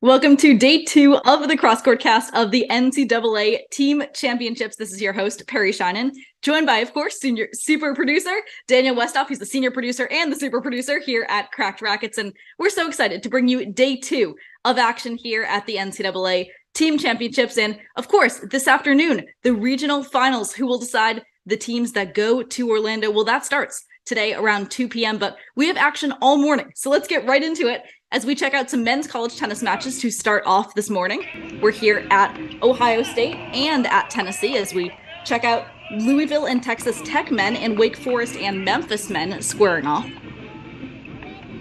Welcome to day 2 of the cross-court cast of the NCAA Team Championships. This is your host, Peri Sheinin, joined by, of course, senior super producer Daniel Westhoff. He's the senior producer and the super producer here at Cracked Racquets, and we're so excited to bring you day 2 of action here at the NCAA Team Championships. And, of course, this afternoon, the regional finals, who will decide the teams that go to Orlando. Well, that starts today around 2 p.m., but we have action all morning. So let's get right into it as we check out some men's college tennis matches to start off this morning. We're here at Ohio State and at Tennessee as we check out Louisville and Texas Tech men and Wake Forest and Memphis men squaring off.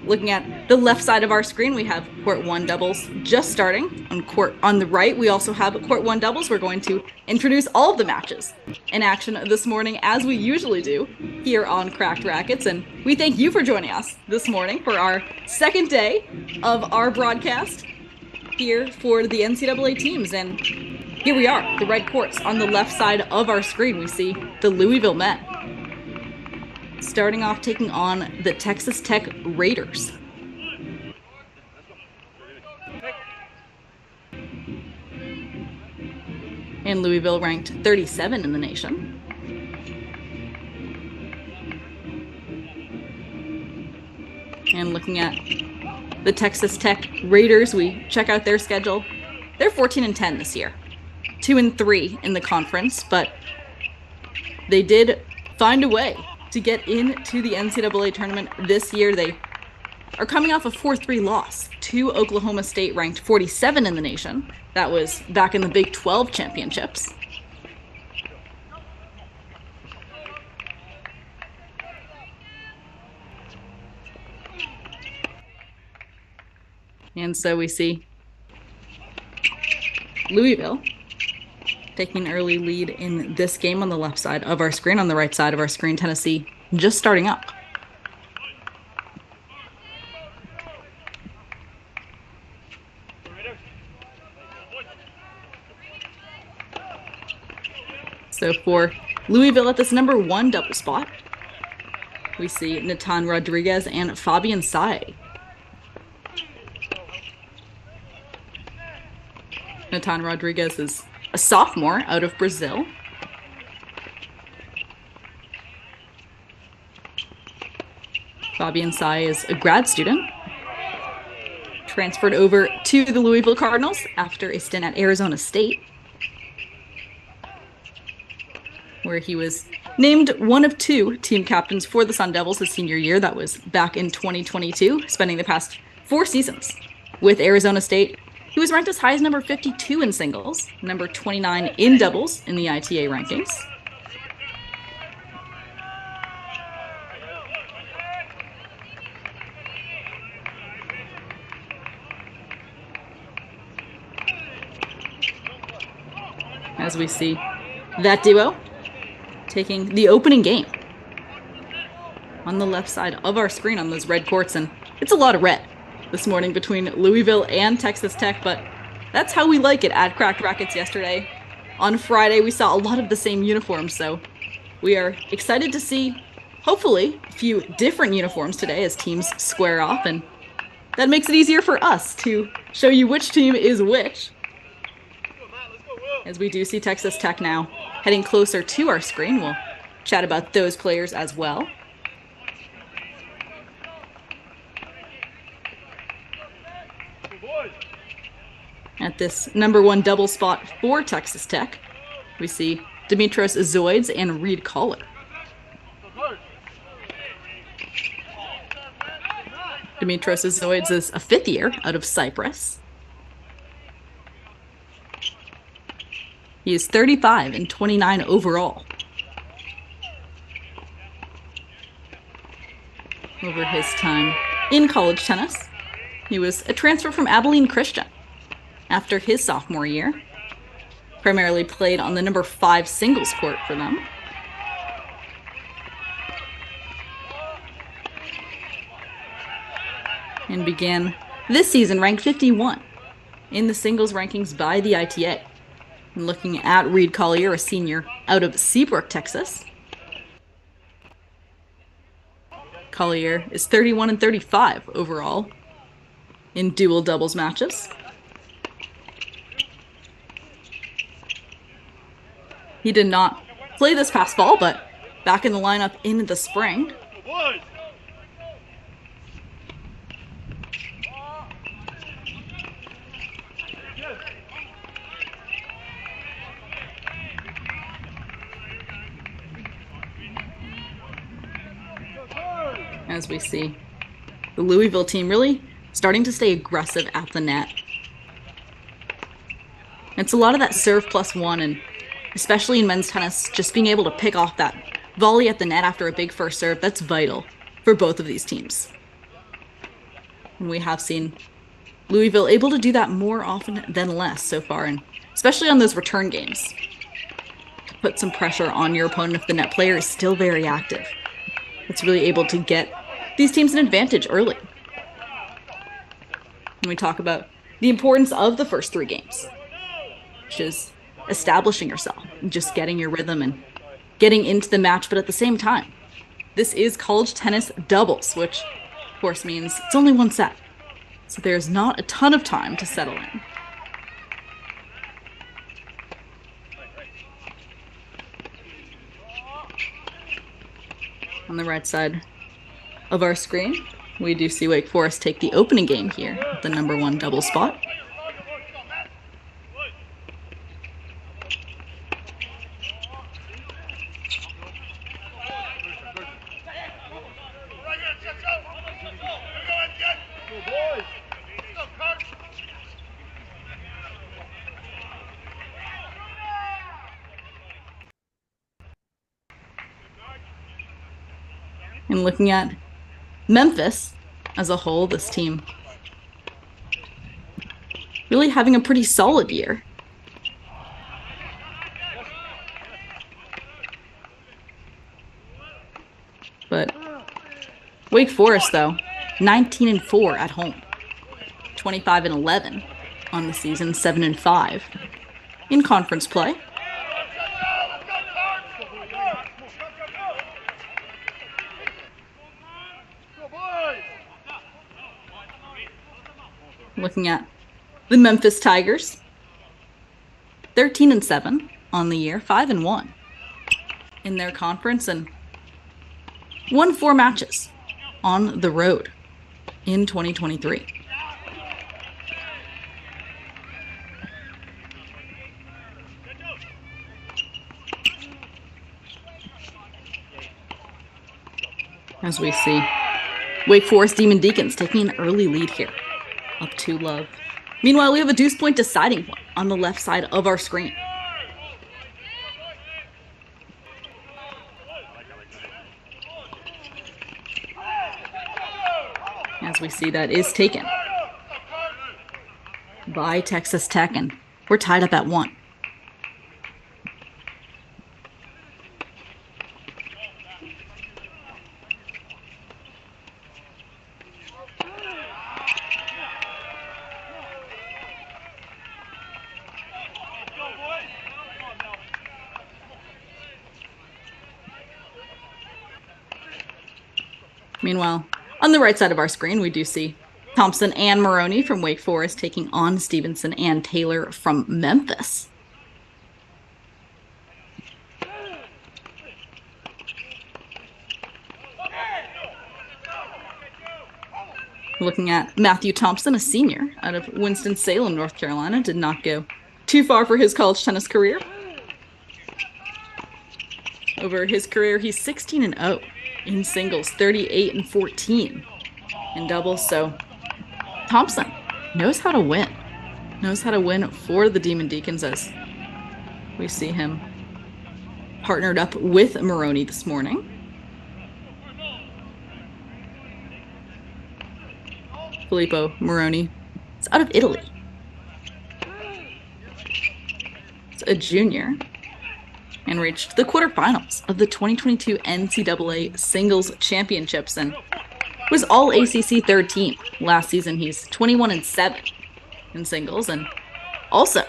Looking at the left side of our screen, we have Court 1 doubles just starting. On the right, we also have Court 1 doubles. We're going to introduce all of the matches in action this morning, as we usually do here on Cracked Racquets. And we thank you for joining us this morning for our second day of our broadcast here for the NCAA teams. And here we are, the red courts. On the left side of our screen, we see the Louisville men starting off taking on the Texas Tech Raiders. And Louisville ranked 37 in the nation. And looking at the Texas Tech Raiders, we check out their schedule. They're 14-10 this year, 2-3 in the conference, but they did find a way to get into the NCAA tournament this year. They are coming off a 4-3 loss to Oklahoma State, ranked 47 in the nation. That was back in the Big 12 championships. And so we see Louisville taking an early lead in this game on the left side of our screen. On the right side of our screen, Tennessee just starting up. So for Louisville at this number 1 double spot, we see Natan Rodriguez and Fabian Sai. Natan Rodriguez is a sophomore out of Brazil. Fabian Sai is a grad student, transferred over to the Louisville Cardinals after a stint at Arizona State, where he was named one of 2 team captains for the Sun Devils his senior year. That was back in 2022, spending the past 4 seasons with Arizona State. He was ranked as high as number 52 in singles, number 29 in doubles in the ITA rankings. As we see that duo taking the opening game on the left side of our screen on those red courts, and it's a lot of red this morning between Louisville and Texas Tech, but that's how we like it at Cracked Racquets. Yesterday on Friday, we saw a lot of the same uniforms, so we are excited to see, hopefully, a few different uniforms today as teams square off, and that makes it easier for us to show you which team is which. As we do see Texas Tech now heading closer to our screen, we'll chat about those players as well. At this number 1 double spot for Texas Tech, we see Dimitros Zoids and Reed Collar. Dimitros Zoids is a 5th year out of Cyprus. He is 35 and 29 overall. Over his time in college tennis, he was a transfer from Abilene Christian after his sophomore year. Primarily played on the number 5 singles court for them. And began this season ranked 51 in the singles rankings by the ITA. And looking at Reed Collier, a senior out of Seabrook, Texas. Collier is 31 and 35 overall in dual doubles matches. He did not play this past fall, but back in the lineup in the spring. As we see the Louisville team really starting to stay aggressive at the net. It's a lot of that serve +1, and especially in men's tennis, just being able to pick off that volley at the net after a big first serve, that's vital for both of these teams. And we have seen Louisville able to do that more often than less so far, and especially on those return games, to put some pressure on your opponent if the net player is still very active. It's really able to get these teams an advantage early. When we talk about the importance of the first 3 games, which is establishing yourself and just getting your rhythm and getting into the match, but at the same time, this is college tennis doubles, which of course means it's only 1 set. So there's not a ton of time to settle in. On the right side of our screen, we do see Wake Forest take the opening game here at the #1 double spot. And looking at Memphis as a whole, this team really having a pretty solid year. But Wake Forest, though, 19-4 at home, 25-11 on the season, 7-5 in conference play. Looking at the Memphis Tigers, 13-7 on the year, 5-1 in their conference, and won 4 matches on the road in 2023. As we see Wake Forest Demon Deacons taking an early lead here, up 2-love. Meanwhile, we have a deuce point deciding point on the left side of our screen. As we see, that is taken by Texas Tech, and we're tied up at 1. Meanwhile, on the right side of our screen, we do see Thompson and Maroney from Wake Forest taking on Stevenson and Taylor from Memphis. Looking at Matthew Thompson, a senior out of Winston-Salem, North Carolina, did not go too far for his college tennis career. Over his career, he's 16-0 in singles, 38-14 in doubles. So Thompson knows how to win for the Demon Deacons, as we see him partnered up with Maroney this morning. Filippo Maroney is out of Italy. It's a junior and reached the quarterfinals of the 2022 NCAA Singles Championships and was all ACC third team last season. He's 21-7 in singles and also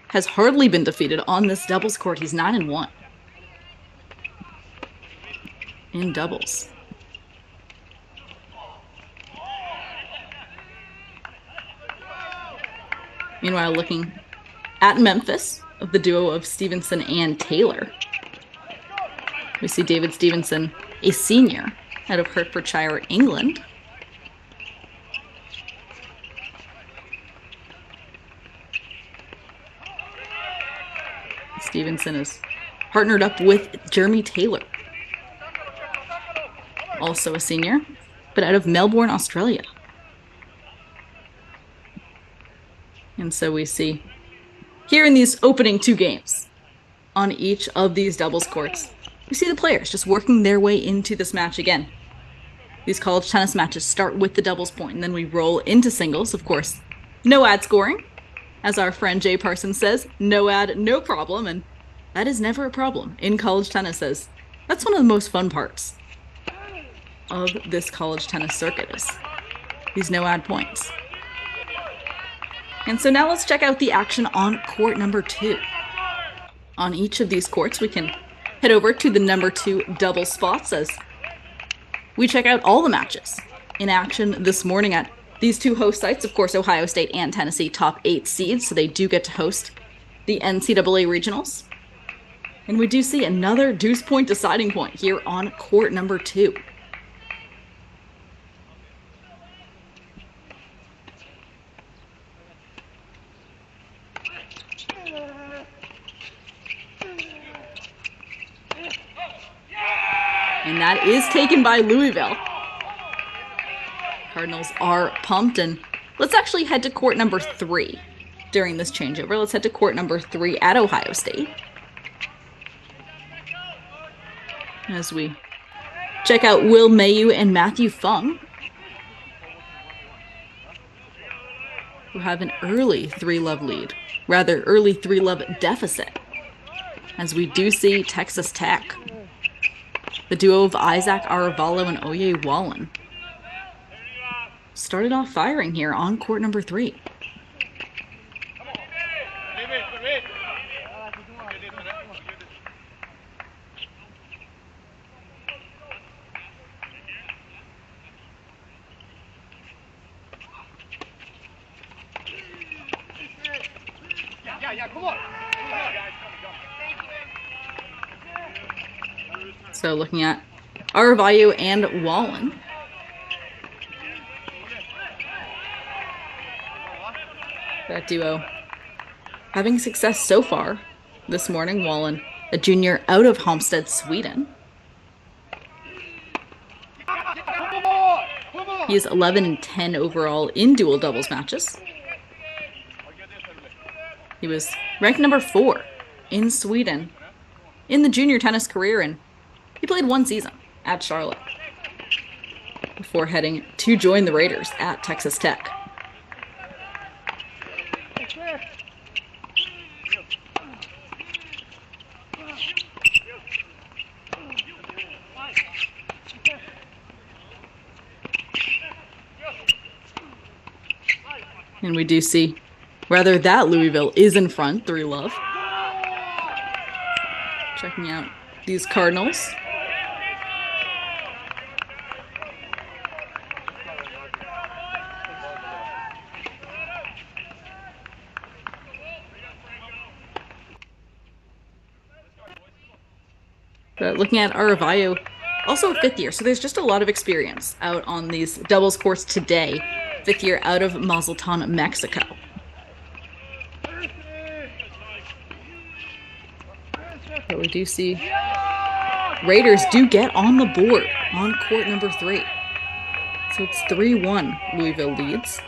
has hardly been defeated on this doubles court. He's 9-1 in doubles. Meanwhile, looking at Memphis, of the duo of Stevenson and Taylor. We see David Stevenson, a senior out of Hertfordshire, England. Stevenson is partnered up with Jeremy Taylor, also a senior, but out of Melbourne, Australia. And so we see here in these opening two games on each of these doubles courts, we see the players just working their way into this match again. These college tennis matches start with the doubles point, and then we roll into singles. Of course, no ad scoring. As our friend Jay Parsons says, no ad, no problem. And that is never a problem in college tennis. That's one of the most fun parts of this college tennis circuit is these no ad points. And so now let's check out the action on court number 2. On each of these courts, we can head over to the number 2 double spots as we check out all the matches in action this morning at these two host sites. Of course, Ohio State and Tennessee, top 8 seeds, so they do get to host the NCAA regionals. And we do see another deuce point deciding point here on court number 2. And that is taken by Louisville. Cardinals are pumped, and let's actually head to court number 3 during this changeover. Let's head to court number 3 at Ohio State as we check out Will Mayu and Matthew Fung, who have an early 3-love lead, rather early 3-love deficit, as we do see Texas Tech, the duo of Isaac Aravalo and Oye Wallen, started off firing here on court number 3. So looking at Aravayu and Wallen. That duo having success so far this morning. Wallen, a junior out of Halmstad, Sweden. He is 11-10 overall in dual doubles matches. He was ranked number 4 in Sweden in the junior tennis career, and he played 1 season at Charlotte before heading to join the Raiders at Texas Tech. And we do see, rather, that Louisville is in front, 3-love. Checking out these Cardinals. But looking at Aravayo, also a 5th year, so there's just a lot of experience out on these doubles courts today. 5th year out of Mazatlan, Mexico. But we do see Raiders do get on the board on court number 3. So it's 3-1 Louisville leads.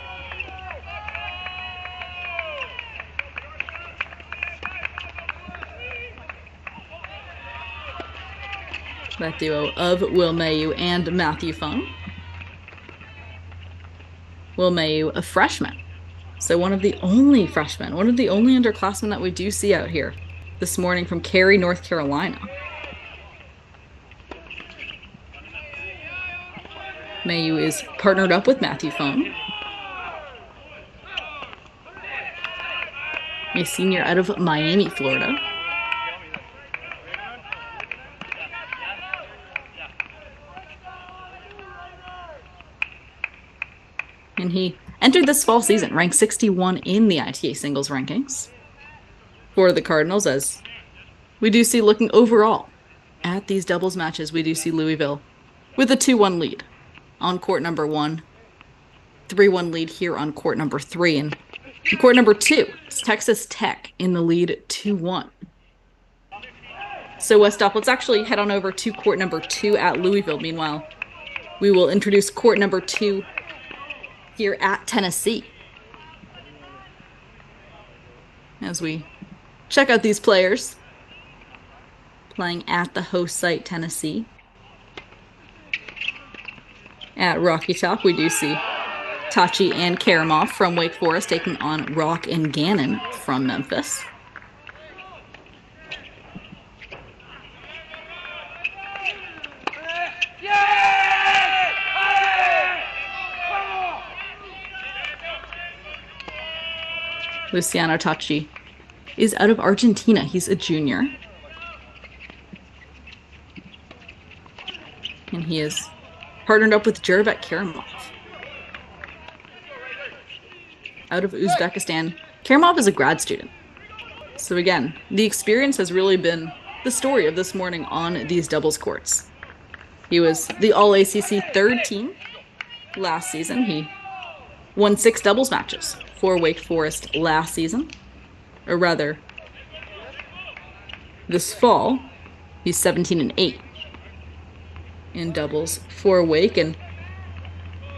That duo of Will Mayu and Matthew Fung. Will Mayu, a freshman. So one of the only freshmen, one of the only underclassmen that we do see out here this morning from Cary, North Carolina. Mayu is partnered up with Matthew Fung, a senior out of Miami, Florida. And he entered this fall season ranked 61 in the ITA singles rankings. for the Cardinals, as we do see looking overall at these doubles matches, we do see Louisville with a 2-1 lead on court number 1, 3-1 lead here on court number 3, and in court number 2, it's Texas Tech in the lead 2-1. So Westhoff, let's actually head on over to court number 2 at Louisville. Meanwhile, we will introduce court number 2 here at Tennessee, as we check out these players playing at the host site, Tennessee. At Rocky Top, we do see Tachi and Karamov from Wake Forest taking on Rock and Gannon from Memphis. Luciano Tachi is out of Argentina. He's a junior. And he is partnered up with Jerbek Karamov out of Uzbekistan. Karamov is a grad student. So again, the experience has really been the story of this morning on these doubles courts. He was the All-ACC third team last season. He won 6 doubles matches for Wake Forest last season. Or rather, this fall, he's 17-8 in doubles for Wake, and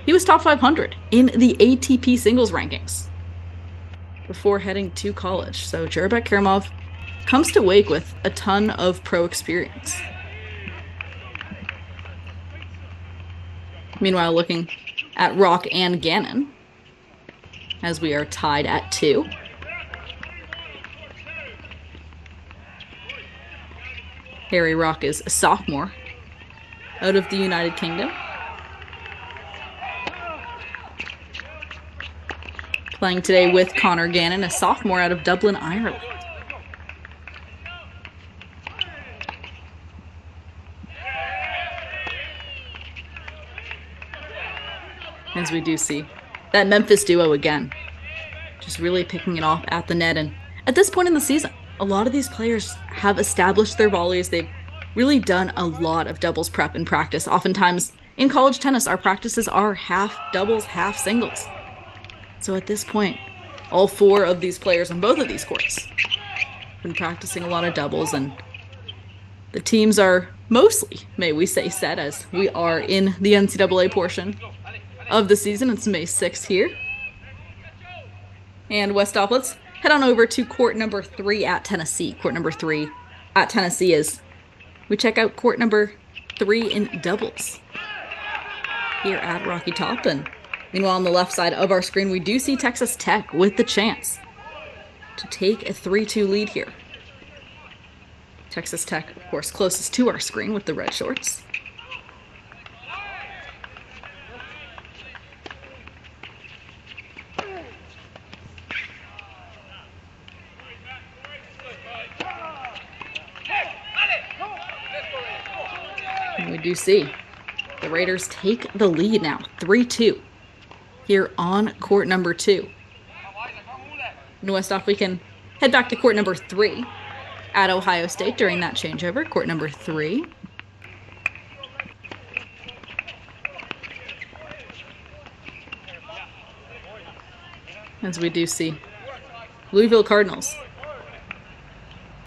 he was top 500 in the ATP singles rankings before heading to college. So Jerbek Karamov comes to Wake with a ton of pro experience. Meanwhile, looking at Rock and Gannon, as we are tied at 2. Harry Rock is a sophomore out of the United Kingdom, playing today with Connor Gannon, a sophomore out of Dublin, Ireland. As we do see that Memphis duo again, just really picking it off at the net. And at this point in the season, a lot of these players have established their volleys. They've really done a lot of doubles prep and practice. Oftentimes in college tennis, our practices are half doubles, half singles. So at this point, all 4 of these players on both of these courts have been practicing a lot of doubles, and the teams are mostly, may we say, set, as we are in the NCAA portion of the season. It's May 6th here. And Westhoff, let's head on over to court number 3 at Tennessee. Court number 3 at Tennessee is we check out court number 3 in doubles here at Rocky Top. And meanwhile, on the left side of our screen, we do see Texas Tech with the chance to take a 3-2 lead here. Texas Tech, of course, closest to our screen with the red shorts. And we do see the Raiders take the lead now, 3-2, here on court number 2. In Westhoff, we can head back to court number 3 at Ohio State during that changeover. Court number 3. As we do see Louisville Cardinals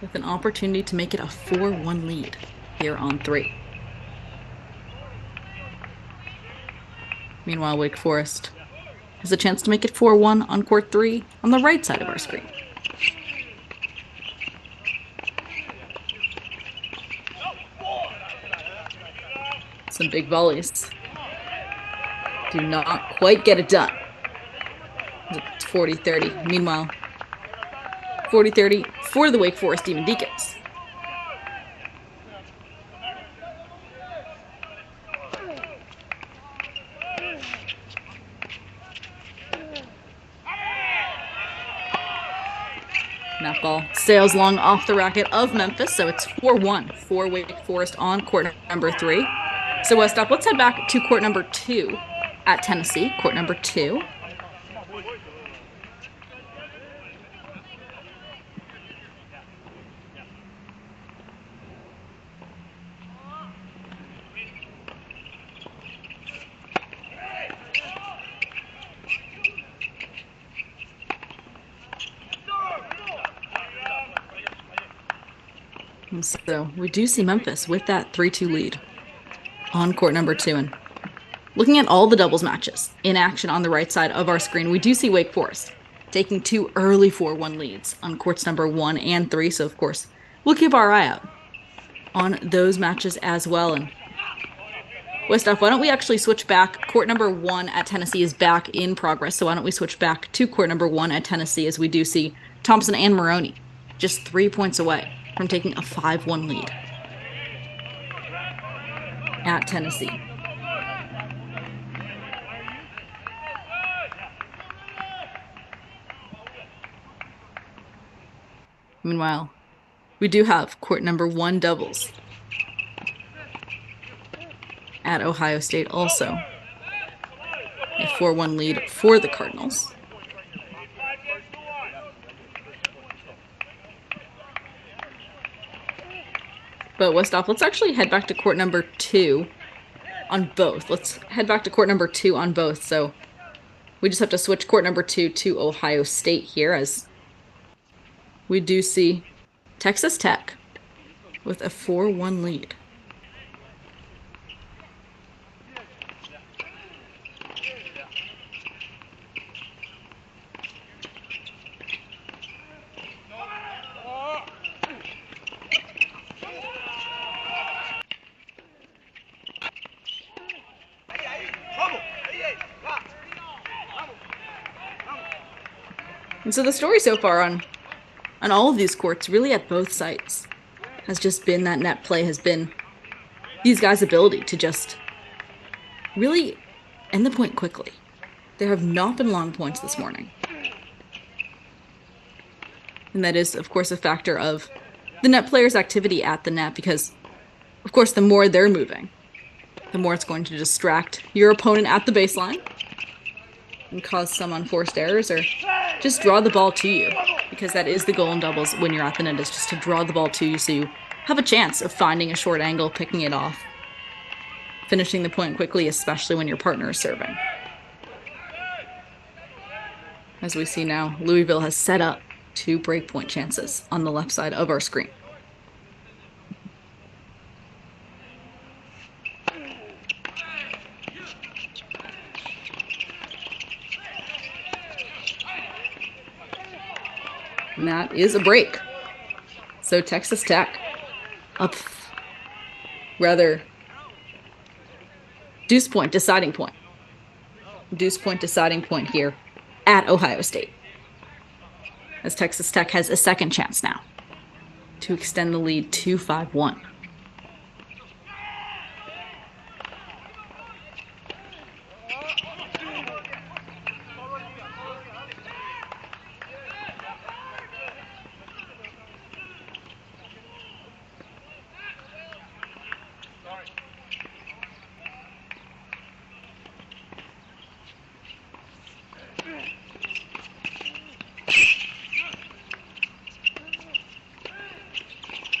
with an opportunity to make it a 4-1 lead here on 3. Meanwhile, Wake Forest has a chance to make it 4-1 on court 3 on the right side of our screen. Some big volleys do not quite get it done. It's 40-30. Meanwhile, 40-30 for the Wake Forest Demon Deacons. That ball sails long off the racket of Memphis, so it's 4-1 for Wake Forest on court number 3. So Westhoff, let's head back to court number 2 at Tennessee. Court number 2. And so we do see Memphis with that 3-2 lead on court number 2. And looking at all the doubles matches in action on the right side of our screen, we do see Wake Forest taking 2 early 4-1 leads on courts number 1 and 3. So, of course, we'll keep our eye out on those matches as well. And Westhoff, why don't we actually switch back? Court number 1 at Tennessee is back in progress. So why don't we switch back to court number 1 at Tennessee, as we do see Thompson and Maroney just 3 points away from taking a 5-1 lead at Tennessee. Meanwhile, we do have court number 1 doubles at Ohio State, also a 4-1 lead for the Cardinals. But Westhoff, let's actually head back to court number 2 on both. Let's head back to court number 2 on both. So we just have to switch court number 2 to Ohio State here, as we do see Texas Tech with a 4-1 lead. And so the story so far on all of these courts, really at both sites, has just been that net play, has been these guys' ability to just really end the point quickly. There have not been long points this morning. And that is, of course, a factor of the net players' activity at the net, because, of course, the more they're moving, the more it's going to distract your opponent at the baseline and cause some unforced errors, or just draw the ball to you, because that is the goal in doubles when you're at the net, is just to draw the ball to you so you have a chance of finding a short angle, picking it off, finishing the point quickly, especially when your partner is serving. As we see now, Louisville has set up 2 breakpoint chances on the left side of our screen. And that is a break. So Texas Tech up, rather, deuce point, deciding point. Deuce point, deciding point here at Ohio State, as Texas Tech has a second chance now to extend the lead to 5-1.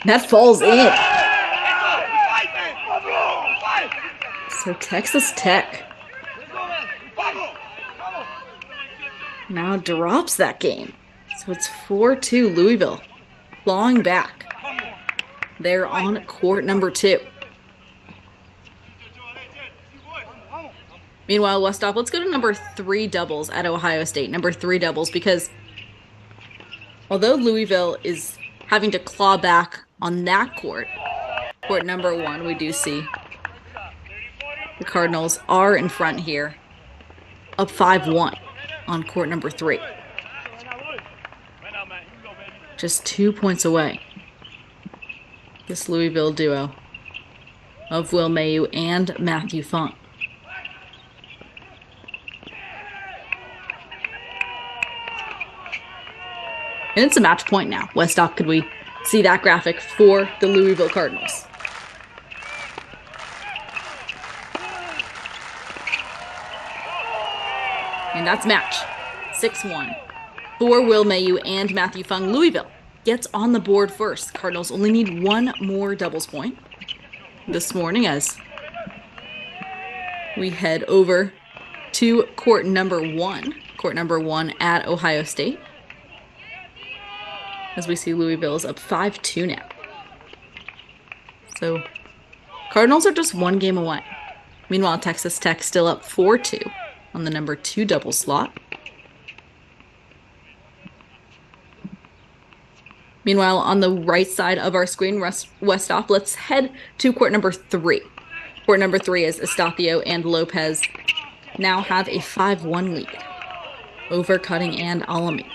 That falls in. So Texas Tech now drops that game. So it's 4-2 Louisville, clawing back. They're on court number 2. Meanwhile, Westhoff, let's go to number 3 doubles at Ohio State. Number 3 doubles, because although Louisville is having to claw back on that court, court number 1, we do see the Cardinals are in front here, up 5-1 on court number 3. Just 2 points away. This Louisville duo of Will Mayu and Matthew Funk. And it's a match point now. Westhoff, could we see that graphic for the Louisville Cardinals? And that's match 6-1 for Will Mayu and Matthew Fung. Louisville gets on the board first. Cardinals only need 1 more doubles point this morning, as we head over to court number 1. Court number 1 at Ohio State, as we see Louisville is up 5-2 now. So Cardinals are just one game away. Meanwhile, Texas Tech still up 4-2 on the number 2 double slot. Meanwhile, on the right side of our screen, Westhoff, let's head to court number 3. Court number 3 is Estacio and Lopez now have a 5-1 lead over Cutting and Alamy.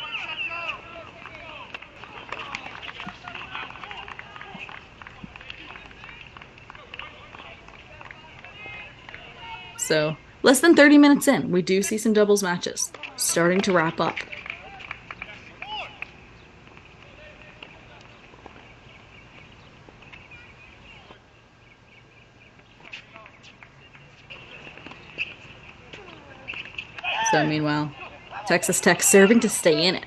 So less than 30 minutes in, we do see some doubles matches starting to wrap up. So meanwhile, Texas Tech serving to stay in it.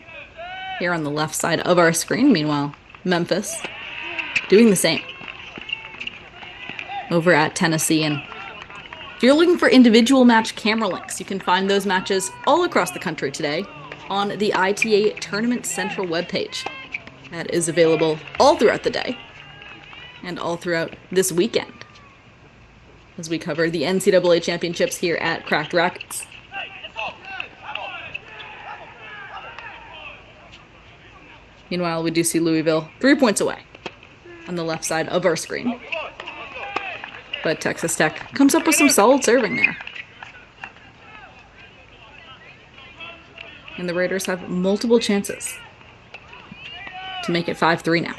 Here on the left side of our screen, meanwhile, Memphis doing the same over at Tennessee. And if you're looking for individual match camera links, you can find those matches all across the country today on the ITA Tournament Central webpage. That is available all throughout the day and all throughout this weekend as we cover the NCAA championships here at Cracked Racquets. Meanwhile, we do see Louisville 3 points away on the left side of our screen. But Texas Tech comes up with some solid serving there. And the Raiders have multiple chances to make it 5-3 now.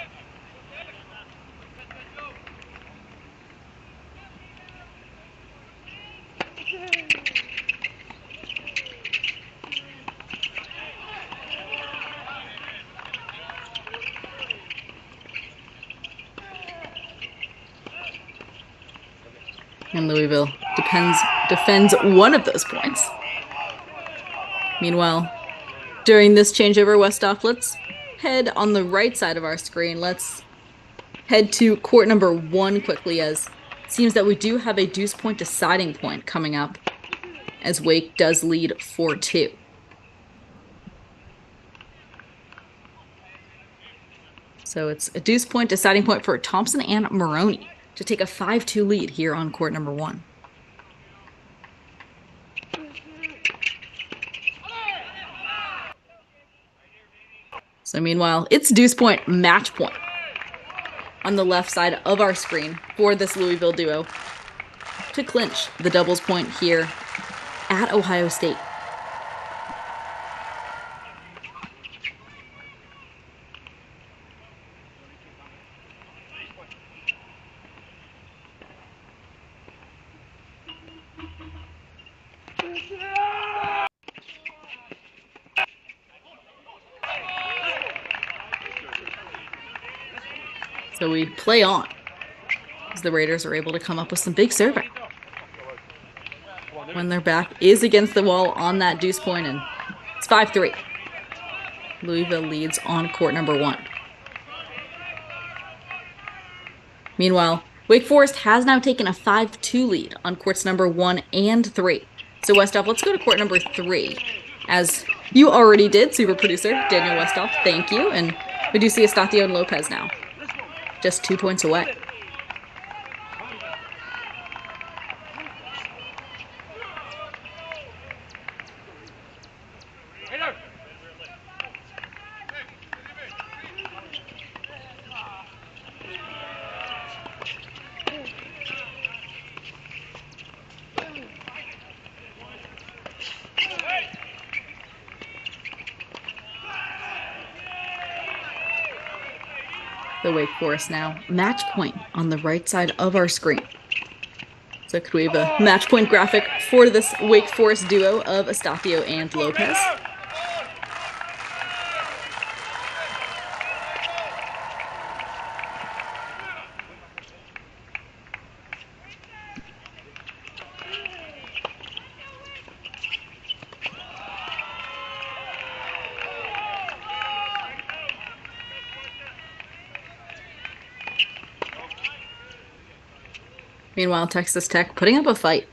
And Louisville defends one of those points. Meanwhile, during this changeover, Westhoff, let's head on the right side of our screen. Let's head to court number 1 quickly, as it seems that we do have a deuce point deciding point coming up as Wake does lead 4-2. So it's a deuce point deciding point for Thompson and Maroney to take a 5-2 lead here on court number 1. So meanwhile, it's deuce point match point on the left side of our screen for this Louisville duo to clinch the doubles point here at Ohio State. So we play on as the Raiders are able to come up with some big serving when their back is against the wall on that deuce point, and it's 5-3. Louisville leads on court number 1. Meanwhile, Wake Forest has now taken a 5-2 lead on courts number 1 and 3. So Westhoff, let's go to court number 3. As you already did, super producer Daniel Westhoff, thank you. And we do see Estacio and Lopez now, just 2 points away. The Wake Forest now match point on the right side of our screen. So could we have a match point graphic for this Wake Forest duo of Estacio and Lopez? Meanwhile, Texas Tech putting up a fight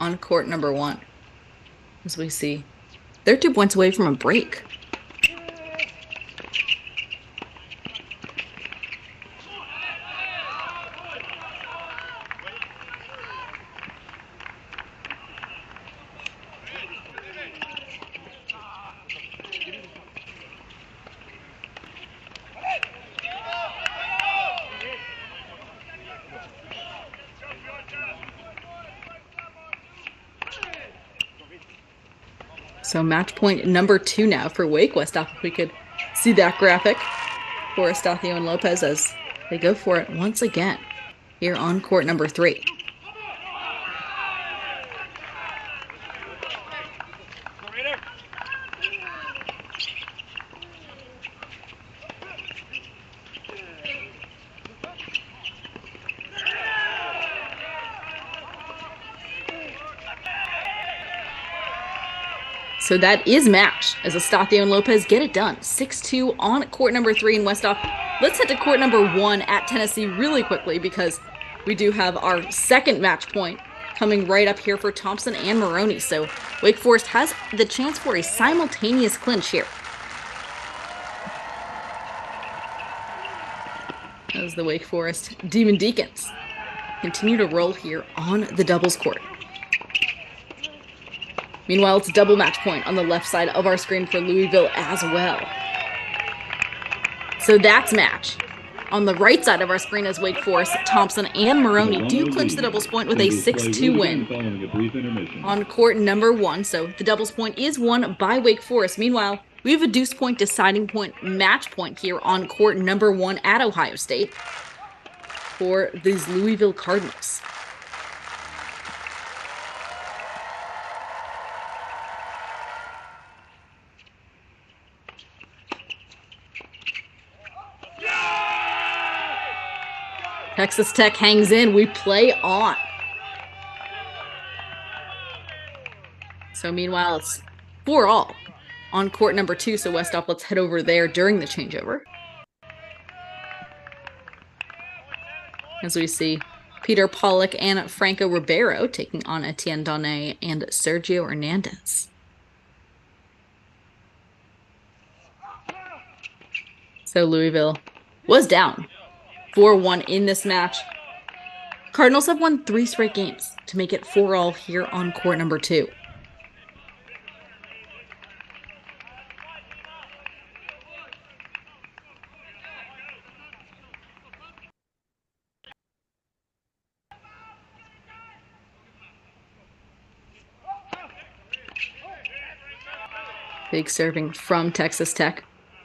on court number 1. As we see, they're 2 points away from a break. So match point number 2 now for Wake. Westhoff, if we could see that graphic for Estacio and Lopez as they go for it once again here on court number 3. So that is match as Estacio and Lopez get it done. 6-2 on court number 3 in Westhoff. Let's head to court number 1 at Tennessee really quickly because we do have our second match point coming right up here for Thompson and Maroney. So Wake Forest has the chance for a simultaneous clinch here. As the Wake Forest Demon Deacons continue to roll here on the doubles court. Meanwhile, it's double match point on the left side of our screen for Louisville as well. So that's match. On the right side of our screen is Wake Forest, Thompson, and Maroney do clinch the doubles point with a 6-2 win on court number 1. So the doubles point is won by Wake Forest. Meanwhile, we have a deuce point, deciding point, match point here on court number 1 at Ohio State for these Louisville Cardinals. Texas Tech hangs in. We play on. So meanwhile, it's 4-all on court number 2. So Westhoff, let's head over there during the changeover. As we see Peter Pollock and Franco Ribeiro taking on Etienne Donné and Sergio Hernandez. So Louisville was down 4-1 in this match. Cardinals have won 3 straight games to make it 4-all here on court number 2. Big serving from Texas Tech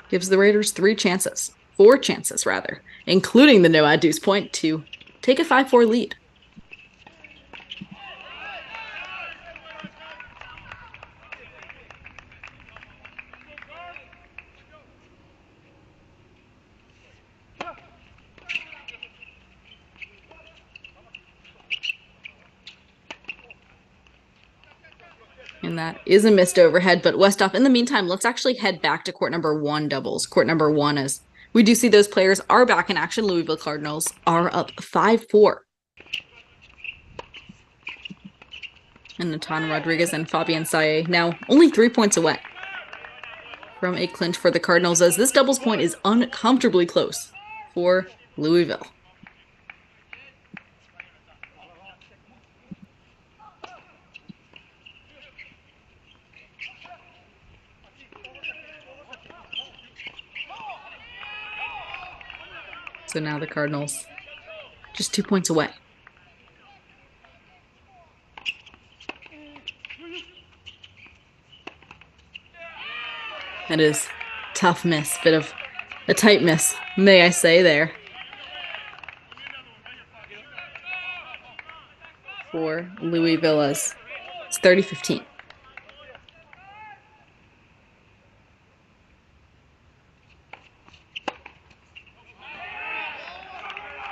gives the Raiders 4 chances, including the no-ad deuce point to take a 5-4 lead. And that is a missed overhead, but Westhoff, in the meantime, let's actually head back to court number 1 doubles. Court number 1 is, we do see those players are back in action. Louisville Cardinals are up 5-4. And Natan Rodriguez and Fabian Saye now only 3 points away from a clinch for the Cardinals, as this doubles point is uncomfortably close for Louisville. So now the Cardinals just 2 points away. That is tough miss, bit of a tight miss, may I say there. For Louisville, as it's 30-15.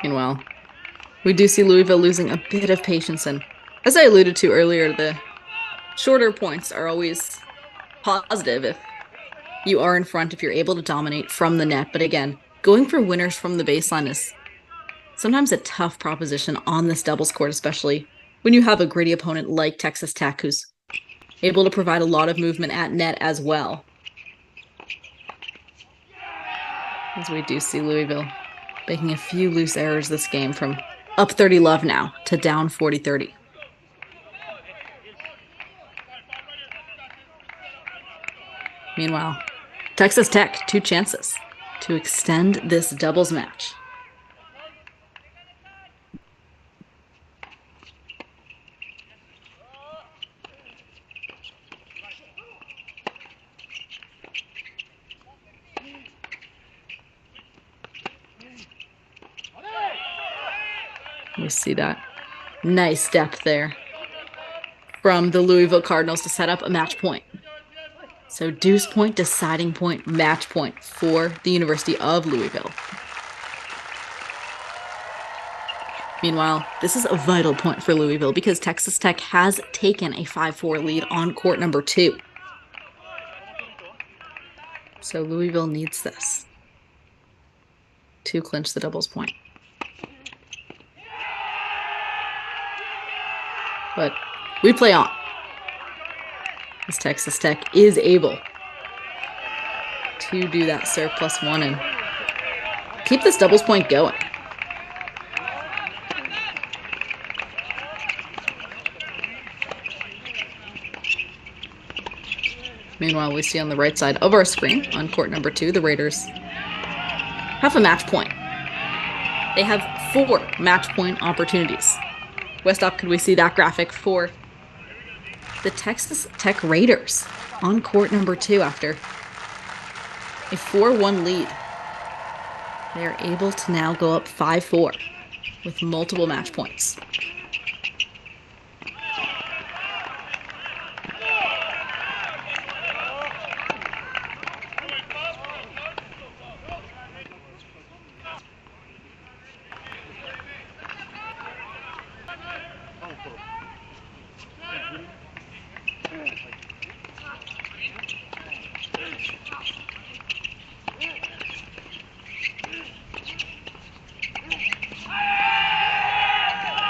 Meanwhile, we do see Louisville losing a bit of patience, and as I alluded to earlier, the shorter points are always positive if you are in front, if you're able to dominate from the net. But again, going for winners from the baseline is sometimes a tough proposition on this doubles court, especially when you have a gritty opponent like Texas Tech, who's able to provide a lot of movement at net as well. As we do see Louisville making a few loose errors this game, from up 30 love now to down 40-30. Meanwhile, Texas Tech, 2 chances to extend this doubles match. We see that nice depth there from the Louisville Cardinals to set up a match point. So deuce point, deciding point, match point for the University of Louisville. Meanwhile, this is a vital point for Louisville because Texas Tech has taken a 5-4 lead on court number 2. So Louisville needs this to clinch the doubles point. But we play on, as Texas Tech is able to do that serve +1 and keep this doubles point going. Meanwhile, we see on the right side of our screen, on court number 2, the Raiders have a match point. They have 4 match point opportunities. Westop, could we see that graphic for the Texas Tech Raiders on court number 2 after a 4-1 lead? They are able to now go up 5-4 with multiple match points.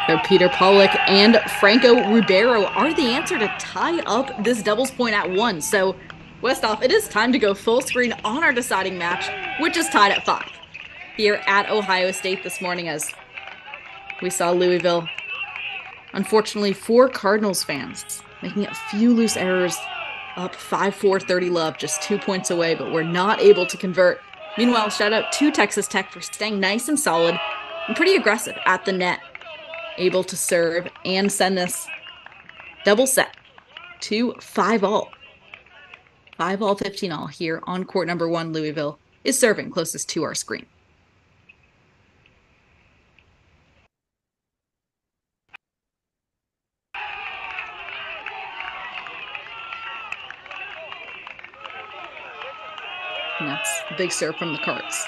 So Peter Pollock and Franco Ribeiro are the answer to tie up this doubles point at 1. So Westhoff, it is time to go full screen on our deciding match, which is tied at 5 here at Ohio State this morning, as we saw Louisville, unfortunately for Cardinals fans, making a few loose errors, up 5-4, 30 love, just 2 points away, but we're not able to convert. Meanwhile, shout out to Texas Tech for staying nice and solid and pretty aggressive at the net, able to serve and send this double set to 5-all. 5-all, 15-all here on court number 1. Louisville is serving closest to our screen. And that's a big serve from the Cards.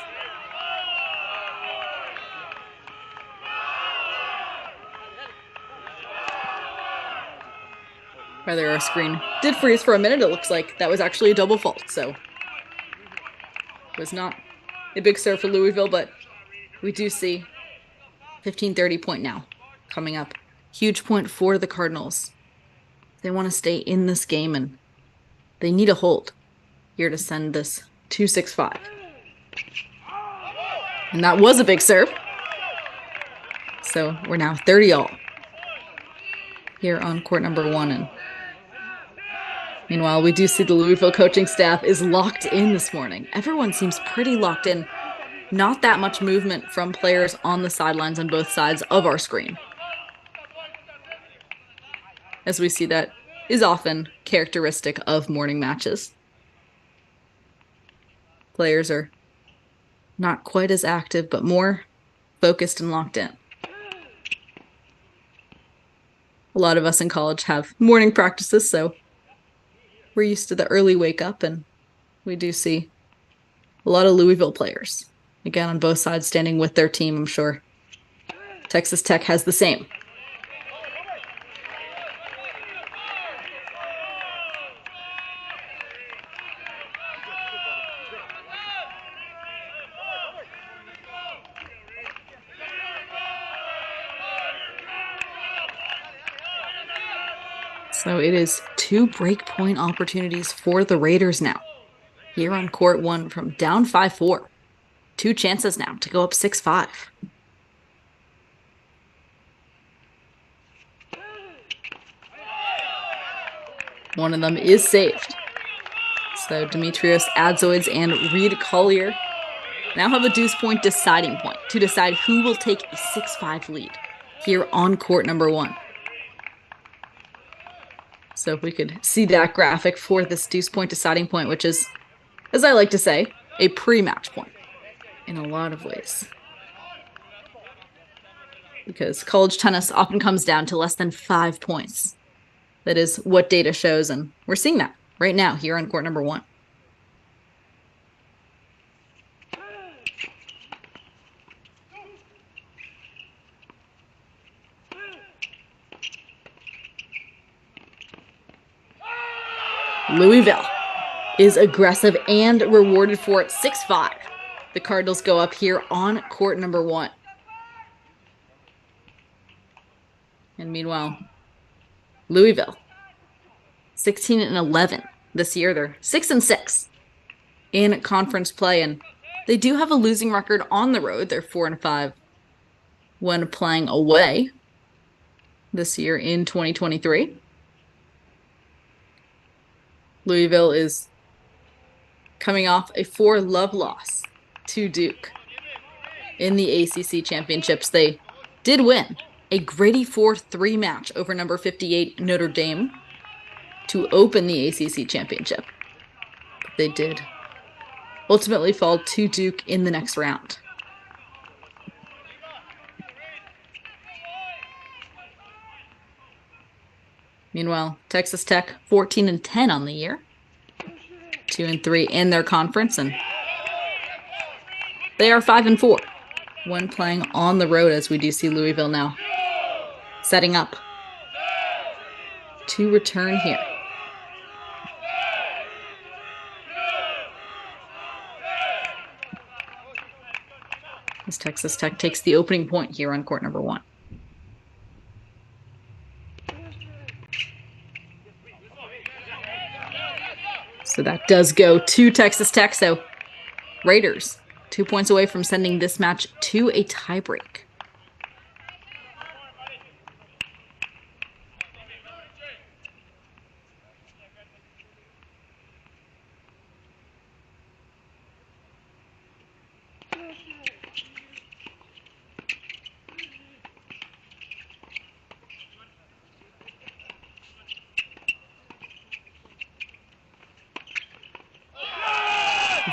Rather, our screen did freeze for a minute. It looks like that was actually a double fault. So it was not a big serve for Louisville, but we do see 15-30 point now coming up. Huge point for the Cardinals. They want to stay in this game, and they need a hold here to send this 2-6-5. And that was a big serve. So we're now 30-all here on court number 1. And meanwhile, we do see the Louisville coaching staff is locked in this morning. Everyone seems pretty locked in. Not that much movement from players on the sidelines on both sides of our screen, as we see that is often characteristic of morning matches. Players are not quite as active, but more focused and locked in. A lot of us in college have morning practices, so we're used to the early wake up, and we do see a lot of Louisville players, again, on both sides standing with their team. I'm sure Texas Tech has the same. So it is 2 break point opportunities for the Raiders now here on court 1 from down 5-4. 2 chances now to go up 6-5. One of them is saved. So Demetrios Adzoids and Reed Collier now have a deuce point deciding point to decide who will take a 6-5 lead here on court number 1. So if we could see that graphic for this deuce point deciding point, which is, as I like to say, a pre-match point in a lot of ways. because college tennis often comes down to less than 5 points. That is what data shows, and we're seeing that right now here on court number 1. Louisville is aggressive and rewarded for it, 6-5. The Cardinals go up here on court number 1. And meanwhile, Louisville, 16-11 this year. They're 6-6 in conference play, and they do have a losing record on the road. They're 4-5 when playing away this year in 2023. Louisville is coming off a 4-love loss to Duke in the ACC championships. They did win a gritty 4-3 match over number 58 Notre Dame to open the ACC championship. But they did ultimately fall to Duke in the next round. Meanwhile, Texas Tech 14-10 on the year, 2-3 in their conference, and they are 5-4 when playing on the road, as we do see Louisville now setting up to return here. As Texas Tech takes the opening point here on court number 1. So that does go to Texas Tech. So Raiders 2 points away from sending this match to a tiebreak.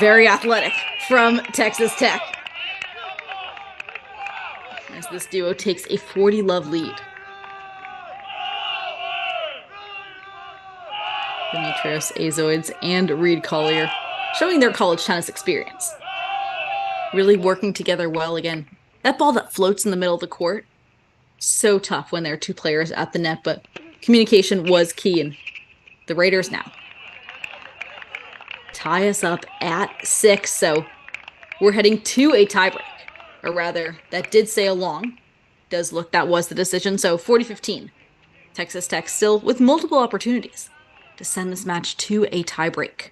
Very athletic from Texas Tech, as this duo takes a 40-love lead. Demetrios Azoids and Reed Collier showing their college tennis experience. Really working together well again. That ball that floats in the middle of the court, so tough when there are 2 players at the net, but communication was key, and the Raiders now tie us up at 6, so we're heading to a tiebreak, or rather, that did say a long. Does look that was the decision, so 40-15. Texas Tech still with multiple opportunities to send this match to a tiebreak.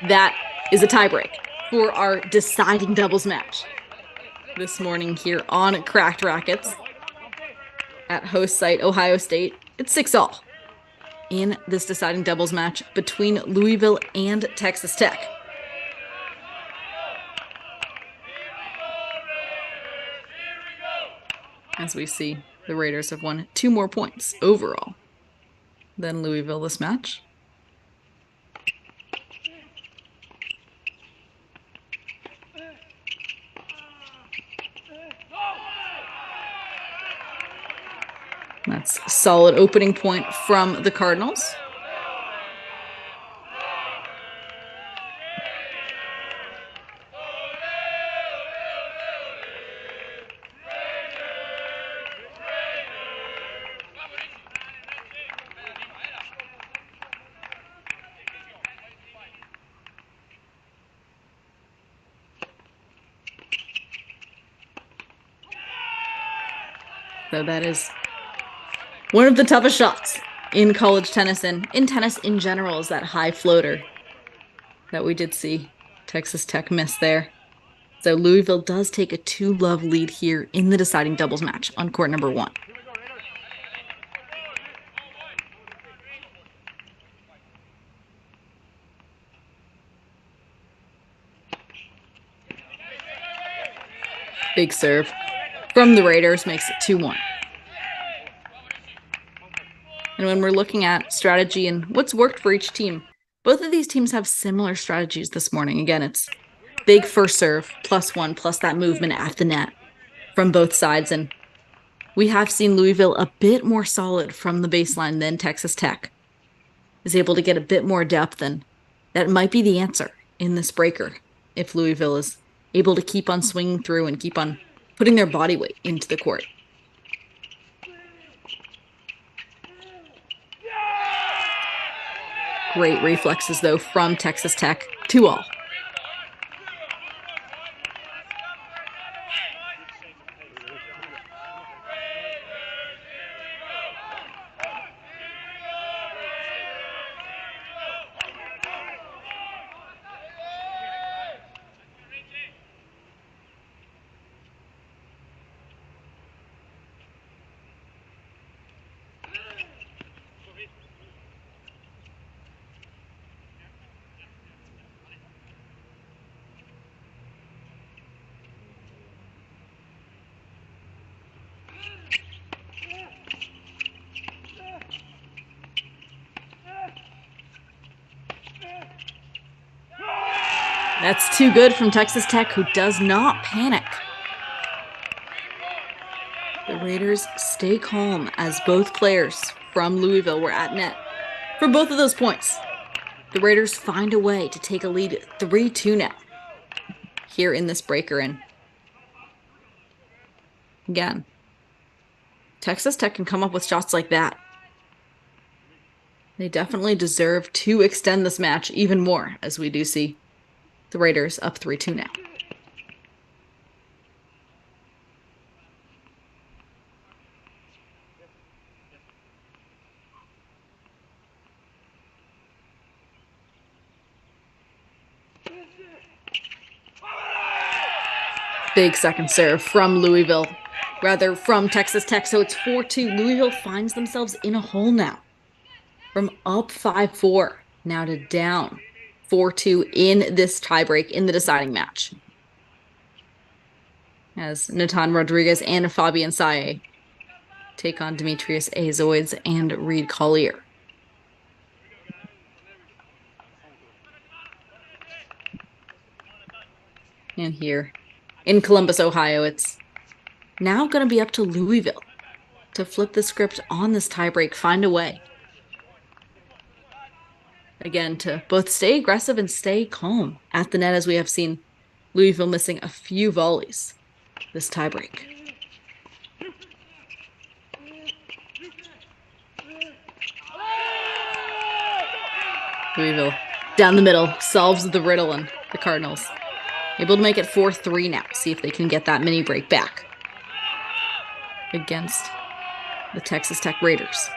That is a tiebreak for our deciding doubles match this morning here on Cracked Rackets at host site Ohio State. It's 6-all in this deciding doubles match between Louisville and Texas Tech. As we see, the Raiders have won 2 more points overall than Louisville this match. That's a solid opening point from the Cardinals. So that is one of the toughest shots in college tennis and in tennis in general, is that high floater that we did see Texas Tech miss there. So Louisville does take a 2-love lead here in the deciding doubles match on court number 1. Big serve from the Raiders makes it 2-1. And when we're looking at strategy and what's worked for each team, both of these teams have similar strategies this morning. Again, it's big first serve, +1, plus that movement at the net from both sides. And we have seen Louisville a bit more solid from the baseline than Texas Tech is able to get a bit more depth, and that might be the answer in this breaker if Louisville is able to keep on swinging through and keep on putting their body weight into the court. Great reflexes, though, from Texas Tech. 2-all. That's too good from Texas Tech, who does not panic. The Raiders stay calm as both players from Louisville were at net for both of those points. The Raiders find a way to take a lead 3-2 now here in this breaker. And again, Texas Tech can come up with shots like that. They definitely deserve to extend this match even more, as we do see the Raiders up 3-2 now. Big second serve from Louisville, rather from Texas Tech. So it's 4-2. Louisville finds themselves in a hole now. From up 5-4 now to down 4-2 in this tiebreak in the deciding match, as Natan Rodriguez and Fabian Saye take on Demetrius Azoids and Reed Collier. And here in Columbus, Ohio, it's now going to be up to Louisville to flip the script on this tiebreak, find a way. Again, to both stay aggressive and stay calm at the net, as we have seen Louisville missing a few volleys this tiebreak. Louisville down the middle solves the riddle, and the Cardinals able to make it 4-3 now. See if they can get that mini break back against the Texas Tech Raiders.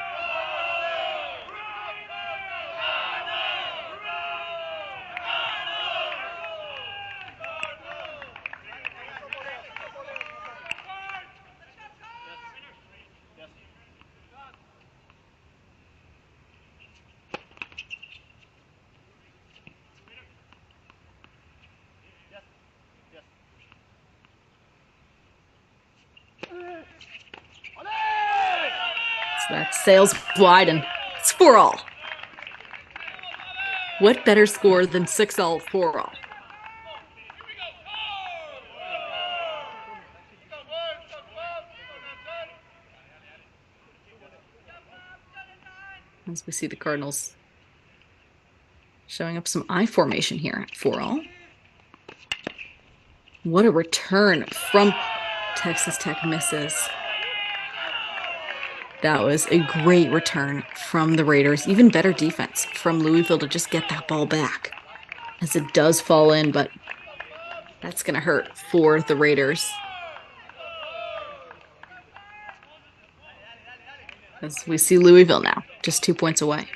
That sails wide, and it's 4-all. What better score than 6-all, 4-all? As we see the Cardinals showing up some I formation here at 4-all. What a return from Texas Tech misses. That was a great return from the Raiders. Even better defense from Louisville to just get that ball back, as it does fall in, but that's going to hurt for the Raiders. As we see Louisville now, just 2 points away.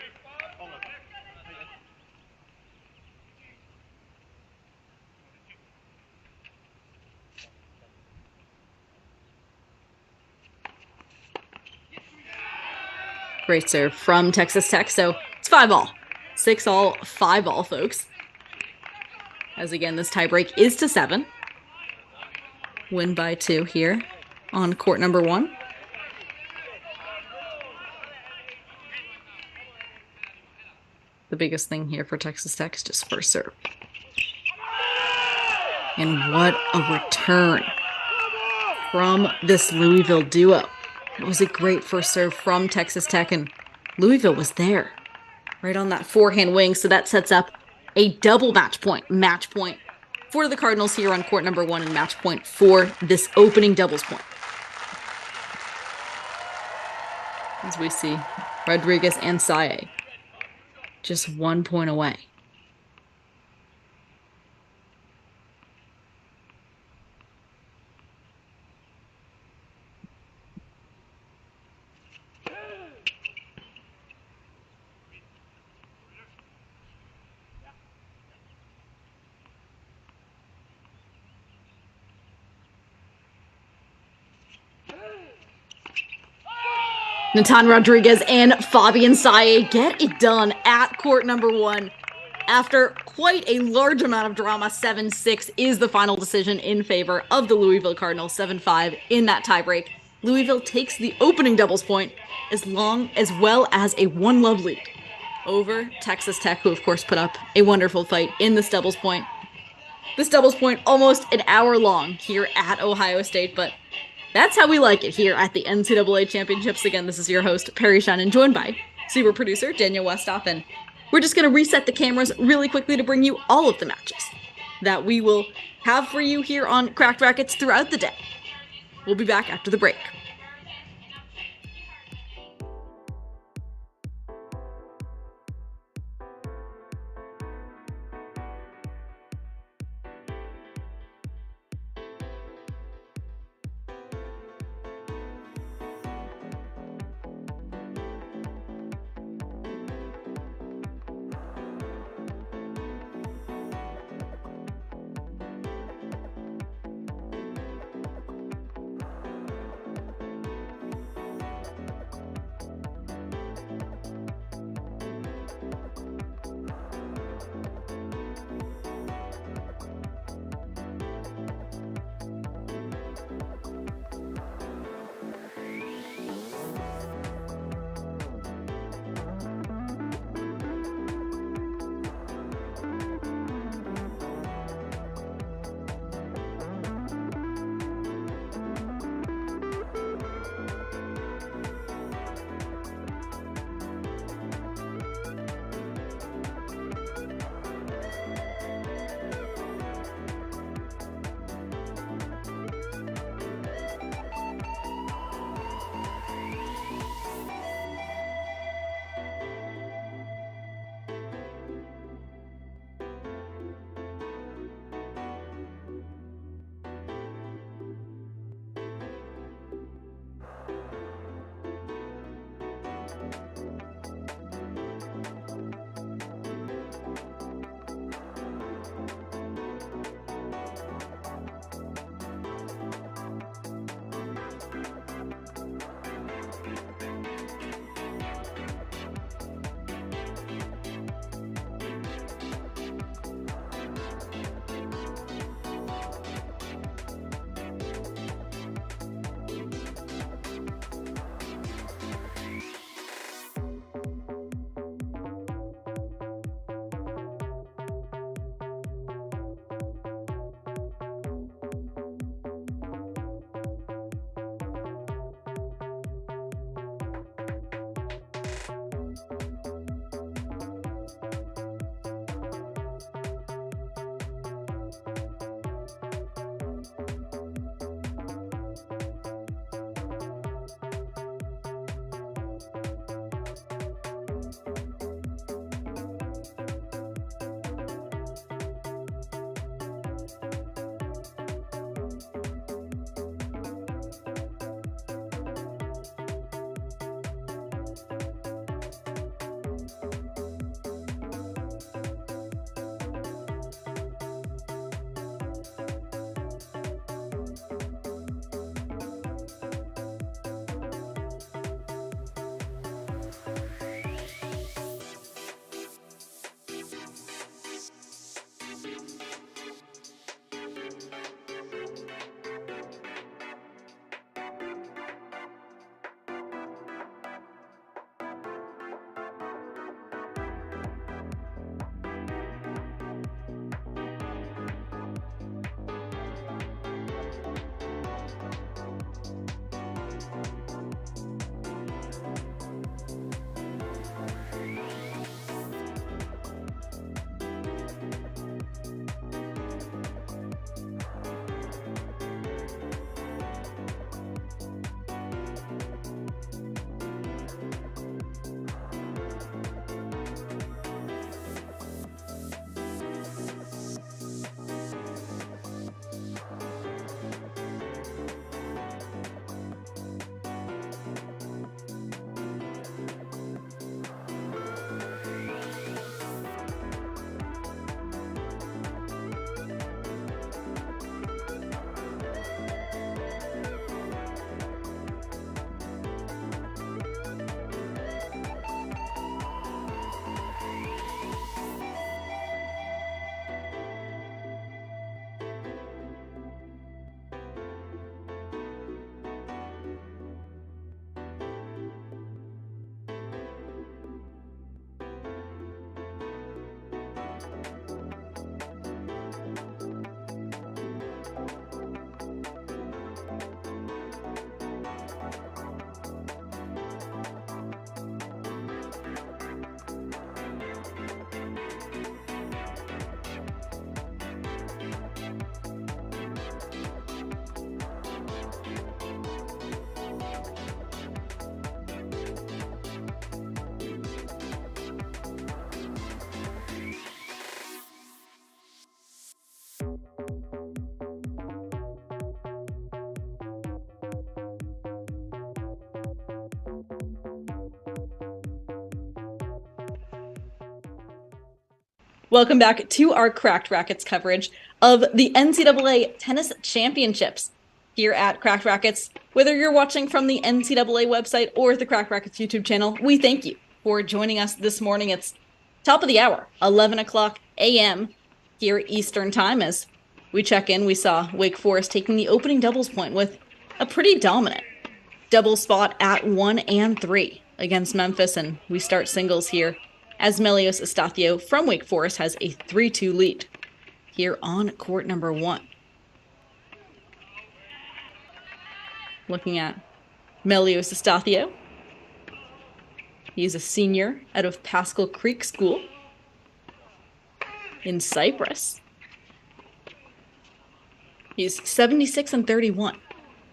Great serve from Texas Tech. So it's 5-all. 6-all, 5-all, folks. As again, this tiebreak is to 7. win by 2 here on court number 1. The biggest thing here for Texas Tech is just first serve. And what a return from this Louisville duo. It was a great first serve from Texas Tech, and Louisville was there right on that forehand wing. So that sets up a double match point for the Cardinals here on court number 1 and match point for this opening doubles point. As we see Rodriguez and Saye just 1 point away. Natan Rodriguez and Fabian Saye get it done at court number 1. After quite a large amount of drama, 7-6 is the final decision in favor of the Louisville Cardinals, 7-5 in that tiebreak. Louisville takes the opening doubles point as well as a 1-love lead over Texas Tech, who of course put up a wonderful fight in this doubles point. This doubles point almost an hour long here at Ohio State, but that's how we like it here at the NCAA Championships. Again, this is your host, Peri Sheinin, joined by super producer Daniel Westoff, and we're just going to reset the cameras really quickly to bring you all of the matches that we will have for you here on Cracked Racquets throughout the day. We'll be back after the break. Welcome back to our Cracked Racquets coverage of the NCAA Tennis Championships here at Cracked Racquets. Whether you're watching from the NCAA website or the Cracked Racquets YouTube channel, we thank you for joining us this morning. It's top of the hour, 11 o'clock a.m. here Eastern time. As we check in, we saw Wake Forest taking the opening doubles point with a pretty dominant double spot at 1 and 3 against Memphis, and we start singles here as Melios Estacio from Wake Forest has a 3-2 lead here on court number 1. Looking at Melios Estacio, he's a senior out of Pascal Creek School in Cyprus. He's 76 and 31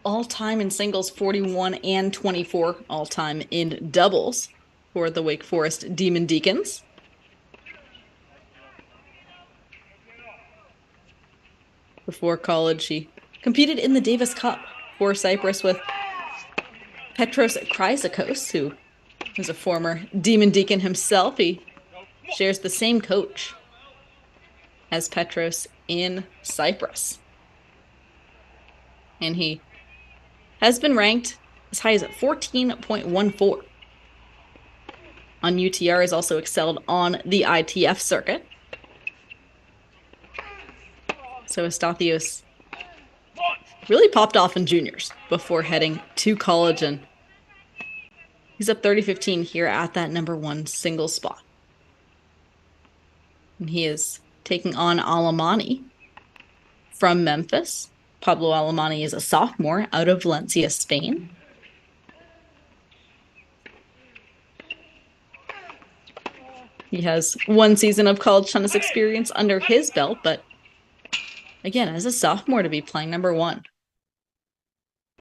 all-time in singles, 41 and 24 all-time in doubles for the Wake Forest Demon Deacons. Before college, he competed in the Davis Cup for Cyprus with Petros Chryzakos, who is a former Demon Deacon himself. He shares the same coach as Petros in Cyprus. And he has been ranked as high as 14.14. On UTR, has also excelled on the ITF circuit. So Estacios really popped off in juniors before heading to college, and he's up 30-15 here at that number 1 single spot. And he is taking on Alemany from Memphis. Pablo Alemany is a sophomore out of Valencia, Spain. He has 1 season of college tennis experience under his belt, but again, as a sophomore to be playing number 1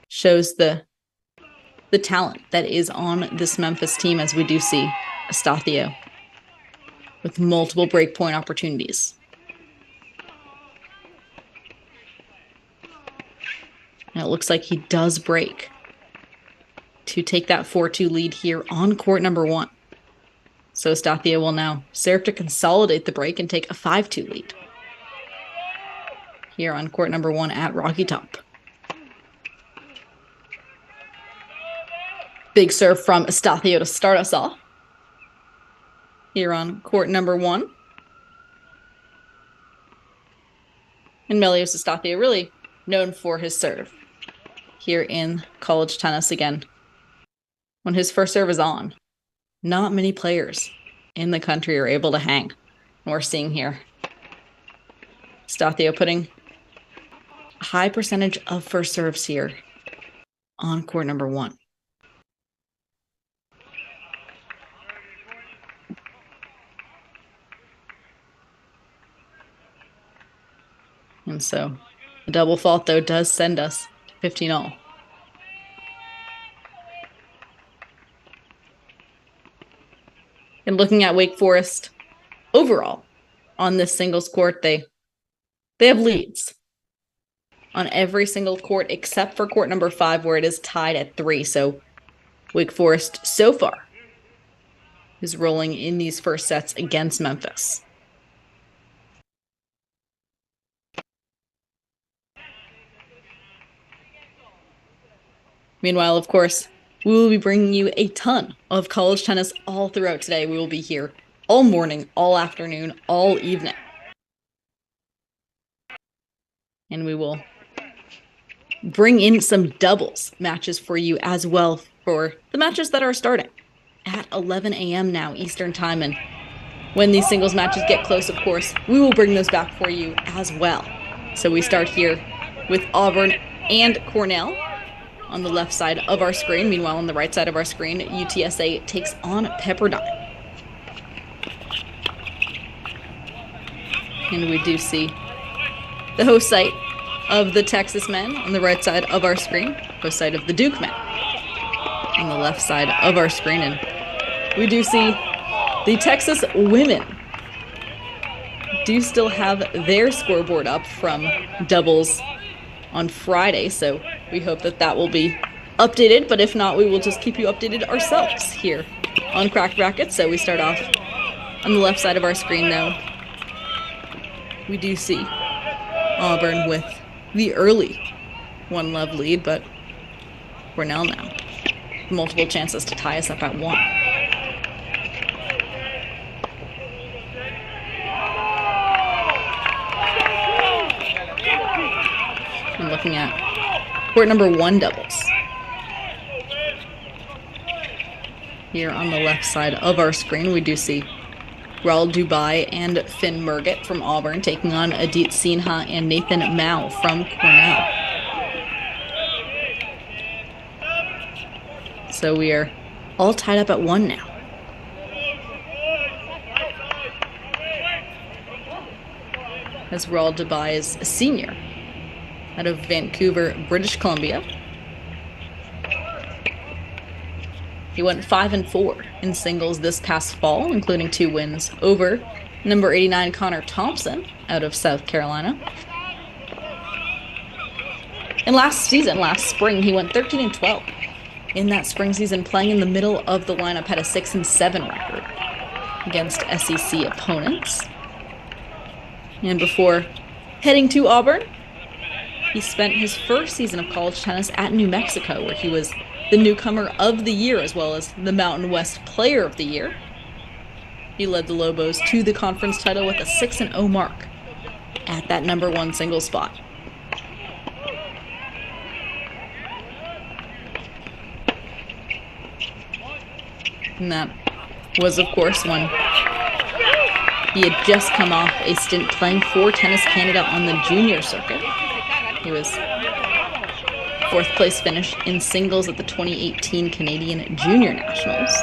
shows the talent that is on this Memphis team, as we do see Estacio with multiple breakpoint opportunities. And it looks like he does break to take that 4-2 lead here on court number 1. So Estacio will now serve to consolidate the break and take a 5-2 lead here on court number 1 at Rocky Top. Big serve from Estacio to start us off here on court number 1. And Melios Estacio really known for his serve here in college tennis. Again, when his first serve is on, not many players in the country are able to hang. And we're seeing here Estacio putting a high percentage of first serves here on court number 1. And so the double fault, though, does send us to 15-all. And looking at Wake Forest overall on this singles court, they have leads on every single court except for court number 5, where it is tied at 3. So Wake Forest so far is rolling in these first sets against Memphis. Meanwhile, of course, we will be bringing you a ton of college tennis all throughout today. We will be here all morning, all afternoon, all evening. And we will bring in some doubles matches for you as well for the matches that are starting at 11 a.m. now Eastern time. And when these singles matches get close, of course, we will bring those back for you as well. So we start here with Auburn and Cornell on the left side of our screen. Meanwhile, on the right side of our screen, UTSA takes on Pepperdine. And we do see the host site of the Texas men on the right side of our screen, host site of the Duke men on the left side of our screen. And we do see the Texas women do still have their scoreboard up from doubles on Friday, so we hope that that will be updated, but if not, we will just keep you updated ourselves here on Cracked Racquets. So we start off on the left side of our screen, though, we do see Auburn with the early 1-love lead, but Cornell now multiple chances to tie us up at 1. I'm looking at court number 1 doubles. Here on the left side of our screen, we do see Raul Dubai and Finn Murgett from Auburn taking on Adit Sinha and Nathan Mao from Cornell. So we are all tied up at 1 now. As Raul Dubai is a senior out of Vancouver, British Columbia. He went 5-4 in singles this past fall, including 2 wins over number 89 Connor Thompson out of South Carolina. And last spring, he went 13-12 in that spring season, playing in the middle of the lineup, had a 6-7 record against SEC opponents. And before heading to Auburn, he spent his first season of college tennis at New Mexico, where he was the newcomer of the year as well as the Mountain West Player of the Year. He led the Lobos to the conference title with a 6-0 mark at that number 1 single spot. And that was, of course, when he had just come off a stint playing for Tennis Canada on the junior circuit. He was 4th place finish in singles at the 2018 Canadian Junior Nationals.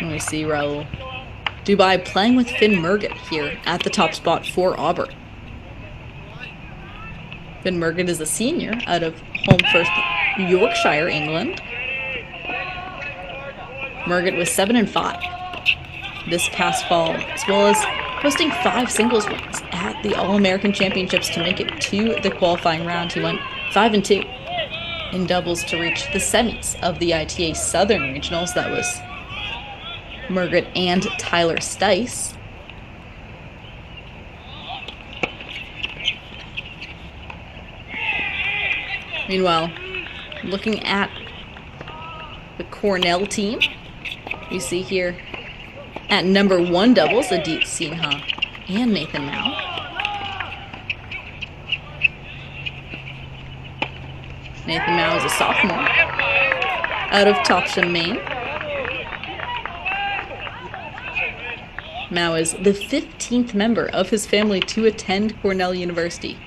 And we see Raul Dubai playing with Finn Murgett here at the top spot for Auburn. Finn Murgett is a senior out of home first Yorkshire, England. Murgett was 7-5 this past fall, as well as posting 5 singles wins at the All-American Championships to make it to the qualifying round. He went 5-2 in doubles to reach the semis of the ITA Southern Regionals. That was Murgett and Tyler Stice. Meanwhile, looking at the Cornell team, you see here at number 1 doubles, Adit Sinha and Nathan Mao. Nathan Mao is a sophomore out of Topsham, Maine. Mao is the 15th member of his family to attend Cornell University.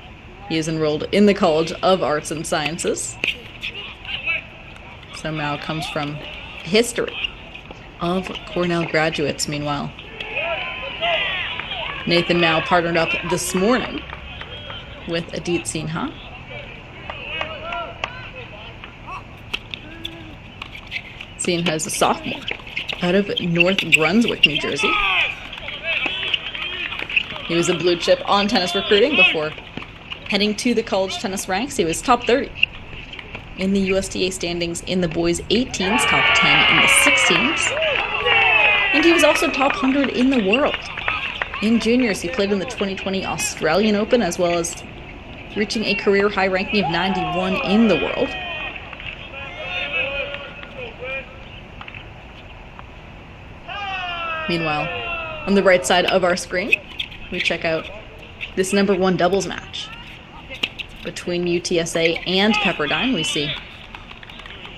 He is enrolled in the College of Arts and Sciences. So Mao comes from history of Cornell graduates. Meanwhile, Nathan Mao partnered up this morning with Adit Sinha. Sinha is a sophomore out of North Brunswick, New Jersey. He was a blue chip on tennis recruiting before heading to the college tennis ranks. He was top 30 in the USTA standings in the boys 18s, top 10 in the 16s. And he was also top 100 in the world. In juniors, he played in the 2020 Australian Open, as well as reaching a career high ranking of 91 in the world. Meanwhile, on the right side of our screen, we check out this number 1 doubles match between UTSA and Pepperdine. We see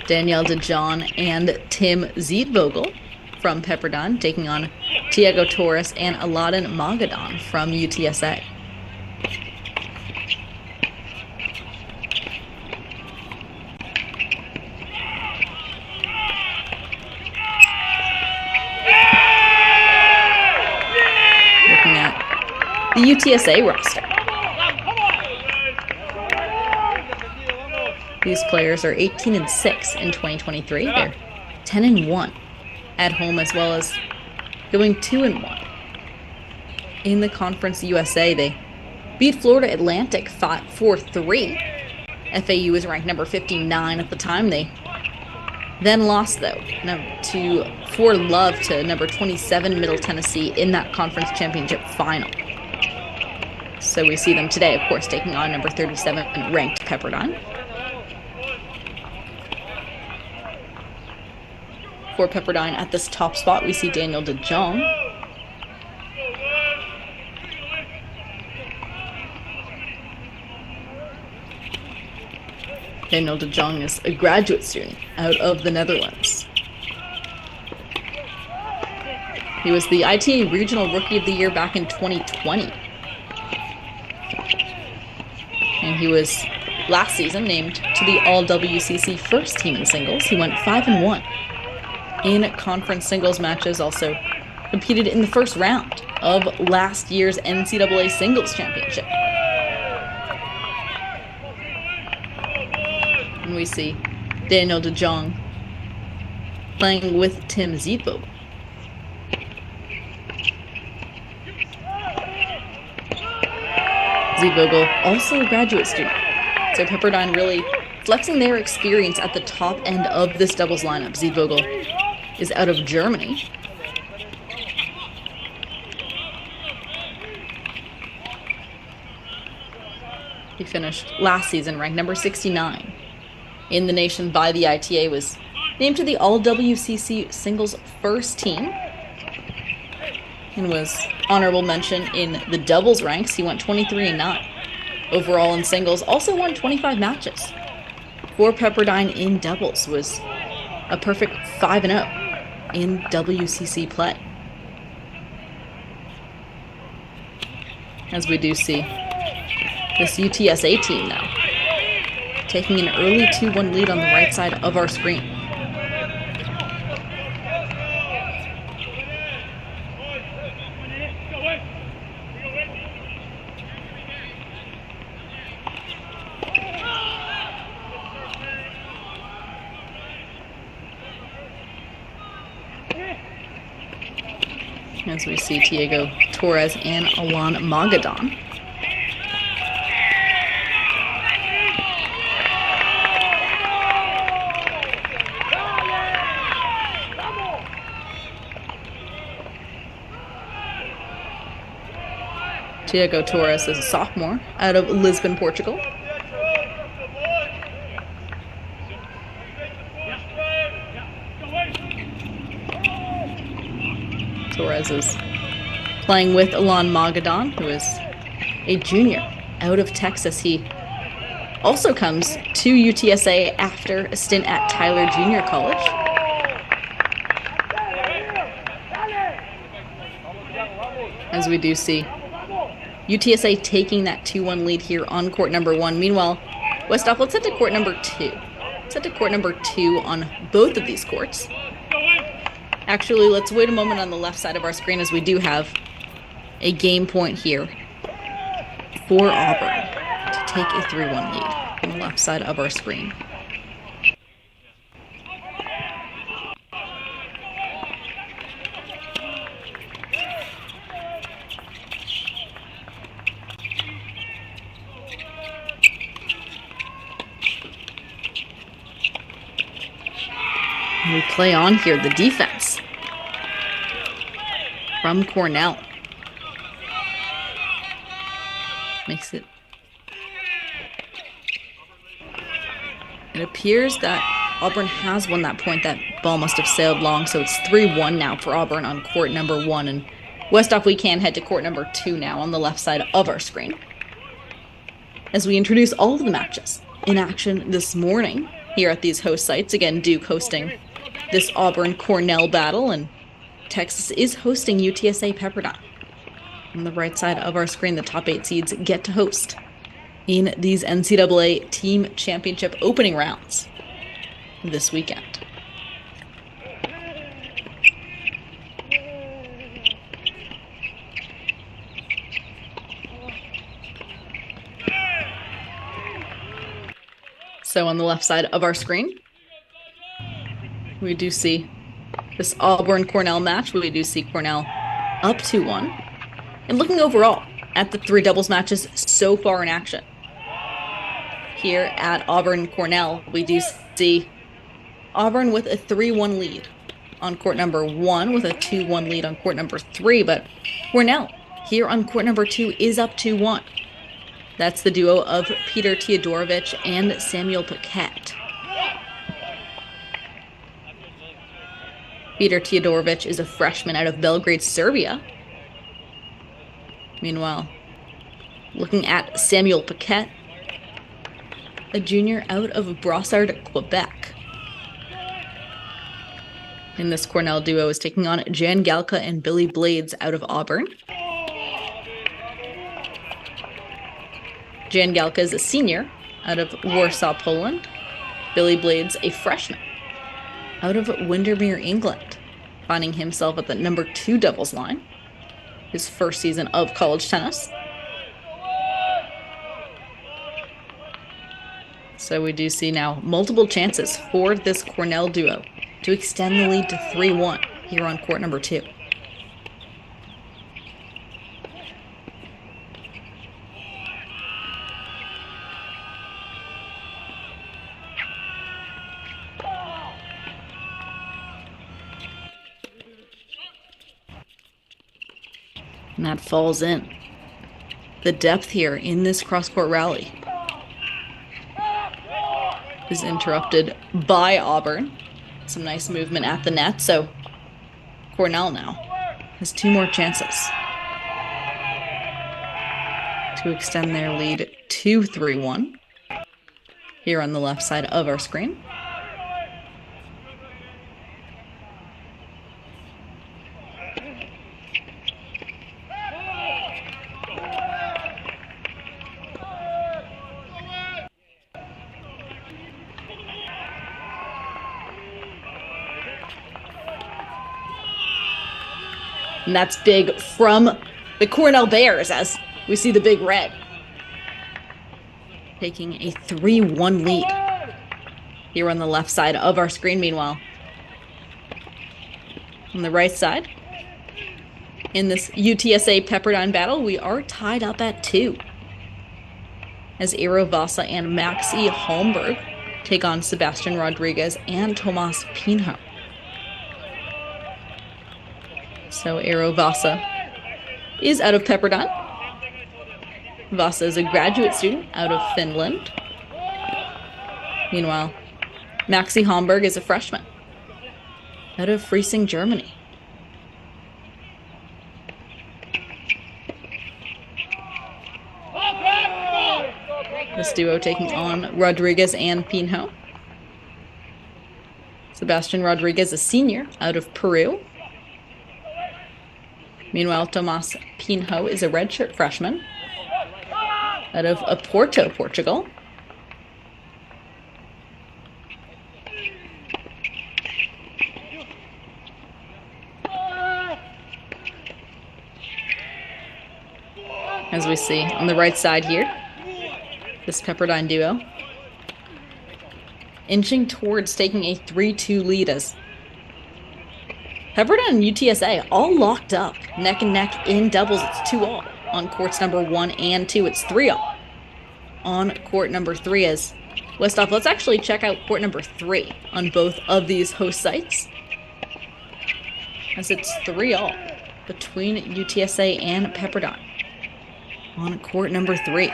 Danielle DeJohn and Tim Ziedvogel from Pepperdine taking on Tiago Torres and Aladdin Magadan from UTSA. Looking at the UTSA roster, these players are 18-6 in 2023. They're 10-1 at home, as well as going 2-1 in the Conference USA. They beat Florida Atlantic 4-3. FAU was ranked number 59 at the time. They Then lost, though, for love to number 27 Middle Tennessee in that conference championship final. So we see them today, of course, taking on number 37 ranked Pepperdine. For Pepperdine at this top spot, we see Daniel DeJong. Daniel DeJong is a graduate student out of the Netherlands. He was the ITA Regional Rookie of the Year back in 2020. And he was, last season, named to the All-WCC first team in singles. He went 5-1 in conference singles matches, also competed in the first round of last year's NCAA Singles Championship. And we see Daniel DeJong playing with Tim Zietbo. Zietbo, also a graduate student. So Pepperdine really flexing their experience at the top end of this doubles lineup. Zietbo is out of Germany. He finished last season ranked number 69 in the nation by the ITA, was named to the All-WCC singles first team, and was honorable mention in the doubles ranks. He went 23-9 overall in singles, also won 25 matches. For Pepperdine in doubles, was a perfect 5-0 in WCC play. As we do see this UTSA team now taking an early 2-1 lead on the right side of our screen. As we see Diego Torres and Alon Magadan. Diego Torres is a sophomore out of Lisbon, Portugal. Torres is playing with Alon Magadan, who is a junior out of Texas. He also comes to UTSA after a stint at Tyler Junior College. As we do see UTSA taking that 2-1 lead here on court number 1. Meanwhile, Westhoff, let's head to court number 2. Let's head to court number 2 on both of these courts. Actually, let's wait a moment on the left side of our screen, as we do have a game point here for Auburn to take a 3-1 lead on the left side of our screen. We play on here the defense from Cornell. Makes it. It appears that Auburn has won that point. That ball must have sailed long, so it's 3-1 now for Auburn on court number 1. And Westhoff, we can head to court number 2 now on the left side of our screen, as we introduce all of the matches in action this morning here at these host sites. Again, Duke hosting this Auburn-Cornell battle, and Texas is hosting UTSA Pepperdine. On the right side of our screen, the top 8 seeds get to host in these NCAA Team Championship opening rounds this weekend. So on the left side of our screen, we do see this Auburn-Cornell match. We do see Cornell up 2-1. And looking overall at the 3 doubles matches so far in action here at Auburn-Cornell, we do see Auburn with a 3-1 lead on court number 1 with a 2-1 lead on court number 3, but Cornell here on court number 2 is up 2-1. That's the duo of Peter Teodorovich and Samuel Paquette. Peter Teodorovich is a freshman out of Belgrade, Serbia. Meanwhile, looking at Samuel Paquette, a junior out of Brossard, Quebec. And this Cornell duo is taking on Jan Galka and Billy Blades out of Auburn. Jan Galka is a senior out of Warsaw, Poland. Billy Blades, a freshman out of Windermere, England, finding himself at the number 2 doubles line, his first season of college tennis. So we do see now multiple chances for this Cornell duo to extend the lead to 3-1 here on court number 2. And that falls in. The depth here in this cross-court rally is interrupted by Auburn. Some nice movement at the net, so Cornell now has 2 more chances to extend their lead to 3-1 here on the left side of our screen. And that's big from the Cornell Bears as we see the big red taking a 3-1 lead here on the left side of our screen. Meanwhile, on the right side, in this UTSA Pepperdine battle, we are tied up at 2 as Eero Vasa and Maxi Holmberg take on Sebastian Rodriguez and Tomas Pinho. So Eero Vasa is out of Pepperdine. Vasa is a graduate student out of Finland. Meanwhile, Maxi Holmberg is a freshman out of Freising, Germany. This duo taking on Rodriguez and Pinho. Sebastian Rodriguez, a senior out of Peru. Meanwhile, Tomas Pinho is a redshirt freshman out of Oporto, Portugal. As we see on the right side here, this Pepperdine duo inching towards taking a 3-2 lead as Pepperdine and UTSA all locked up, neck and neck in doubles. It's 2-all on courts number 1 and 2. It's 3-all on court number 3 as Westhoff. Let's actually check out court number 3 on both of these host sites, as it's 3-all between UTSA and Pepperdine on court number 3.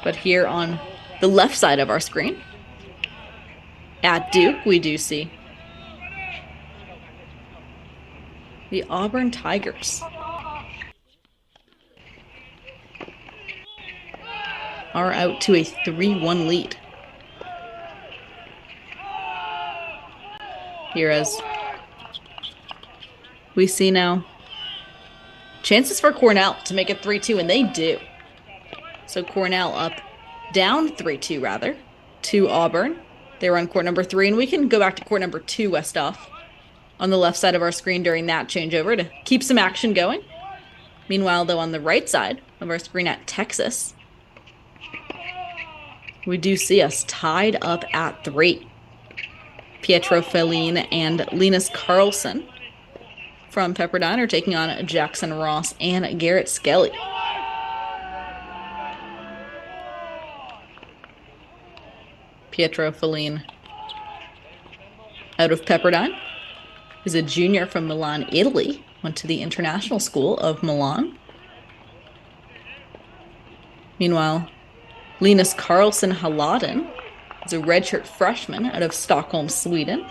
But here on the left side of our screen, at Duke, we do see the Auburn Tigers are out to a 3-1 lead. Here as we see now chances for Cornell to make it 3-2, and they do. So Cornell up, down 3-2 rather, to Auburn. They were on court number 3, and we can go back to court number 2, Westhoff, on the left side of our screen during that changeover to keep some action going. Meanwhile, though, on the right side of our screen at Texas, we do see us tied up at 3. Pietro Feline and Linus Carlson from Pepperdine are taking on Jackson Ross and Garrett Skelly. Pietro Feline out of Pepperdine is a junior from Milan, Italy. Went to the International School of Milan. Meanwhile, Linus Carlson Haladen is a redshirt freshman out of Stockholm, Sweden.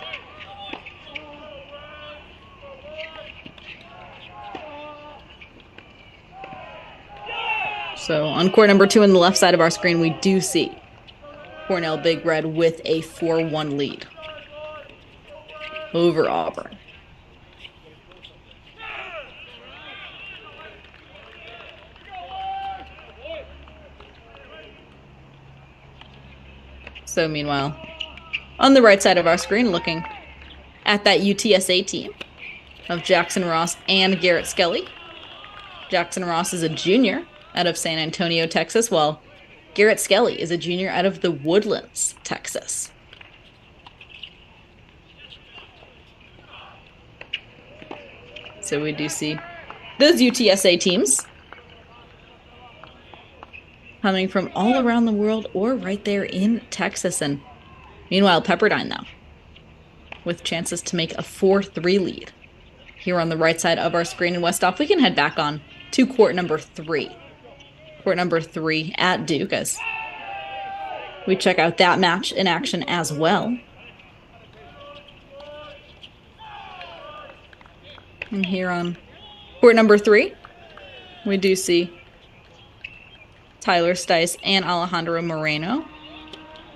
So on court number 2 on the left side of our screen, we do see Cornell Big Red with a 4-1 lead over Auburn. So meanwhile, on the right side of our screen, looking at that UTSA team of Jackson Ross and Garrett Skelly. Jackson Ross is a junior out of San Antonio, Texas, while Garrett Skelly is a junior out of the Woodlands, Texas. So we do see those UTSA teams coming from all around the world or right there in Texas. And meanwhile, Pepperdine, though, with chances to make a 4-3 lead. Here on the right side of our screen in Westhoff, we can head back on to court number 3. Court number 3 at Duke as we check out that match in action as well. And here on court number 3, we do see Tyler Stice and Alejandro Moreno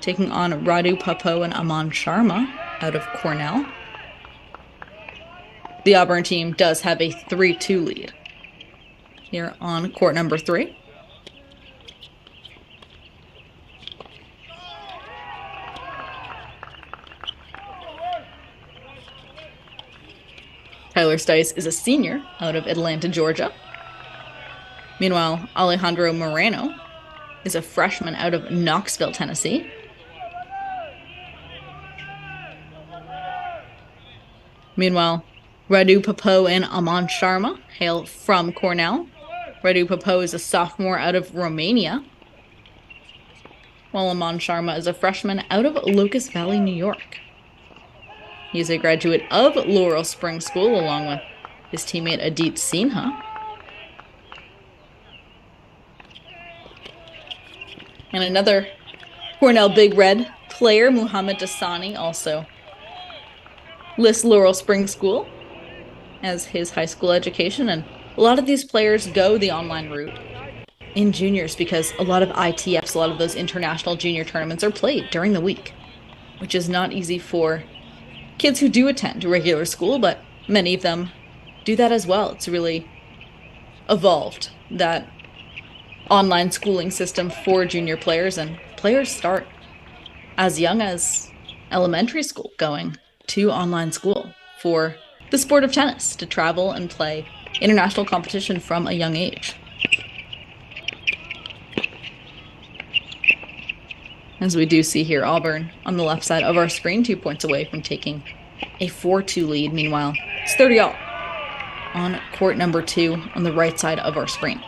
taking on Radu Papo and Aman Sharma out of Cornell. The Auburn team does have a 3-2 lead here on court number 3. Tyler Stice is a senior out of Atlanta, Georgia. Meanwhile, Alejandro Moreno is a freshman out of Knoxville, Tennessee. Meanwhile, Radu Papo and Aman Sharma hail from Cornell. Radu Papo is a sophomore out of Romania, while Aman Sharma is a freshman out of Locust Valley, New York. He's a graduate of Laurel Springs School along with his teammate Adit Sinha. And another Cornell Big Red player, Muhammad Dasani, also lists Laurel Springs School as his high school education. And a lot of these players go the online route in juniors because a lot of ITFs, a lot of those international junior tournaments are played during the week, which is not easy for kids who do attend regular school, but many of them do that as well. It's really evolved, that online schooling system for junior players, and players start as young as elementary school going to online school for the sport of tennis, to travel and play international competition from a young age. As we do see here, Auburn on the left side of our screen, 2 points away from taking a 4-2 lead. Meanwhile, it's 30-all on court number 2 on the right side of our screen.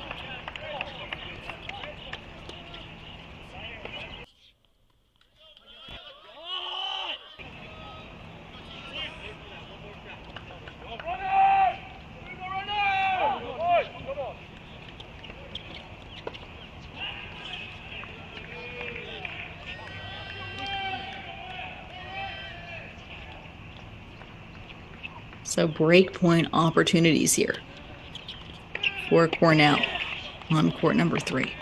So breakpoint opportunities here for Cornell on court number 3.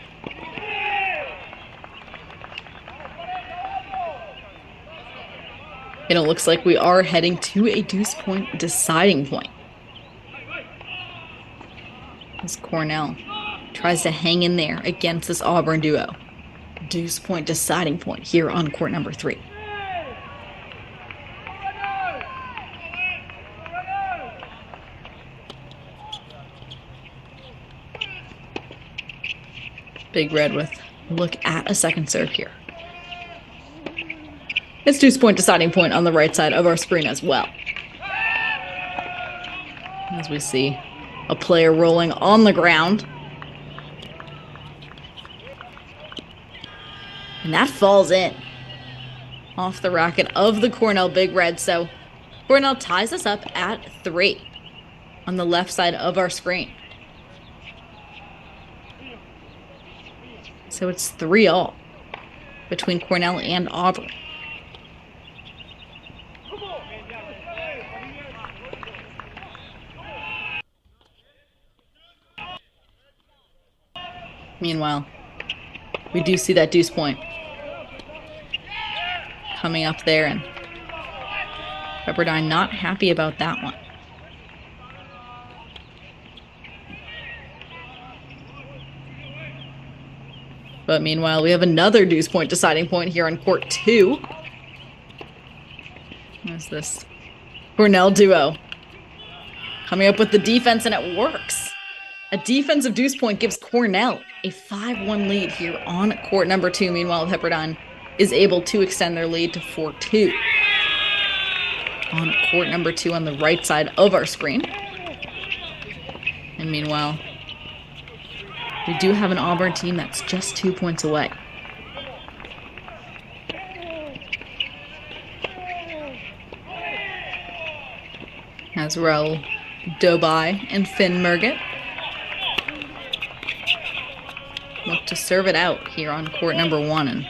And it looks like we are heading to a deuce point deciding point, as Cornell tries to hang in there against this Auburn duo. Deuce point deciding point here on court number 3. Big Red with a look at a second serve here. It's deuce point deciding point on the right side of our screen as well. As we see a player rolling on the ground. And that falls in off the racket of the Cornell Big Red. So Cornell ties us up at 3 on the left side of our screen. So it's 3-all between Cornell and Auburn. Meanwhile, we do see that deuce point coming up there, and Pepperdine not happy about that one. But meanwhile, we have another deuce point deciding point here on court 2. There's this Cornell duo coming up with the defense, and it works. A defensive deuce point gives Cornell a 5-1 lead here on court number 2. Meanwhile, Pepperdine is able to extend their lead to 4-2 on court number 2 on the right side of our screen. And meanwhile, we do have an Auburn team that's just 2 points away. As Raul Dobai and Finn Mergett look to serve it out here on court number 1, and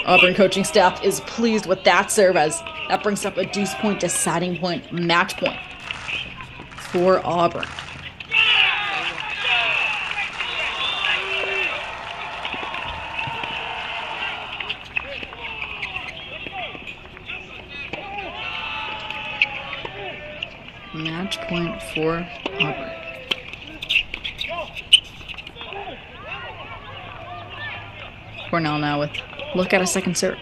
Auburn coaching staff is pleased with that serve, as that brings up a deuce point deciding point, match point for Auburn. Match point for Auburn. Cornell now with look at a second serve.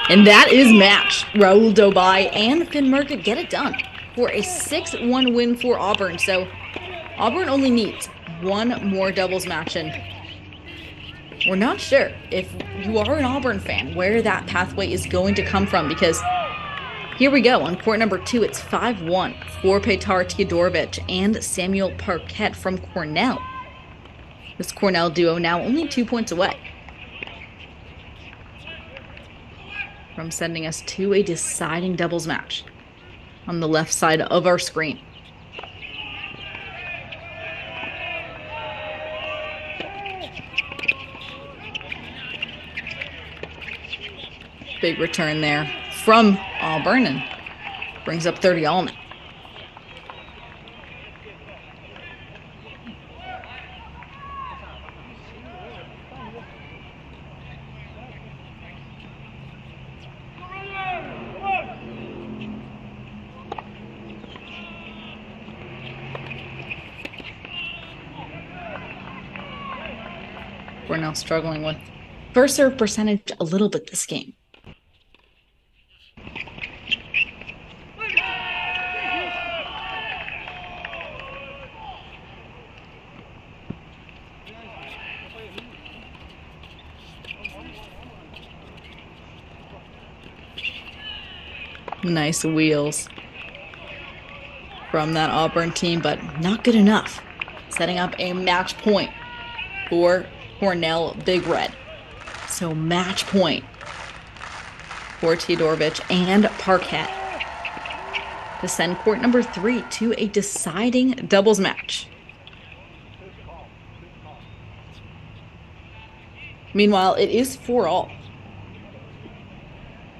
And that is match. Raul Dobai and Finn Mergett get it done for a 6-1 win for Auburn. So Auburn only needs one more doubles match, and we're not sure if you are an Auburn fan where that pathway is going to come from, because here we go on court number 2. It's 5-1 for Petar Teodorovich and Samuel Parquette from Cornell. This Cornell duo now only 2 points away from sending us to a deciding doubles match on the left side of our screen. Big return there from Auburn, and brings up 30-all now. We're now struggling with first serve percentage a little bit this game. Nice wheels from that Auburn team, but not good enough. Setting up a match point for Cornell Big Red. So match point for Teodorovich and Parquette to send court number 3 to a deciding doubles match. Meanwhile, it is 4-all.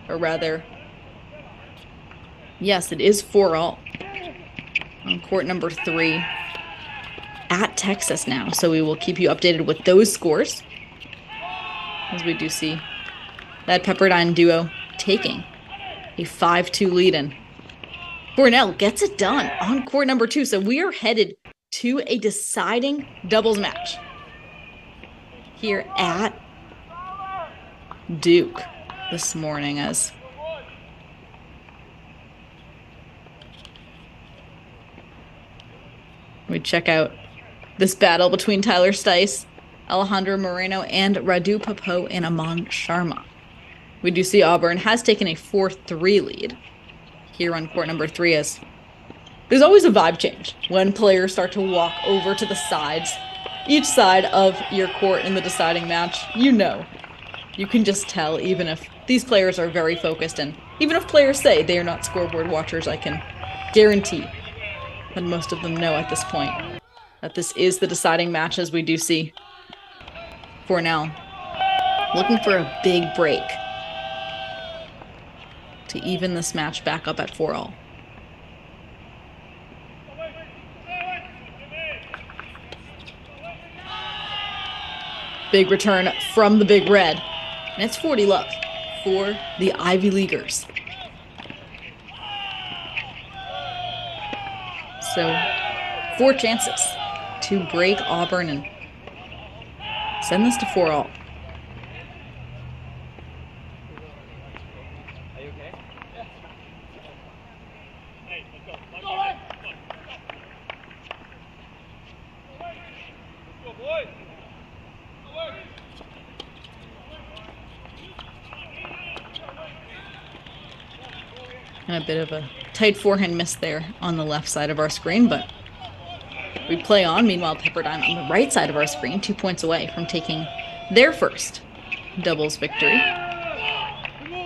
Or rather, yes, it is 4-all on court number 3 at Texas now. So we will keep you updated with those scores, as we do see that Pepperdine duo taking a 5-2 lead, and Cornell gets it done on court number 2. So we are headed to a deciding doubles match here at Duke this morning, as We check out this battle between Tyler Stice, Alejandro Moreno, and Radu Papo and Aman Sharma. We do see Auburn has taken a 4-3 lead here on court number 3, as there's always a vibe change when players start to walk over to the sides, each side of your court in the deciding match. You can just tell, even if these players are very focused, and even if players say they are not scoreboard watchers, I can guarantee that most of them know at this point that this is the deciding match, as we do see Cornell looking for a big break to even this match back up at 4-all. Big return from the Big Red, and it's 40 love for the Ivy Leaguers. So 4 chances to break Auburn and send this to 4-all. And a bit of a tight forehand miss there on the left side of our screen, but we play on. Meanwhile, Pepperdine on the right side of our screen, 2 points away from taking their first doubles victory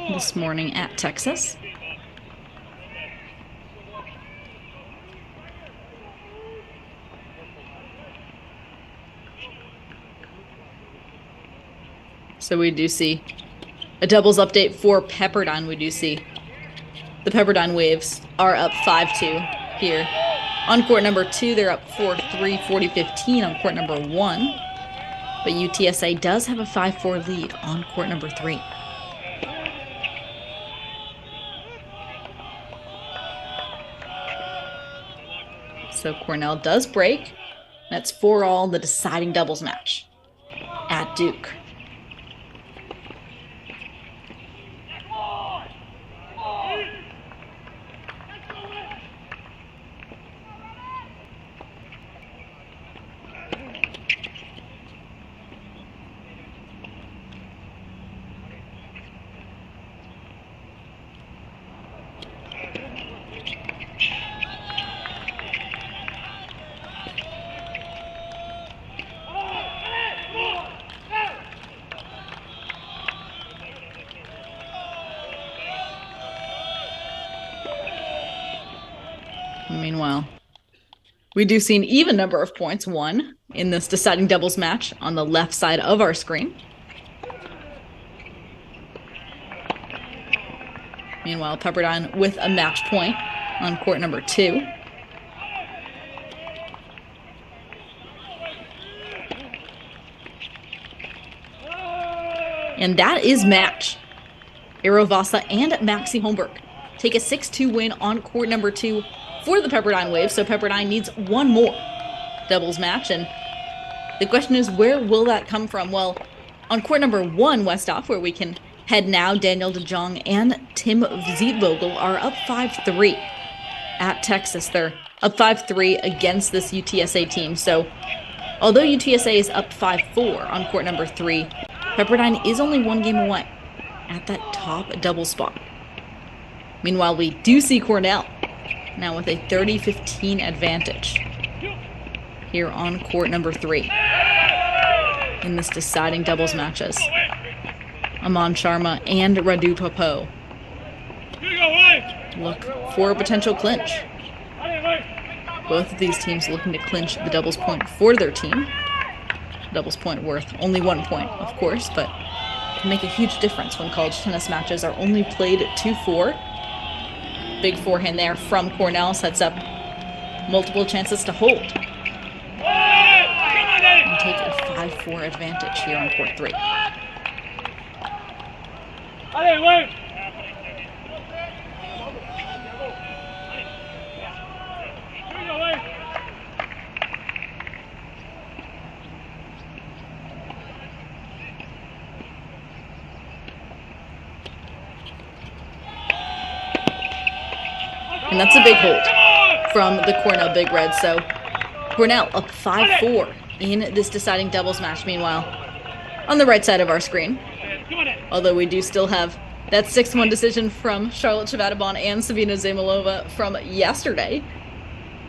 this morning at Texas. So we do see a doubles update for Pepperdine. We do see the Pepperdine Waves are up 5-2 here. On court number 2, they're up 4-3, 40-15 on court number 1. But UTSA does have a 5-4 lead on court number 3. So Cornell does break. That's 4-all, the deciding doubles match at Duke. Meanwhile, we do see an even number of points won in this deciding doubles match on the left side of our screen. Meanwhile, Pepperdine with a match point on court number 2. And that is match. Arovasa and Maxi Holmberg take a 6-2 win on court number 2 for the Pepperdine Waves. So Pepperdine needs one more doubles match. And the question is, where will that come from? Well, on court number 1, Westhoff, where we can head now, Daniel DeJong and Tim Zietvogel are up 5-3 at Texas. They're up 5-3 against this UTSA team. So although UTSA is up 5-4 on court number 3, Pepperdine is only 1 game away at that top double spot. Meanwhile, we do see Cornell now with a 30-15 advantage here on court number 3 in this deciding doubles matches. Aman Sharma and Radu Papo look for a potential clinch. Both of these teams looking to clinch the doubles point for their team. Doubles point worth only 1 point, of course, but can make a huge difference when college tennis matches are only played 2-4. Big forehand there from Cornell sets up multiple chances to hold and take a 5-4 advantage here on court 3. And that's a big hold from the Cornell Big Red. So Cornell up 5-4 in this deciding doubles match. Meanwhile, on the right side of our screen, although we do still have that 6-1 decision from Charlotte Chavatibon and Savina Zamalova from yesterday,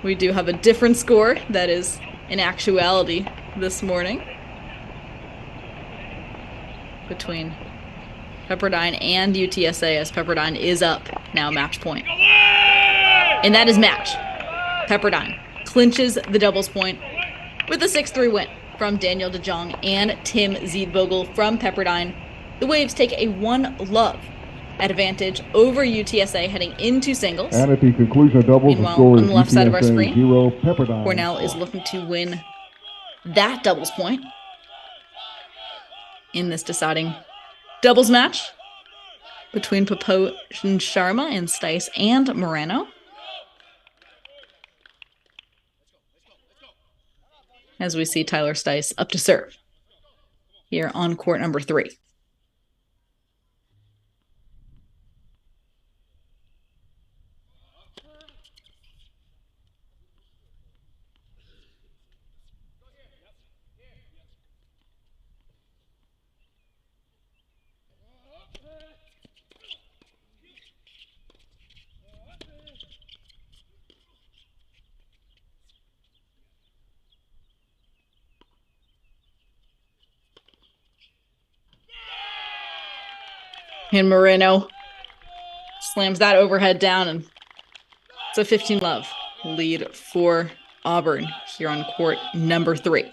we do have a different score that is in actuality this morning between Pepperdine and UTSA, as Pepperdine is up now match point. And that is match. Pepperdine clinches the doubles point with a 6-3 win from Daniel DeJong and Tim Ziedvogel from Pepperdine. The Waves take a 1-love advantage over UTSA heading into singles. And at the conclusion of doubles, meanwhile, the score on the left UTSA side of our screen, 0, Pepperdine. Cornell is looking to win that doubles point in this deciding doubles match between Popo and Sharma and Stice and Moreno. As we see Tyler Stice up to serve here on court number 3. And Moreno slams that overhead down, and it's a 15-love lead for Auburn here on court number 3.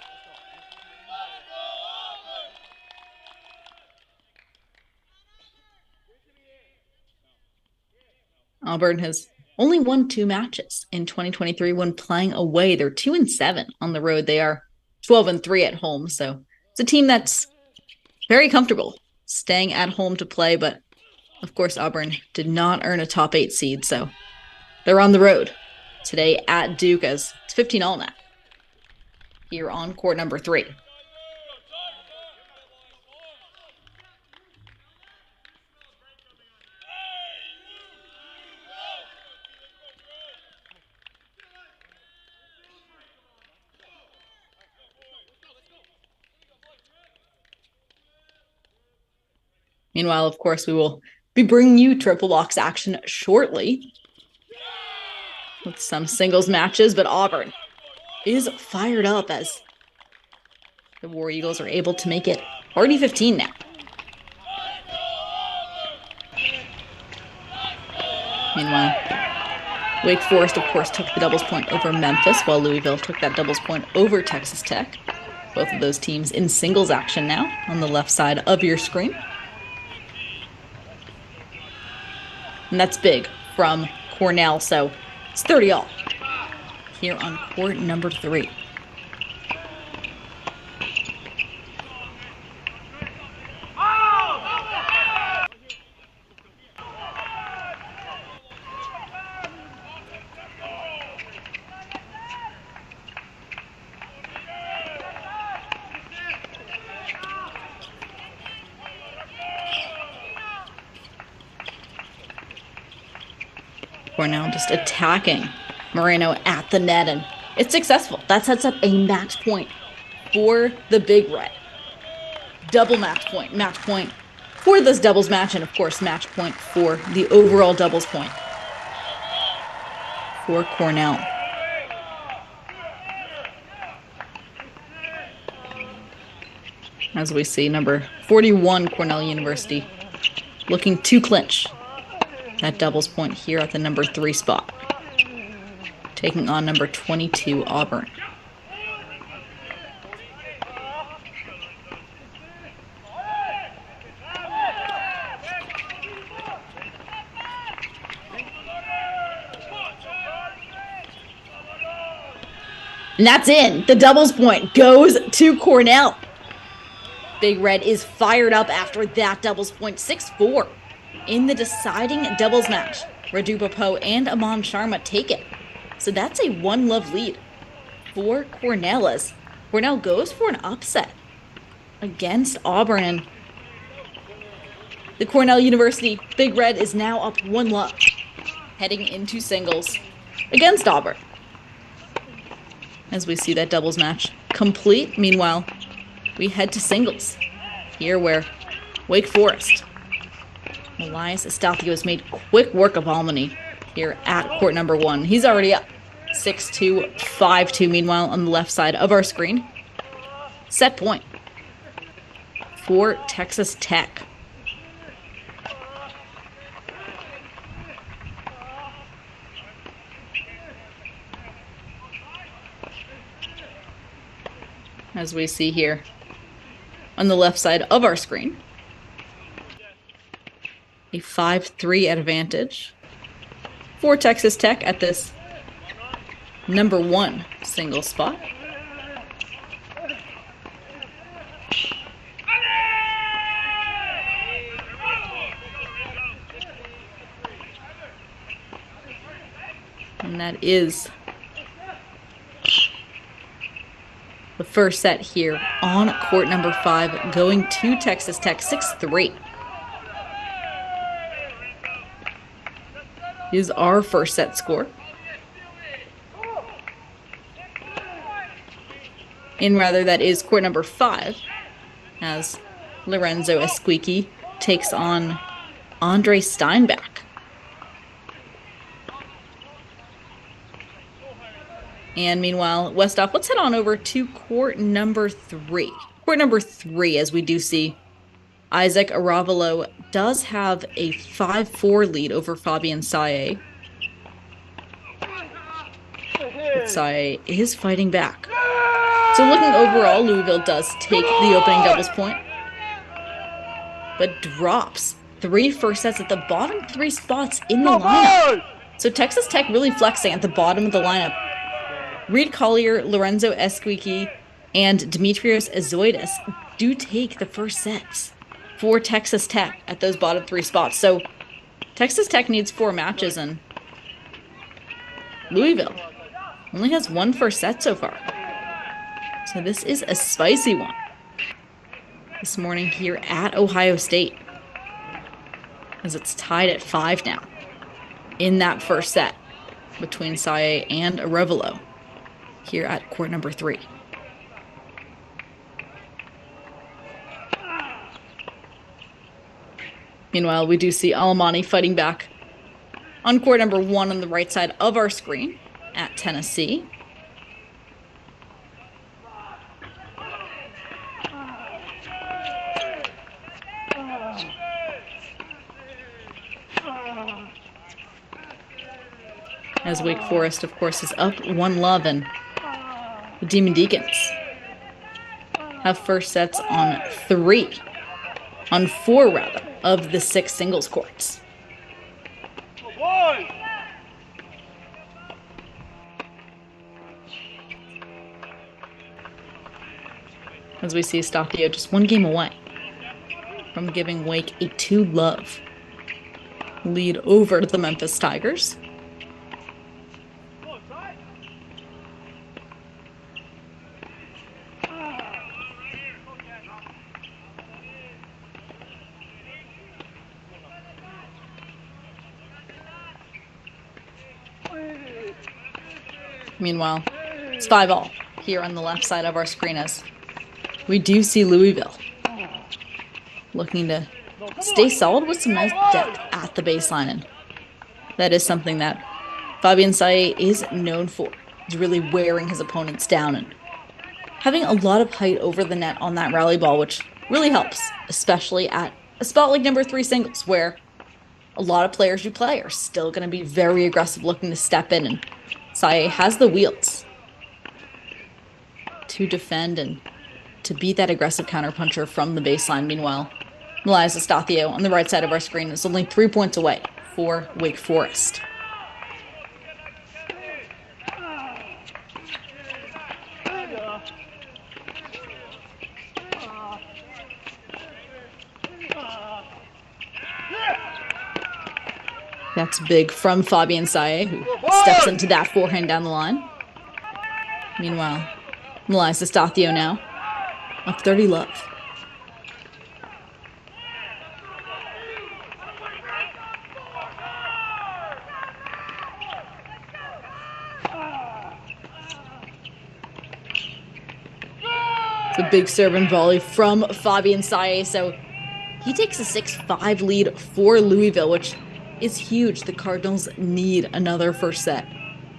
Auburn has only won 2 matches in 2023 when playing away. They're 2-7 on the road. They are 12-3 at home. So it's a team that's very comfortable staying at home to play, but of course Auburn did not earn a top 8 seed, so they're on the road today at Duke as it's 15-all now here on court number 3. Meanwhile, of course, we will be bringing you triple box action shortly with some singles matches, but Auburn is fired up as the War Eagles are able to make it already 15 now. Meanwhile, Wake Forest, of course, took the doubles point over Memphis, while Louisville took that doubles point over Texas Tech. Both of those teams in singles action now on the left side of your screen. And that's big from Cornell, so it's 30-all here on court number 3. Cornell just attacking Moreno at the net, and it's successful. That sets up a match point for the Big Red. Double match point for this doubles match, and of course match point for the overall doubles point for Cornell. As we see, number 41 Cornell University looking to clinch that doubles point here at the number 3 spot, taking on number 22 Auburn. And that's in. The doubles point goes to Cornell. Big Red is fired up after that doubles point. 6-4 in the deciding doubles match. Radu Popo and Aman Sharma take it. So that's a 1-love lead for Cornell, as Cornell goes for an upset against Auburn. And the Cornell University Big Red is now up 1-love heading into singles against Auburn. as we see that doubles match complete. Meanwhile, we head to singles here where Wake Forest. Elias Estacio has made quick work of Almany here at court number 1. He's already up 6-2, 5-2. Meanwhile, on the left side of our screen, set point for Texas Tech. As we see here on the left side of our screen, a 5-3 advantage for Texas Tech at this number 1 single spot. And that is the first set here on court number 5, going to Texas Tech, 6-3. Is our first set score. And rather, that is court number 5, as Lorenzo Esquiki takes on Andre Steinbach. And meanwhile, Westhoff, let's head on over to court number 3. Court number 3, as we do see Isaac Aravalo does have a 5-4 lead over Fabian Saye. But Saye is fighting back. So looking overall, Louisville does take the opening doubles point, but drops 3 first sets at the bottom 3 spots in the lineup. So Texas Tech really flexing at the bottom of the lineup. Reed Collier, Lorenzo Esquiki, and Demetrios Azoides do take the first sets for Texas Tech at those bottom 3 spots. So Texas Tech needs 4 matches, and Louisville only has 1 first set so far. So this is a spicy one this morning here at Ohio State, as it's tied at 5 now in that first set between Saye and Arevalo here at court number 3. Meanwhile, we do see Alamani fighting back on court number 1 on the right side of our screen at Tennessee. As Wake Forest, of course, is up 1-love, and the Demon Deacons have first sets on 4 rather, of the 6 singles courts. As we see Estacio just 1 game away from giving Wake a 2-love lead over the Memphis Tigers. Meanwhile, it's 5-all here on the left side of our screen, as we do see Louisville looking to stay solid with some nice depth at the baseline. And that is something that Fabian Saye is known for. He's really wearing his opponents down and having a lot of height over the net on that rally ball, which really helps, especially at a spot like number 3 singles, where a lot of players you play are still going to be very aggressive, looking to step in, and Saye has the wheels to defend and to beat that aggressive counterpuncher from the baseline. Meanwhile, Elias Estacio on the right side of our screen is only 3 points away for Wake Forest. That's big from Fabian Saye, who steps into that forehand down the line. Meanwhile, Elias Estacio now up 30-love. It's a big serve and volley from Fabian Saye. So he takes a 6-5 lead for Louisville, which is huge. The Cardinals need another first set.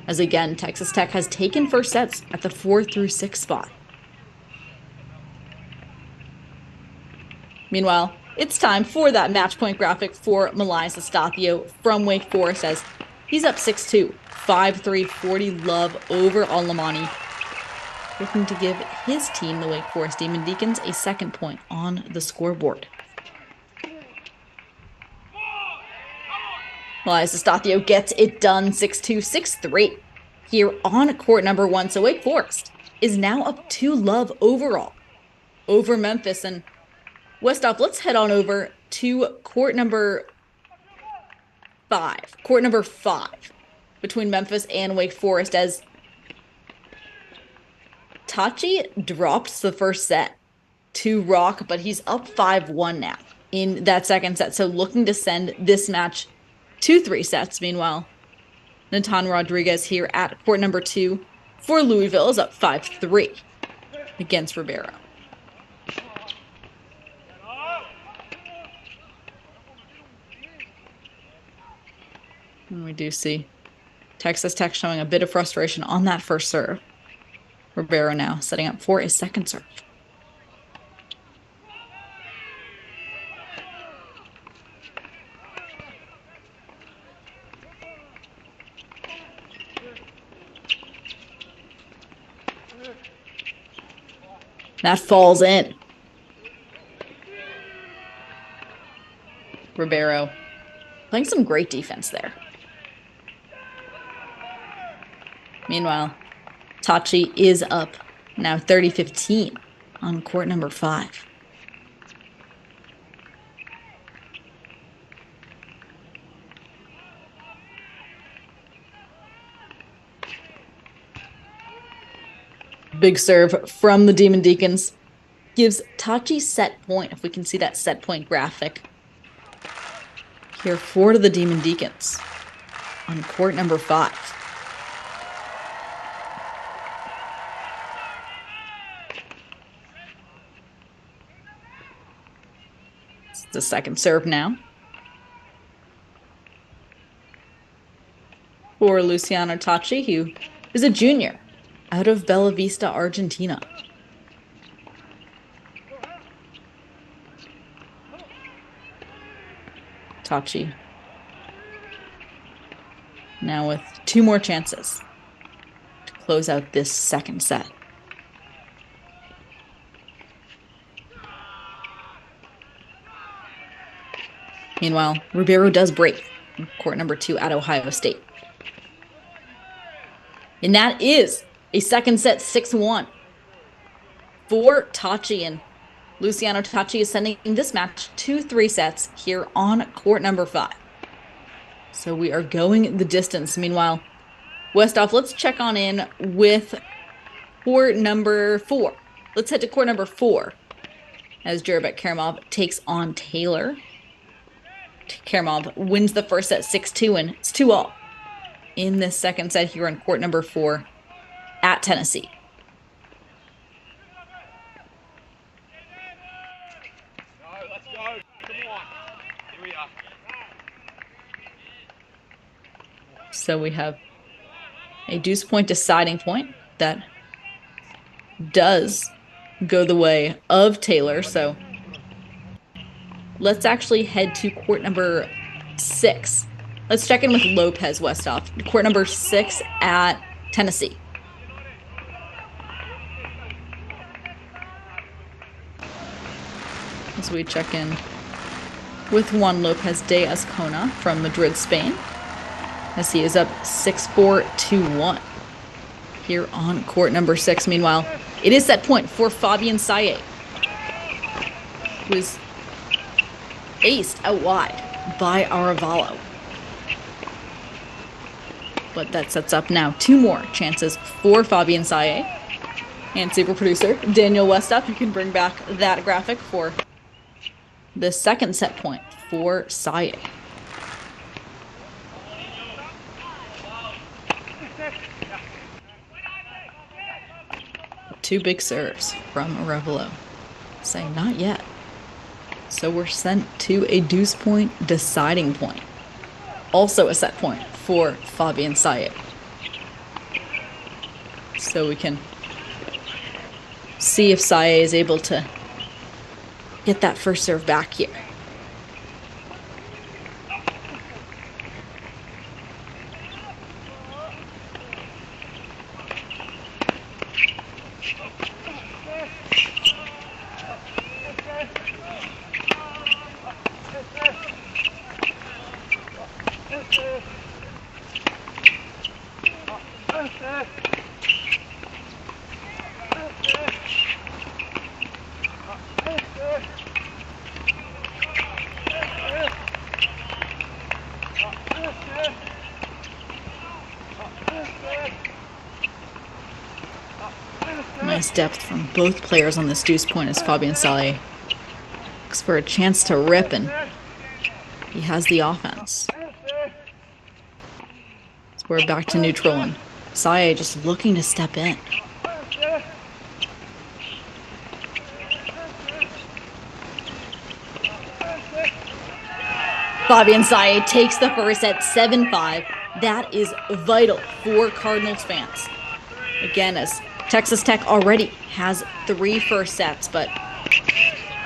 As again, Texas Tech has taken first sets at the 4 through 6 spot. Meanwhile, it's time for that match point graphic for Elias Estacio from Wake Forest as he's up 6-2, 5-3, 40 love over Alamani, looking to give his team, the Wake Forest Demon Deacons, a second point on the scoreboard. Elias Estacio gets it done 6-2, 6-3 here on court number 1. So Wake Forest is now up 2 love overall over Memphis. And Westhoff, let's head on over to court number 5. Court number 5 between Memphis and Wake Forest as Tachi dropped the first set to Rock, but he's up 5-1 now in that second set. So looking to send this match to 3 sets. Meanwhile, Natan Rodriguez here at court number 2 for Louisville is up 5-3 against Ribeiro. And we do see Texas Tech showing a bit of frustration on that first serve. Ribeiro now setting up for a second serve. That falls in. Ribeiro playing some great defense there. Meanwhile, Tachi is up now 30-15 on court number 5. Big serve from the Demon Deacons gives Tachi set point, if we can see that set point graphic. Here for the Demon Deacons on court number 5. It's the second serve now for Luciano Tachi, who is a junior out of Bella Vista, Argentina. Tachi now with 2 more chances to close out this second set. Meanwhile, Ribeiro does break court number 2 at Ohio State. And that is a second set 6-1 for Tachi, and Luciano Tachi is sending this match to 3 sets here on court number 5. So we are going the distance. Meanwhile, Westhoff, let's check on in with court number 4. Let's head to court number 4 as Jerabek Karamov takes on Taylor. Karamov wins the first set 6-2, and it's 2-all in this second set here on court number 4 at Tennessee. Let's go. Come on. Here we are. So we have a deuce point deciding point that does go the way of Taylor. So let's actually head to court number 6. Let's check in with Lopez Westhoff. Court number 6 at Tennessee. As we check in with Juan Lopez de Azcona from Madrid, Spain, as he is up 6-4, 2-1 here on court number 6. Meanwhile, it is set point for Fabian Saye, who is aced out wide by Aravalo. But that sets up now 2 more chances for Fabian Saye. And super producer Daniel Westhoff, you can bring back that graphic for the second set point for Saye. 2 big serves from Arevalo. Saying not yet. So we're sent to a deuce point deciding point. Also a set point for Fabian Saye. So we can see if Saye is able to get that first serve back here. Nice depth from both players on this deuce point as Fabian Saye looks for a chance to rip, and he has the offense. So we're back to neutral, and Saye just looking to step in. Fabian Saye takes the first at 7-5. That is vital for Cardinals fans. Again, as Texas Tech already has 3 first sets, but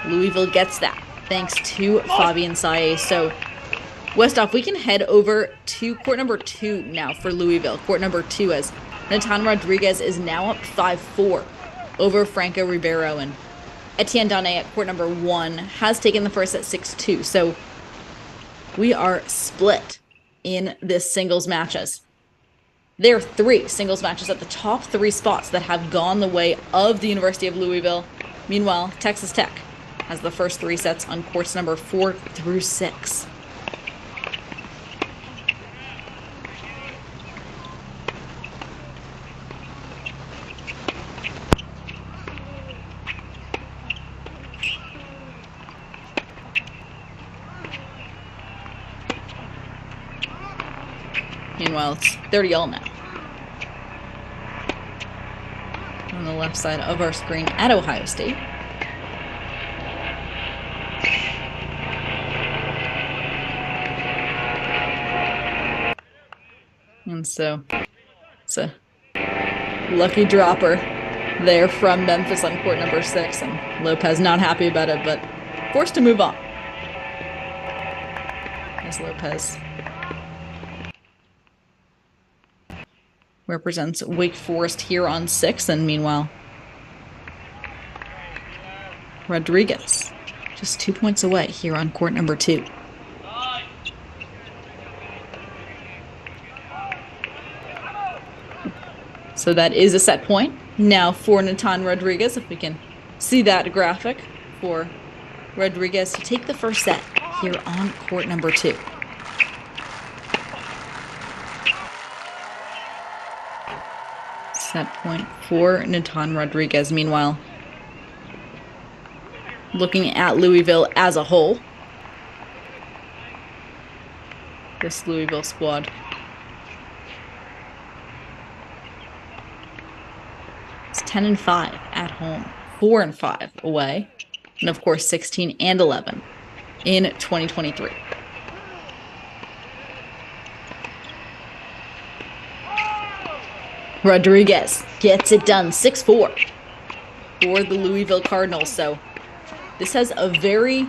Louisville gets that thanks to Fabian Saye. So, Westhoff, we can head over to court number 2 now for Louisville. Court number 2 as Natan Rodriguez is now up 5-4 over Franco Ribeiro, and Etienne Donné at court number 1 has taken the first at 6-2. So we are split in this singles matches. There are 3 singles matches at the top 3 spots that have gone the way of the University of Louisville. Meanwhile, Texas Tech has the first 3 sets on courts number 4 through 6. Meanwhile, it's 30-all now. On the left side of our screen at Ohio State. And so it's a lucky dropper there from Memphis on court number 6. And Lopez not happy about it, but forced to move on. As Lopez represents Wake Forest here on 6, and meanwhile, Rodriguez just 2 points away here on court number 2. So that is a set point now for Natan Rodriguez, if we can see that graphic for Rodriguez to take the first set here on court number 2. Set point for Natan Rodriguez. Meanwhile, looking at Louisville as a whole, this Louisville squad is 10-5 at home, 4-5 away, and of course 16-11 in 2023. Rodriguez gets it done, 6-4 for the Louisville Cardinals. So this has a very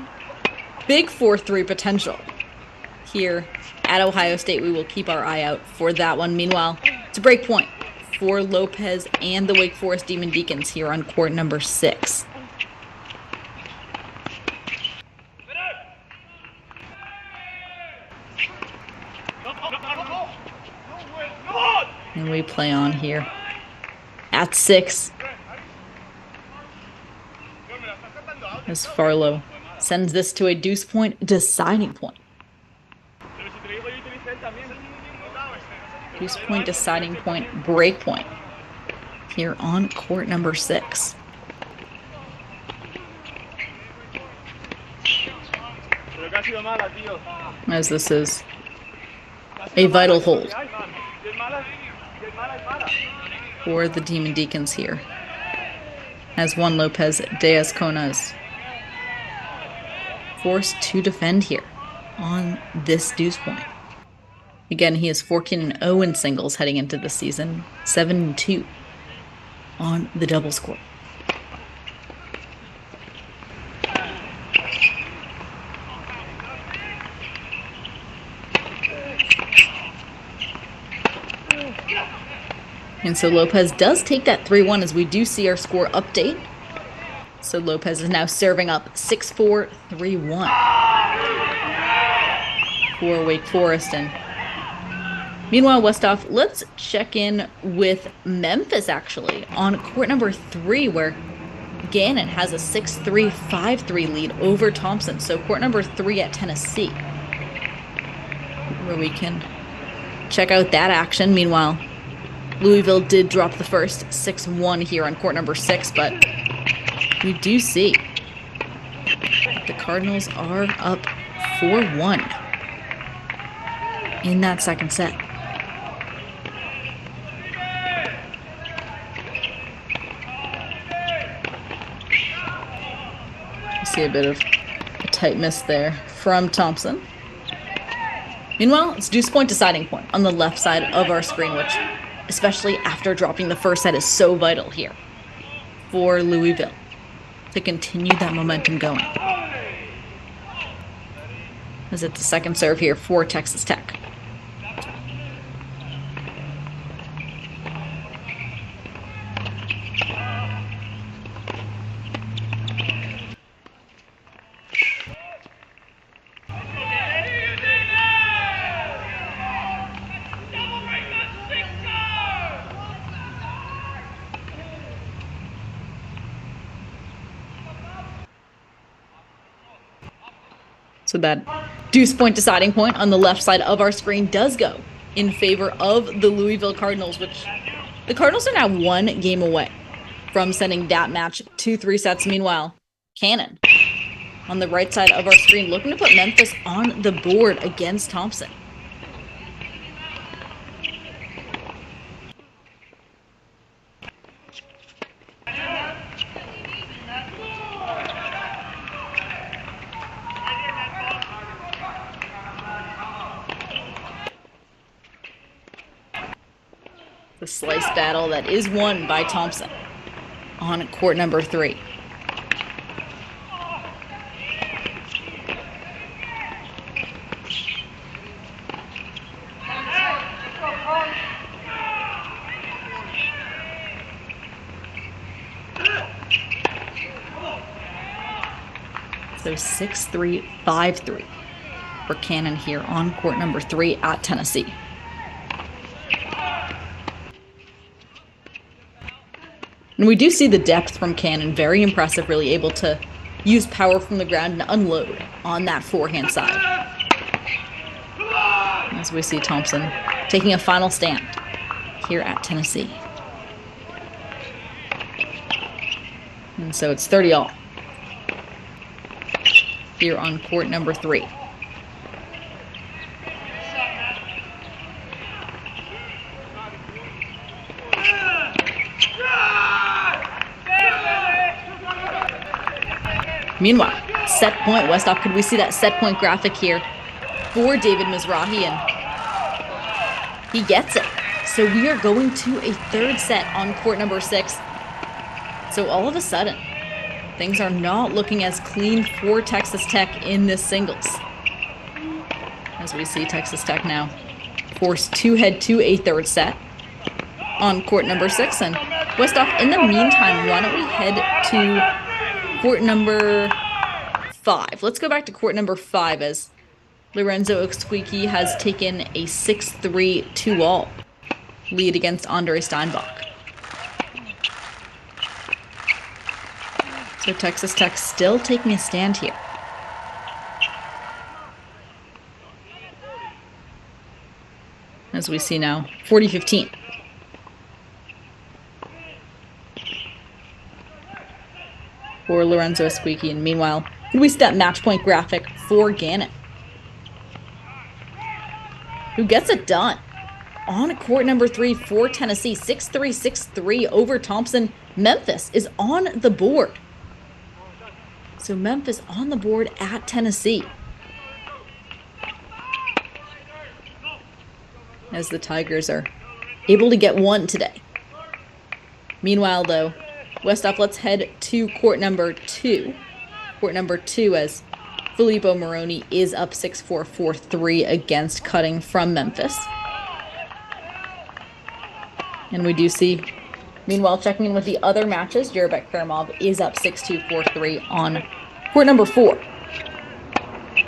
big 4-3 potential here at Ohio State. We will keep our eye out for that one. Meanwhile, it's a break point for Lopez and the Wake Forest Demon Deacons here on court number 6. And we play on here at 6 as Farlow sends this to a deuce point deciding point. Deuce point deciding point, break point here on court number 6. As this is a vital hold for the Demon Deacons here as Juan Lopez de Azcona is forced to defend here on this deuce point. Again, he is 14-0 in singles heading into the season, 7-2 on the doubles court. And so Lopez does take that 3-1 as we do see our score update. So Lopez is now serving up 6-4, 3-1 for Wake Forest. And meanwhile, Westhoff, let's check in with Memphis actually on court number 3, where Gannon has a 6-3, 5-3 lead over Thompson. So court number 3 at Tennessee, where we can check out that action. Meanwhile, Louisville did drop the first 6-1 here on court number 6, but we do see the Cardinals are up 4-1 in that second set. See a bit of a tight miss there from Thompson. Meanwhile, it's deuce point deciding point on the left side of our screen, which, especially after dropping the first set, is so vital here for Louisville to continue that momentum going. As it's the second serve here for Texas Tech. So that deuce point deciding point on the left side of our screen does go in favor of the Louisville Cardinals, which the Cardinals are now 1 game away from sending that match to 3 sets. Meanwhile, Cannon on the right side of our screen looking to put Memphis on the board against Thompson. The slice battle that is won by Thompson on court number 3. So 6-3, 5-3 for Cannon here on court number 3 at Tennessee. And we do see the depth from Cannon, very impressive, really able to use power from the ground and unload on that forehand side. As we see Thompson taking a final stand here at Tennessee. And so it's 30-all here on court number 3. Meanwhile, set point, Westhoff, could we see that set point graphic here for David Mizrahi? And he gets it. So we are going to a 3rd set on court number 6. So all of a sudden, things are not looking as clean for Texas Tech in this singles. As we see Texas Tech now forced to head to a 3rd set on court number 6. And Westhoff, in the meantime, why don't we head to court number 5. Let's go back to court number 5 as Lorenzo Okswicki has taken a 6-3 2-all lead against Andre Steinbach. So Texas Tech still taking a stand here. As we see now, 40-15. For Lorenzo Okswicki, and meanwhile, we see that match point graphic for Gannon, who gets it done on court number 3 for Tennessee. 6-3, 6-3 over Thompson. Memphis is on the board. So Memphis on the board at Tennessee. As the Tigers are able to get one today. Meanwhile, though, Westhoff, let's head to court number 2. Court number 2 as Filippo Moroni is up 6-4, 4-3 against Cutting from Memphis. And we do see, meanwhile, checking in with the other matches, Jerebek Karamov is up 6-2, 4-3 on court number 4.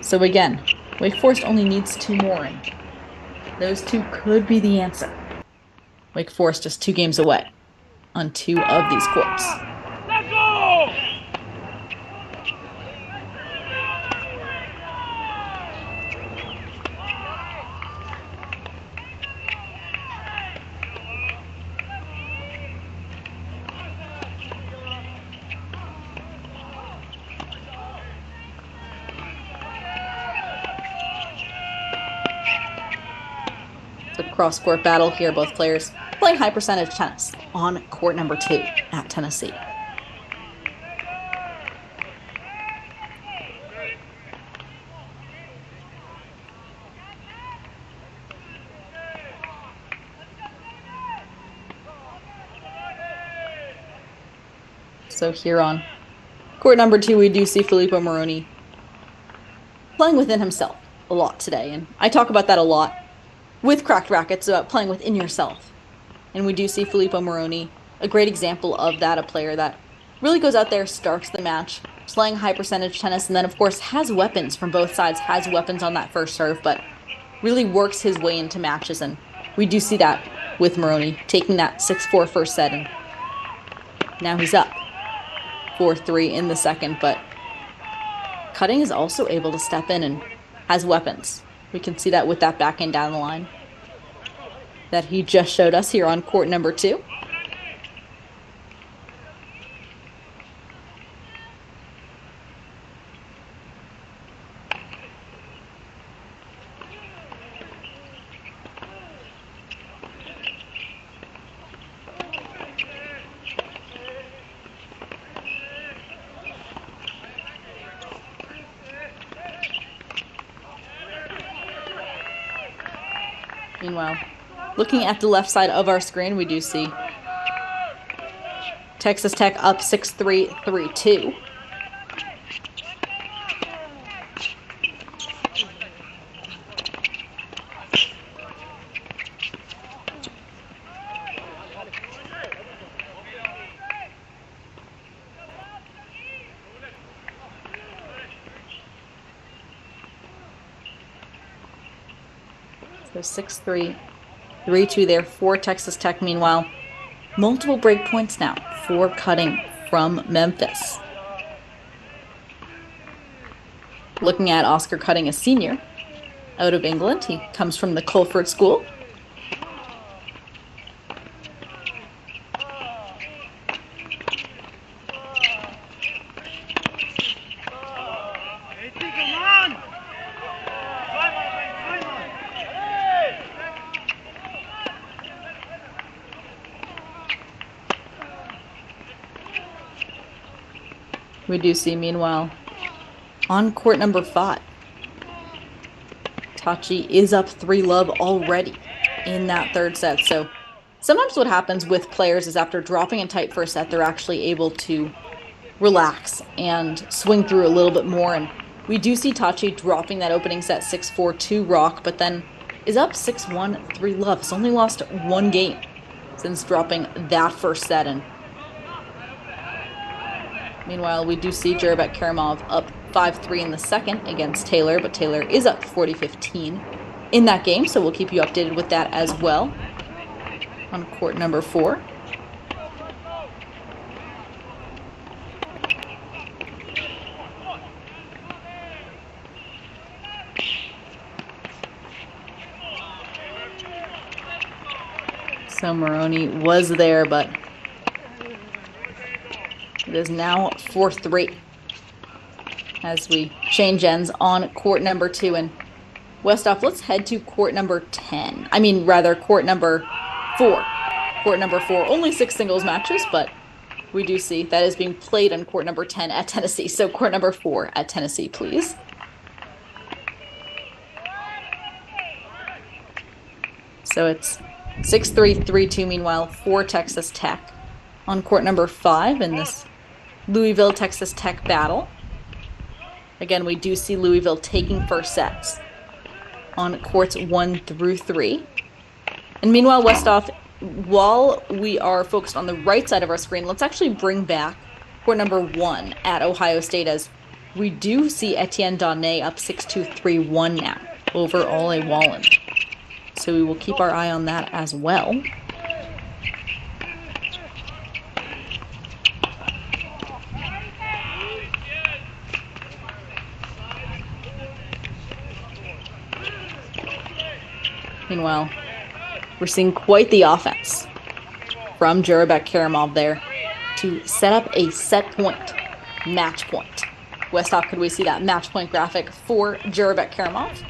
So again, Wake Forest only needs 2 more, and those 2 could be the answer. Wake Forest just 2 games away on 2 of these courts. Let's go! The cross-court battle here, both players playing high percentage tennis on court number 2 at Tennessee. So here on court number 2, we do see Filippo Moroni playing within himself a lot today. And I talk about that a lot with Cracked Rackets, about playing within yourself. And we do see Filippo Moroni, a great example of that, a player that really goes out there, starts the match, playing high percentage tennis, and then of course has weapons from both sides, has weapons on that first serve, but really works his way into matches. And we do see that with Moroni, taking that 6-4 first set, and now he's up 4-3 in the second, but Cutting is also able to step in and has weapons. We can see that with that backhand down the line that he just showed us here on court number 2. Meanwhile, looking at the left side of our screen, we do see Texas Tech up 6-3, 3-2. So 6-3, 3-2 there for Texas Tech. Meanwhile, multiple break points now for Cutting from Memphis. Looking at Oscar Cutting, a senior out of England. He comes from the Culford School. We do see, meanwhile, on court number 5, Tachi is up 3-love already in that third set. So sometimes what happens with players is after dropping a tight first set, they're actually able to relax and swing through a little bit more. And we do see Tachi dropping that opening set 6-4 to Rock, but then is up 6-1, 3-love. He's only lost 1 game since dropping that first set. And meanwhile, we do see Jerebek Karamov up 5-3 in the second against Taylor, but Taylor is up 40-15 in that game, so we'll keep you updated with that as well on court number 4. So Moroni was there, but it is now 4-3 as we change ends on court number 2. And Westhoff, let's head to court number 10. I mean, rather, court number 4. Court number 4. Only 6 singles matches, but we do see that is being played on court number 10 at Tennessee. So court number 4 at Tennessee, please. So it's 6-3, 3-2, meanwhile, for Texas Tech on court number 5 in this Louisville, Texas Tech battle. Again, we do see Louisville taking first sets on courts 1 through 3. And meanwhile, Westhoff, while we are focused on the right side of our screen, let's actually bring back court number 1 at Ohio State, as we do see Etienne Donné up 6-2, 3-1 now over Ole Wallen. So we will keep our eye on that as well. Meanwhile, we're seeing quite the offense from Jurabek Karamov there to set up a set point, match point. Westhoff, could we see that match point graphic for Jurabek Karamov?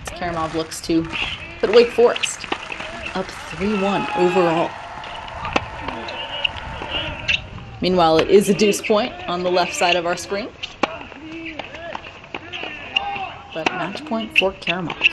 Karamov looks to put Wake Forest up 3-1 overall. Meanwhile, it is a deuce point on the left side of our screen. But match point for Karamov.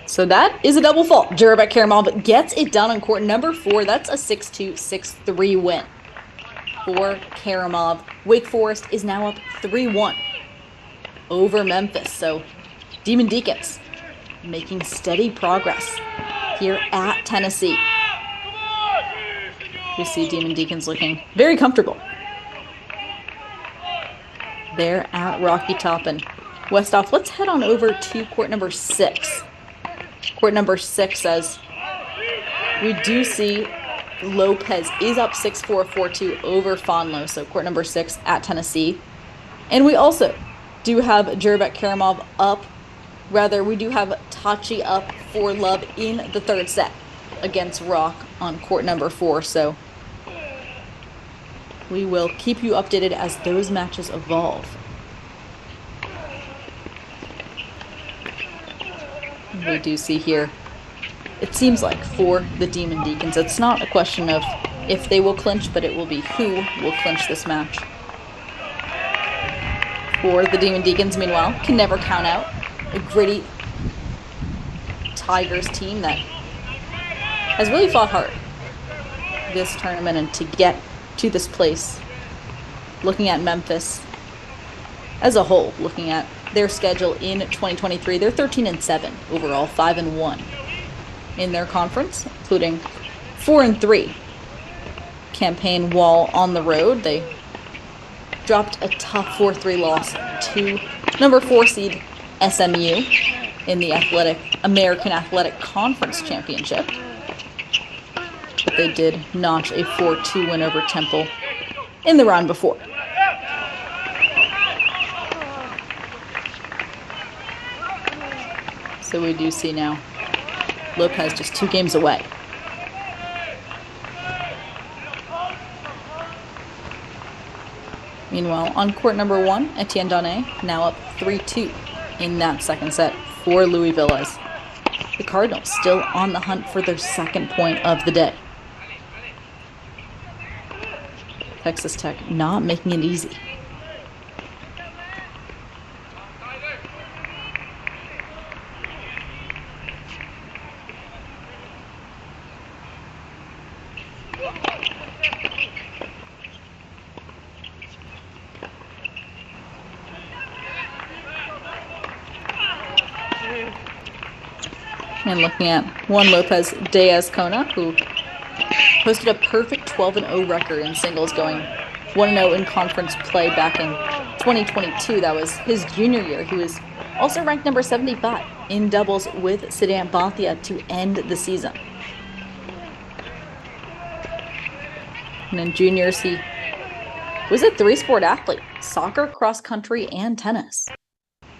So that is a double fault. Jurabek Karamov gets it done on court number 4. That's a 6-2, 6-3 win for Karamov. Wake Forest is now up 3-1 over Memphis. So Demon Deacons making steady progress here at Tennessee. We see Demon Deacons looking very comfortable there at Rocky Top. And Westhoff, let's head on over to court number 6. Court number 6 says we do see Lopez is up 6-4, 4-2 over Fonlo. So court number 6 at Tennessee. And we also do have Jurabek Karamov up. Rather, we do have Tachi up for love in the 3rd set against Rock on court number 4. So we will keep you updated as those matches evolve. We do see here, it seems like for the Demon Deacons, it's not a question of if they will clinch, but it will be who will clinch this match. For the Demon Deacons, meanwhile, can never count out a gritty Tigers team that has really fought hard this tournament and to get to this place. Looking at Memphis as a whole, looking at their schedule in 2023, they're 13-7 overall, 5-1 in their conference, including 4-3 campaign while on the road. They dropped a tough 4-3 loss to number 4 seed SMU in the American Athletic Conference Championship. But they did notch a 4-2 win over Temple in the round before. So we do see now Lopez just 2 games away. Meanwhile, on court number 1, Etienne Donné now up 3-2 in that 2nd set for Louisville, as the Cardinals still on the hunt for their 2nd point of the day. Texas Tech not making it easy. And looking at Juan Lopez Diaz-Cona, who posted a perfect 12-0 record in singles, going 1-0 in conference play back in 2022. That was his junior year. He was also ranked number 75 in doubles with Siddhant Bhatia to end the season. And in juniors, he was a 3-sport athlete: soccer, cross country, and tennis.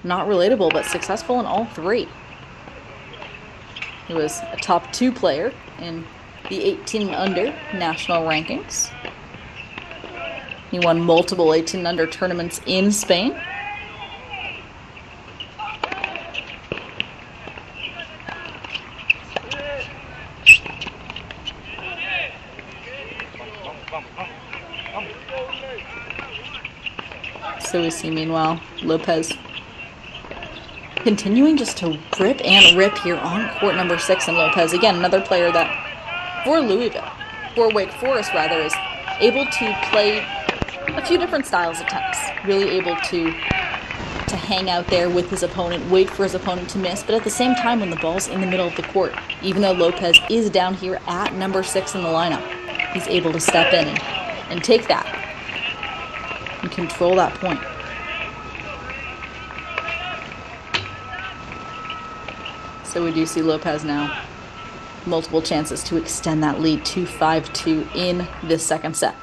Not relatable, but successful in all 3. He was a top 2 player in the 18 and under national rankings. He won multiple 18 and under tournaments in Spain. So we see, meanwhile, Lopez continuing just to rip and rip here on court number 6. And Lopez, again, another player that, for Wake Forest rather, is able to play a few different styles of tennis. Really able to hang out there with his opponent, wait for his opponent to miss, but at the same time when the ball's in the middle of the court, even though Lopez is down here at number 6 in the lineup, he's able to step in and take that and control that point. So we do see Lopez now multiple chances to extend that lead to 5-2 in this second set.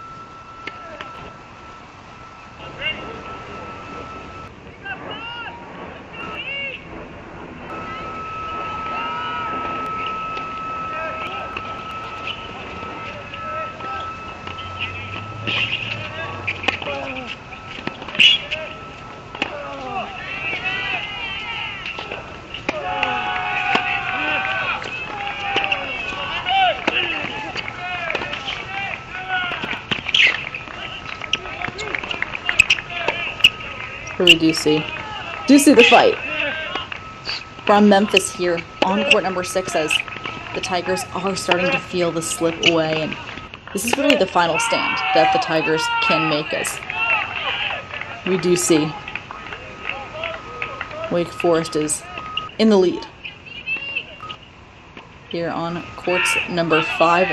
We do see the fight from Memphis here on court number 6 as the Tigers are starting to feel the slip away, and this is really the final stand that the Tigers can make us. We do see Wake Forest is in the lead here on courts number 4,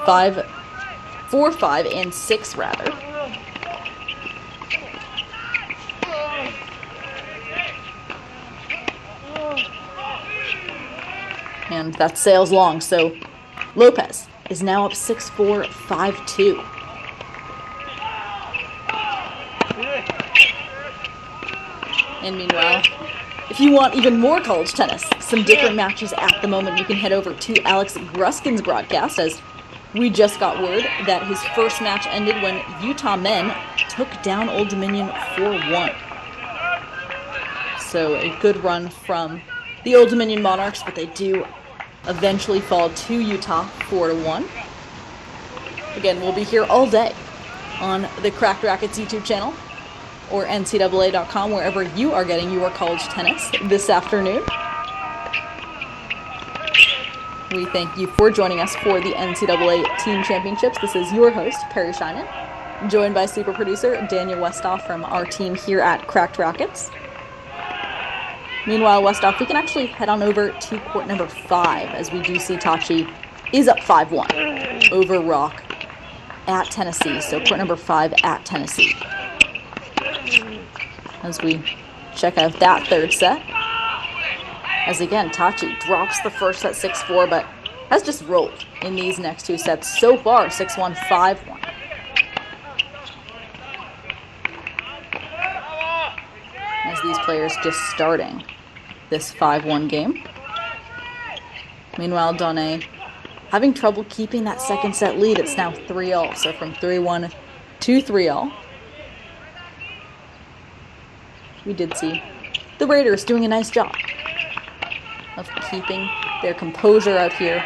5, and 6 rather. And that sails long, so Lopez is now up 6-4, 5-2. And meanwhile, if you want even more college tennis, some different matches at the moment, you can head over to Alex Gruskin's broadcast, as we just got word that his first match ended when Utah men took down Old Dominion 4-1. So a good run from the Old Dominion Monarchs, but they do eventually fall to Utah 4-1. Again, we'll be here all day on the Cracked Racquets YouTube channel or NCAA.com, wherever you are getting your college tennis this afternoon. We thank you for joining us for the NCAA Team Championships. This is your host, Peri Sheinin, joined by super producer Daniel Westoff from our team here at Cracked Racquets. Meanwhile, Westoff, we can actually head on over to court number 5, as we do see Tachi is up 5-1 over Rock at Tennessee. So court number 5 at Tennessee. As we check out that third set. As again, Tachi drops the first set 6-4, but has just rolled in these next 2 sets so far, 6-1, 5-1. As these players just starting this 5-1 game. Meanwhile, Donné having trouble keeping that second set lead. It's now 3-all, so from 3-1 to 3-all. We did see the Raiders doing a nice job of keeping their composure out here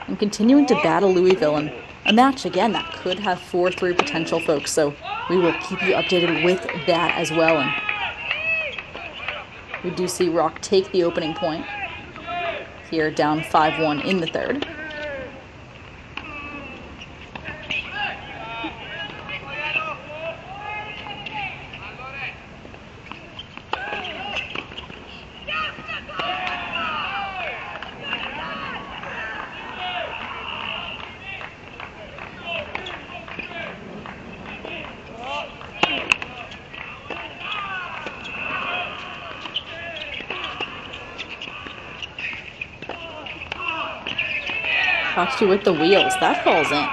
and continuing to battle Louisville in a match, again, that could have 4-3 potential, folks, so we will keep you updated with that as well. And we do see Rock take the opening point here, down 5-1 in the third. Tachi with the wheels. That falls in.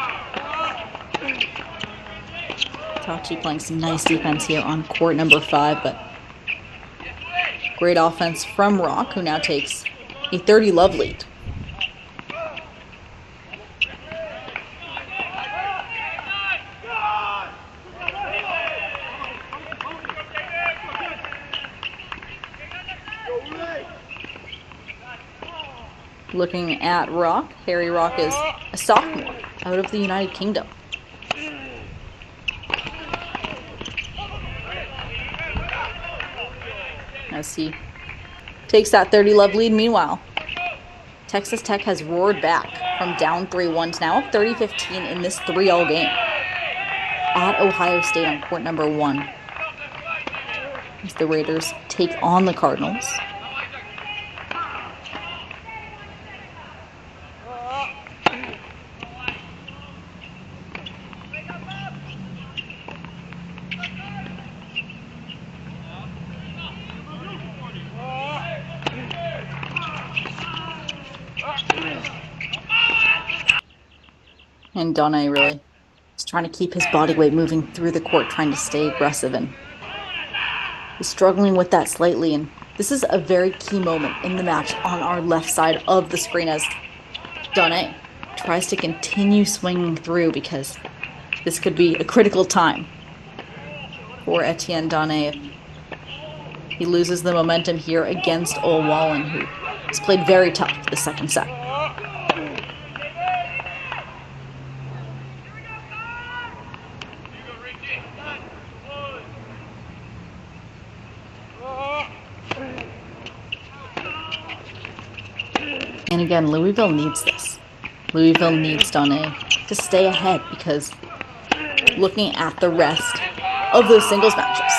Tachi playing some nice defense here on court number 5, but great offense from Rock, who now takes a 30-love lead. Looking at Rock, Harry Rock is a sophomore out of the United Kingdom. As he takes that 30-love lead. Meanwhile, Texas Tech has roared back from down 3-1 to now up 30-15 in this 3-all game at Ohio State on court number 1. As the Raiders take on the Cardinals. And Donne really is trying to keep his body weight moving through the court, trying to stay aggressive, and he's struggling with that slightly. And this is a very key moment in the match on our left side of the screen as Donne tries to continue swinging through, because this could be a critical time for Etienne Donne. He loses the momentum here against Ol Wallen, who has played very tough the second set. And again, Louisville needs this. Louisville needs Donne to stay ahead, because looking at the rest of those singles matches,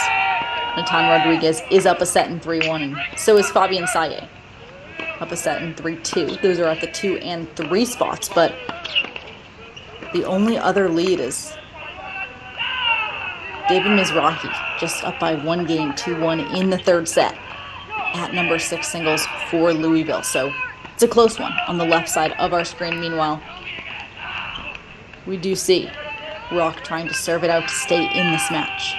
Natan Rodriguez is up a set in 3-1, and so is Fabian Saye, up a set in 3-2. Those are at the 2 and 3 spots, but the only other lead is David Mizrahi, just up by 1 game, 2-1 in the third set at number 6 singles for Louisville. So it's a close one on the left side of our screen. Meanwhile, we do see Rock trying to serve it out to stay in this match.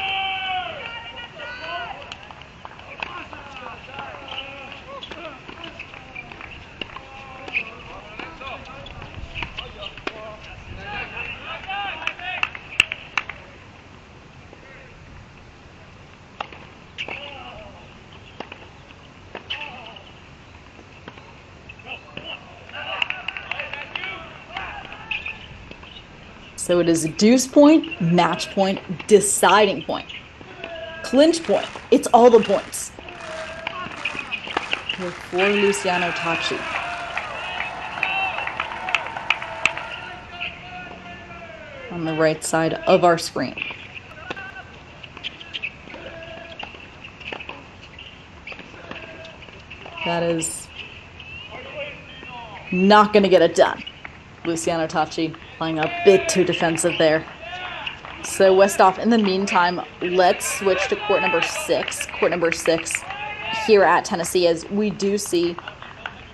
So it is a deuce point, match point, deciding point, clinch point. It's all the points here for Luciano Tachi. On the right side of our screen. That is not going to get it done. Luciano Tachi playing a bit too defensive there. So Westhoff, in the meantime, let's switch to court number 6. Court number 6 here at Tennessee, as we do see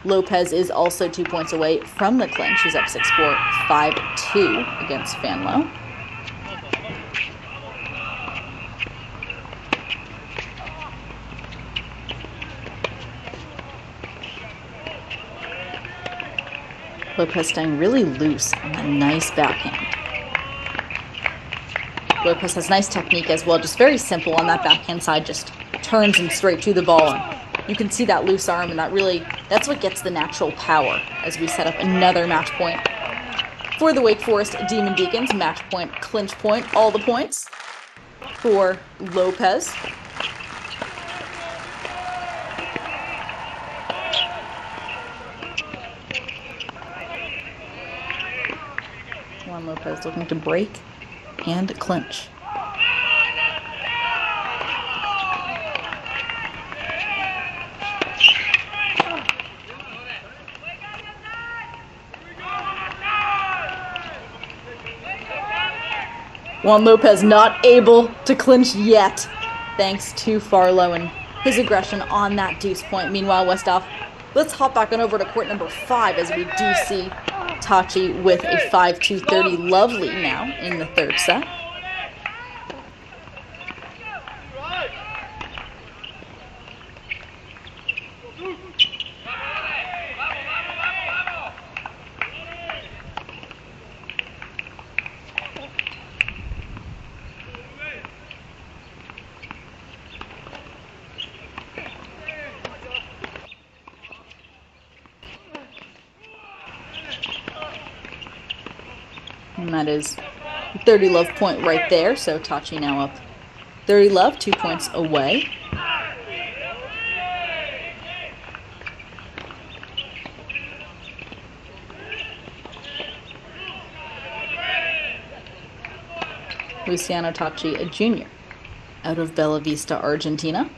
Lopez is also 2 points away from the clinch. He's up 6-4, 5-2 against Fanlo. Lopez staying really loose on a nice backhand. Lopez has nice technique as well, just very simple on that backhand side, just turns and straight to the ball. And you can see that loose arm, and that's what gets the natural power as we set up another match point for the Wake Forest Demon Deacons. Match point, clinch point, all the points for Lopez. Juan Lopez looking to break and clinch. Juan Lopez not able to clinch yet, thanks to Farlow and his aggression on that deuce point. Meanwhile, Westhoff, let's hop back on over to court number 5 as we do see Tachi with a 5-2 30 love lead now in the third set. And that is 30-love point right there. So Tachi now up 30-love, 2 points away. Luciano Tachi, a junior, out of Bella Vista, Argentina.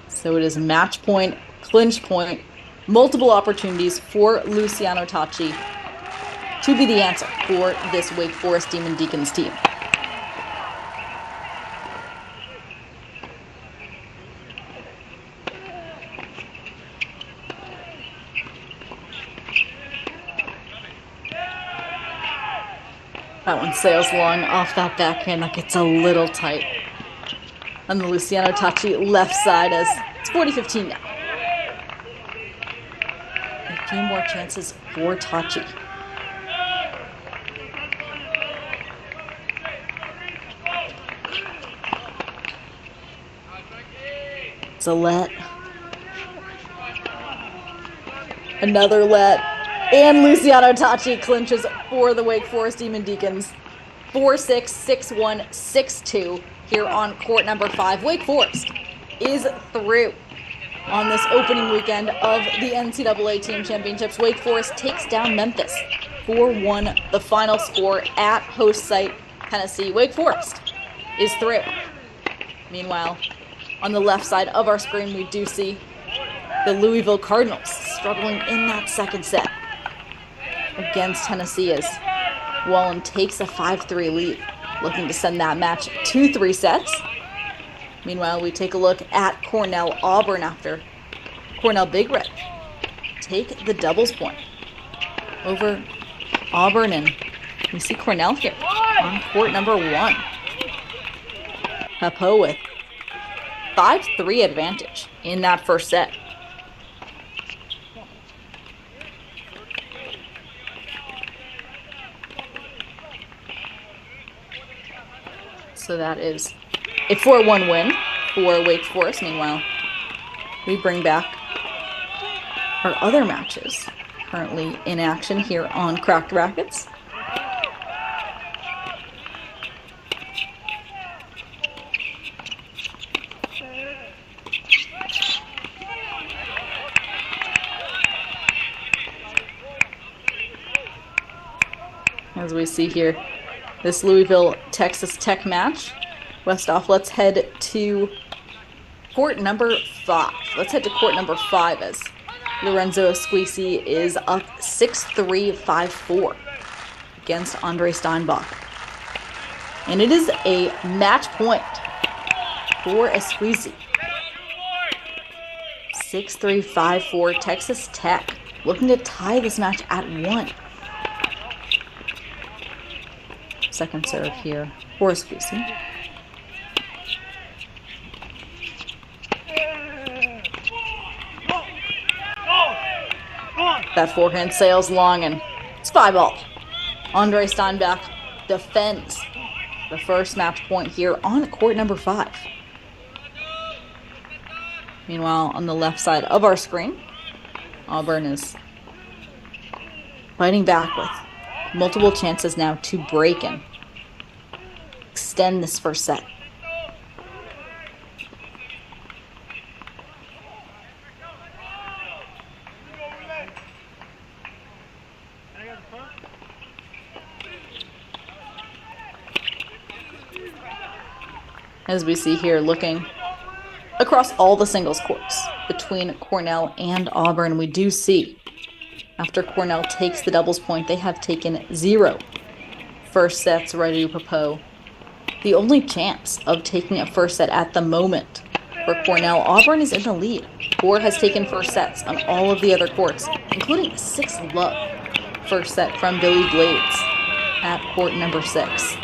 So it is match point, clinch point, multiple opportunities for Luciano Tachi to be the answer for this Wake Forest Demon Deacons team. That one sails long off that backhand. That gets a little tight on the Luciano Tachi left side as it's 40-15 now. A few more chances for Tachi. It's a let. Another let. And Luciano Tachi clinches for the Wake Forest Demon Deacons. 4-6, 6-1, 6-2 here on court number 5. Wake Forest is through on this opening weekend of the NCAA Team Championships. Wake Forest takes down Memphis 4-1, the final score at host site Tennessee. Wake Forest is through. Meanwhile, on the left side of our screen, we do see the Louisville Cardinals struggling in that second set against Tennessee as Wallen takes a 5-3 lead, looking to send that match to 3 sets. Meanwhile, we take a look at Cornell Auburn after Cornell Big Red take the doubles point over Auburn, and we see Cornell here on court number 1. Peppo with 5-3 advantage in that first set. So that is a 4-1 win for Wake Forest. Meanwhile, we bring back our other matches currently in action here on Cracked Rackets. As we see here, this Louisville Texas Tech match. Westoff, let's head to court number 5. Let's head to court number 5 as Lorenzo Squeezy is up 6-3, 5-4 against Andre Steinbach. And it is a match point for Squeezy. 6-3, 5-4, Texas Tech looking to tie this match at 1. Second serve here for Squeezy. That forehand sails long and it's 5-all. Andre Steinbach defends the first match point here on court number 5. Meanwhile, on the left side of our screen, Auburn is fighting back with multiple chances now to break and extend this first set. As we see here, looking across all the singles courts between Cornell and Auburn, we do see after Cornell takes the doubles point, they have taken 0 first sets ready to Peppo. The only chance of taking a first set at the moment for Cornell, Auburn is in the lead. 4 has taken first sets on all of the other courts, including a 6-love first set from Billy Blades at court number 6.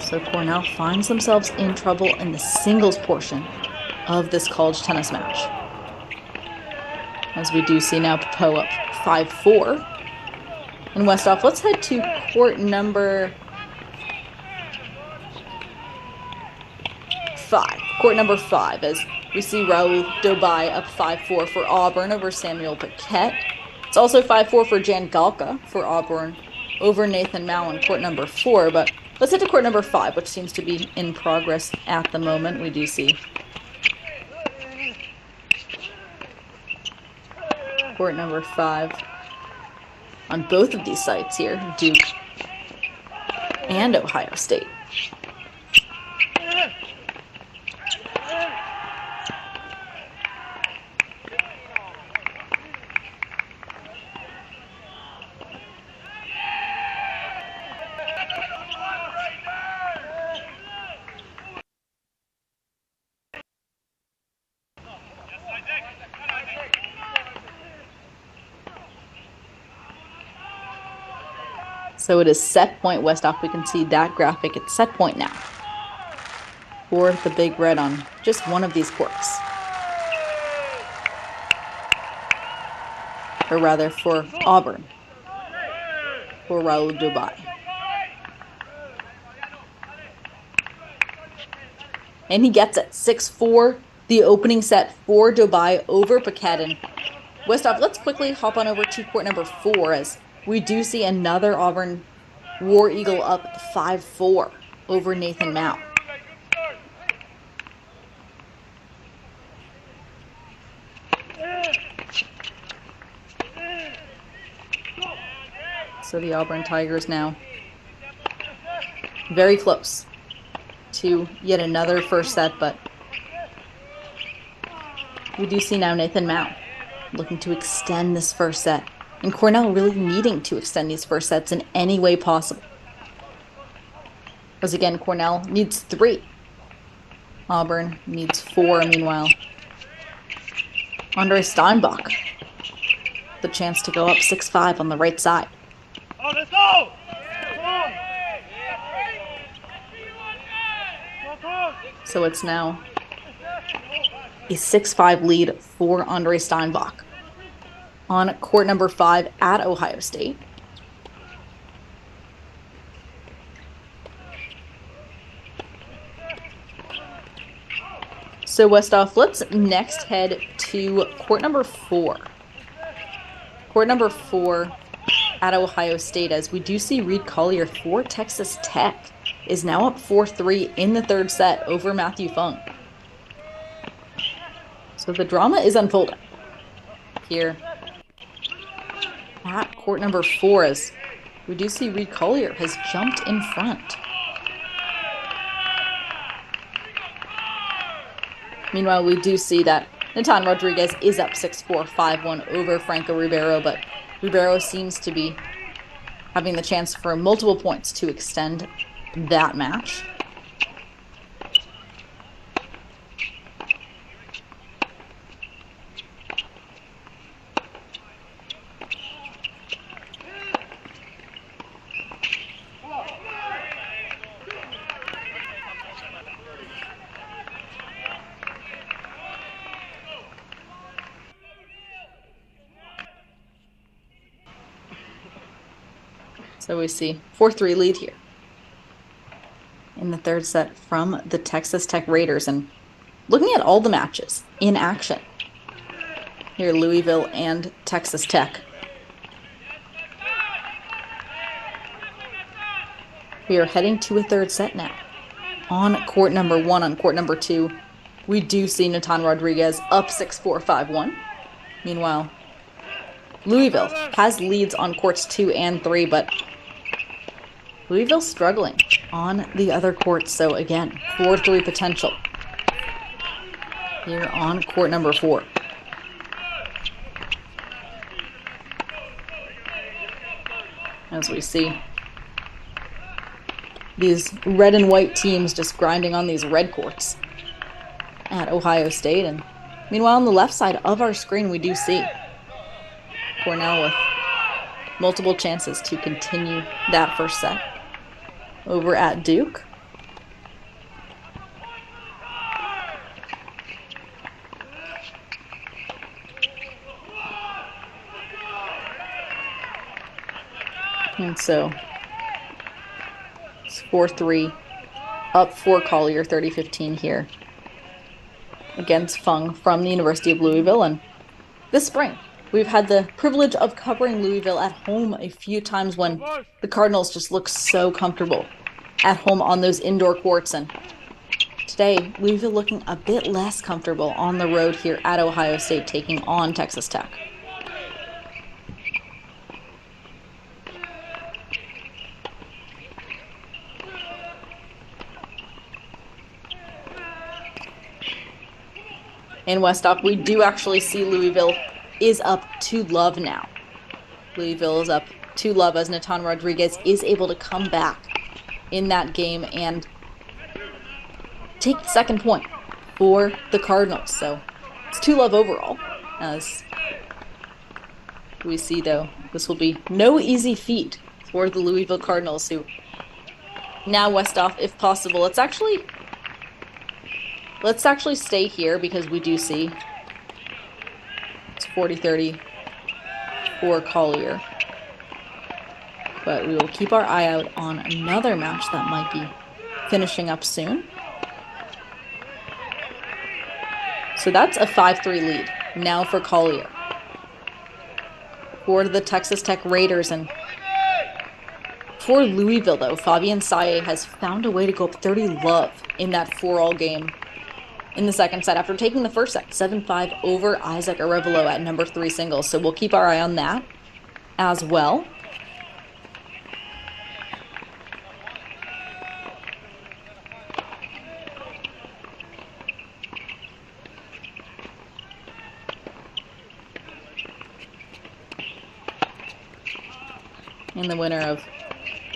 So Cornell finds themselves in trouble in the singles portion of this college tennis match. As we do see now Peppo up 5-4. And Westoff, let's head to court number 5. Court number 5 as we see Raul Dobai up 5-4 for Auburn over Samuel Paquette. It's also 5-4 for Jan Galka for Auburn over Nathan Mao in court number 4. But let's head to court number 5, which seems to be in progress at the moment. We do see court number 5 on both of these sites here, Duke and Ohio State. So it is set point Westhoff. We can see that graphic. It's set point now for the Big Red on just one of these courts. Or rather for Auburn, for Raul Dubai. And he gets it, 6-4, the opening set for Dubai over Paquette. And Westhoff, let's quickly hop on over to court number 4 as we do see another Auburn War Eagle up 5-4 over Nathan Mao. So the Auburn Tigers now very close to yet another first set, but we do see now Nathan Mao looking to extend this first set. And Cornell really needing to extend these first sets in any way possible. Because again, Cornell needs 3. Auburn needs 4. Meanwhile, Andre Steinbach, the chance to go up 6-5 on the right side. Oh, let's go! So it's now a 6-5 lead for Andre Steinbach on court number 5 at Ohio State. So Westhoff, let's next head to court number 4. Court number 4 at Ohio State as we do see Reed Collier for Texas Tech is now up 4-3 in the third set over Matthew Fung. So the drama is unfolding here at court number 4 as we do see Reed Collier has jumped in front. Meanwhile, we do see that Natan Rodriguez is up 6-4, 5-1 over Franco Ribeiro, but Ribeiro seems to be having the chance for multiple points to extend that match. So we see 4-3 lead here in the third set from the Texas Tech Raiders. And looking at all the matches in action here, Louisville and Texas Tech, we are heading to a third set now. On court number 1, on court number 2, we do see Natan Rodriguez up 6-4, 5-1. Meanwhile, Louisville has leads on courts 2 and 3, but Louisville struggling on the other courts. So again, 4-3 potential here on court number 4. As we see these red and white teams just grinding on these red courts at Ohio State. And meanwhile, on the left side of our screen, we do see Cornell with multiple chances to continue that first set over at Duke. And so it's 4-3 up for Collier 30-15 here against Fung from the University of Louisville. And this spring, we've had the privilege of covering Louisville at home a few times when the Cardinals just look so comfortable at home on those indoor courts. And today, Louisville looking a bit less comfortable on the road here at Ohio State, taking on Texas Tech. In Westop, we do actually see Louisville is up 2-love now. Louisville is up 2-love as Natan Rodriguez is able to come back in that game and take the second point for the Cardinals. So it's 2-love overall. As we see, though, this will be no easy feat for the Louisville Cardinals, who now Westop, if possible. Let's actually stay here because we do see it's 40-30 for Collier. But we will keep our eye out on another match that might be finishing up soon. So that's a 5-3 lead now for Collier. For the Texas Tech Raiders. And for Louisville, though, Fabian Saye has found a way to go up 30-love in that 4-all game in the second set after taking the first set 7-5 over Isaac Arevalo at number 3 singles. So we'll keep our eye on that as well. And the winner of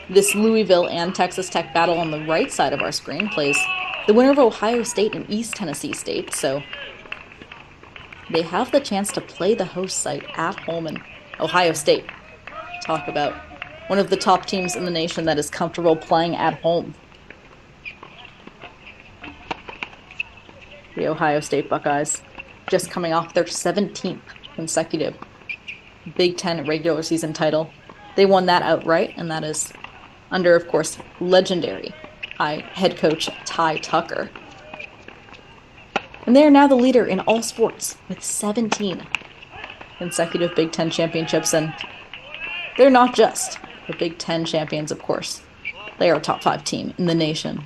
this Louisville and Texas Tech battle on the right side of our screen plays the winner of Ohio State and East Tennessee State. So they have the chance to play the host site at home in Ohio State. Talk about one of the top teams in the nation that is comfortable playing at home. The Ohio State Buckeyes just coming off their 17th consecutive Big Ten regular season title. They won that outright, and that is under, of course, legendary head coach Ty Tucker. And they are now the leader in all sports with 17 consecutive Big Ten championships. And they're not just the Big Ten champions, of course. They are a top 5 team in the nation.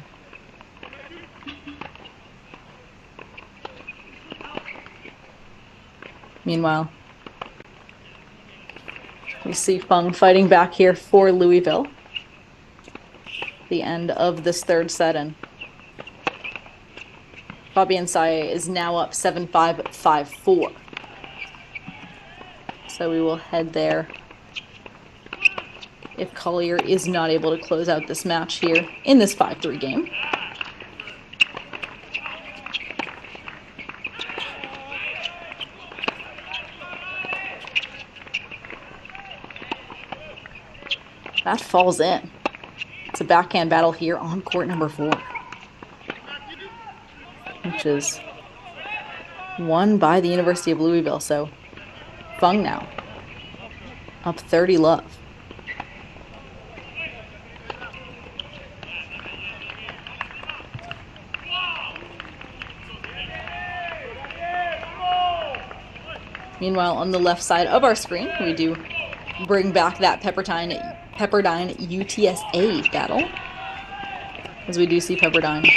Meanwhile, we see Fung fighting back here for Louisville. The end of this third set, and Fabian Saye is now up 7-5, 5-4. So we will head there if Collier is not able to close out this match here in this 5-3 game. That falls in. It's a backhand battle here on court number 4, which is won by the University of Louisville. So Fung now up 30-love. Meanwhile, on the left side of our screen, we do bring back that Pepperdine UTSA battle, as we do see Pepperdine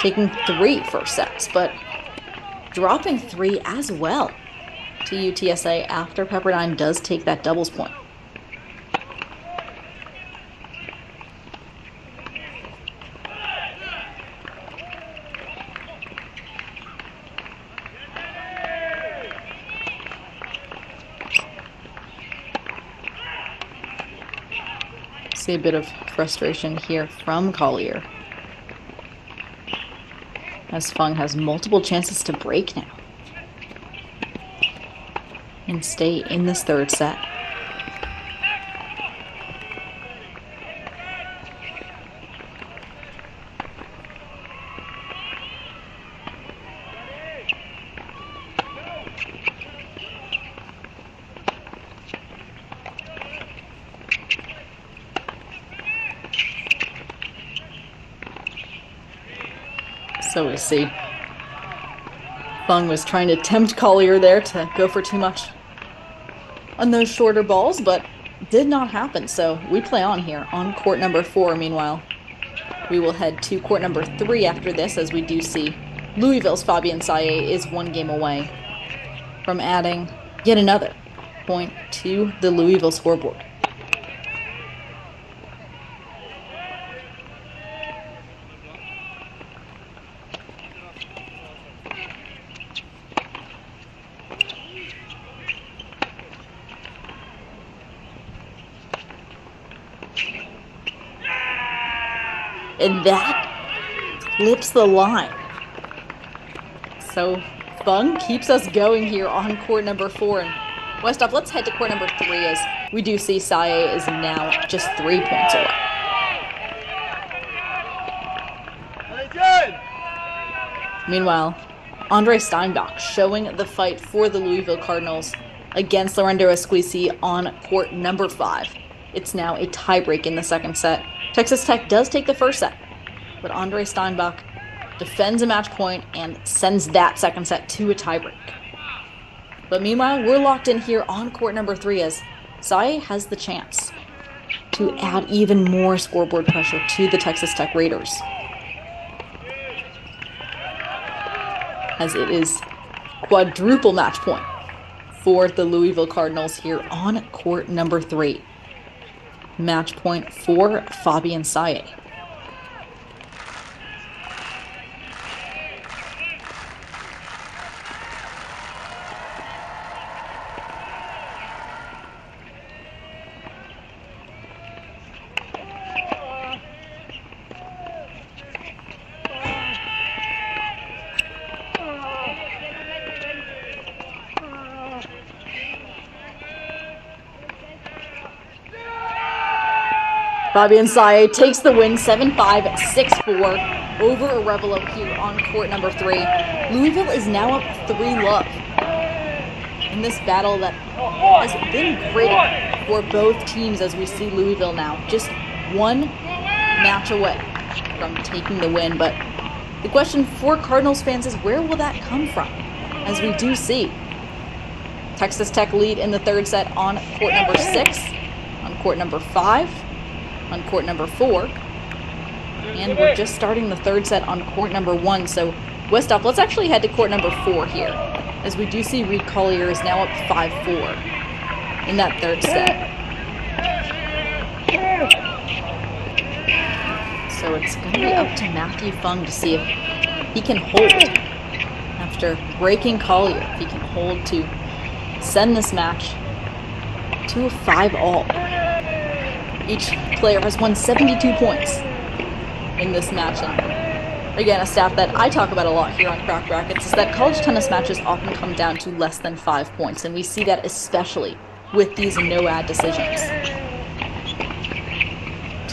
taking 3 first sets, but dropping 3 as well to UTSA after Pepperdine does take that doubles point. See a bit of frustration here from Collier, as Fung has multiple chances to break now and stay in this third set. So we see Fung was trying to tempt Collier there to go for too much on those shorter balls, but did not happen. So we play on here on court number 4. Meanwhile, we will head to court number 3 after this, as we do see Louisville's Fabian Saye is 1 game away from adding yet another point to the Louisville scoreboard. And that clips the line. So Fung keeps us going here on court number 4. And Westhoff, let's head to court number 3, as we do see Saye is now just 3 points away. Meanwhile, Andre Steinbach showing the fight for the Louisville Cardinals against Lorenzo Esquisi on court number 5. It's now a tiebreak in the second set. Texas Tech does take the first set, but Andre Steinbach defends a match point and sends that second set to a tiebreak. But meanwhile, we're locked in here on court number 3, as Saye has the chance to add even more scoreboard pressure to the Texas Tech Raiders, as it is quadruple match point for the Louisville Cardinals here on court number 3. Match point for Fabian Saye. Fabian Saye takes the win 7-5, 6-4 over Arevalo here on court number 3. Louisville is now up 3-love in this battle that has been gritty for both teams, as we see Louisville now just 1 match away from taking the win. But the question for Cardinals fans is, where will that come from? As we do see Texas Tech lead in the third set on court number 6, on court number 5, on court number 4, and we're just starting the third set on court number 1. So Westhoff, let's actually head to court number 4 here, as we do see Reed Collier is now up 5-4 in that third set. So it's going to be up to Matthew Fung to see if he can hold after breaking Collier, if he can hold to send this match to a 5-all. Each player has won 72 points in this match. And again, a stat that I talk about a lot here on Crack Brackets is that college tennis matches often come down to less than 5 points. And we see that especially with these no-ad decisions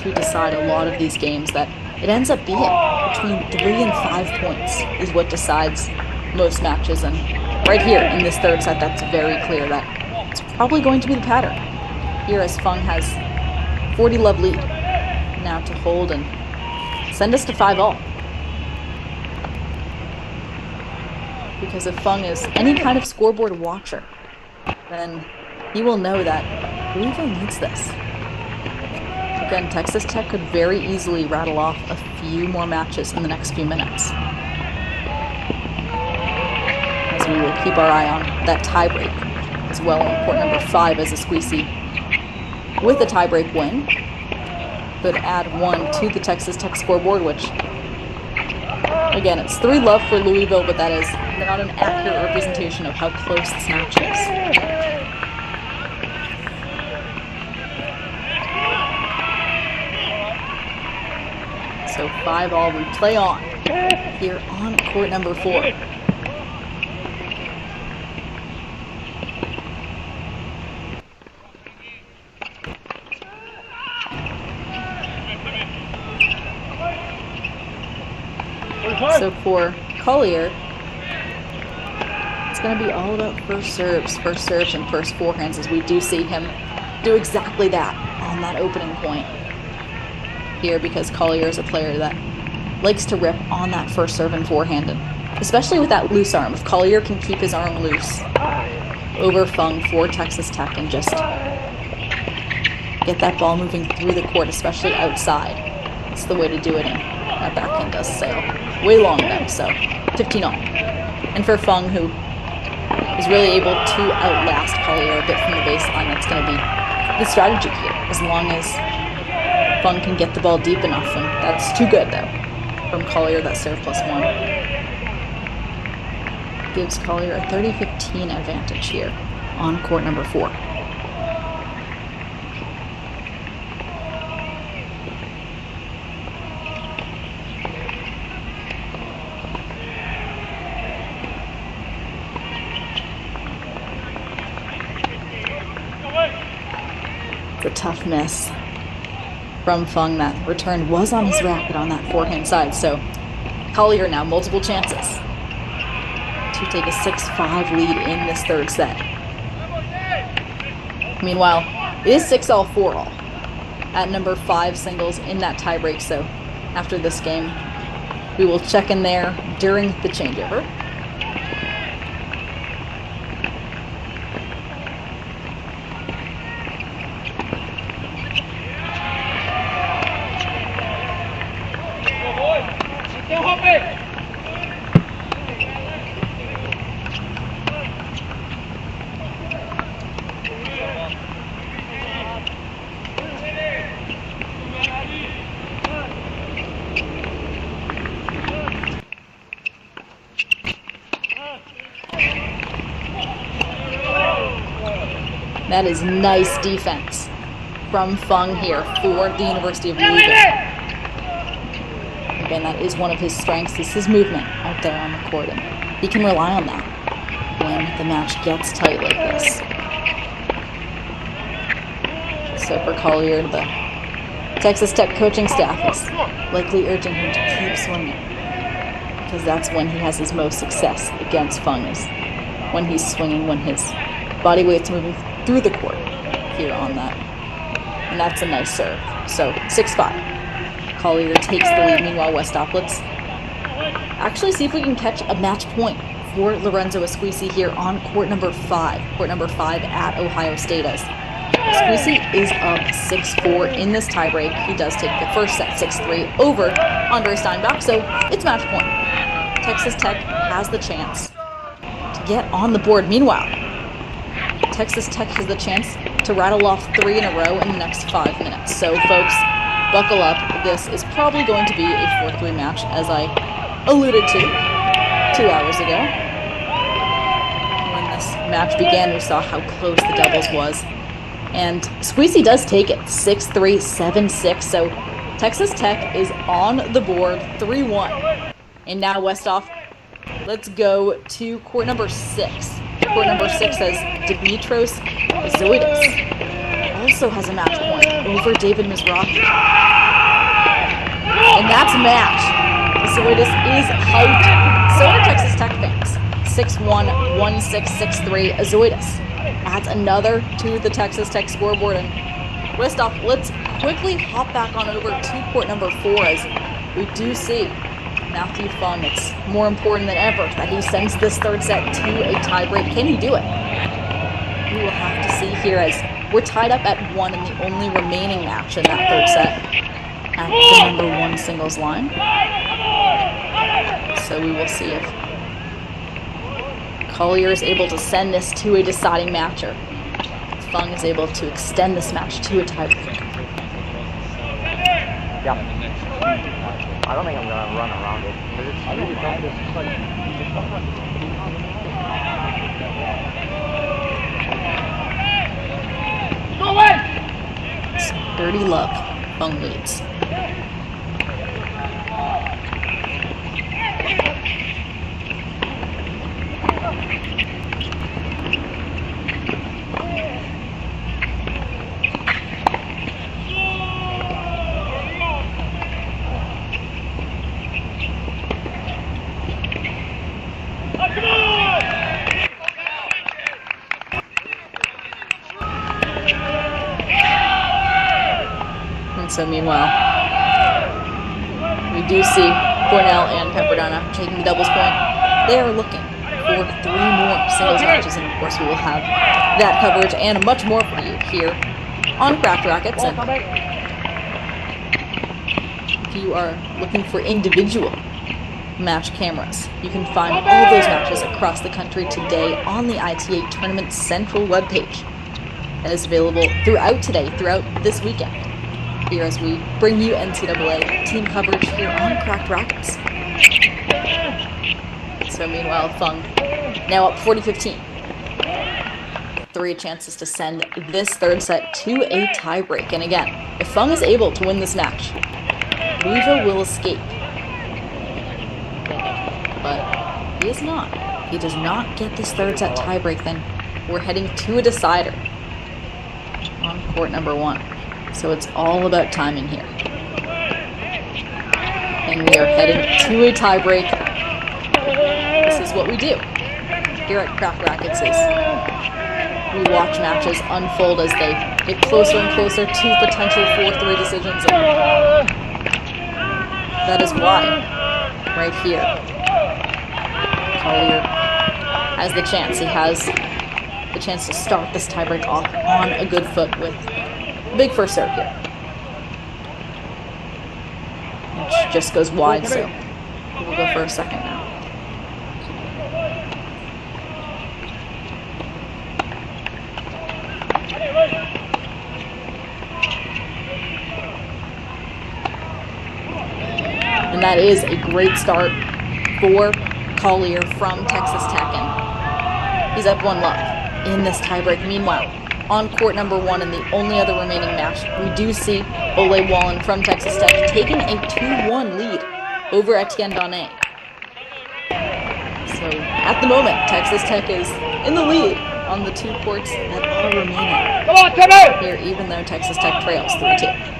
to decide a lot of these games, that it ends up being between 3 and 5 points is what decides most matches. And right here in this third set, that's very clear that it's probably going to be the pattern here, as Fung has 40-love lead now to hold and send us to 5-all. Because if Fung is any kind of scoreboard watcher, then he will know that Louisville needs this. Again, Texas Tech could very easily rattle off a few more matches in the next few minutes, as we will keep our eye on that tiebreak as well on court number 5, as Esquisi, with a tiebreak win, could add 1 to the Texas Tech scoreboard, which, again, it's 3-love for Louisville, but that is not an accurate representation of how close this match is. So 5-all, we play on here on court number 4. So for Collier, it's going to be all about first serves, and first forehands, as we do see him do exactly that on that opening point here, because Collier is a player that likes to rip on that first serve and forehand, and especially with that loose arm. If Collier can keep his arm loose over Fung for Texas Tech and just get that ball moving through the court, especially outside, it's the way to do it, and that backhand does sail way long though, so 15-all. And for Fung, who is really able to outlast Collier a bit from the baseline, that's going to be the strategy here, as long as Fung can get the ball deep enough, and that's too good though from Collier. That serve +1 gives Collier a 30-15 advantage here on court number 4. It's a tough miss from Fung. That return was on his racket on that forehand side, so Collier now multiple chances to take a 6-5 lead in this third set. Meanwhile, it is 6-all, 4-all at number 5 singles in that tiebreak, so after this game, we will check in there during the changeover. That is nice defense from Fung here for the University of Louisville. Again, that is one of his strengths, is his movement out there on the court, and he can rely on that when the match gets tight like this. So for Collier, the Texas Tech coaching staff is likely urging him to keep swinging, because that's when he has his most success against Fung, is when he's swinging, when his body weight's moving through the court here on that. And that's a nice serve. So 6-5. Collier takes the lead. Meanwhile, Westop, let's actually see if we can catch a match point for Lorenzo Esquisi here on court number 5. Court number 5 at Ohio State, as Esquisi is up 6-4 in this tiebreak. He does take the first set 6-3 over Andre Steinbach, so it's match point. Texas Tech has the chance to get on the board. Meanwhile, Texas Tech has the chance to rattle off 3 in a row in the next 5 minutes. So folks, buckle up. This is probably going to be a 4-3 match, as I alluded to 2 hours ago. When this match began, we saw how close the doubles was. And Squeezy does take it, 6-3, 7-6. So Texas Tech is on the board, 3-1. And now Westhoff, let's go to court number 6. Court number 6 says Dimitros Zoidis also has a match point over David Mizrahi. And that's a match. Zoidis is hyped. So are Texas Tech fans. 6-1, 1-6, 6-3. Zoidis adds another to the Texas Tech scoreboard. And Westhoff, let's quickly hop back on over to court number 4, as we do see Matthew Fung. It's more important than ever that he sends this third set to a tiebreak. Can he do it? We will have to see here, as we're tied up at 1 in the only remaining match in that third set at the number 1 singles line. So we will see if Collier is able to send this to a deciding match, or Fung is able to extend this match to a tiebreak. Yeah. I don't think I'm going to run around it. It's dirty luck. Fung leads. So meanwhile, we do see Cornell and Pepperdine, after taking the doubles point, they are looking for 3 more singles matches, and of course we will have that coverage and much more for you here on Cracked Rackets. And if you are looking for individual match cameras, you can find all those matches across the country today on the ITA Tournament Central webpage. That is available throughout this weekend, here as we bring you NCAA team coverage here on Cracked Rackets. So meanwhile, Fung now up 40-15. 3 chances to send this third set to a tiebreak. And again, if Fung is able to win this match, Louisville will escape. But he is not. If he does not get this third set tiebreak, then we're heading to a decider on court number 1. So it's all about timing here. And we are heading to a tiebreak. This is what we do here at Cracked Rackets. Is we watch matches unfold as they get closer and closer to potential 4-3 decisions. And that is why, right here, Collier has the chance. He has the chance to start this tiebreak off on a good foot with a big first serve here. Which just goes wide, so we'll go for a second now. And that is a great start for Collier from Texas Tech, and he's up 1-love in this tiebreak. Meanwhile, on court number 1 and the only other remaining match, we do see Ole Wallen from Texas Tech taking a 2-1 lead over Etienne Donné. So at the moment, Texas Tech is in the lead on the 2 courts that are remaining. Come on, Timmy! Here, even though Texas Tech trails 3-2.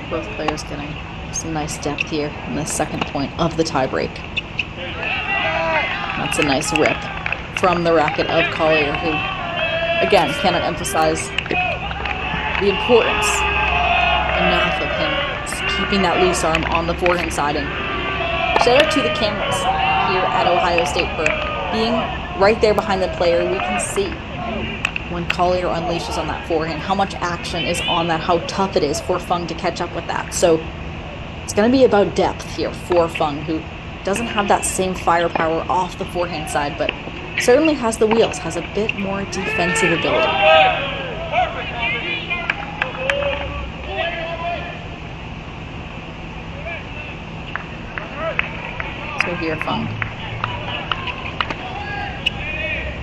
Both players getting some nice depth here in the second point of the tiebreak. That's a nice rip from the racket of Collier, who, again, cannot emphasize the importance enough of him keeping that loose arm on the forehand side. And shout out to the cameras here at Ohio State for being right there behind the player. We can see when Collier unleashes on that forehand how much action is on that, how tough it is for Fung to catch up with that. So it's going to be about depth here for Fung, who doesn't have that same firepower off the forehand side, but certainly has the wheels, has a bit more defensive ability. So here Fung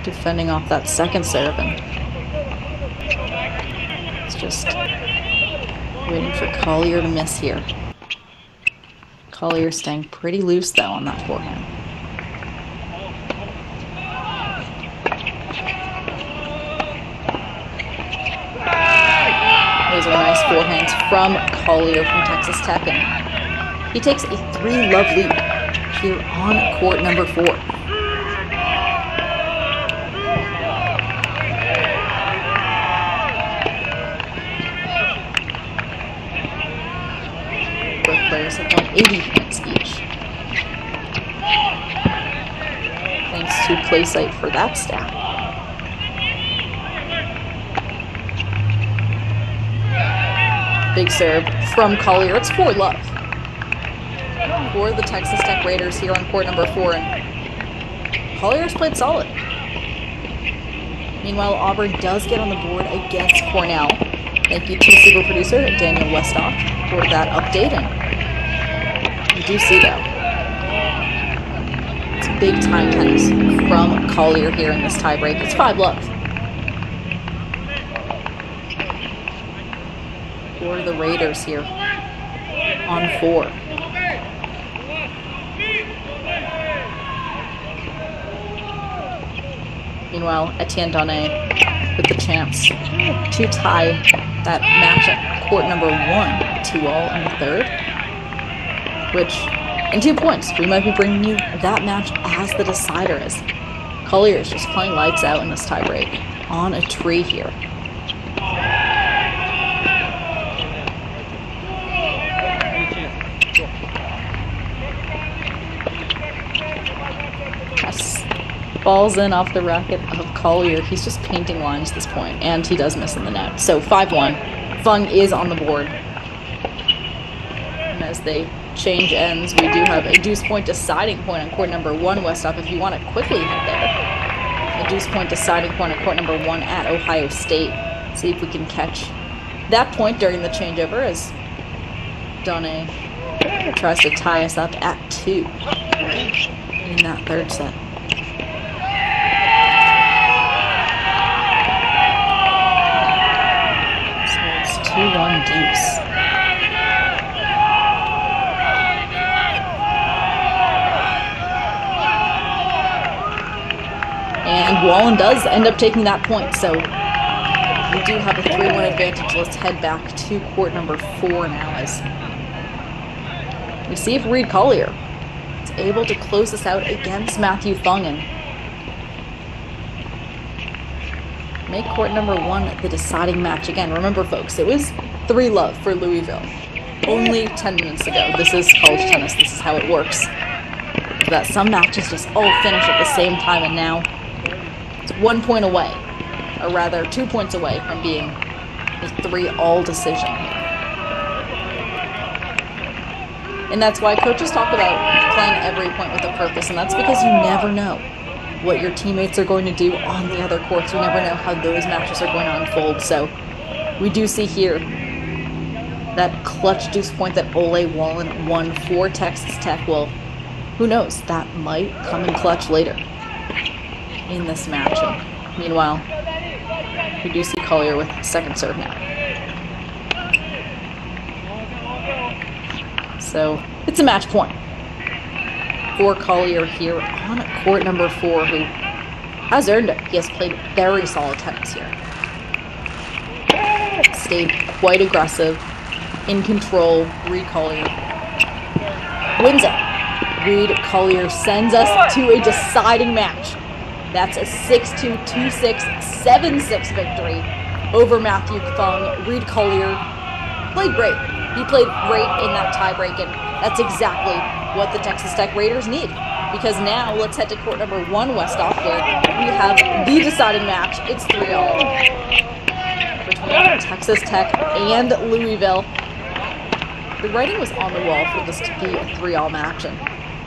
defending off that second serve, and it's just waiting for Collier to miss here. Collier staying pretty loose though on that forehand. Those are nice forehands from Collier from Texas Tech, and he takes a 3-love lead here on court number 4. Players have won 80 points each. Thanks to PlaySite for that stat. Big serve from Collier. It's 4-love for the Texas Tech Raiders here on court number 4, and Collier's played solid. Meanwhile, Auburn does get on the board against Cornell. Thank you to super producer Daniel Westoff for that update. And you do see, though, it's big time tennis from Collier here in this tiebreak. It's 5-love for the Raiders here on 4. Meanwhile, Etienne Donné with the chance to tie that match at court number 1, 2-all in the third. Which, in 2 points, we might be bringing you that match as the decider, as Collier is just playing lights out in this tie break. On a tree here. Balls in off the racket of Collier. He's just painting lines at this point, and he does miss in the net. So 5-1. Fung is on the board. And as they change ends, we do have a deuce point deciding point on court number 1, Westhoff, if you want to quickly head there. A deuce point deciding point on court number 1 at Ohio State. See if we can catch that point during the changeover as Donne tries to tie us up at 2 in that third set. So it's 2-1 deuce. And Wallen does end up taking that point, so we do have a 3-1 advantage. Let's head back to court number 4 now as we see if Reed Collier is able to close this out against Matthew Fung and make court number 1 the deciding match again. Remember, folks, it was 3-love for Louisville only 10 minutes ago. This is college tennis. This is how it works. That some matches just all finish at the same time, and now it's 1 point away, or rather 2 points away from being a 3-all decision. And that's why coaches talk about playing every point with a purpose, and that's because you never know what your teammates are going to do on the other courts. You never know how those matches are going to unfold. So we do see here that clutch deuce point that Ole Wallen won for Texas Tech. Well, who knows? That might come in clutch later in this match. And meanwhile, we do see Collier with second serve now. So it's a match point for Collier here on court number 4, who has earned it. He has played very solid tennis here. Stayed quite aggressive, in control. Reed Collier wins it. Reed Collier sends us to a deciding match. That's a 6-2, 2-6, 7-6 victory over Matthew Fung. Reed Collier played great. He played great in that tiebreak, and that's exactly what the Texas Tech Raiders need. Because now let's head to court number 1, Westhoff, where we have the deciding match. It's 3-all between Texas Tech and Louisville. The writing was on the wall for this to be a 3-all match, and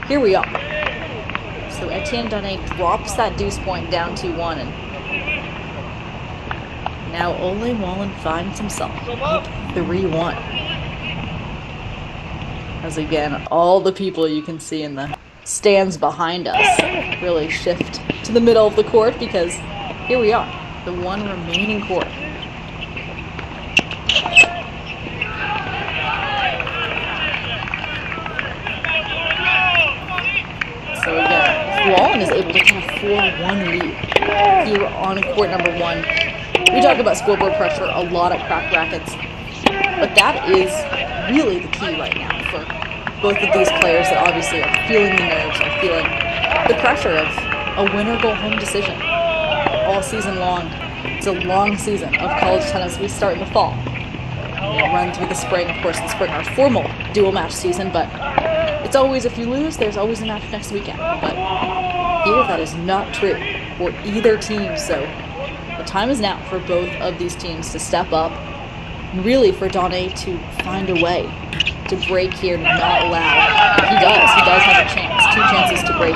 here we are. So Etienne Donne drops that deuce point down to 1, and now Ole Wallen finds himself up 3-1. As again, all the people you can see in the stands behind us really shift to the middle of the court, because here we are, the one remaining court. So again, Wallen is able to take a 4-1 lead here on court number 1. We talk about scoreboard pressure a lot at cracked rackets, but that is really the key right now for both of these players that obviously are feeling the nerves, are feeling the pressure of a win-or-go-home decision all season long. It's a long season of college tennis. We start in the fall. We'll run through the spring, of course, in the spring, our formal dual match season, but it's always, if you lose, there's always a match next weekend. But here, that is not true for either team, so the time is now for both of these teams to step up, and really for Donne to find a way to break here, to not allow. He does have a chance, 2 chances to break.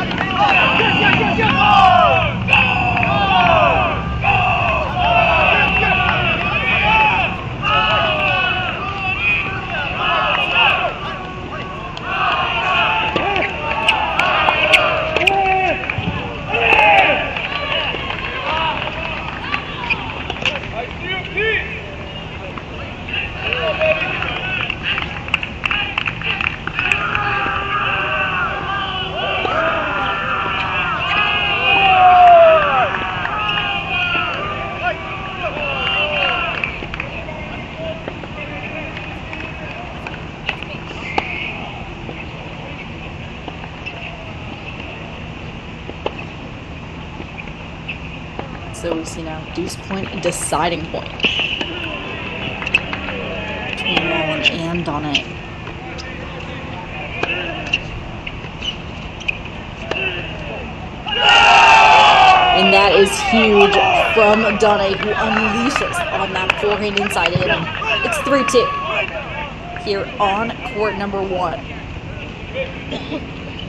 So we see now deuce point and deciding point between Wallen and Donay. And that is huge from Donay, who unleashes on that forehand inside in. It's 3-2 here on court number 1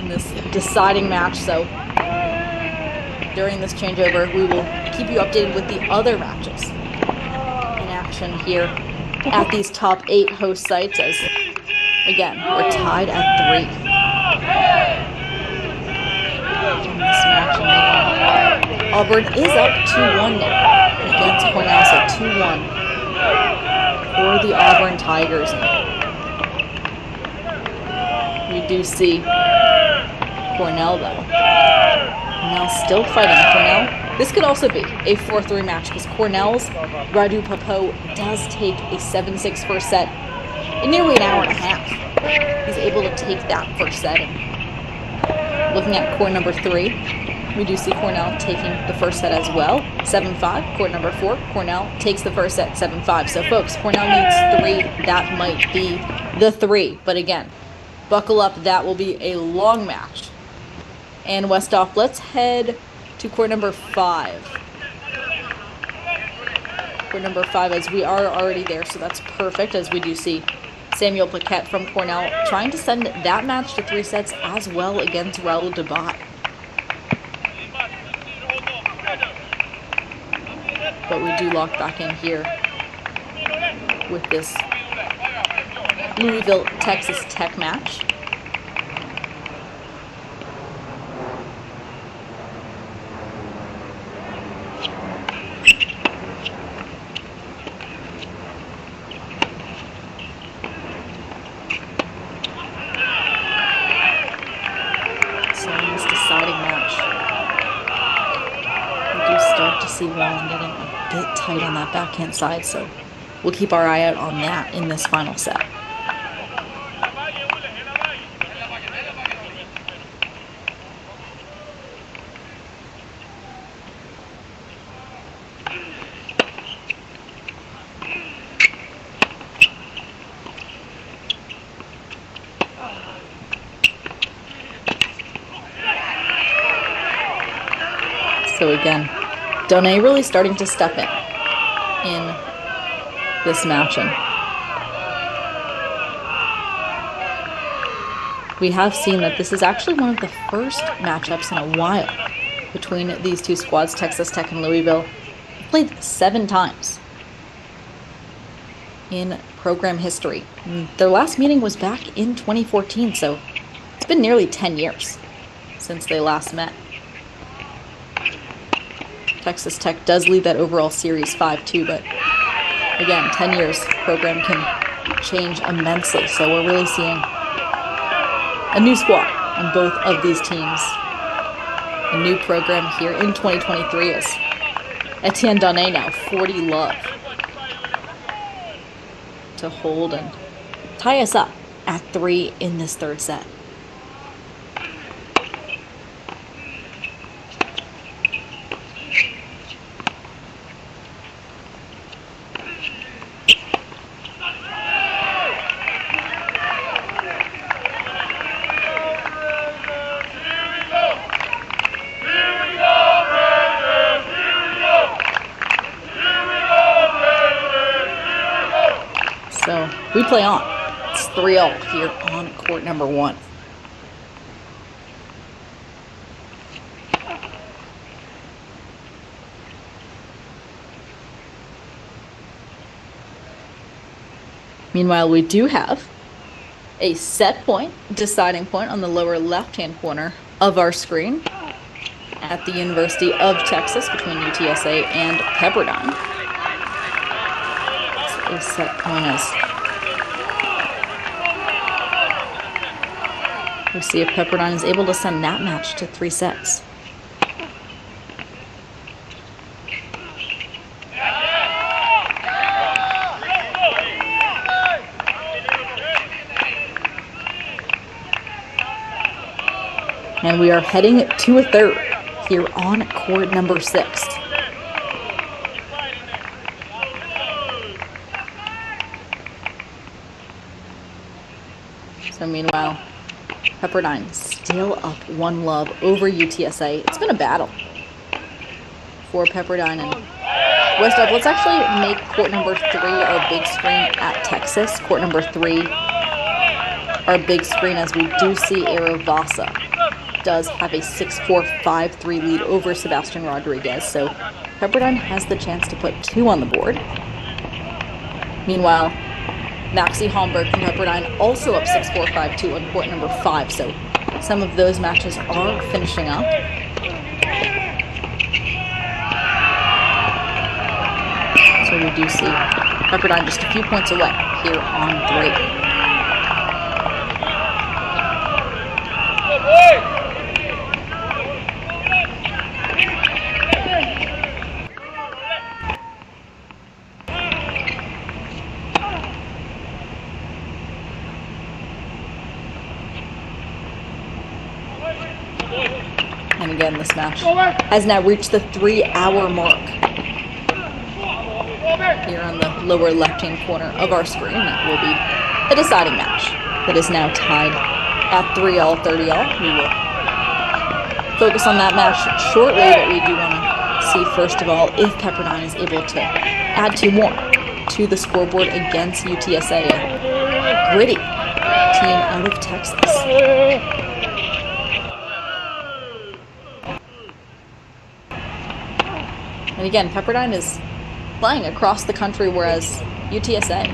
in this deciding match. So during this changeover, we will keep you updated with the other matches in action here at these top 8 host sites, as again, we're tied at 3 in this match. Auburn is up 2-1 now against Cornell, so 2-1 for the Auburn Tigers. We do see Cornell, though. Cornell still fighting. Cornell, this could also be a 4-3 match because Cornell's Radu Papo does take a 7-6 first set in nearly an hour and a half. He's able to take that first set. And looking at court number 3, we do see Cornell taking the first set as well, 7-5. Court number 4, Cornell takes the first set, 7-5. So, folks, Cornell needs 3. That might be the 3. But again, buckle up. That will be a long match. And Westhoff, let's head to court number 5. Court number 5, as we are already there, so that's perfect, as we do see Samuel Paquette from Cornell trying to send that match to 3 sets as well against Raul Debat. But we do lock back in here with this Louisville, Texas Tech match. So in this deciding match, we do start to see Wallen getting a bit tight on that backhand side, so we'll keep our eye out on that in this final set. So again, Donay really starting to step in this match. And we have seen that this is actually one of the first matchups in a while between these two squads, Texas Tech and Louisville. They've played 7 times in program history. Their last meeting was back in 2014, so it's been nearly 10 years since they last met. Texas Tech does lead that overall series 5-2, but again, 10 years, program can change immensely. So we're really seeing a new squad on both of these teams. A new program here in 2023 is Etienne Donay now, 40 love to hold and tie us up at 3 in this third set. So we play on. It's 3-0 here on court number 1. Meanwhile, we do have a set point, deciding point on the lower left-hand corner of our screen at the University of Texas between UTSA and Pepperdine. A set point as we see if Pepperdine is able to send that match to 3 sets. And we are heading to a third here on court number 6. So meanwhile, Pepperdine still up 1-love over UTSA. It's been a battle for Pepperdine and Westop. Let's actually make court number 3 our big screen at Texas. Court number 3 our big screen, as we do see Aravasa does have a 6-4, 5-3 lead over Sebastian Rodriguez. So Pepperdine has the chance to put 2 on the board. Meanwhile, Maxie Homburg from Pepperdine also up 6-4, 5-2 on court number 5. So some of those matches are finishing up. So we do see Pepperdine just a few points away here on 3. And again, this match has now reached the 3-hour mark. Here on the lower left-hand corner of our screen, that will be a deciding match that is now tied at 3-all, 30-all. We will focus on that match shortly, but we do want to see, first of all, if Pepperdine is able to add 2 more to the scoreboard against UTSA, a gritty team out of Texas. And again, Pepperdine is flying across the country, whereas UTSA,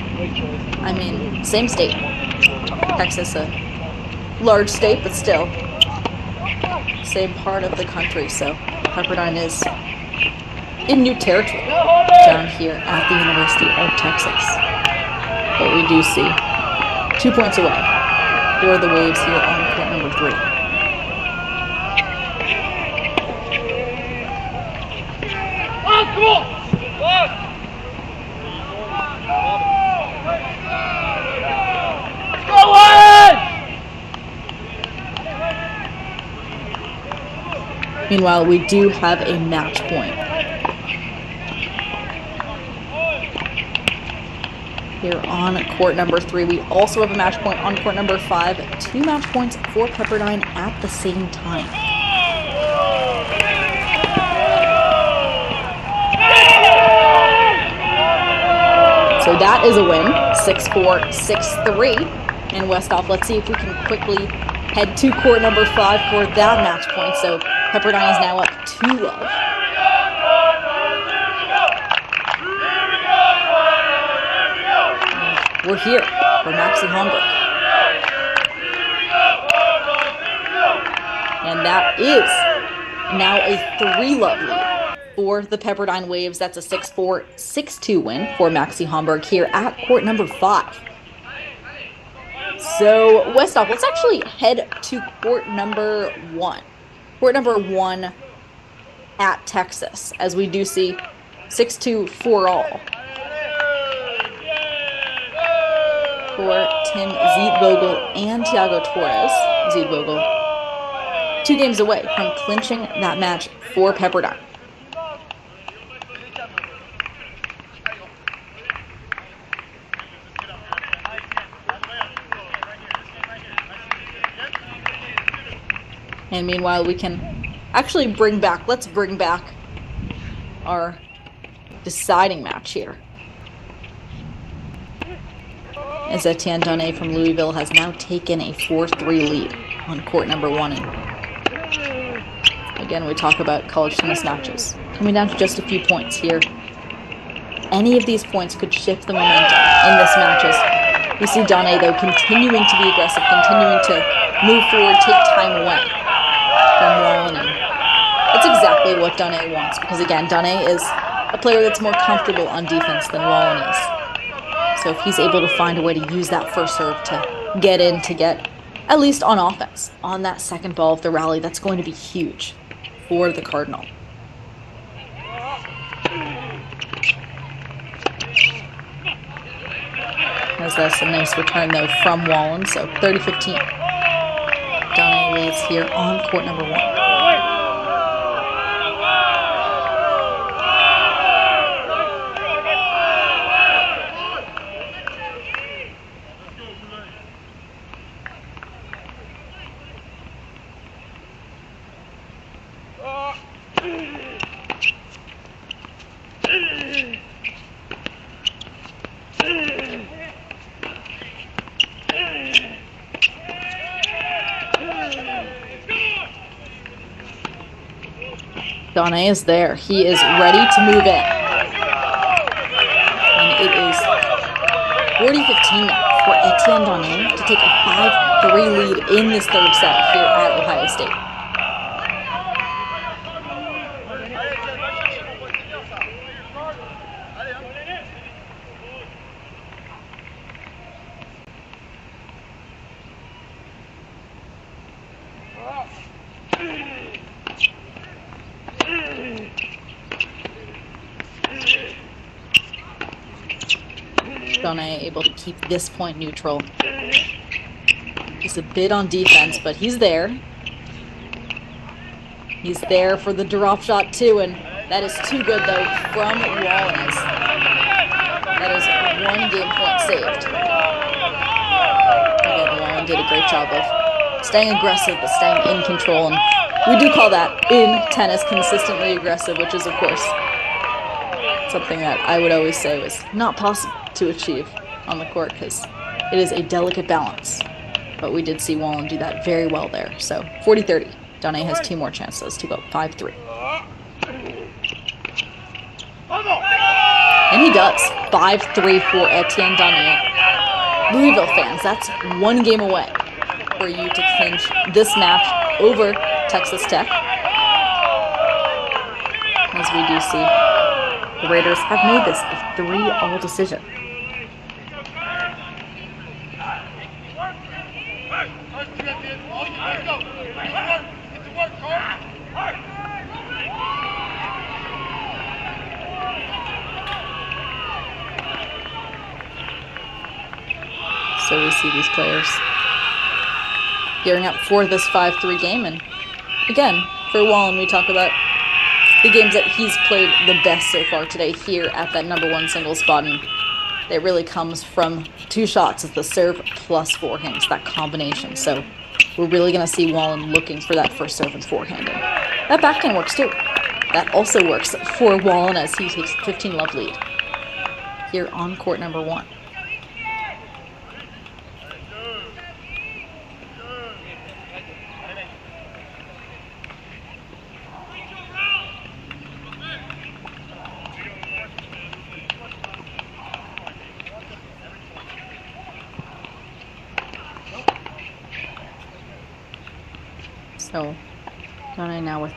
I mean, same state. Texas, a large state, but still same part of the country. So Pepperdine is in new territory down here at the University of Texas. But we do see 2 points away for the Waves here on court number 3. Come on! Meanwhile, we do have a match point here on court number 3. We also have a match point on court number 5. 2 match points for Pepperdine at the same time. So that is a win, 6-4, 6-3 in Westhoff. Let's see if we can quickly head to court number 5 for that match point. So Pepperdine is now up 2-love. We're here for Maxie Homburg. And that is now a 3-love lead for the Pepperdine Waves. That's a 6-4, 6-2 win for Maxie Homburg here at court number 5. So Westhoff, let's actually head to court number 1. Court number 1 at Texas, as we do see 6-2 4-all for Tim Ziedvogel and Tiago Torres. Ziedvogel 2 games away from clinching that match for Pepperdine. And meanwhile, we can actually let's bring back our deciding match here. As Etienne Donnet from Louisville has now taken a 4-3 lead on court number 1. And again, we talk about college tennis matches coming down to just a few points here. Any of these points could shift the momentum in this matches. We see Donnet, though, continuing to be aggressive, continuing to move forward, take time away from Wallen. That's exactly what Donnet wants, because again, Donnet is a player that's more comfortable on defense than Wallen is. So if he's able to find a way to use that first serve to get in, to get at least on offense on that second ball of the rally, that's going to be huge for the Cardinal. As that's a nice return, though, from Wallen. So 30-15. Donnet leads here on court number 1. Donné is there. He is ready to move in. And it is 40-15 now for Etienne Donné to take a 5-3 lead in this third set here at Ohio State. Donné able to keep this point neutral. He's a bit on defense, but he's there. He's there for the drop shot too, and that is too good though from Wallace. That is 1 game point saved. Again, Wallen did a great job of staying aggressive, but staying in control, and we do call that in tennis consistently aggressive, which is of course something that I would always say was not possible to achieve on the court because it is a delicate balance. But we did see Wallen do that very well there. So 40-30. Donné has 2 more chances to go 5-3. And he does. 5-3 for Etienne Donné. Louisville fans, that's 1 game away for you to clinch this match over Texas Tech. As we do see, the Raiders have made this a 3-all decision. So we see these players gearing up for this 5-3 game. And again, for Wallen, we talk about the games that he's played the best so far today here at that #1 single spot. And it really comes from 2 shots of the serve plus forehand. It's that combination. So we're really going to see Wallen looking for that first serve and forehand. And that backhand works too. That also works for Wallen as he takes a 15-love lead here on court #1. So, Donné now with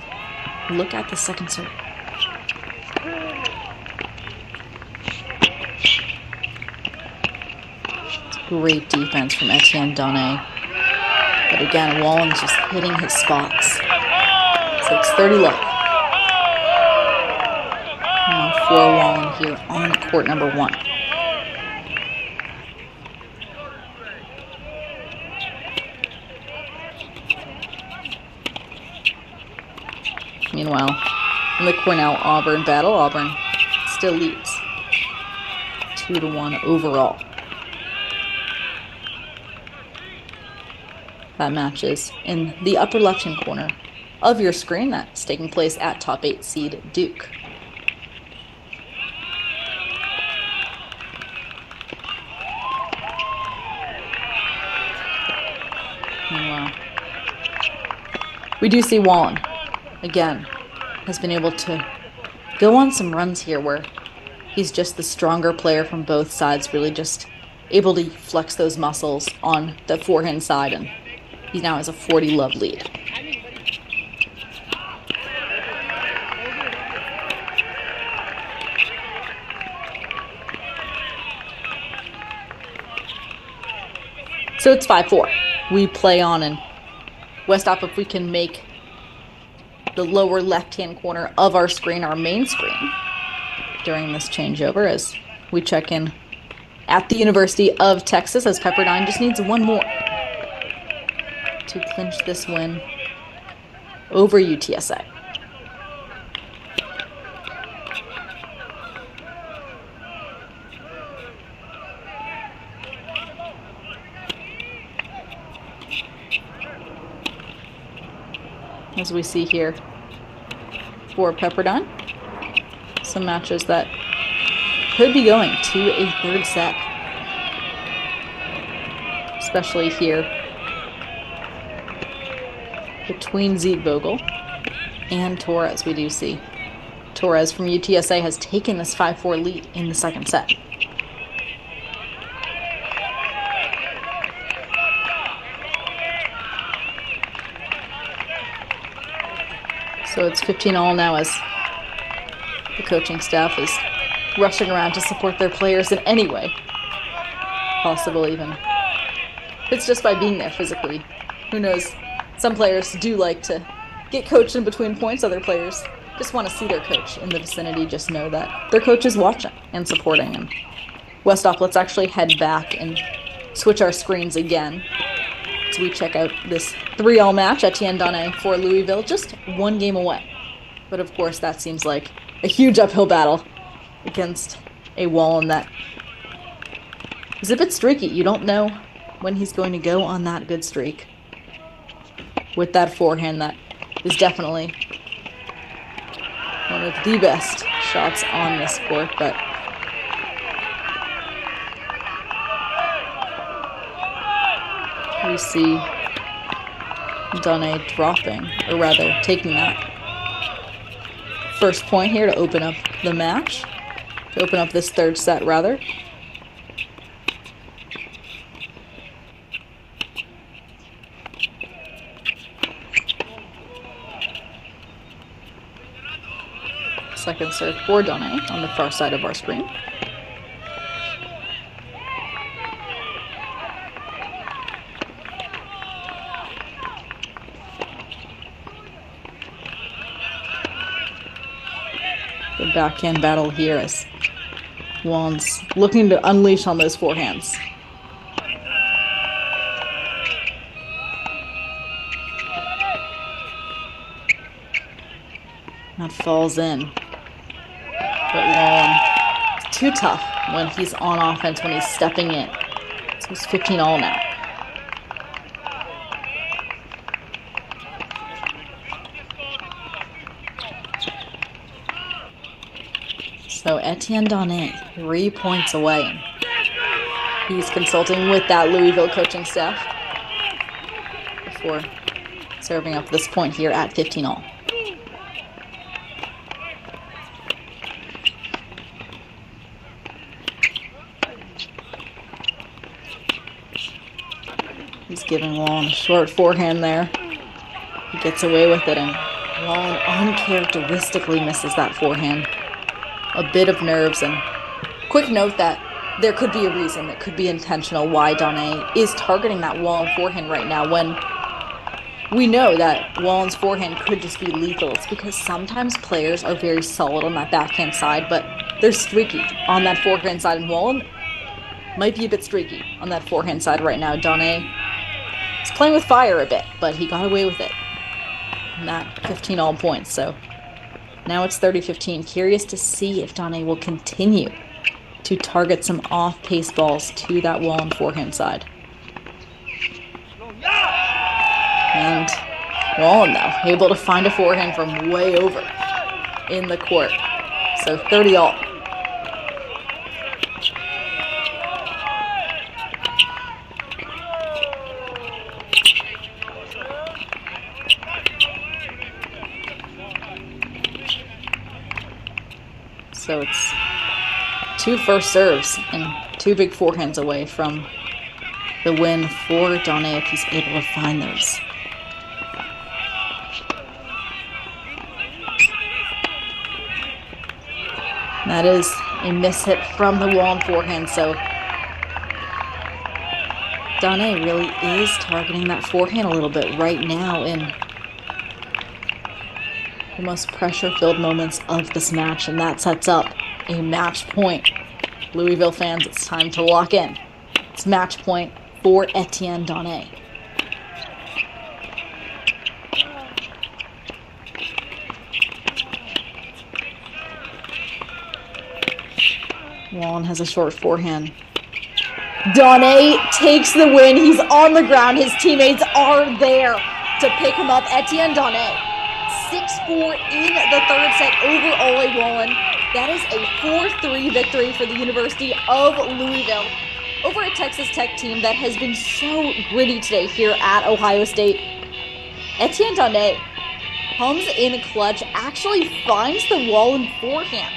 look at the second serve. Great defense from Etienne Donné. But again, Wallen's just hitting his spots. So it's 30 love. Now for Wallen here on court #1. Meanwhile, in the Cornell-Auburn battle, Auburn still leads 2-1 overall. That match is in the upper left-hand corner of your screen. That's taking place at top 8 seed Duke. Meanwhile, we do see Wallen again has been able to go on some runs here where he's just the stronger player from both sides, really just able to flex those muscles on the forehand side, and he now has a 40-love lead. So it's 5-4. We play on, and Westop, if we can make the lower left-hand corner of our screen our main screen during this changeover as we check in at the University of Texas, as Pepperdine just needs 1 more to clinch this win over UTSA. As we see here, for Pepperdine. Some matches that could be going to a third set. Especially here between Ziegvogel and Torres, we do see. Torres from UTSA has taken this 5-4 lead in the second set. So it's 15-all now as the coaching staff is rushing around to support their players in any way possible, even. It's just by being there physically. Who knows? Some players do like to get coached in between points. Other players just want to see their coach in the vicinity, just know that their coach is watching and supporting. And Westhoff, let's actually head back and switch our screens again as we check out this 3-all match. Etienne Donné for Louisville, just one game away. But of course, that seems like a huge uphill battle against a Wallen that is a bit streaky. You don't know when he's going to go on that good streak with that forehand that is definitely one of the best shots on this court. But we see Donné dropping, or rather taking that first point here to open up the match, to open up this third set rather. Second serve for Donné on the far side of our screen. The backhand battle here as Wallen's looking to unleash on those forehands. That falls in. But Wallen is too tough when he's on offense, when he's stepping in. So it's 15-all now. So Etienne Donné, 3 points away. He's consulting with that Louisville coaching staff before serving up this point here at 15-all. He's giving Wallen a short forehand there. He gets away with it, and Wallen uncharacteristically misses that forehand. A bit of nerves, and quick note that there could be a reason that could be intentional why Donné is targeting that Wallen forehand right now when we know that Wallen's forehand could just be lethal. It's because sometimes players are very solid on that backhand side, but they're streaky on that forehand side, and Wallen might be a bit streaky on that forehand side right now. Donné is playing with fire a bit, but he got away with it. And that 15-all points, so now it's 30-15. Curious to see if Donné will continue to target some off-pace balls to that Wallen forehand side. And Wallen, though, able to find a forehand from way over in the court. So 30-all. So it's 2 first serves and 2 big forehands away from the win for Donné if he's able to find those. That is a miss hit from the Wallen forehand, so Donné really is targeting that forehand a little bit right now in the most pressure-filled moments of this match, and that sets up a match point. Louisville fans, it's time to lock in. It's match point for Etienne Donné. Wallen has a short forehand. Donné takes the win. He's on the ground. His teammates are there to pick him up. Etienne Donné, 6 in the third set over Ole Wallen. That is a 4-3 victory for the University of Louisville over a Texas Tech team that has been so gritty today here at Ohio State. Etienne Tonnet comes in clutch, actually finds the Wallen forehand.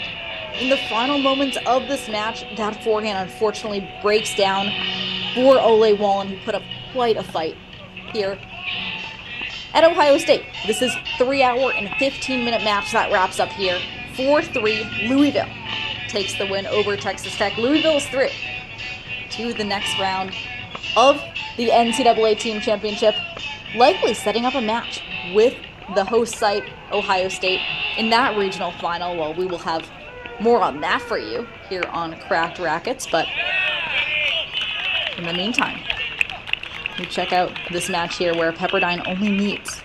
In the final moments of this match, that forehand unfortunately breaks down for Ole Wallen, who put up quite a fight here at Ohio State. This is 3-hour and 15-minute match that wraps up here. 4-3, Louisville takes the win over Texas Tech. Louisville is through to the next round of the NCAA Team Championship, likely setting up a match with the host site, Ohio State, in that regional final. Well, we will have more on that for you here on Cracked Rackets, but in the meantime, we check out this match here where Pepperdine only needs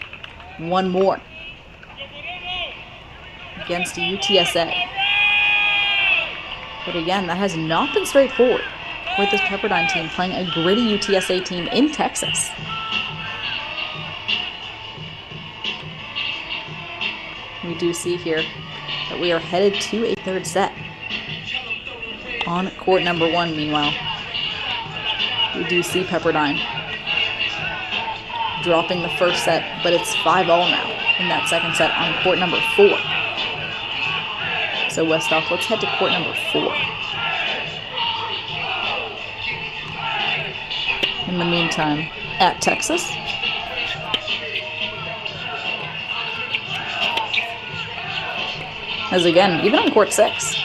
one more against UTSA. But again, that has not been straightforward with this Pepperdine team playing a gritty UTSA team in Texas. We do see here that we are headed to a third set. On court number 1, meanwhile, we do see Pepperdine dropping the first set, but it's 5-all now in that second set on court number 4. So Westhoff, let's head to court number 4. In the meantime, at Texas, as again, even on court 6,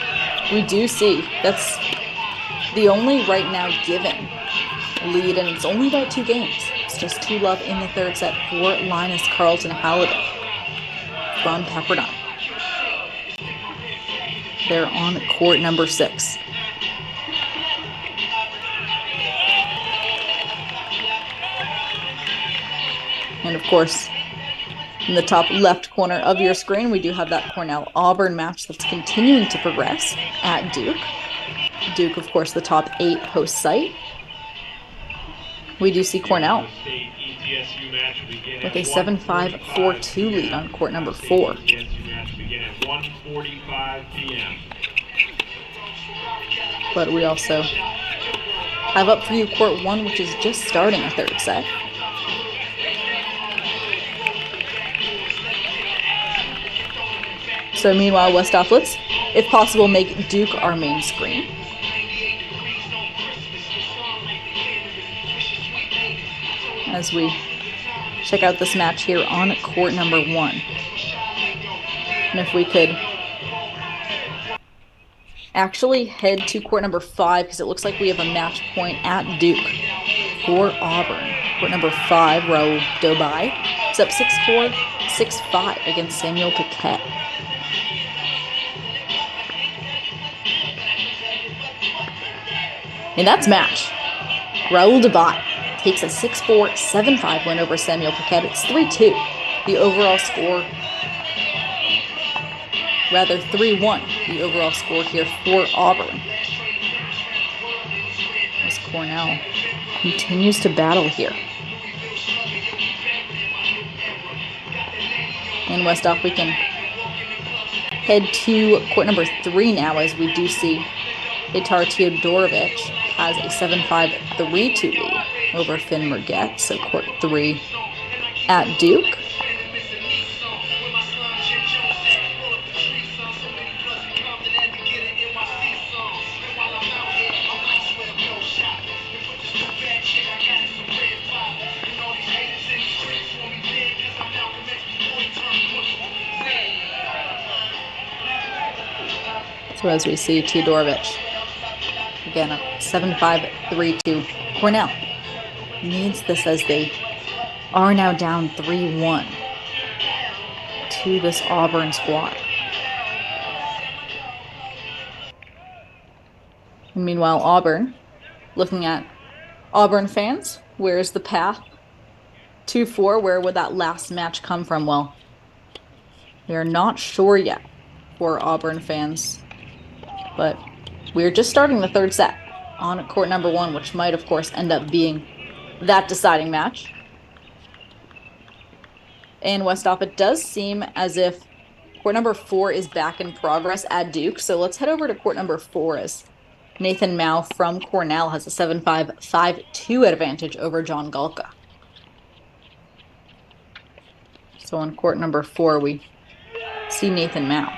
we do see that's the only right now given lead, and it's only by 2 games. It's just 2-love in the third set for Linus Carlton Halliday from Pepperdine. They're on court number 6. And of course, in the top left corner of your screen, we do have that Cornell Auburn match that's continuing to progress at Duke. Duke, of course, the top 8 host site. We do see Cornell with a 7-5, 4-2 lead on court number 4. But we also have up for you court 1, which is just starting a third set. So meanwhile, Westhoff, let's, if possible, make Duke our main screen. As we check out this match here on court number 1. And if we could actually head to court number 5, because it looks like we have a match point at Duke for Auburn. Court number 5, Raul Dobai. It's up 6-4, 6-5 against Samuel Paquette. And that's match. Raul Dobai takes a 6-4, 7-5 win over Samuel Paquette. It's 3-2. The overall score, rather 3-1, the overall score here for Auburn. As Cornell continues to battle here. In Westhoff, we can head to court number 3 now, as we do see Itar Teodorovich has a 7-5, 3-2 lead over Finn Merget. So court 3 at Duke. So as we see Teodorovich, again, a 7-5, 3-2. Cornell needs this as they are now down 3-1 to this Auburn squad. And meanwhile, Auburn, looking at Auburn fans, where's the path to 4? Where would that last match come from? Well, we are not sure yet for Auburn fans, but we're just starting the third set on court number 1, which might, of course, end up being that deciding match. And Westhoff, it does seem as if court number 4 is back in progress at Duke. So let's head over to court number 4 as Nathan Mao from Cornell has a 7-5, 5-2 advantage over John Galka. So on court number 4, we see Nathan Mao.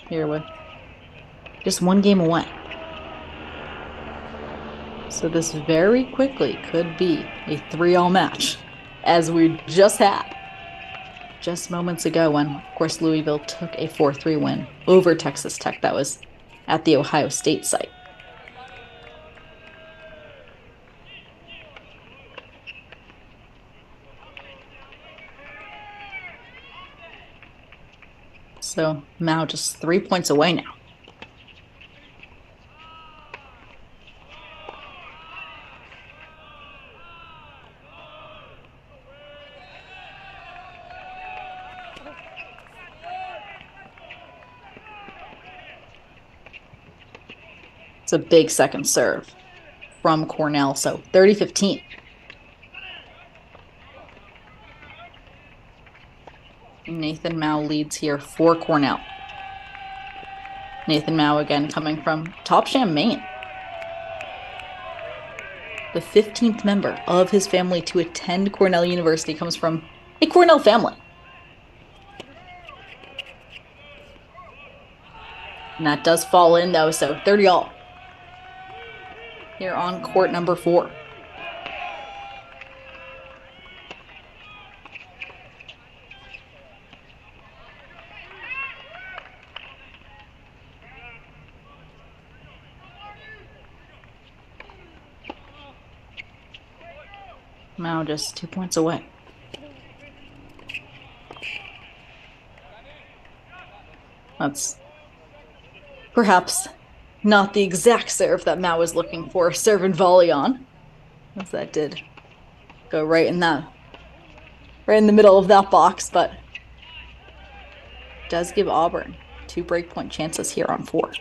Here with just one game away. So this very quickly could be a 3-all match, as we just had just moments ago when, of course, Louisville took a 4-3 win over Texas Tech. That was at the Ohio State site. So Mao just 3 points away now. It's a big second serve from Cornell, so 30-15. Nathan Mao leads here for Cornell. Nathan Mao again coming from Topsham, Maine. The 15th member of his family to attend Cornell University comes from a Cornell family. And that does fall in though, so 30-all. Here on court number 4. Mao just 2 points away. That's perhaps not the exact serve that Mao was looking for. Serve and volley on. As that did go right in the middle of that box, but does give Auburn 2 breakpoint chances here on 4.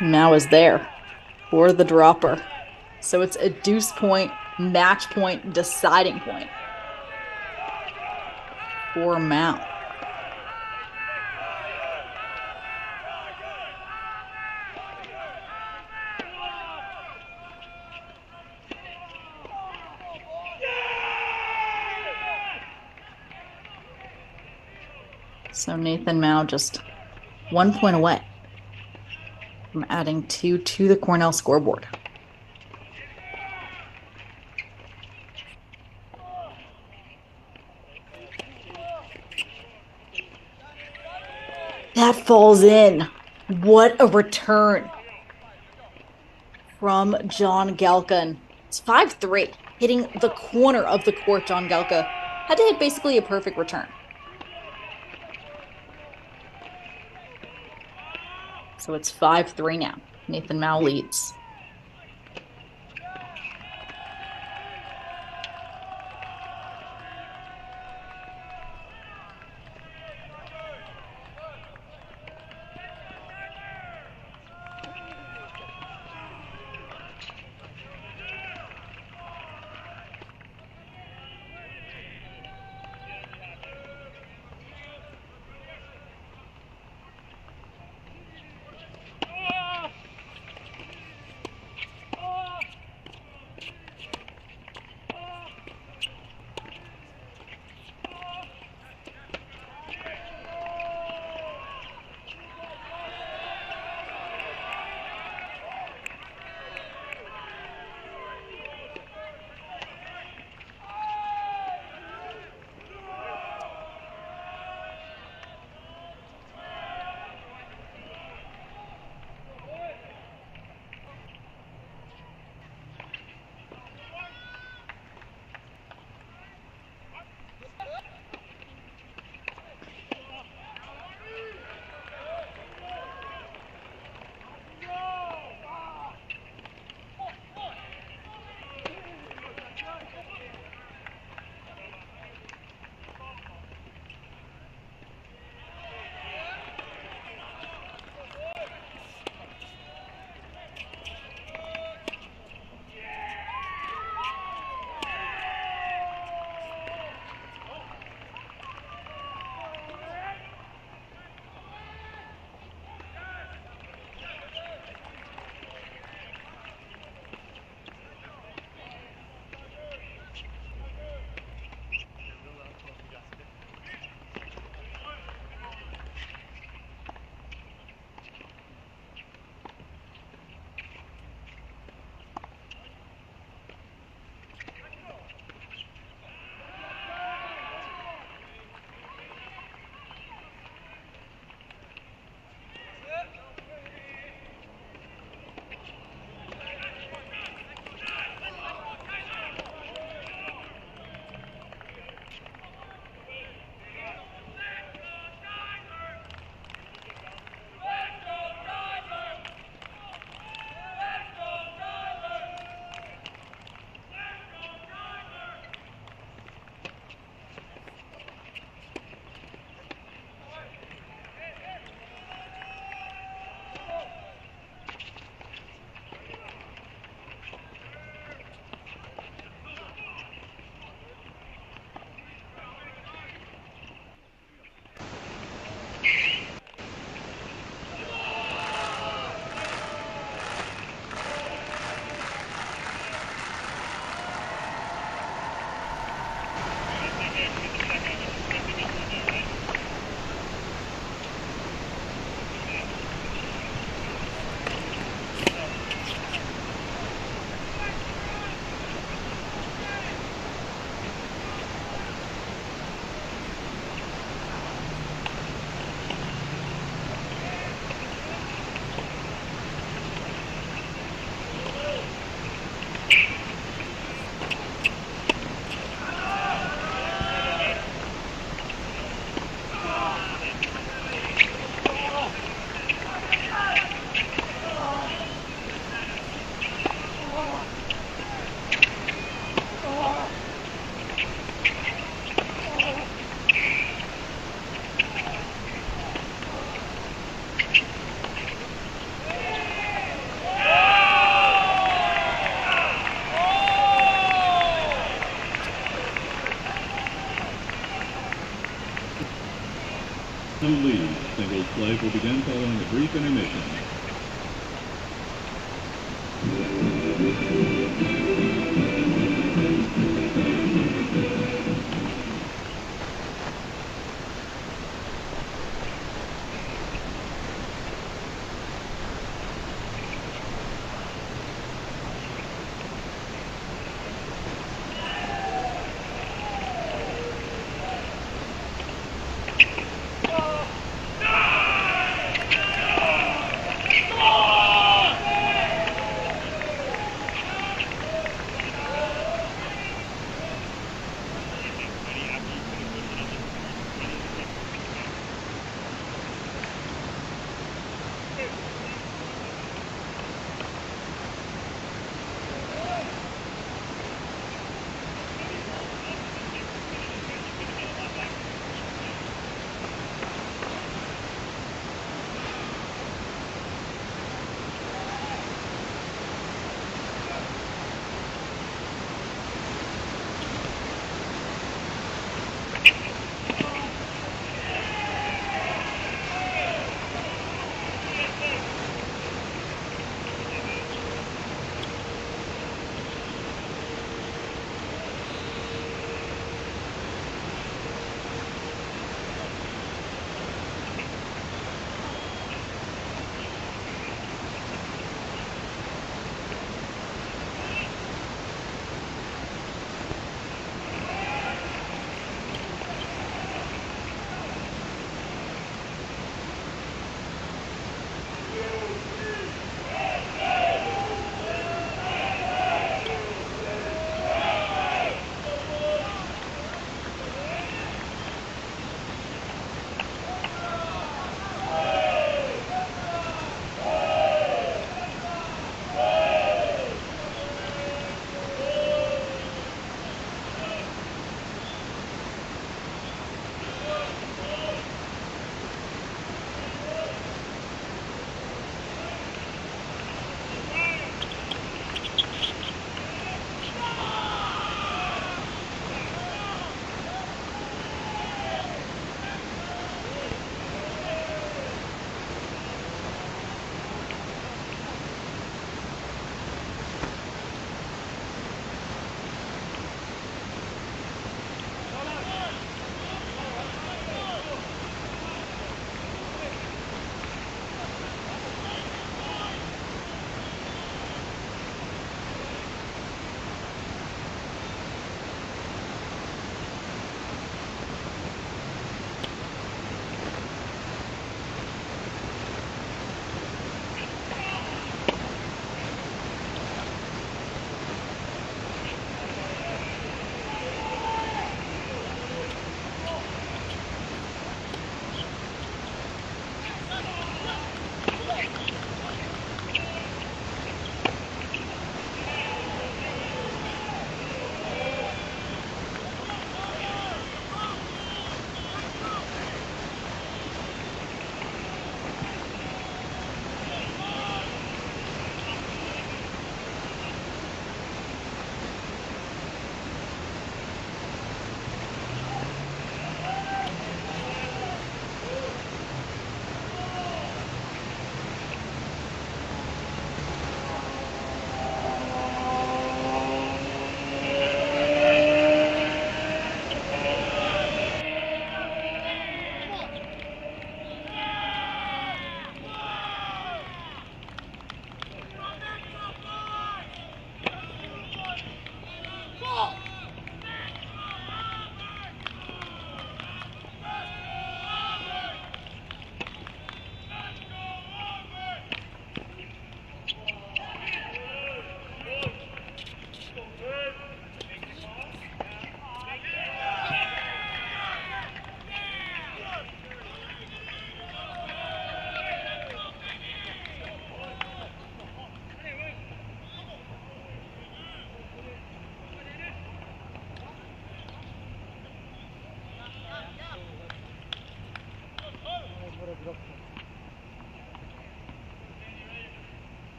Mao is there for the dropper. So it's a deuce point, match point, deciding point for Mao. So Nathan Mao just 1 point away from adding 2 to the Cornell scoreboard. That falls in. What a return from John Galka. It's 5-3, hitting the corner of the court. John Galka had to hit basically a perfect return. So it's 5-3 now. Nathan Mao leads. To lead. Singles play will begin following a brief intermission.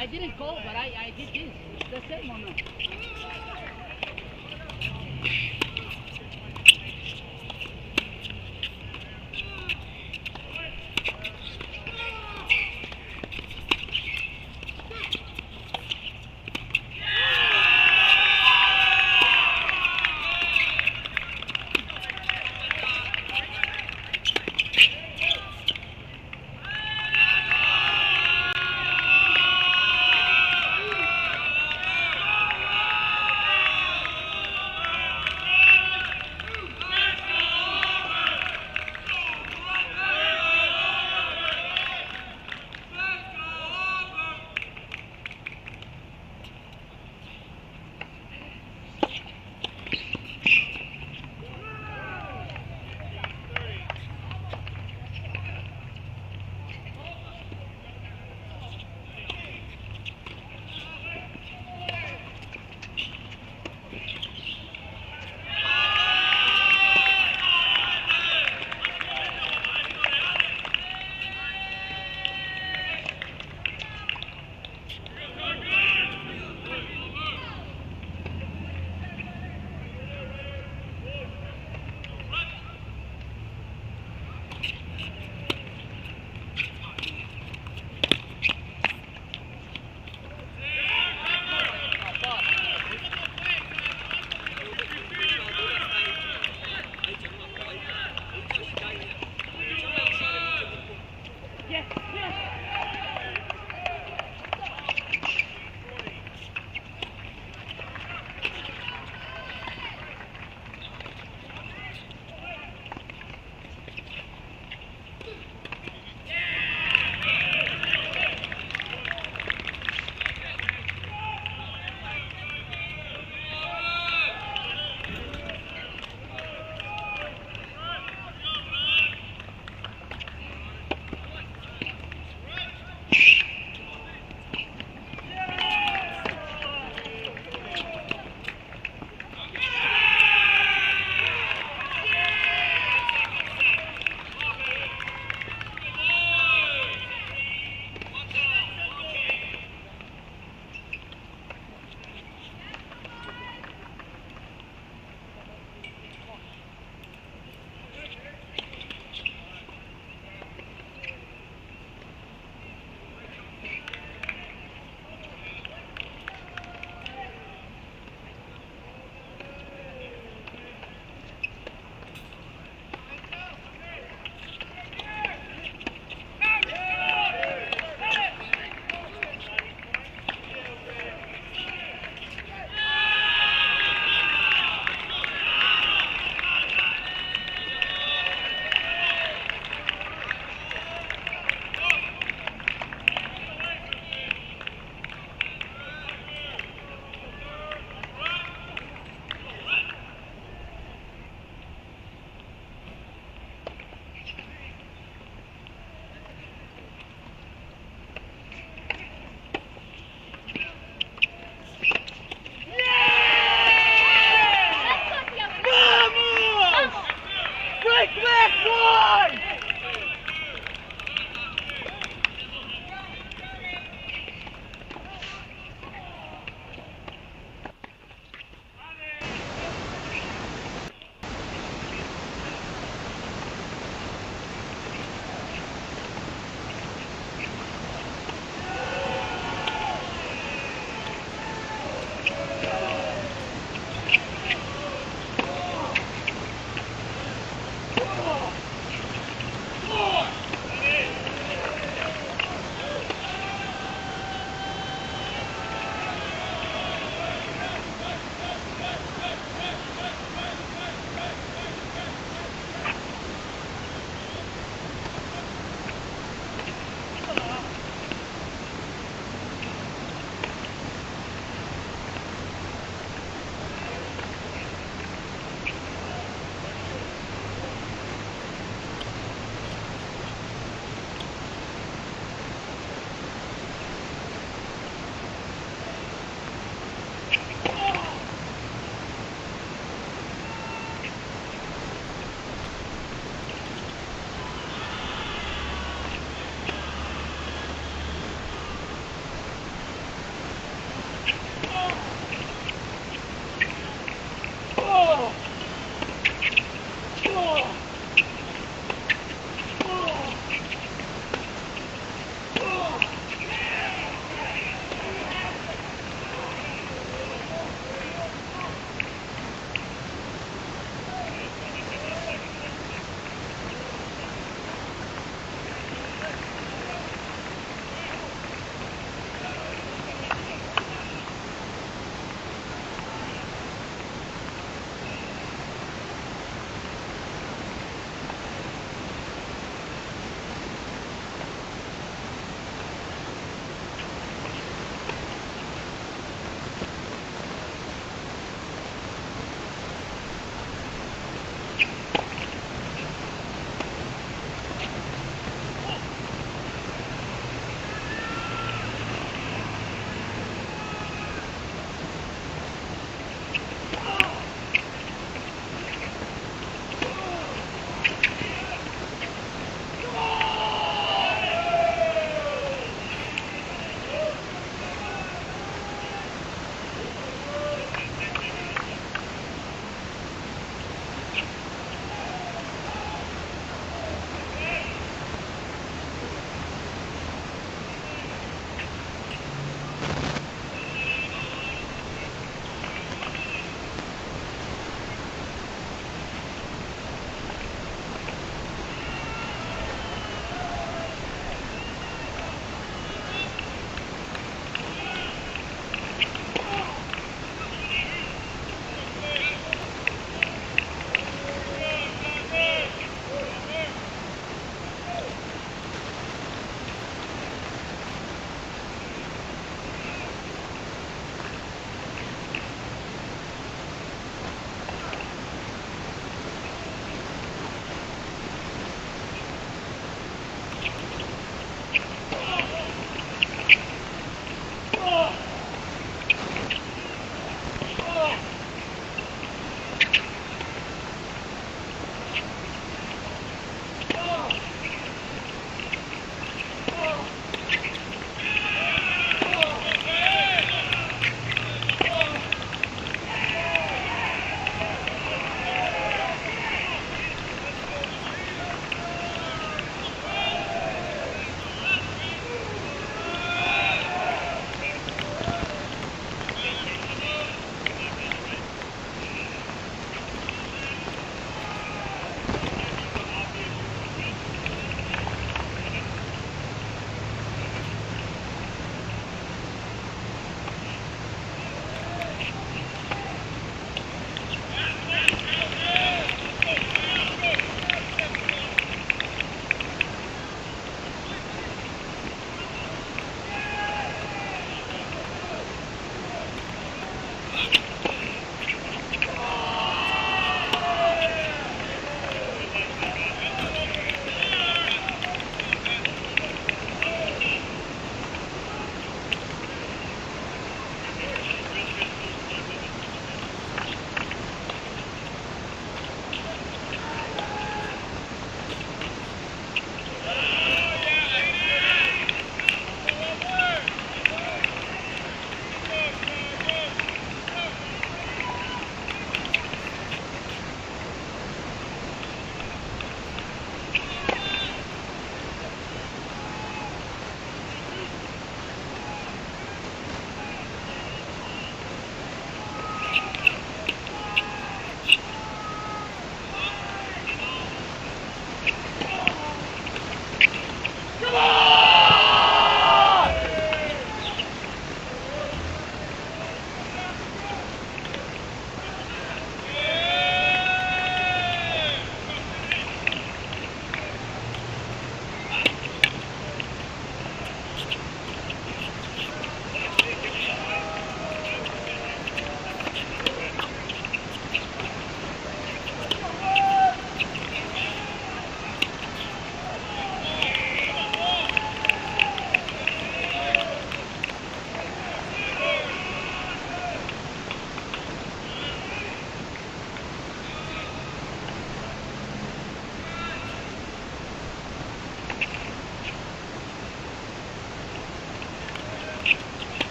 I didn't call, but I did this. It's the same or no?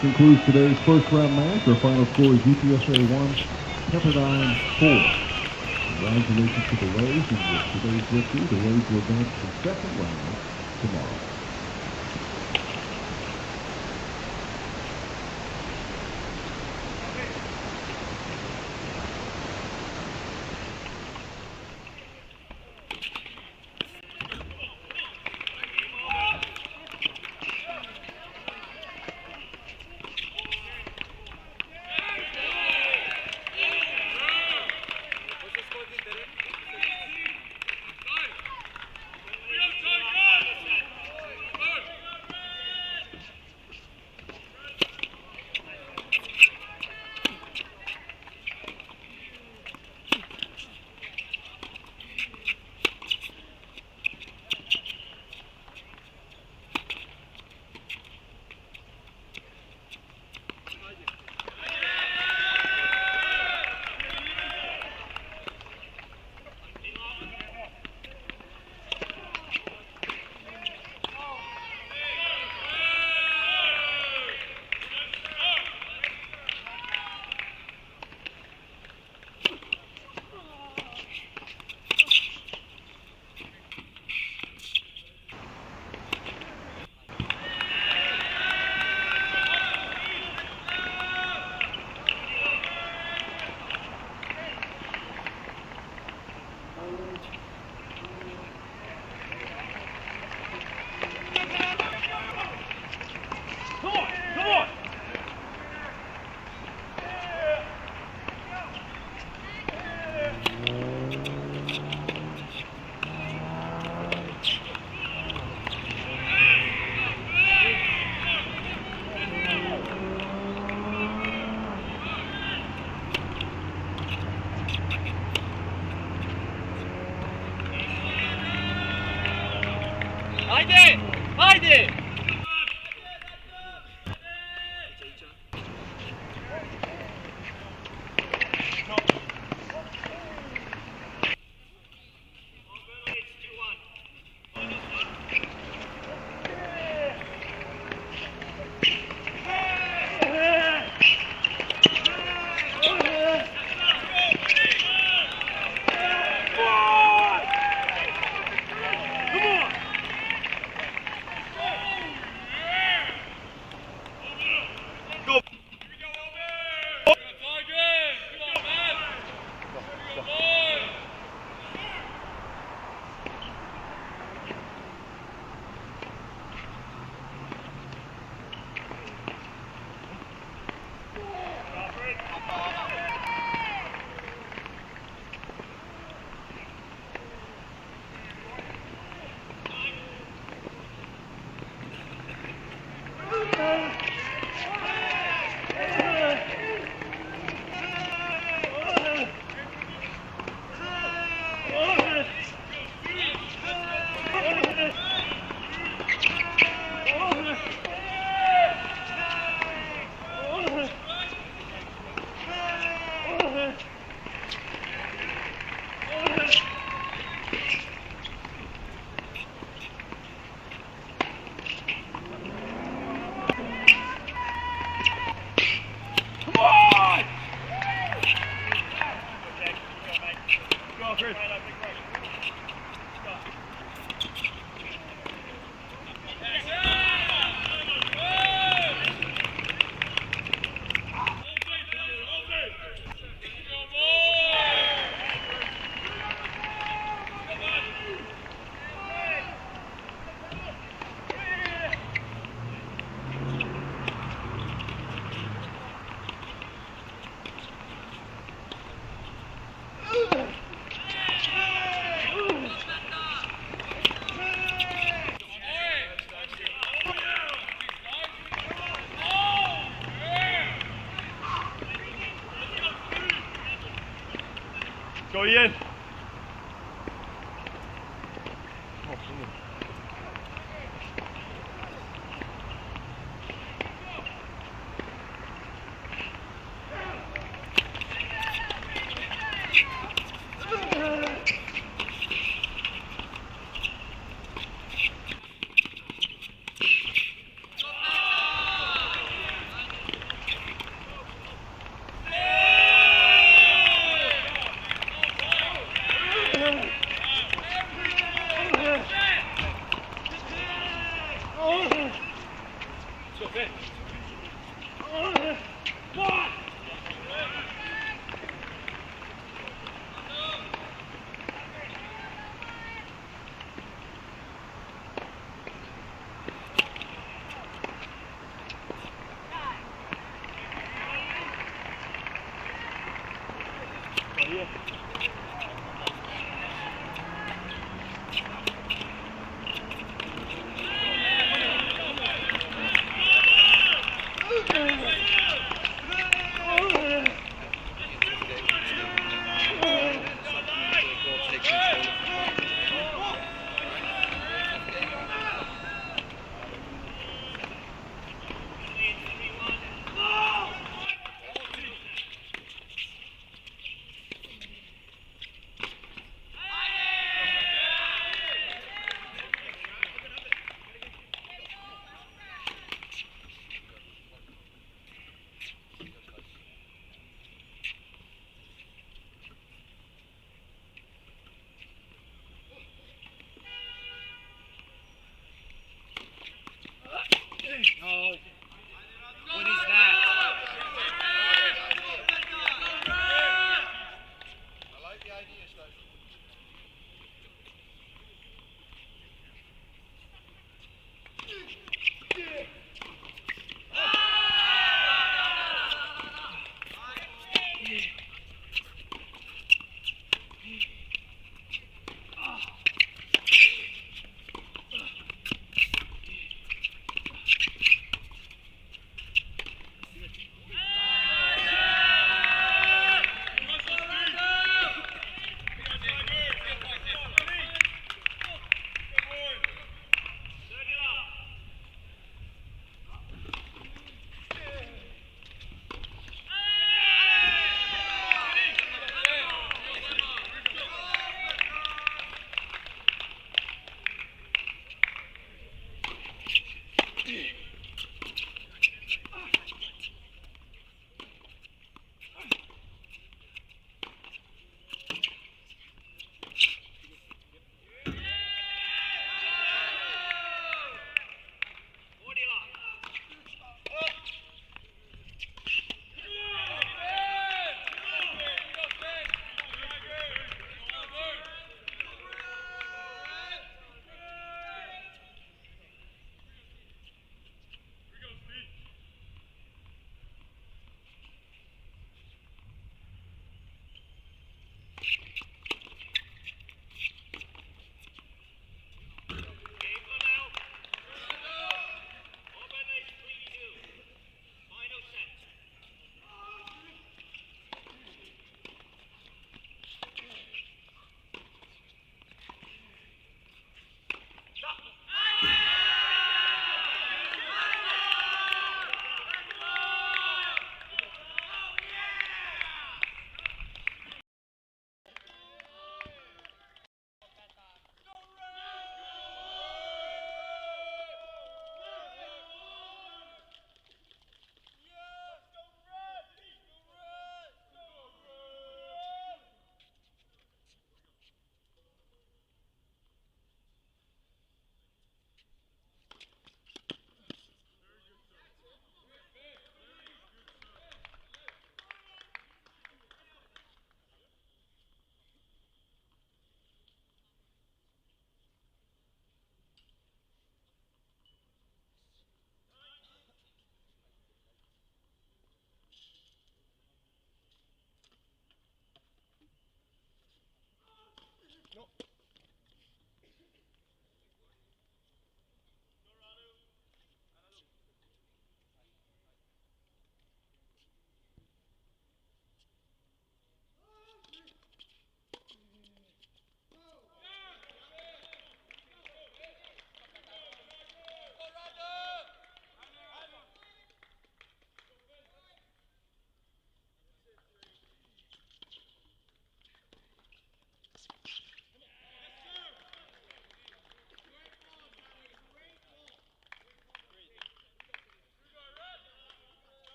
Concludes today's first round match. Our final score is UTSA 1, Pepperdine 4. Congratulations to the Waves, and with today's victory, the Waves will advance to the second round tomorrow. Go Ian. No. What is that? I like the idea, Steve.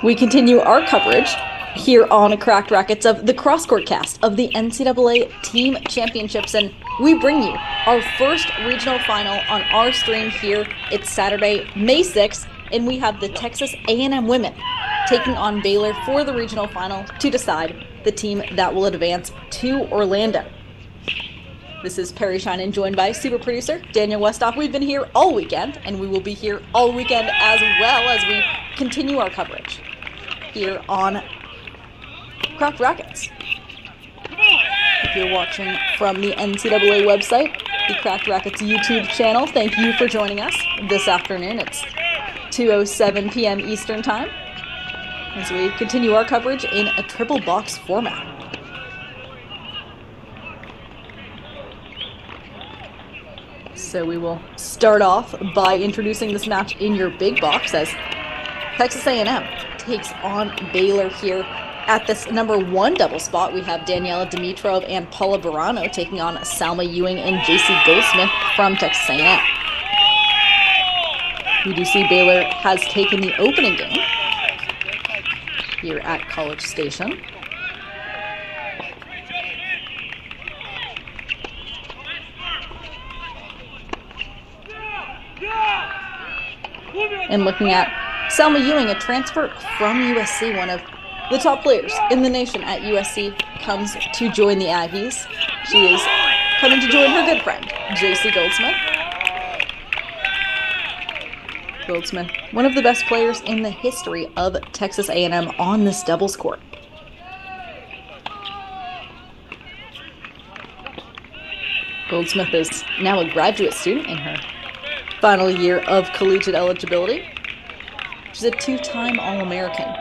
We continue our coverage here on Cracked Rackets of the cross-court cast of the NCAA Team Championships, and we bring you our first regional final on our stream here. It's Saturday, May 6th, and we have the Texas A&M women taking on Baylor for the regional final to decide the team that will advance to Orlando. This is Peri Sheinin, joined by super producer Daniel Westoff. We've been here all weekend, and we will be here all weekend as well as we continue our coverage here on Cracked Rackets. If you're watching from the NCAA website, the Cracked Rackets YouTube channel, thank you for joining us this afternoon. It's 2:07 p.m. Eastern Time as we continue our coverage in a triple box format. So we will start off by introducing this match in your big box as Texas A&M takes on Baylor here. At this number 1 double spot, we have Daniela Dimitrov and Paula Barano taking on Salma Ewing and JC Goldsmith from Texas A&M. We do see Baylor has taken the opening game here at College Station. And looking at Salma Ewing, a transfer from USC, one of the top players in the nation at USC, comes to join the Aggies. She is coming to join her good friend, JC Goldsmith. Goldsmith, one of the best players in the history of Texas A&M on this doubles court. Goldsmith is now a graduate student in her final year of collegiate eligibility. She's a 2-time All-American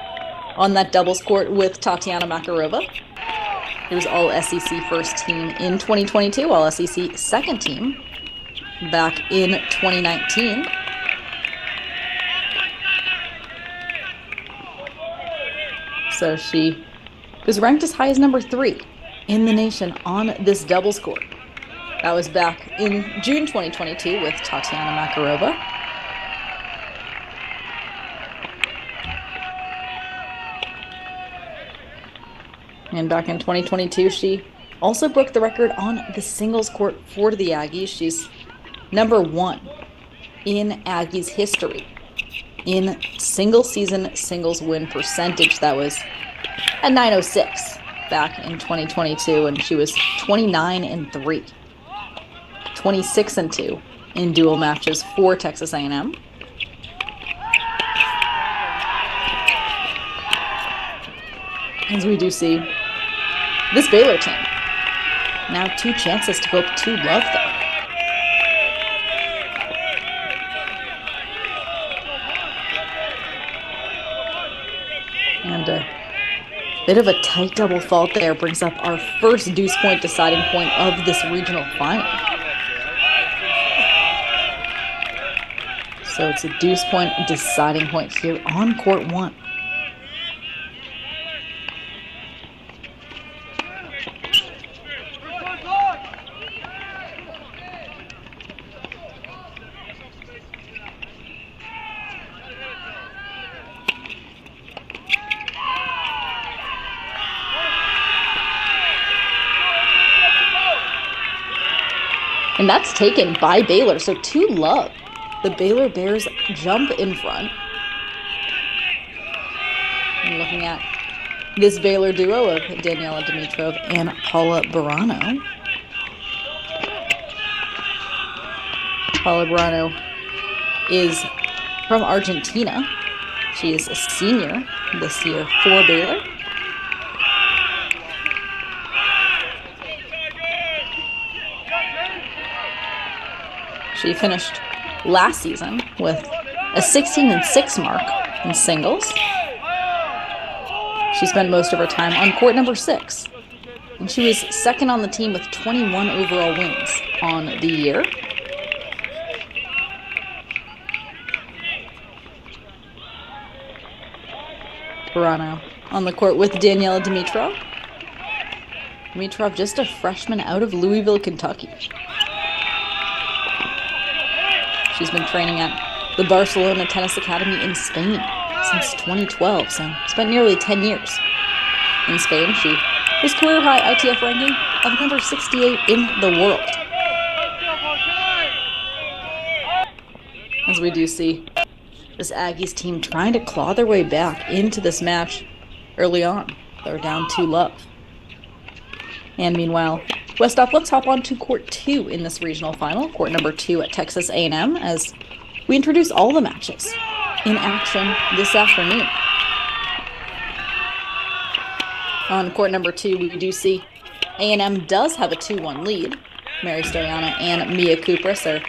on that doubles court with Tatiana Makarova. It was all SEC first team in 2022, all SEC second team back in 2019. So she was ranked as high as number 3 in the nation on this doubles court. That was back in June 2022 with Tatiana Makarova. And back in 2022, she also broke the record on the singles court for the Aggies. She's number 1 in Aggies history in single season singles win percentage. That was at 906 back in 2022, and she was 29-3, 26-2 in dual matches for Texas A&M. As we do see this Baylor team now 2 chances to go up 2 love though. And a bit of a tight double fault there brings up our first deuce point deciding point of this regional final. So it's a deuce point deciding point here on court 1. And that's taken by Baylor, so 2 love. The Baylor Bears jump in front. And looking at this Baylor duo of Daniela Dimitrov and Paula Barano. Paula Barano is from Argentina. She is a senior this year for Baylor. She finished last season with a 16-6 mark in singles. She spent most of her time on court number 6. And she was second on the team with 21 overall wins on the year. Barano on the court with Daniela Dimitrov. Dimitrov, just a freshman out of Louisville, Kentucky. She's been training at the Barcelona Tennis Academy in Spain since 2012, so spent nearly 10 years in Spain. She has career-high ITF ranking of number 68 in the world. As we do see this Aggies team trying to claw their way back into this match early on. They're down 2 love. And meanwhile, Westhoff, let's hop on to court 2 in this regional final, court number 2 at Texas A&M, as we introduce all the matches in action this afternoon. On court number 2, we do see A&M does have a 2-1 lead. Mary Stoyana and Mia Kupras are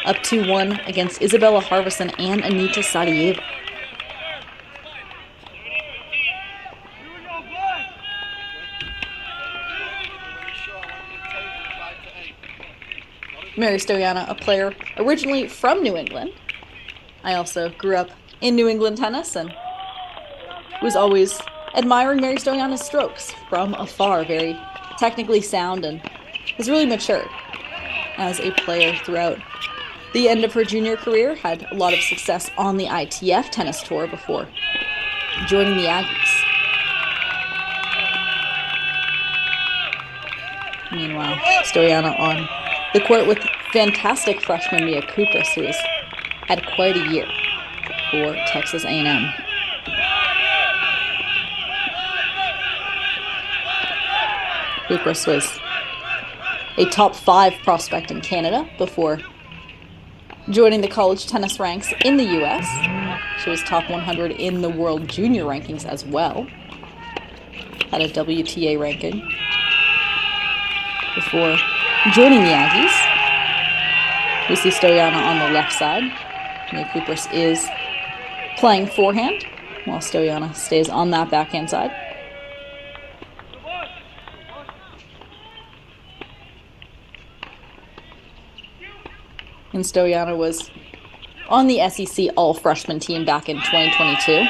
up 2-1 against Isabella Harvison and Anita Sadieva. Mary Stoyana, a player originally from New England. I also grew up in New England tennis and was always admiring Mary Stoyana's strokes from afar. Very technically sound and has really matured as a player throughout the end of her junior career. Had a lot of success on the ITF tennis tour before joining the Aggies. Meanwhile, Stoyana on the court with fantastic freshman Mia Kupras, who has had quite a year for Texas A&M. Kupras was a top 5 prospect in Canada before joining the college tennis ranks in the U.S. She was top 100 in the world junior rankings as well. Had a WTA ranking before joining the Aggies. We see Stoyana on the left side. Mia Kupras is playing forehand while Stoyana stays on that backhand side. And Stoyana was on the SEC all-freshman team back in 2022.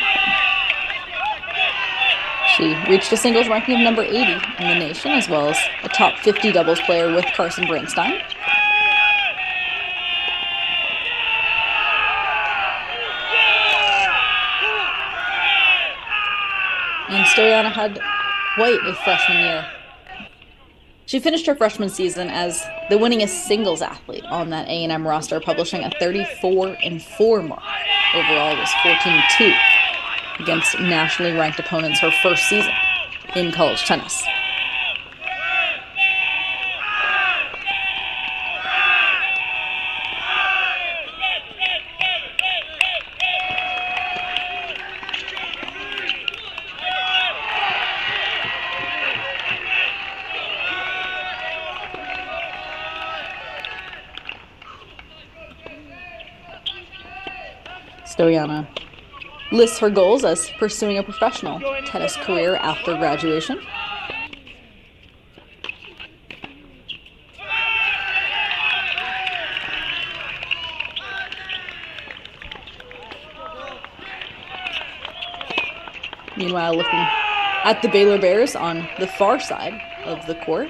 She reached a singles ranking of number 80 in the nation, as well as a top 50 doubles player with Carson Brandstein. And Stoyana had quite a freshman year. She finished her freshman season as the winningest singles athlete on that A&M roster, publishing a 34-4 mark. Overall, it was 14-2 against nationally ranked opponents her first season in college tennis. Stoyana lists her goals as pursuing a professional tennis career after graduation. Meanwhile, looking at the Baylor Bears on the far side of the court,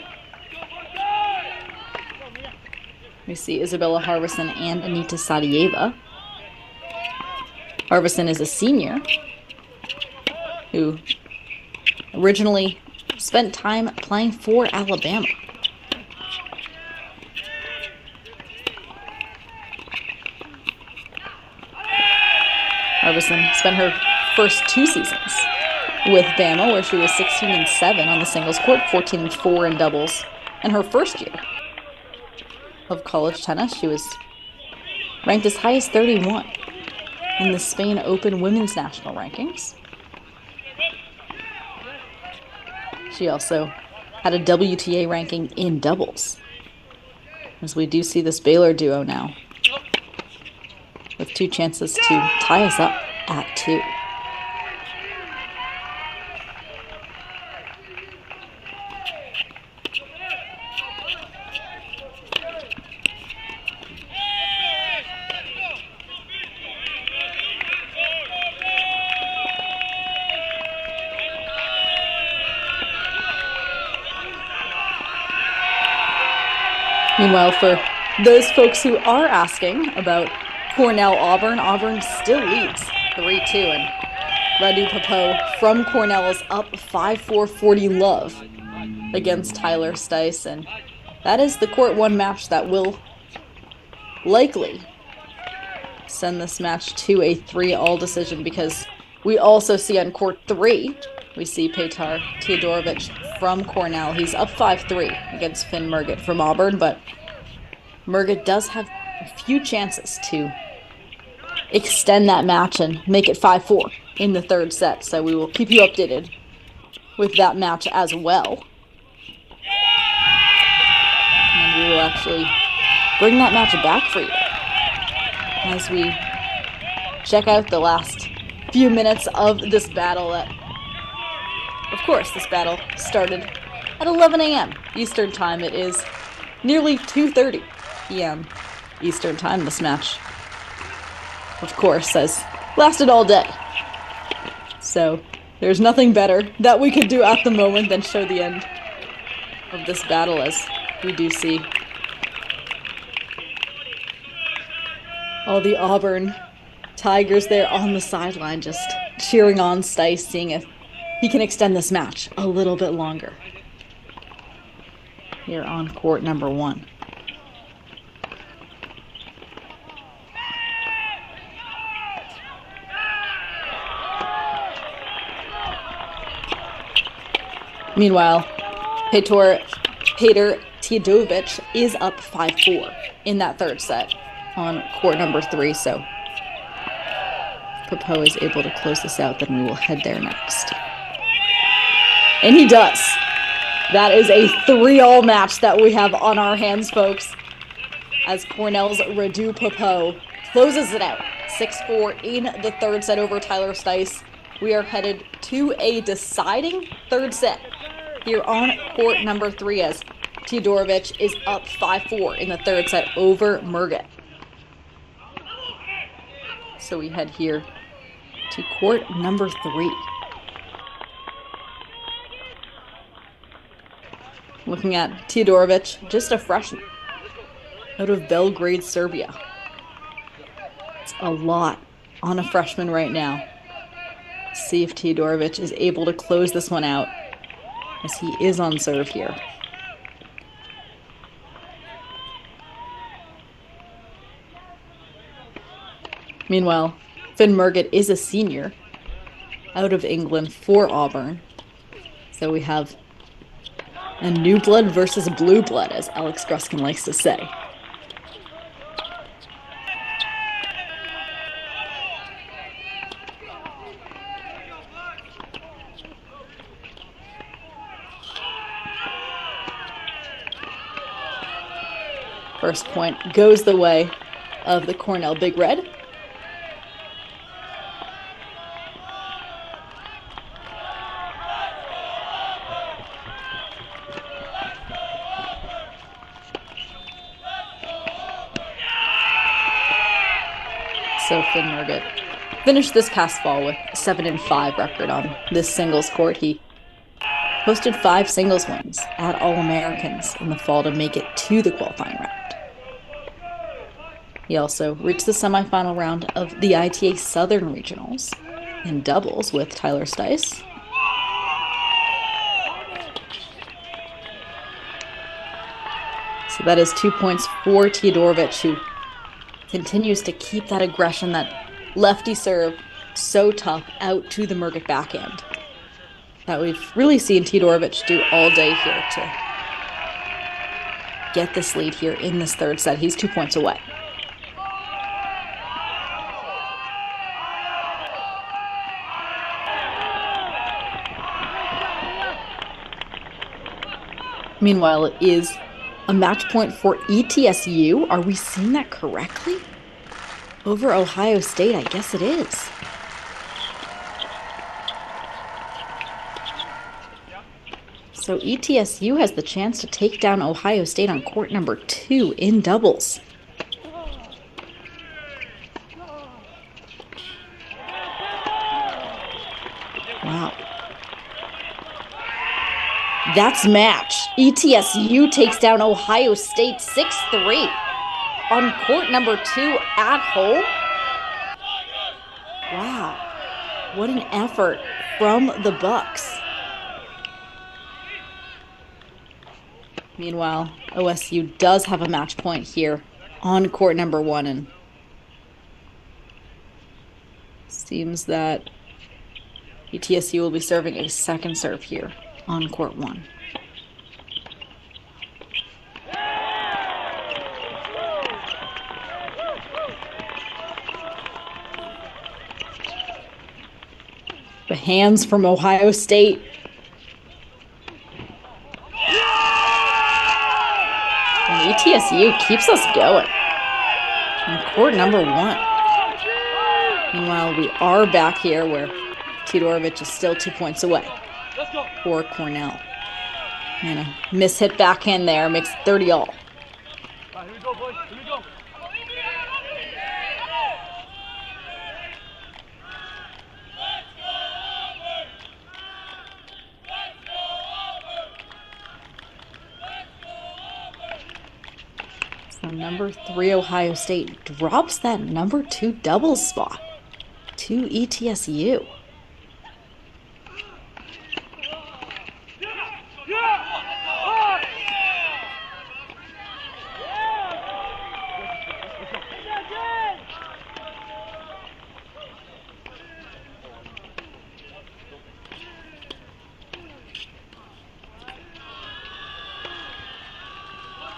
we see Isabella Harvison and Anita Sadieva. Harvison is a senior who originally spent time playing for Alabama. Harvison spent her first 2 seasons with Bama, where she was 16-7 on the singles court, 14-4 in doubles. In her first year of college tennis, she was ranked as high as 31 in the Spain Open Women's National Rankings. She also had a WTA ranking in doubles, as we do see this Baylor duo now with 2 chances to tie us up at 2. Meanwhile, for those folks who are asking about Cornell Auburn, Auburn still leads 3-2, and Radu Papo from Cornell is up 5-4 40 love against Tyler Stice, and that is the court 1 match that will likely send this match to a 3-all decision, because we also see on court 3, we see Petar Teodorovich from Cornell. He's up 5-3 against Finn Murgett from Auburn, but Murgett does have a few chances to extend that match and make it 5-4 in the 3rd set, so we will keep you updated with that match as well. And we will actually bring that match back for you as we check out the last few minutes of this battle. Of course, this battle started at 11 a.m. Eastern Time. It is nearly 2:30 p.m. Eastern Time. This match, of course, has lasted all day. So there's nothing better that we could do at the moment than show the end of this battle, as we do see all the Auburn Tigers there on the sideline just cheering on Stice, seeing if he can extend this match a little bit longer here on court number 1. Meanwhile, Petar Teodorovich is up 5-4 in that 3rd set on court number 3, so Papo is able to close this out. Then we will head there next. And he does. That is a 3-all match that we have on our hands, folks, as Cornell's Radu Papo closes it out 6-4 in the 3rd set over Tyler Stice. We are headed to a deciding third set here on court number 3 as Teodorovich is up 5-4 in the third set over Murgett. So we head here to court number 3. Looking at Teodorovich, just a freshman out of Belgrade, Serbia. It's a lot on a freshman right now. See if Teodorovich is able to close this one out as he is on serve here. Meanwhile, Finn Murgett is a senior out of England for Auburn. So we have a new blood versus a blue blood, as Alex Gruskin likes to say. First point goes the way of the Cornell Big Red. So Finn Murgett finished this past fall with a 7-5 record on this singles court. He posted 5 singles wins at All-Americans in the fall to make it to the qualifying round. He also reached the semifinal round of the ITA Southern Regionals in doubles with Tyler Stice. So that is 2 points for Teodorovich, who continues to keep that aggression, that lefty serve so tough out to the Murgett backhand that we've really seen Teodorovich do all day here to get this lead here in this third set. He's 2 points away. Meanwhile, it is a match point for ETSU. Are we seeing that correctly? Over Ohio State, I guess it is. So ETSU has the chance to take down Ohio State on court number 2 in doubles. Wow. That's match. ETSU takes down Ohio State 6-3 on court number 2 at home. Wow. What an effort from the Bucks. Meanwhile, OSU does have a match point here on court number 1, and seems that ETSU will be serving a second serve here on court 1. The hands from Ohio State. And ETSU keeps us going on court number 1. Meanwhile, we are back here where Teodorovich is still 2 points away for Cornell. And a mishit backhand there makes 30 all. Here we go, boys. Here we go. So number 3 Ohio State drops that number 2 doubles spot to ETSU.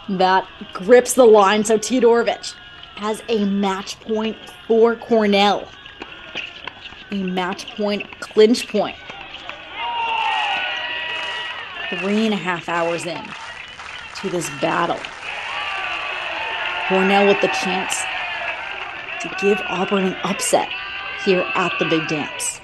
That grips the line, so Teodorovich has a match point for Cornell. A match point, clinch point. 3.5 hours in to this battle. Cornell with the chance to give Auburn an upset here at the Big Dance.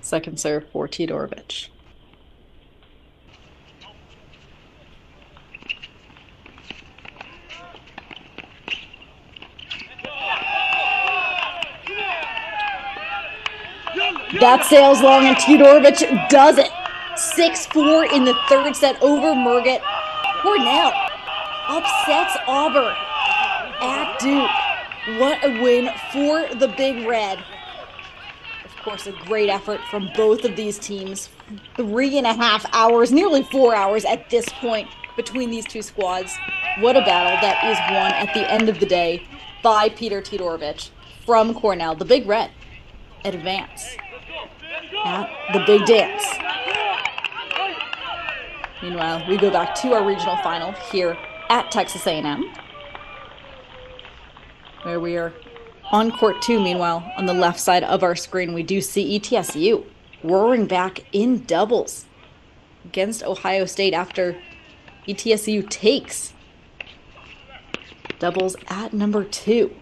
Second serve for Teodorovic. That sails long, and Teodorovic does it. 6-4 in the third set over Murgett. Cornell upsets Auburn at Duke. What a win for the Big Red. Of course, a great effort from both of these teams. 3.5 hours, nearly 4 hours at this point between these two squads. What a battle that is won at the end of the day by Peter Teodorovic from Cornell. The Big Red advance at the big dance. Meanwhile, we go back to our regional final here at Texas A&M, where we are on court 2. Meanwhile, on the left side of our screen, we do see ETSU roaring back in doubles against Ohio State after ETSU takes doubles at number 2.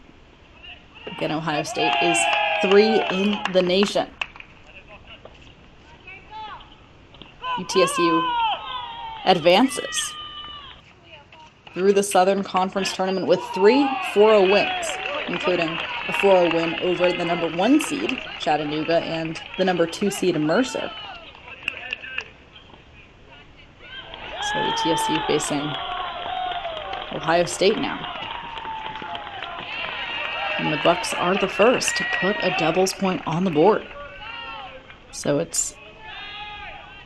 Again, Ohio State is 3 in the nation. ETSU advances through the Southern Conference tournament with 3 4-0 wins, including a 4-0 win over the number 1 seed, Chattanooga, and the number 2 seed, Mercer. So ETSU facing Ohio State now. And the Bucks are the first to put a doubles point on the board. So it's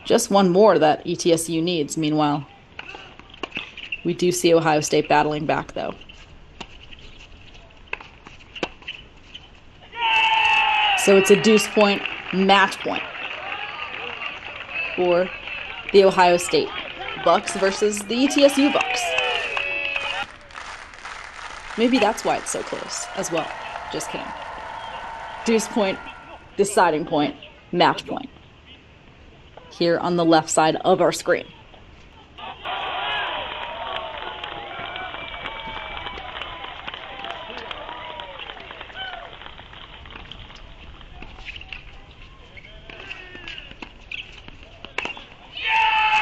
just one more that ETSU needs. Meanwhile, we do see Ohio State battling back, though. So it's a deuce point, match point for the Ohio State Bucks versus the ETSU Bucks. Maybe that's why it's so close as well. Just kidding. Deuce point, deciding point, match point. Here on the left side of our screen.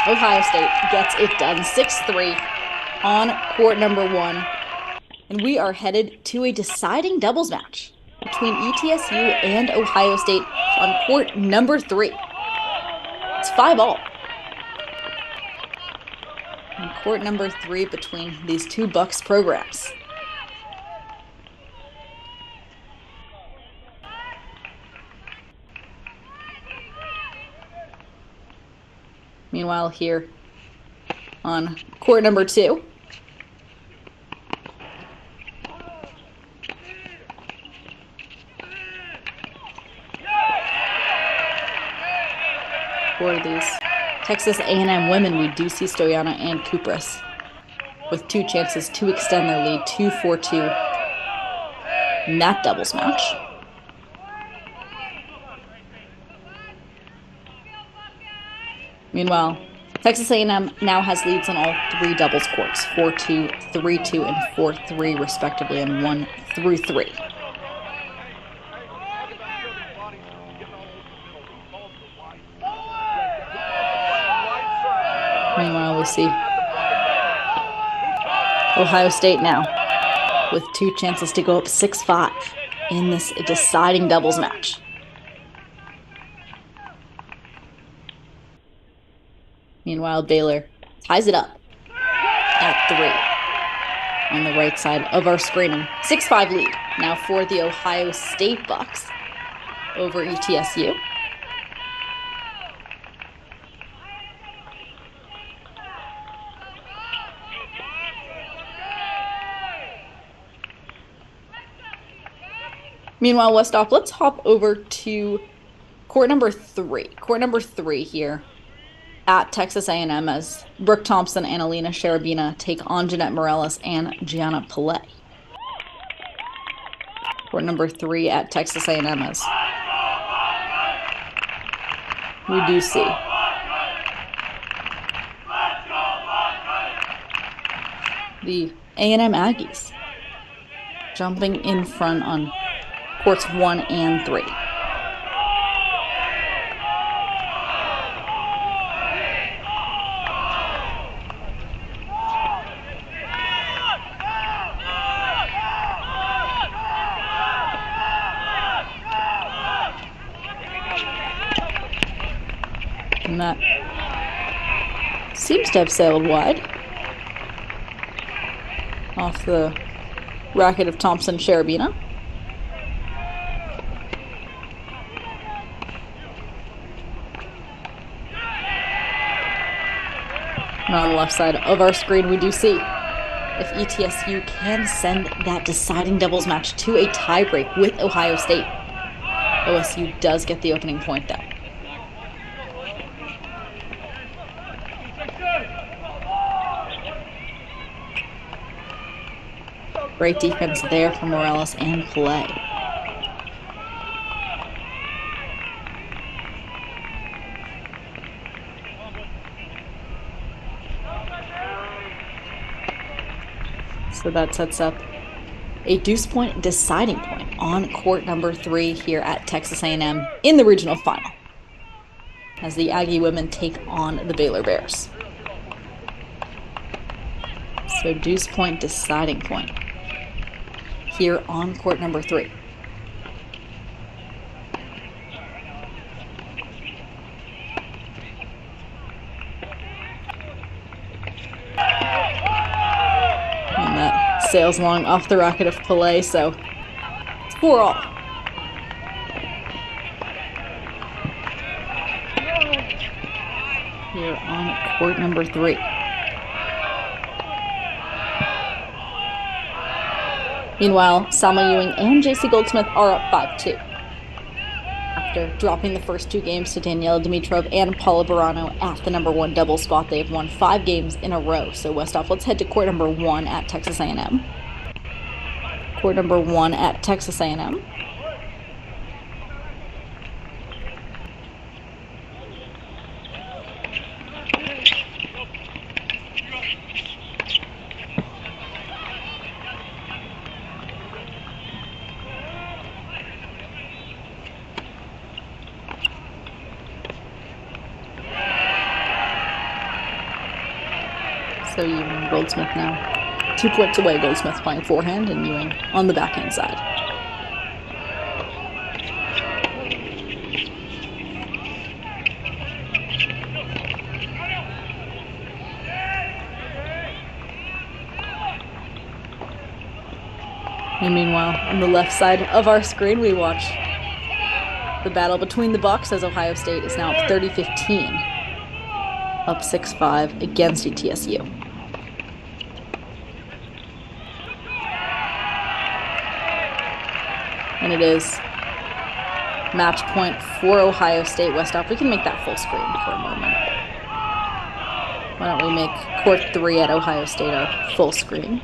Ohio State gets it done 6-3 on court number 1. And we are headed to a deciding doubles match between ETSU and Ohio State on court number 3. It's 5-all. On court number 3 between these two Bucks programs. Meanwhile, here on court number 2, for these Texas A&M women, we do see Stoyana and Kupras with 2 chances to extend their lead 2-4-2 in that doubles match. Meanwhile, Texas A&M now has leads on all 3 doubles courts, 4-2, 3-2, and 4-3 respectively, and 1-3. Meanwhile, we see Ohio State now with 2 chances to go up 6-5 in this deciding doubles match. Meanwhile, Baylor ties it up at 3 on the right side of our screening. 6-5 lead now for the Ohio State Bucks over ETSU. Meanwhile, Westhoff, let's hop over to court number 3. Court number 3 here at Texas A&M as Brooke Thompson and Alina Sharabina take on Jeanette Morales and Gianna Pillay. Court number 3 at Texas A&M as we do see the A&M Aggies jumping in front on courts 1 and 3. And that seems to have sailed wide. Off the racket of Thompson Cherubina. And on the left side of our screen, we do see if ETSU can send that deciding doubles match to a tiebreak with Ohio State. OSU does get the opening point, though. Great defense there from Morales and Play. So that sets up a deuce point deciding point on court number 3 here at Texas A&M in the regional final, as the Aggie women take on the Baylor Bears. So deuce point deciding point here on court number 3. And that sails along off the racket of Pelé, so it's 4-all. Here on court number 3. Meanwhile, Salma Ewing and JC Goldsmith are up 5-2. After dropping the first 2 games to Daniela Dimitrov and Paula Barano at the number 1 double spot, they have won 5 games in a row. So Westhoff, let's head to court number 1 at Texas A&M. Court number 1 at Texas A&M. So Ewing and Goldsmith now 2 points away. Goldsmith playing forehand and Ewing on the backhand side. And meanwhile, on the left side of our screen, we watch the battle between the Bucks as Ohio State is now up 30-15. Up 6-5 against ETSU. And it is match point for Ohio State. Westhoff, we can make that full screen for a moment. Why don't we make court 3 at Ohio State our full screen?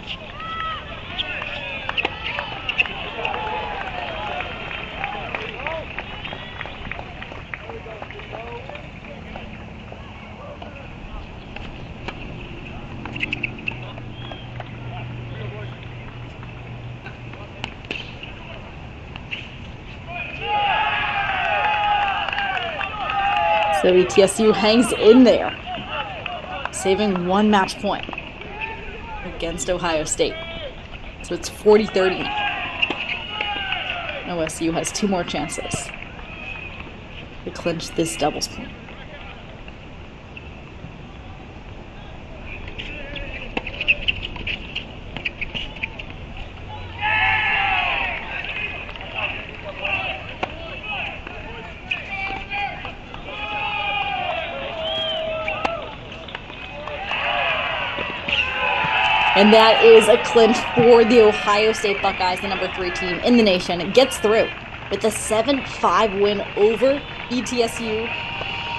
So ETSU hangs in there, saving 1 match point against Ohio State. So it's 40-30 now. OSU has 2 more chances to clinch this doubles point. And that is a clinch for the Ohio State Buckeyes, the number 3 team in the nation. It gets through with a 7-5 win over ETSU.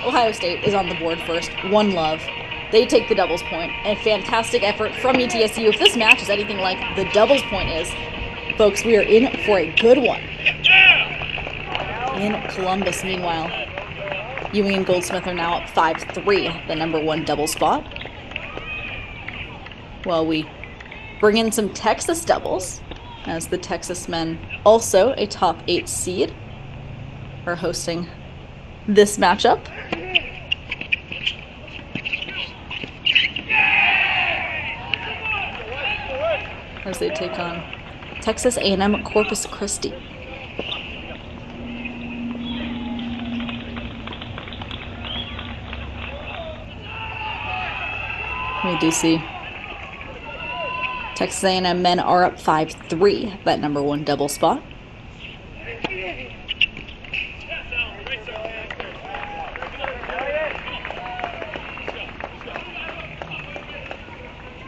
Ohio State is on the board first, 1 love. They take the doubles point. A fantastic effort from ETSU. If this match is anything like the doubles point is, folks, we are in for a good one. In Columbus, meanwhile, Ewing and Goldsmith are now up 5-3 at the number 1 double spot. Well, we bring in some Texas doubles, as the Texas men, also a top 8 seed, are hosting this matchup. As they take on Texas A&M Corpus Christi. We do see Texas A&M men are up 5-3, that number 1 double spot.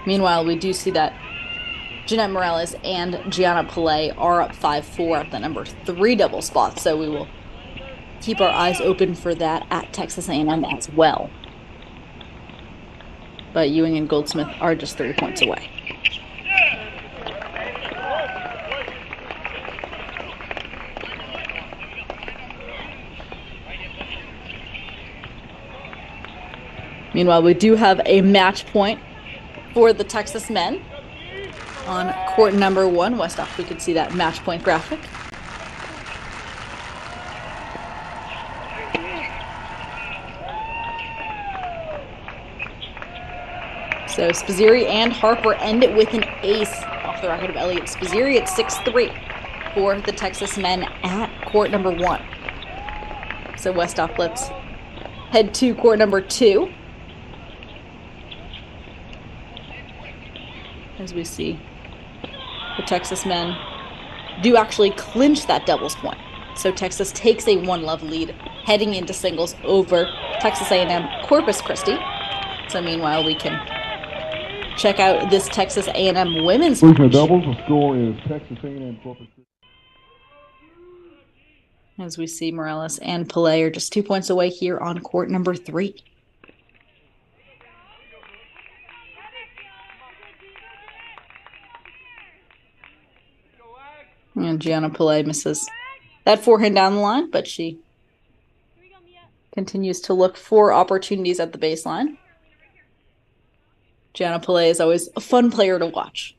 Meanwhile, we do see that Jeanette Morales and Gianna Pillay are up 5-4, the number 3 double spot. So we will keep our eyes open for that at Texas A&M as well. But Ewing and Goldsmith are just 3 points away. Meanwhile, we do have a match point for the Texas men on court number 1. Westhoff, we could see that match point graphic. So Spazzeri and Harper end it with an ace off the racket of Elliott Spazzeri at 6-3 for the Texas men at court number 1. So Westhoff, let's head to court number 2. As we see, the Texas men do actually clinch that doubles point. So Texas takes a 1-love lead heading into singles over Texas A&M Corpus Christi. So meanwhile, we can check out this Texas A&M women's match. Doubles, the score is Texas A&M Corpus Christi. As we see, Morales and Pillay are just 2 points away here on court number 3. And Gianna Pillay misses that forehand down the line, but she continues to look for opportunities at the baseline. Gianna Pillay is always a fun player to watch.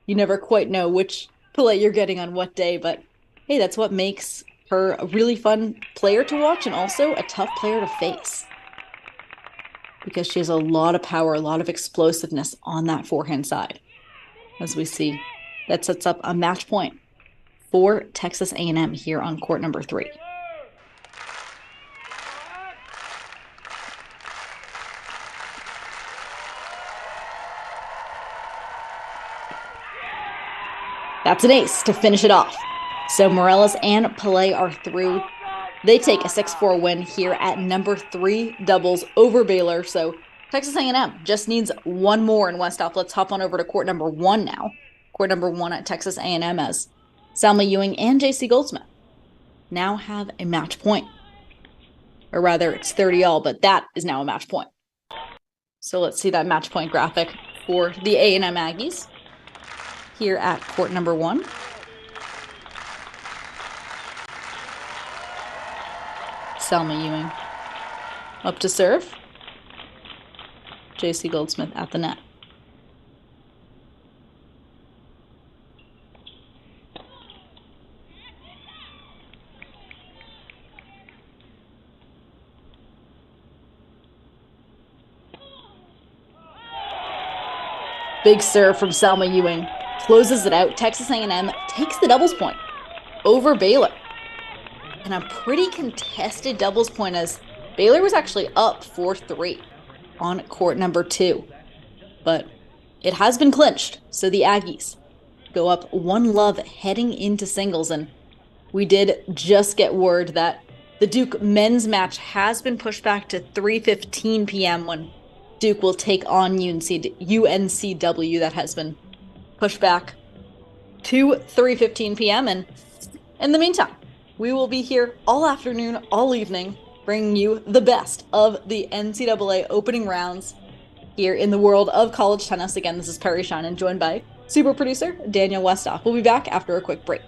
You never quite know which Pillay you're getting on what day, but hey, that's what makes her a really fun player to watch and also a tough player to face. Because she has a lot of power, a lot of explosiveness on that forehand side. As we see, that sets up a match point for Texas A&M here on court number 3. That's an ace to finish it off. So Morales and Pillay are through. They take a 6-4 win here at number 3 doubles over Baylor. So Texas A&M just needs one more in Westhoff. Let's hop on over to court number 1 now. Court number 1 at Texas A&M as Salma Ewing and J.C. Goldsmith now have a match point. Or rather, it's 30-all, but that is now a match point. So let's see that match point graphic for the A&M Aggies here at court number 1. Salma Ewing up to serve. J.C. Goldsmith at the net. Big serve from Salma Ewing. Closes it out. Texas A&M takes the doubles point over Baylor. And a pretty contested doubles point as Baylor was actually up 4-3 on court number 2. But it has been clinched. So the Aggies go up 1-love heading into singles. And we did just get word that the Duke men's match has been pushed back to 3:15 p.m. when Duke will take on UNCW. That has been pushed back to 3:15 p.m. And in the meantime, we will be here all afternoon, all evening, bringing you the best of the NCAA opening rounds here in the world of college tennis. Again, this is Peri Sheinin, joined by super producer Daniel Westhoff. We'll be back after a quick break.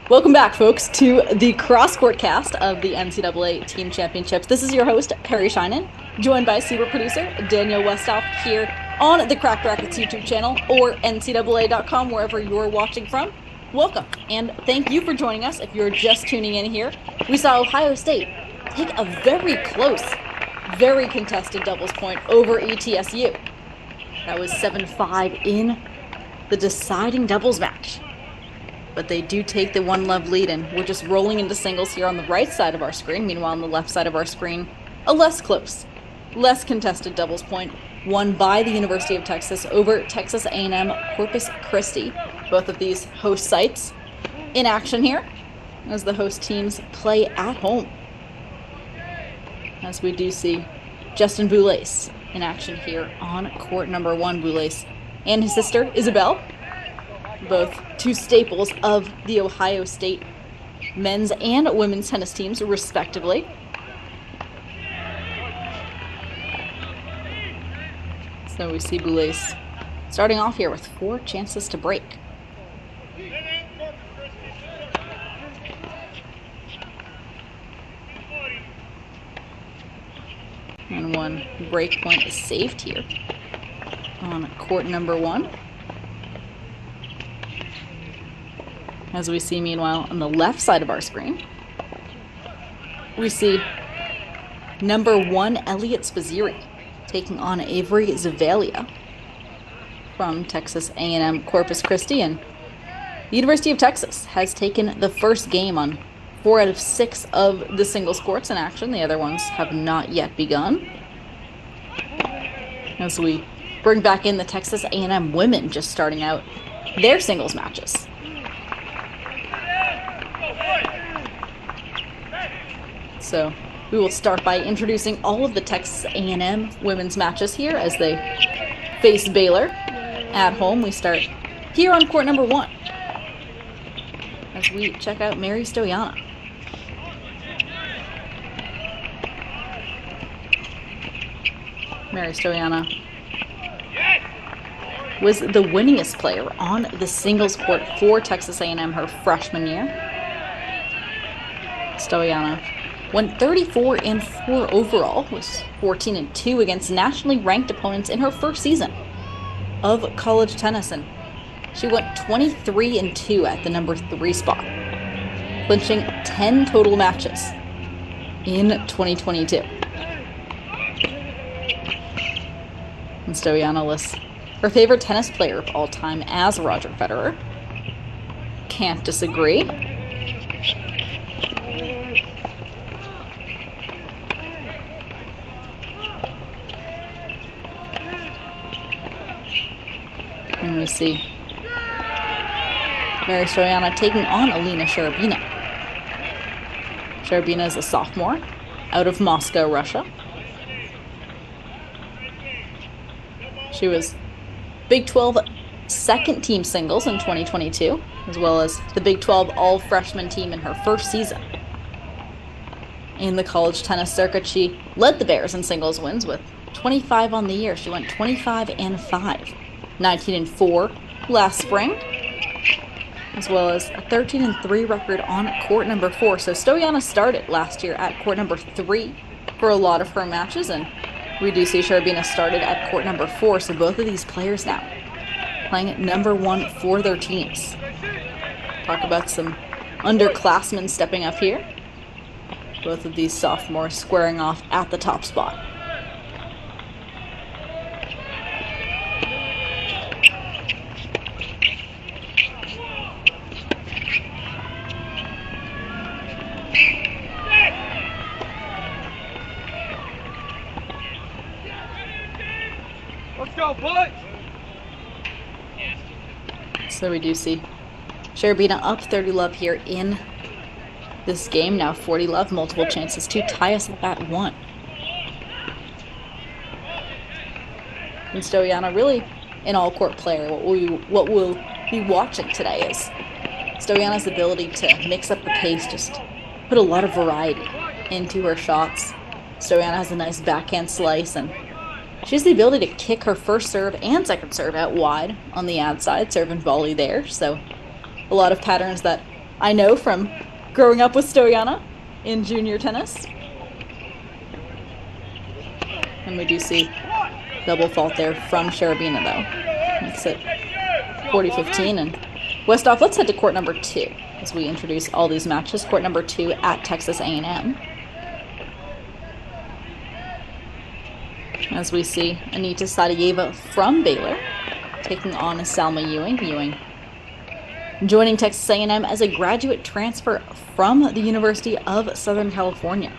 Welcome back, folks, to the cross-court cast of the NCAA Team Championships. This is your host, Peri Sheinin, joined by super producer Daniel Westoff here on the Cracked Rackets YouTube channel or ncaa.com, wherever you're watching from. Welcome, and thank you for joining us. If you're just tuning in here, we saw Ohio State take a very close, very contested doubles point over ETSU. That was 7-5 in the deciding doubles match. But they do take the 1-love lead, and we're just rolling into singles here on the right side of our screen. Meanwhile, on the left side of our screen, a less close, less contested doubles point won by the University of Texas over Texas A&M Corpus Christi. Both of these host sites in action here as the host teams play at home. As we do see Justin Boulais in action here on court number 1. Boulais and his sister Isabel, both two staples of the Ohio State men's and women's tennis teams, respectively. So we see Boulais starting off here with 4 chances to break. And 1 break point is saved here on court number 1. As we see, meanwhile, on the left side of our screen, we see number 1 Elliot Spazzeri taking on Avery Zavalia from Texas A&M Corpus Christi. And the University of Texas has taken the first game on 4 out of 6 of the singles courts in action. The other ones have not yet begun. As we bring back in the Texas A&M women just starting out their singles matches. So we will start by introducing all of the Texas A&M women's matches here as they face Baylor at home. We start here on court number 1 as we check out Mary Stoyana. Mary Stoyana was the winningest player on the singles court for Texas A&M her freshman year. Stoyana went 34-4 overall, was 14-2 against nationally ranked opponents in her first season of college tennis, and she went 23-2 at the number 3 spot, clinching 10 total matches in 2022. And Stoyana lists her favorite tennis player of all time as Roger Federer. Can't disagree. And we see Mary Stoyana taking on Alina Sharabina. Sharabina is a sophomore out of Moscow, Russia. She was Big 12 second team singles in 2022, as well as the Big 12 all-freshman team in her first season. In the college tennis circuit, she led the Bears in singles wins with 25 on the year. She went 25-5. 19-4 last spring, as well as a 13-3 record on court number 4. So Stoyana started last year at court number 3 for a lot of her matches, and we do see Sharabina started at court number 4. So both of these players now playing at number 1 for their teams. Talk about some underclassmen stepping up here. Both of these sophomores squaring off at the top spot. So we do see Sharabina up 30-love here in this game. Now 40-love, multiple chances to tie us at 1. And Stoyana really an all-court player. What we'll be watching today is Stoyana's ability to mix up the pace, just put a lot of variety into her shots. Stoyana has a nice backhand slice, and she has the ability to kick her first serve and second serve out wide on the ad side, serve and volley there. So a lot of patterns that I know from growing up with Stoyana in junior tennis. And we do see double fault there from Cherubina, though. Makes it 40-15. And Westhoff, let's head to court number 2 as we introduce all these matches. Court number 2 at Texas A&M. As we see Anita Sadieva from Baylor taking on Salma Ewing. Ewing joining Texas A&M as a graduate transfer from the University of Southern California.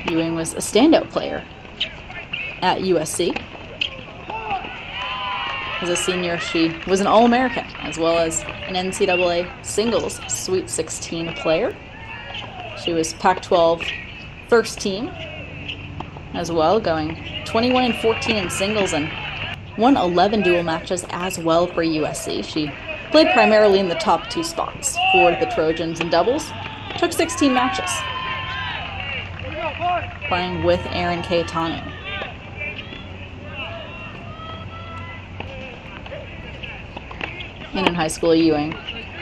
Ewing was a standout player at USC. As a senior, she was an All-American as well as an NCAA singles Sweet 16 player. She was Pac-12 first team as well, going 21-14 in singles and won 11 dual matches as well for USC. She played primarily in the top 2 spots for the Trojans in doubles. Took 16 matches, playing with Aaron Cayetano. And in high school, Ewing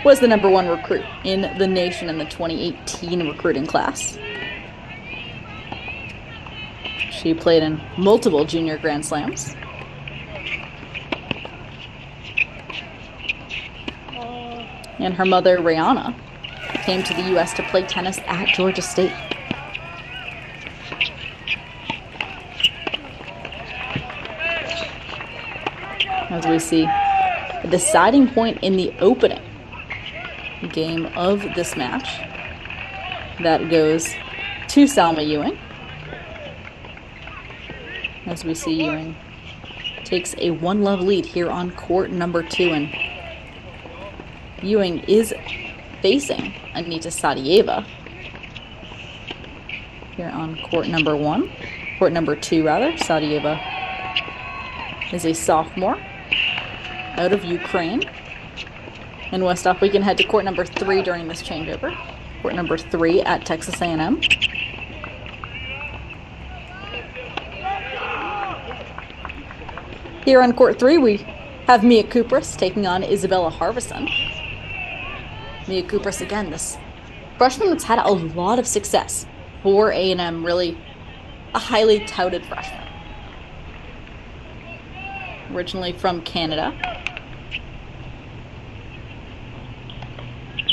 was the #1 recruit in the nation in the 2018 recruiting class. She played in multiple junior Grand Slams. And her mother, Rihanna, came to the U.S. to play tennis at Georgia State. As we see a deciding point in the opening game of this match, that goes to Salma Ewing. As we see Ewing takes a 1-love lead here on court number 2, and Ewing is facing Anita Sadieva here on court number 2 rather. Sadieva is a sophomore out of Ukraine. And Westhoff, we can head to court number 3 during this changeover. Court number 3 at Texas A&M. Here on court 3, we have Mia Kupras taking on Isabella Harvison. Mia Kupras, again, this freshman that's had a lot of success for A&M, really a highly touted freshman. Originally from Canada.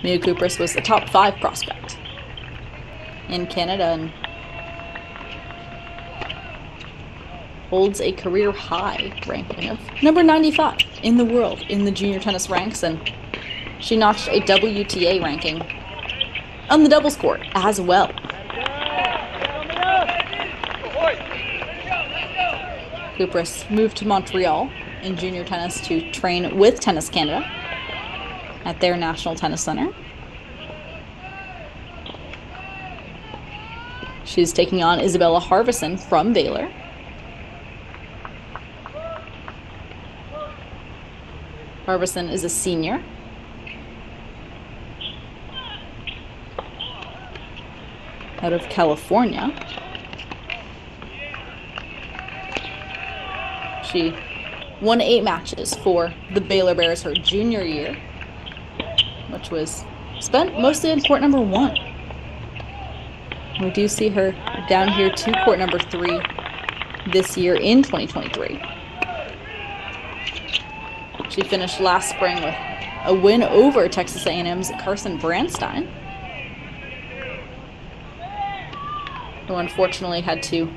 Mia Kupras was the top 5 prospect in Canada and holds a career high ranking of number 95 in the world in the junior tennis ranks, and she notched a WTA ranking on the doubles court as well. Kupras moved to Montreal in junior tennis to train with Tennis Canada at their National Tennis Center. She's taking on Isabella Harvison from Baylor. Harvison is a senior. Out of California. She won 8 matches for the Baylor Bears her junior year, which was spent mostly in court number 1. We do see her down here to court number 3 this year in 2023. She finished last spring with a win over Texas A&M's Carson Branstein, who unfortunately had to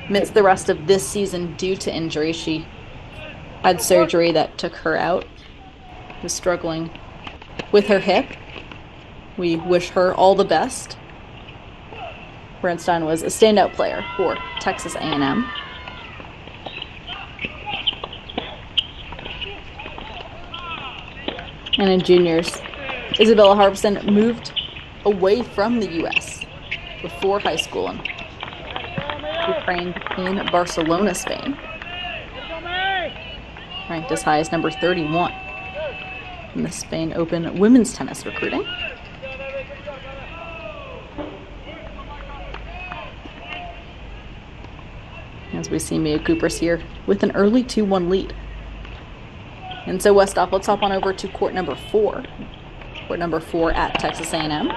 miss the rest of this season due to injury. She had surgery that took her out, was struggling with her hip. We wish her all the best. Branstein was a standout player for Texas A&M. And in juniors, Isabella Harvison moved away from the U.S. before high school and she trained in Barcelona, Spain. Ranked as high as number 31 in the Spain Open women's tennis recruiting. As we see Mia Kupras here with an early 2-1 lead. And so Westhoff, let's hop on over to court number 4. Court number 4 at Texas A&M.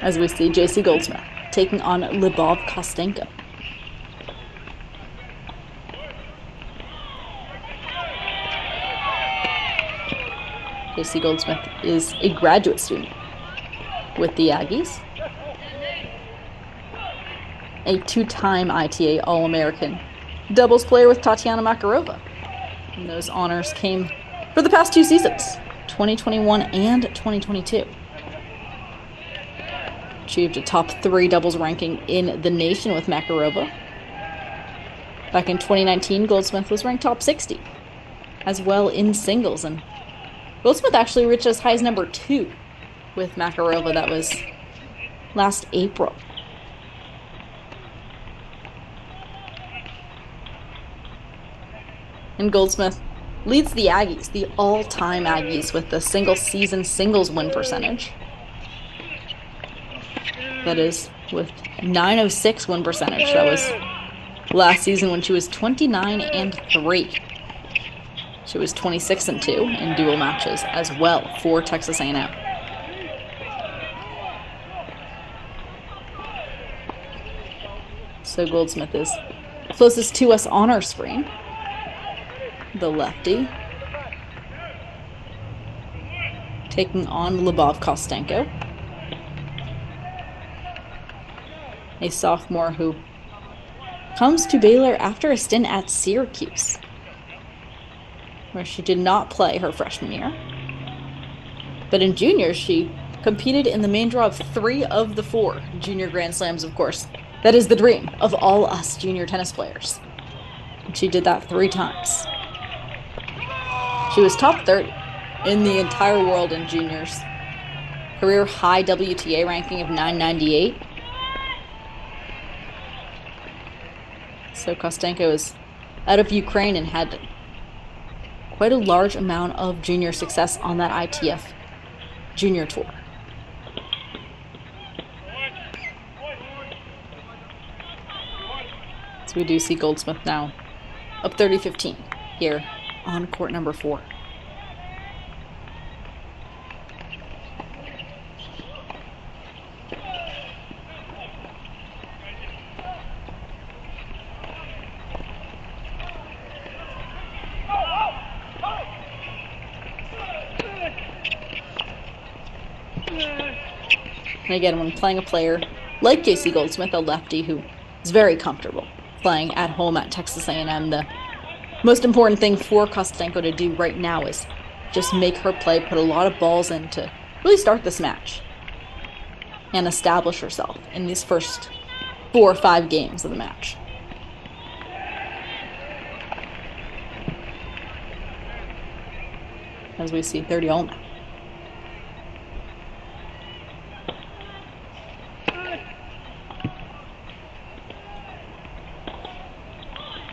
As we see JC Goldsmith taking on Lyubov Kostenko. JC Goldsmith is a graduate student with the Aggies. A 2-time ITA All-American doubles player with Tatiana Makarova. And those honors came for the past 2 seasons, 2021 and 2022. Achieved a top 3 doubles ranking in the nation with Makarova. Back in 2019, Goldsmith was ranked top 60, as well in singles. And Goldsmith actually reached as high as number 2 with Makarova. That was last April. And Goldsmith leads the Aggies, the all-time Aggies, with the single-season singles win percentage. That is with 906 win percentage. That was last season when she was 29-3. She was 26-2 in dual matches as well for Texas A&M. So Goldsmith is closest to us on our screen. The lefty taking on Lyubov Kostenko, a sophomore who comes to Baylor after a stint at Syracuse, where she did not play her freshman year. But in juniors, she competed in the main draw of 3 of the 4 junior Grand Slams, of course. That is the dream of all us junior tennis players. And she did that 3 times. She was top 30 in the entire world in juniors. Career high WTA ranking of 998. So Kostenko is out of Ukraine and had quite a large amount of junior success on that ITF junior tour. So we do see Goldsmith now up 30-15 here on court number 4. And again, when playing a player like JC Goldsmith, a lefty who is very comfortable playing at home at Texas A&M, the most important thing for Kostenko to do right now is just make her play, put a lot of balls in to really start this match and establish herself in these first 4 or 5 games of the match. As we see 30 all now.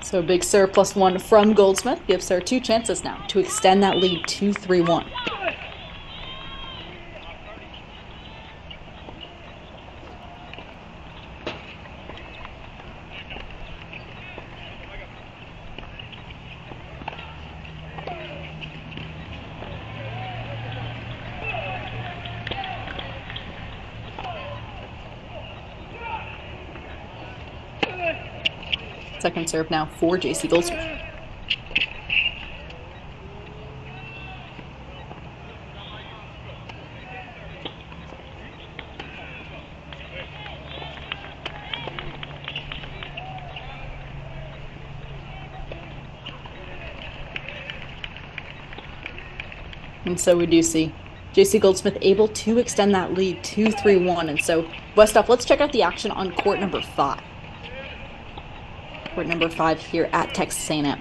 So a big serve +1 from Goldsmith gives her 2 chances now to extend that lead to 3-1. Second serve now for JC Goldsmith. And so we do see JC Goldsmith able to extend that lead to 3-1. And so, Westhoff, let's check out the action on court number 5. Court number 5 here at Texas A&M.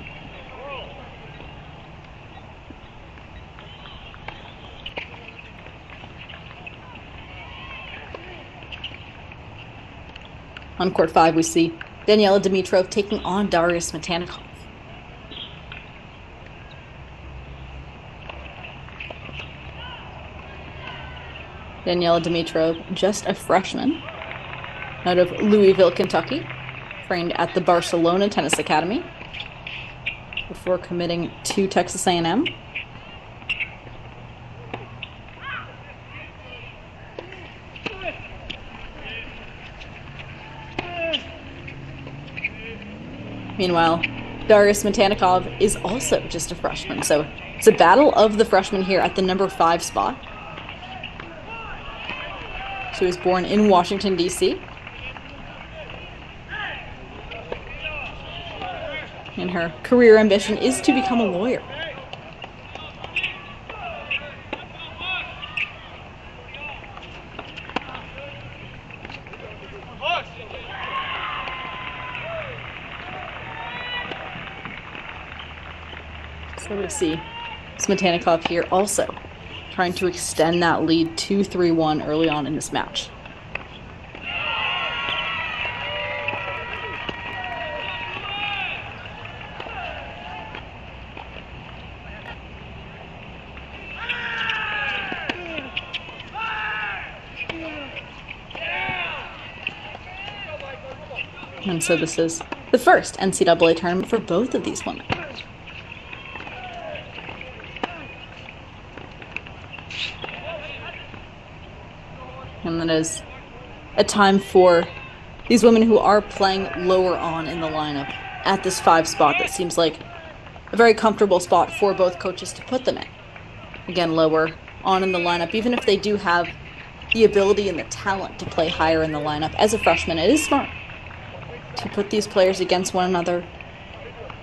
On court 5, we see Daniela Dimitrov taking on Darius Metanikov. Daniela Dimitrov, just a freshman out of Louisville, Kentucky, trained at the Barcelona Tennis Academy before committing to Texas A&M. Meanwhile, Darius Matanikov is also just a freshman, so it's a battle of the freshmen here at the number 5 spot. She was born in Washington, D.C. And her career ambition is to become a lawyer. So we see Smetanikov here also trying to extend that lead to 3-1 early on in this match. And so this is the first NCAA tournament for both of these women. And that is a time for these women who are playing lower on in the lineup at this 5 spot that seems like a very comfortable spot for both coaches to put them in. Again, lower on in the lineup, even if they do have the ability and the talent to play higher in the lineup. As a freshman, it is smart to put these players against one another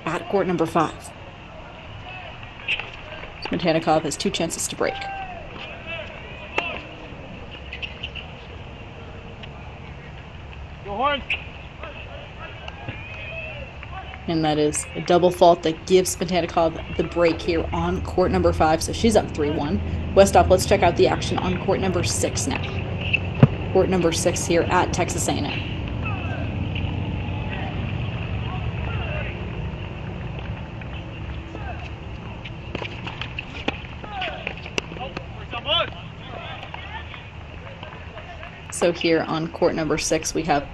at court number 5. Smetanikov has 2 chances to break. And that is a double fault that gives Smetanikov the break here on court number 5. So she's up 3-1. Westop, let's check out the action on court number 6 now. Court number 6 here at Texas A&M. So here on court number 6, we have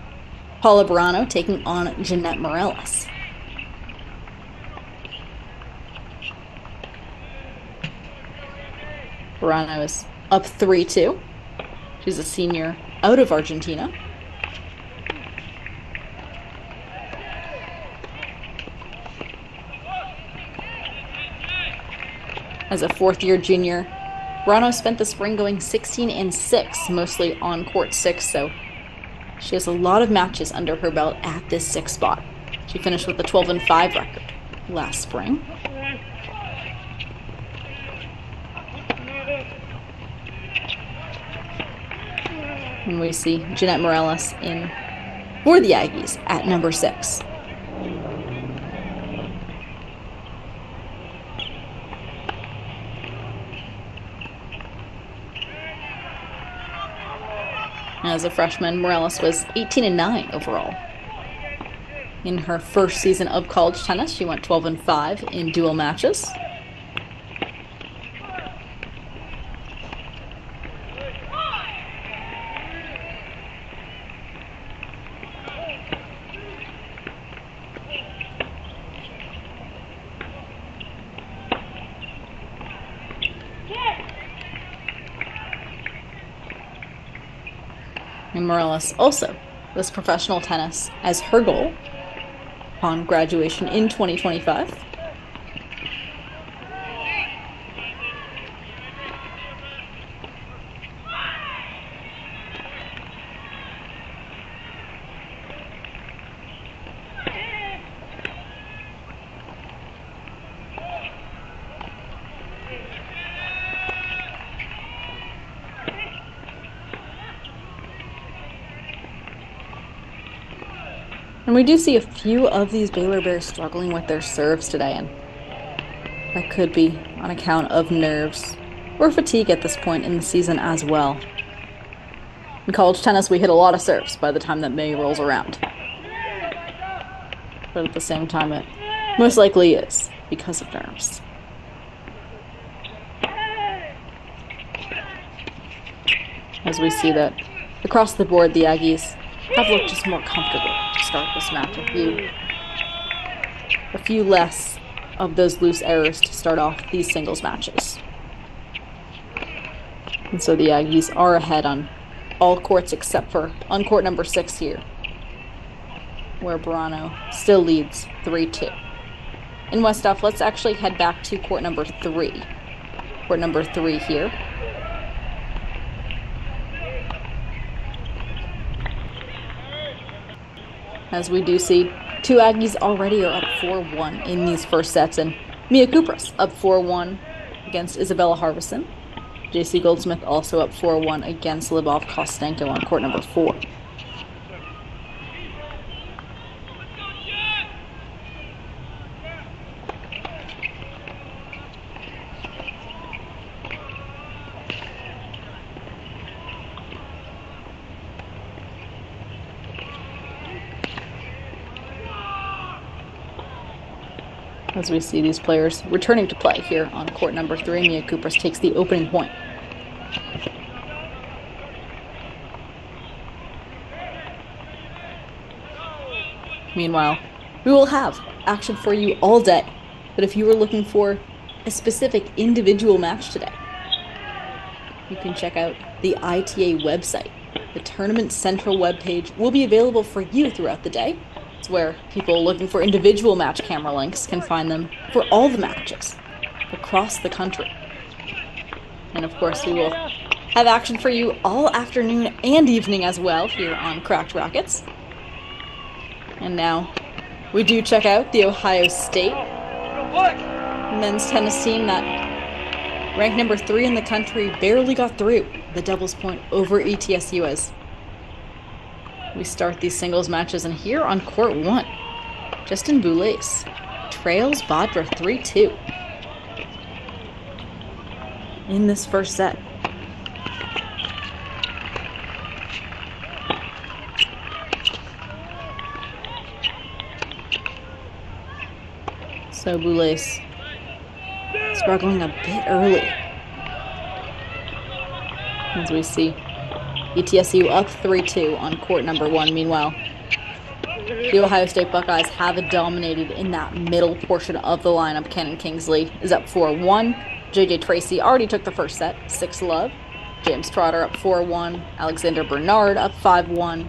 Paula Barano taking on Jeanette Morales. Barano is up 3-2. She's a senior out of Argentina. As a 4th-year junior, Barano spent the spring going 16-6, mostly on court 6, so she has a lot of matches under her belt at this 6 spot. She finished with a 12-5 record last spring. And we see Jeanette Morales in for the Aggies at number 6. As a freshman, Morales was 18-9 overall. In her first season of college tennis, she went 12-5 in dual matches. And Morales also lists professional tennis as her goal upon graduation in 2025. And we do see a few of these Baylor Bears struggling with their serves today, and that could be on account of nerves or fatigue at this point in the season as well. In college tennis, we hit a lot of serves by the time that May rolls around. But at the same time, it most likely is because of nerves. As we see that across the board, the Aggies have looked just more comfortable to start this match. A few less of those loose errors to start off these singles matches. And so the Aggies are ahead on all courts except for on court number 6 here, where Burano still leads 3-2. In Westhoff, let's actually head back to court number 3. Court number 3 here. As we do see, 2 Aggies already are up 4-1 in these first sets, and Mia Kupras up 4-1 against Isabella Harvison. JC Goldsmith also up 4-1 against Libov Kostenko on court number 4. As we see these players returning to play here on court number 3, Mia Kupras takes the opening point. Meanwhile, we will have action for you all day, but if you were looking for a specific individual match today, you can check out the ITA website. The Tournament Central webpage will be available for you throughout the day. It's where people looking for individual match camera links can find them for all the matches across the country. And of course, we will have action for you all afternoon and evening as well here on Cracked Rackets. And now we do check out the Ohio State men's tennis team that ranked number 3 in the country barely got through the doubles point over ETSU as we start these singles matches. And here on court 1, Justin Boulais trails Badra 3-2 in this first set. So Boulais struggling a bit early, as we see ETSU up 3-2 on court number 1. Meanwhile, the Ohio State Buckeyes have dominated in that middle portion of the lineup. Cannon Kingsley is up 4-1. JJ Tracy already took the first set, 6-love. James Trotter up 4-1. Alexander Bernard up 5-1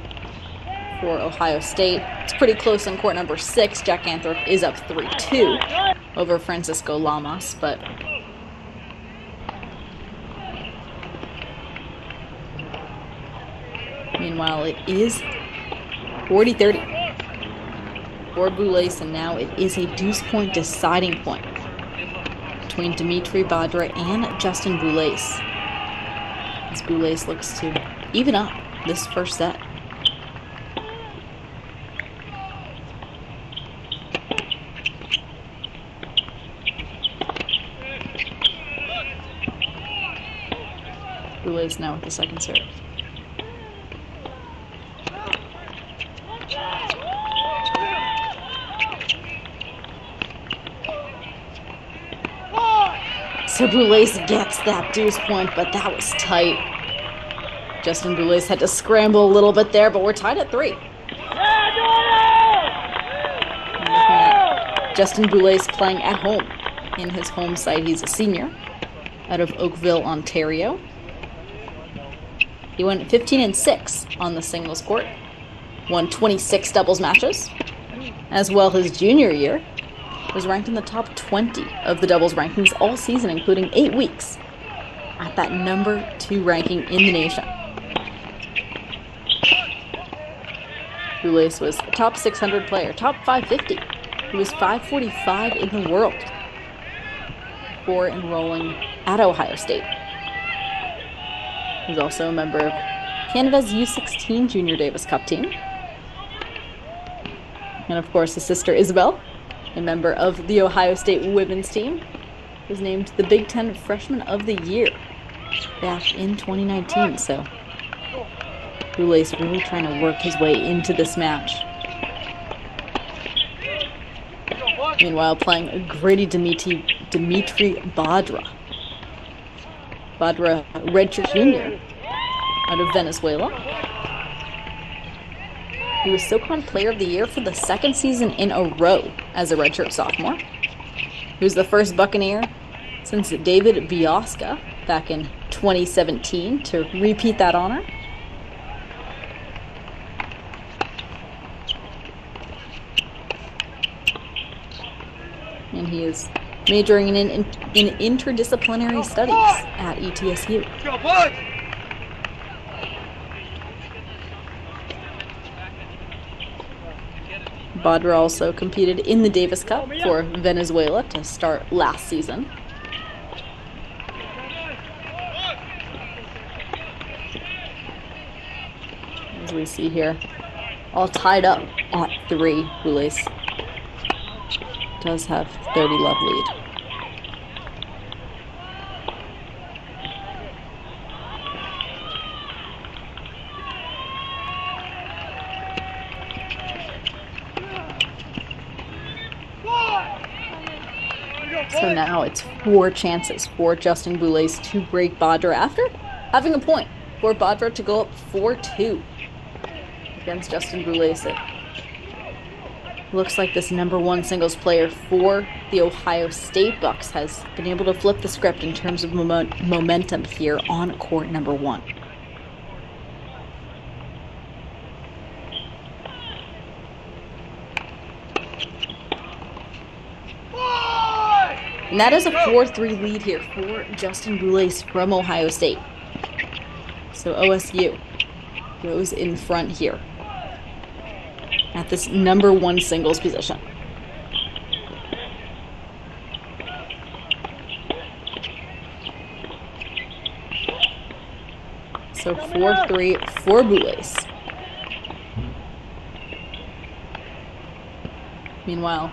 for Ohio State. It's pretty close on court number 6. Jack Anthrop is up 3-2 over Francisco Lamas, but meanwhile, it is 40-30 for Boulais, and now it is a deuce point deciding point between Dimitri Badra and Justin Boulais, as Boulais looks to even up this first set. Boulais now with the second serve. So Boulais gets that deuce point, but that was tight. Justin Boulais had to scramble a little bit there, but we're tied at 3. Justin Boulais playing at home in his home site. He's a senior out of Oakville, Ontario. He went 15-6 on the singles court, won 26 doubles matches. As well, his junior year was ranked in the top 20 of the doubles rankings all season, including 8 weeks at that number 2 ranking in the nation. Boulais was a top 600 player, top 550. He was 545 in the world before enrolling at Ohio State. He's also a member of Canada's U16 Junior Davis Cup team. And of course, his sister Isabel, a member of the Ohio State women's team, was named the Big Ten Freshman of the Year back in 2019. So Boulais really trying to work his way into this match. Meanwhile, playing a gritty Dimitri Badra. Badra, redshirt junior out of Venezuela. He was SoCon Player of the Year for the second season in a row as a redshirt sophomore. He was the first Buccaneer since David Biosca back in 2017 to repeat that honor. And he is majoring in interdisciplinary studies at ETSU. Go, boys! Badra also competed in the Davis Cup for Venezuela to start last season. As we see here, all tied up at 3. Boulais does have 30 love lead. So now it's 4 chances for Justin Boulais to break Badra after having a point for Badra to go up 4-2 against Justin Boulais. It looks like this #1 singles player for the Ohio State Bucks has been able to flip the script in terms of momentum here on court #1. And that is a 4-3 lead here for Justin Boulais from Ohio State. So OSU goes in front here at this #1 singles position. So 4-3 for Boulais. Meanwhile,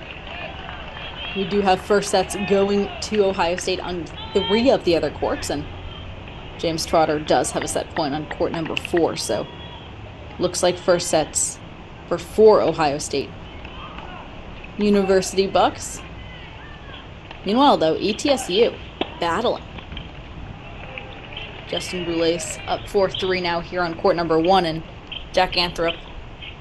we do have first sets going to Ohio State on 3 of the other courts, and James Trotter does have a set point on court #4, so looks like first sets for 4 Ohio State University Bucks. Meanwhile, though, ETSU battling. Justin Boulais up 4-3 now here on court #1, and Jack Anthrop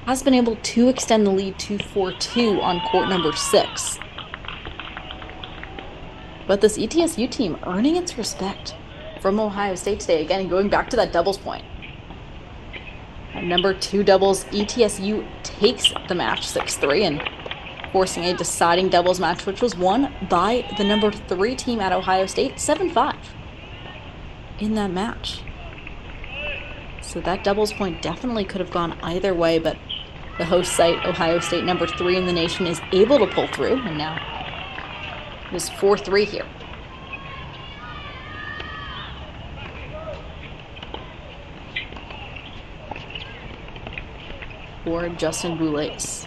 has been able to extend the lead to 4-2 on court #6. But this ETSU team earning its respect from Ohio State today. Again, going back to that doubles point. At #2 doubles, ETSU takes the match 6-3 and forcing a deciding doubles match, which was won by the #3 team at Ohio State, 7-5 in that match. So that doubles point definitely could have gone either way, but the host site, Ohio State, #3 in the nation, is able to pull through, and now it is 4-3 here. For Justin Boulais.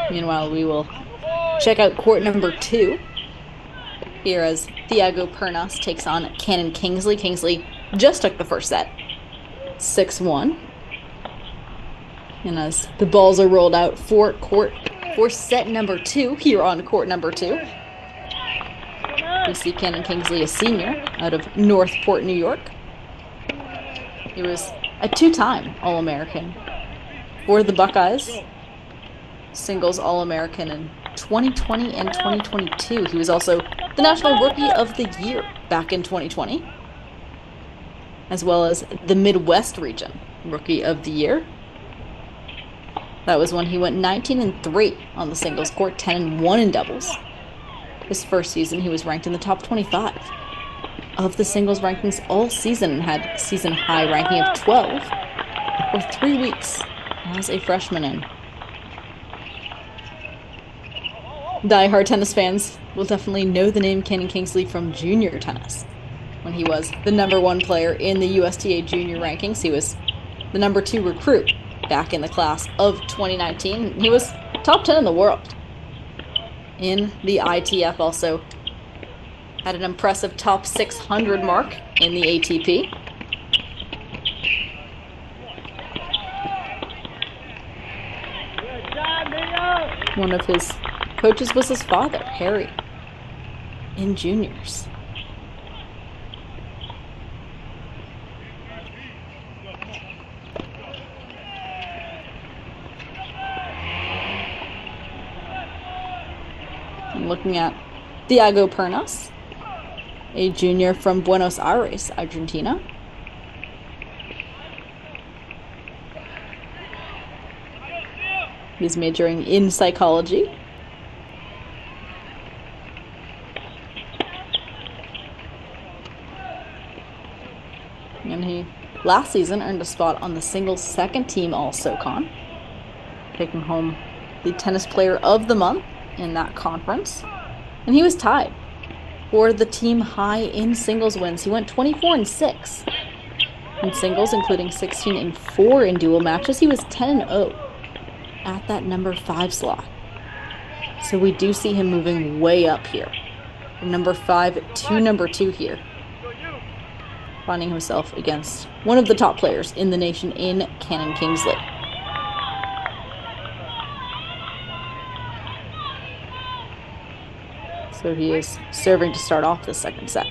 Meanwhile, we will check out court #2 here as Thiago Pernas takes on Cannon Kingsley. Kingsley just took the first set, 6-1. And as the balls are rolled out for set #2 here on court #2, we see Cannon Kingsley, a senior out of Northport, New York. He was a 2-time All-American for the Buckeyes, singles All-American in 2020 and 2022. He was also the National Rookie of the Year back in 2020, as well as the Midwest Region Rookie of the Year. That was when he went 19-3 on the singles court, 10-1 in doubles. His first season, he was ranked in the top 25 of the singles rankings all season and had season high ranking of 12 for 3 weeks as a freshman in. Die-hard tennis fans will definitely know the name Cannon Kingsley from junior tennis. When he was the #1 player in the USTA junior rankings, he was the #2 recruit back in the class of 2019. He was top 10 in the world. In the ITF, also had an impressive top 600 mark in the ATP. One of his coaches was his father, Harry, in juniors. I'm looking at Thiago Pernas, a junior from Buenos Aires, Argentina. He's majoring in psychology. And he, last season, earned a spot on the singles second team All-SoCon, taking home the Tennis Player of the Month in that conference. And he was tied for the team high in singles wins. He went 24-6 in singles, including 16-4 in dual matches. He was 10-0 at that number 5 slot. So we do see him moving way up here, from number 5 to number 2 here, finding himself against one of the top players in the nation in Cannon Kingsley. So he is serving to start off the second set.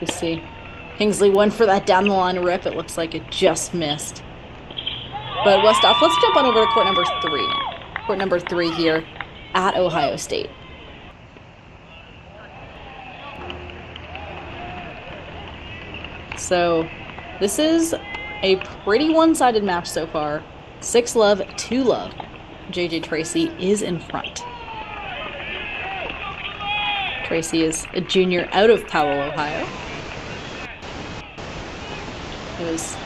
We see Kingsley went for that down the line rip. It looks like it just missed. But Westhoff, let's jump on over to court number 3 now. Court number 3 here at Ohio State. So this is a pretty one-sided match so far. 6-love, 2-love. JJ Tracy is in front. Tracy is a junior out of Powell, Ohio. He was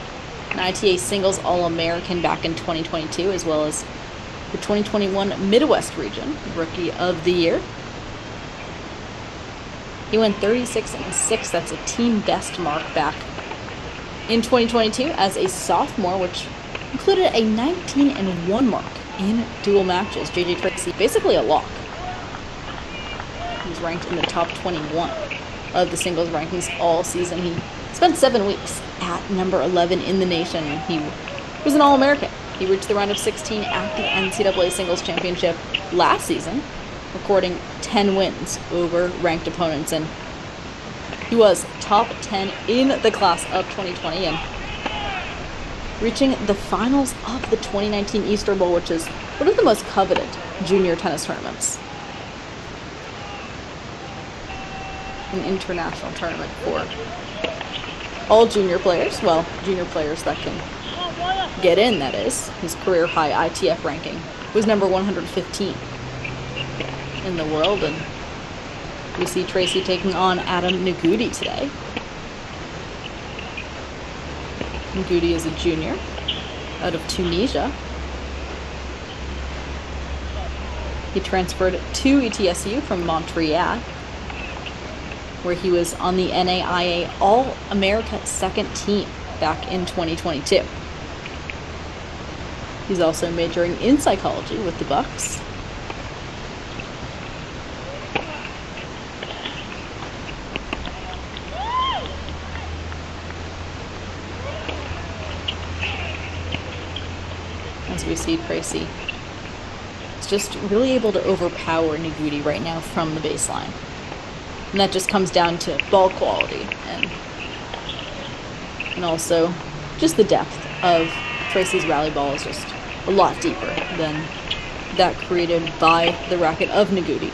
an ITA singles All-American back in 2022, as well as the 2021 Midwest region Rookie of the Year. He went 36-6. That's a team best mark back in 2022 as a sophomore, which included a 19-1 mark in dual matches. JJ Tracy, basically a lock. He was ranked in the top 21 of the singles rankings all season. He spent 7 weeks at number 11 in the nation. He was an All-American. He reached the round of 16 at the NCAA Singles Championship last season, recording 10 wins over ranked opponents, and he was top 10 in the class of 2020 and reaching the finals of the 2019 Easter Bowl, which is one of the most coveted junior tennis tournaments. An international tournament for all junior players. Well, junior players that can get in, that is. His career high ITF ranking was number 115 in the world, and we see Tracy taking on Adam Nagudi today. Nagudi is a junior out of Tunisia. He transferred to ETSU from Montreal, where he was on the NAIA All-America second team back in 2022. He's also majoring in psychology with the Bucks. As we see Tracy is just really able to overpower Nagudi right now from the baseline. And that just comes down to ball quality and also just the depth of Tracy's rally ball is just a lot deeper than that created by the racket of Nagudi.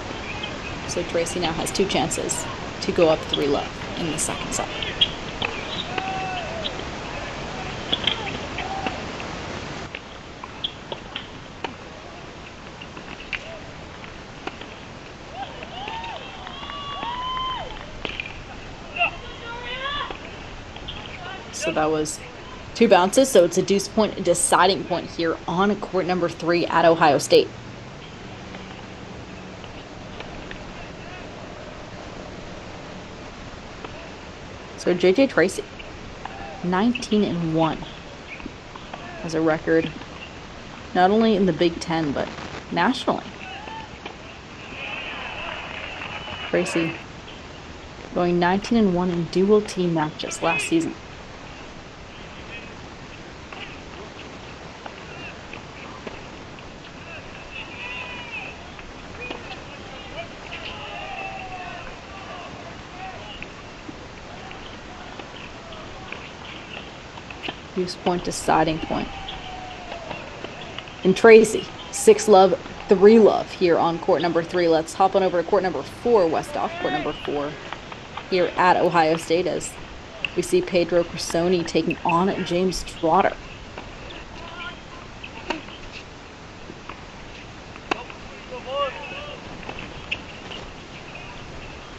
So Tracy now has 2 chances to go up 3-love in the second set. So that was 2 bounces. So it's a deuce point, a deciding point here on court number 3 at Ohio State. So JJ Tracy, 19-1 as a record, not only in the Big Ten, but nationally. Tracy going 19-1 in dual team matches last season. Deuce point, deciding point. And Tracy, 6 love, 3 love here on court number 3. Let's hop on over to court number 4, Westhoff. Court number 4 here at Ohio State as we see Pedro Crisoni taking on James Trotter.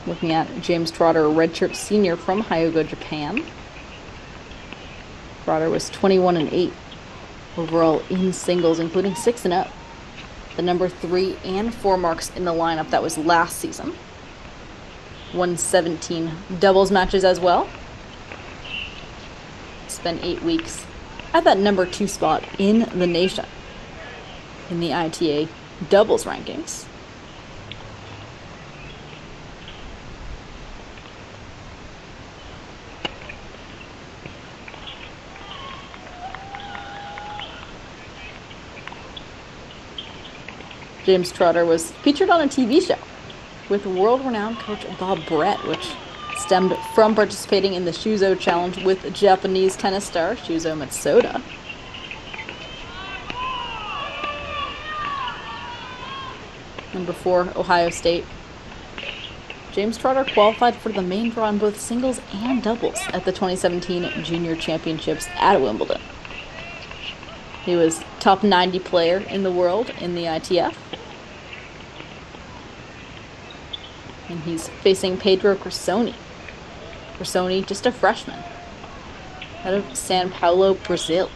Looking at James Trotter, a redshirt senior from Hyogo, Japan. Trotter was 21-8 overall in singles, including 6-0. The number 3 and 4 marks in the lineup that was last season. Won 17 doubles matches as well. Spent 8 weeks at that number 2 spot in the nation in the ITA doubles rankings. James Trotter was featured on a TV show with world-renowned coach Bob Brett, which stemmed from participating in the Shuzo Challenge with Japanese tennis star Shuzo Matsuda. And before Ohio State, James Trotter qualified for the main draw in both singles and doubles at the 2017 Junior Championships at Wimbledon. He was top 90 player in the world in the ITF. And he's facing Pedro Crisoni. Crisoni, just a freshman, out of Sao Paulo, Brazil.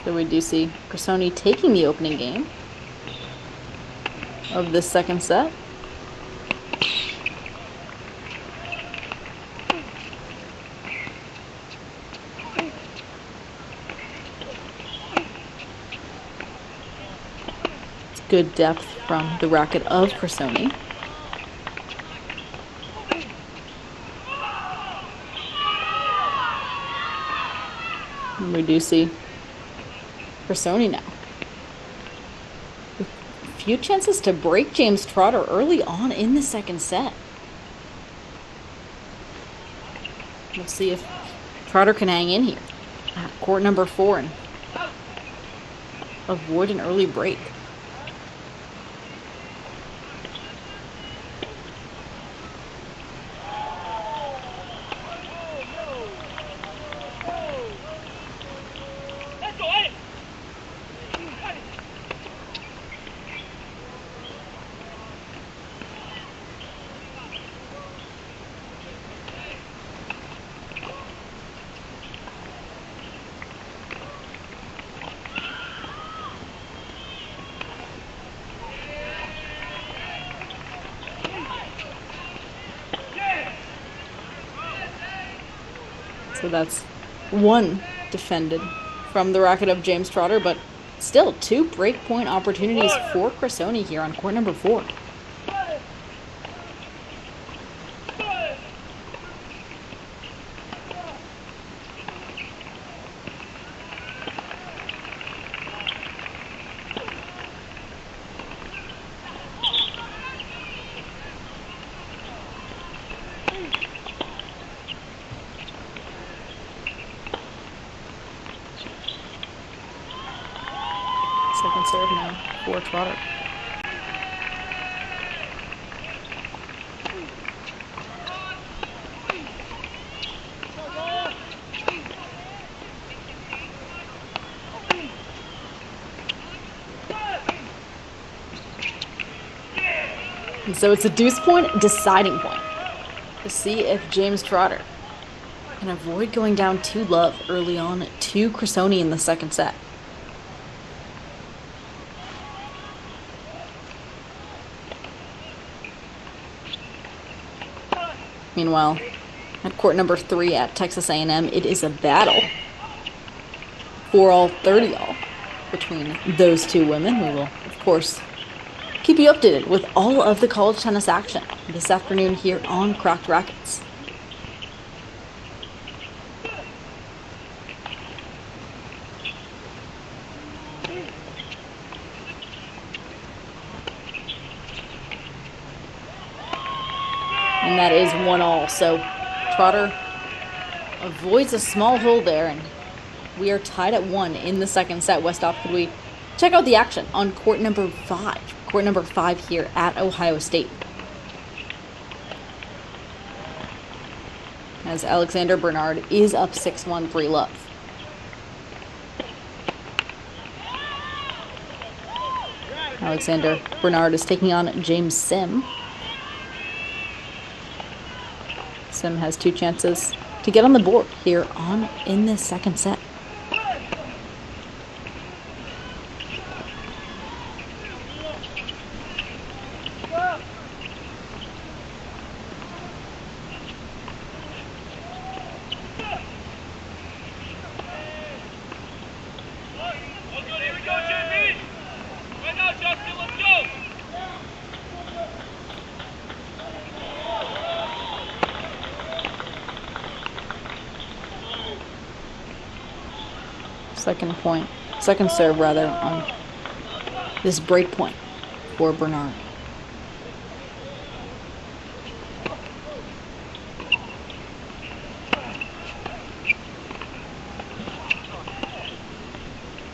So we do see Crisoni taking the opening game of the second set. It's good depth from the racket of Crisoni. And we do see Crisoni now with a few chances to break James Trotter early on in the second set. Let's see if Trotter can hang in here at court number 4 and avoid an early break. So that's 1 defended from the racket of James Trotter, but still 2 breakpoint opportunities for Crisoni here on court number 4. Second serve now for Trotter. And so it's a deuce point, deciding point to see if James Trotter can avoid going down 2-love early on to Crisoni in the second set. Meanwhile, at court number 3 at Texas A&M, it is a battle. 4-all, 30-all between those two women. We will, of course, keep you updated with all of the college tennis action this afternoon here on Cracked Rackets. And that is 1-all. So Trotter avoids a small hole there, and we are tied at 1 in the second set. Westhoff, could we check out the action on court number 5? Court number 5 here at Ohio State. As Alexander Bernard is up 6-1, 3-love. Alexander Bernard is taking on James Sim. Sim has 2 chances to get on the board here in this second set. Second serve rather, on this break point for Bernard.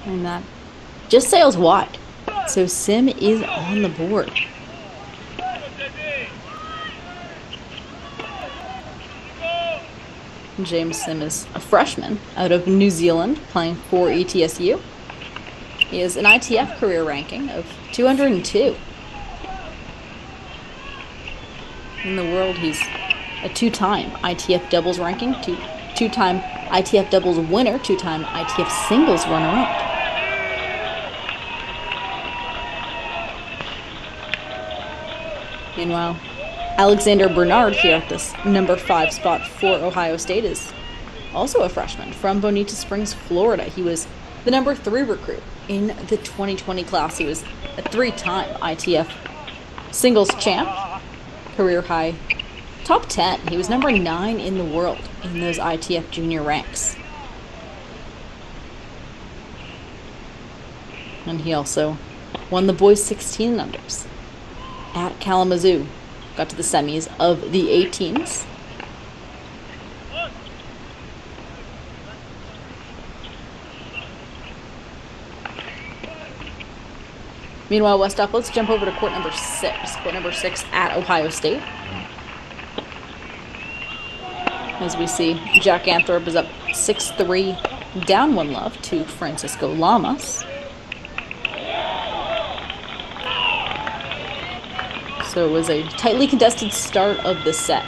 And that just sails wide. So Sim is on the board. James Sim is a freshman out of New Zealand playing for ETSU. He has an ITF career ranking of 202. In the world, he's a 2-time ITF doubles ranking, two-time ITF doubles winner, 2-time ITF singles runner-up. Meanwhile, Alexander Bernard here at this number 5 spot for Ohio State is also a freshman from Bonita Springs, Florida. He was the number 3 recruit in the 2020 class. He was a 3-time ITF singles champ, career high top 10. He was number 9 in the world in those ITF junior ranks. And he also won the boys 16 unders at Kalamazoo. Got to the semis of the 18s. Meanwhile, Westhoff, let's jump over to court number 6. Court number 6 at Ohio State. As we see, Jack Anthorp is up 6-3, down 1-love to Francisco Lamas. So it was a tightly contested start of the set.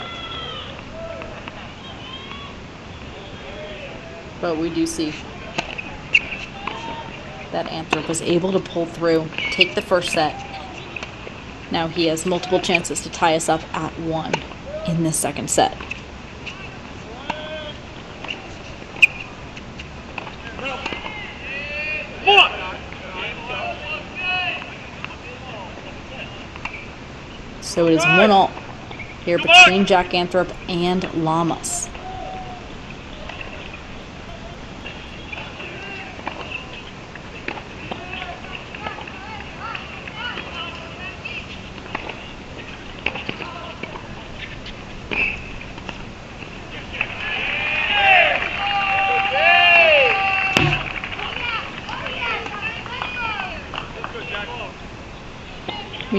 But we do see that Anthrop was able to pull through, take the first set. Now he has multiple chances to tie us up at 1 in this second set. So it is 1-all here between Jack Anthrop and Lamas.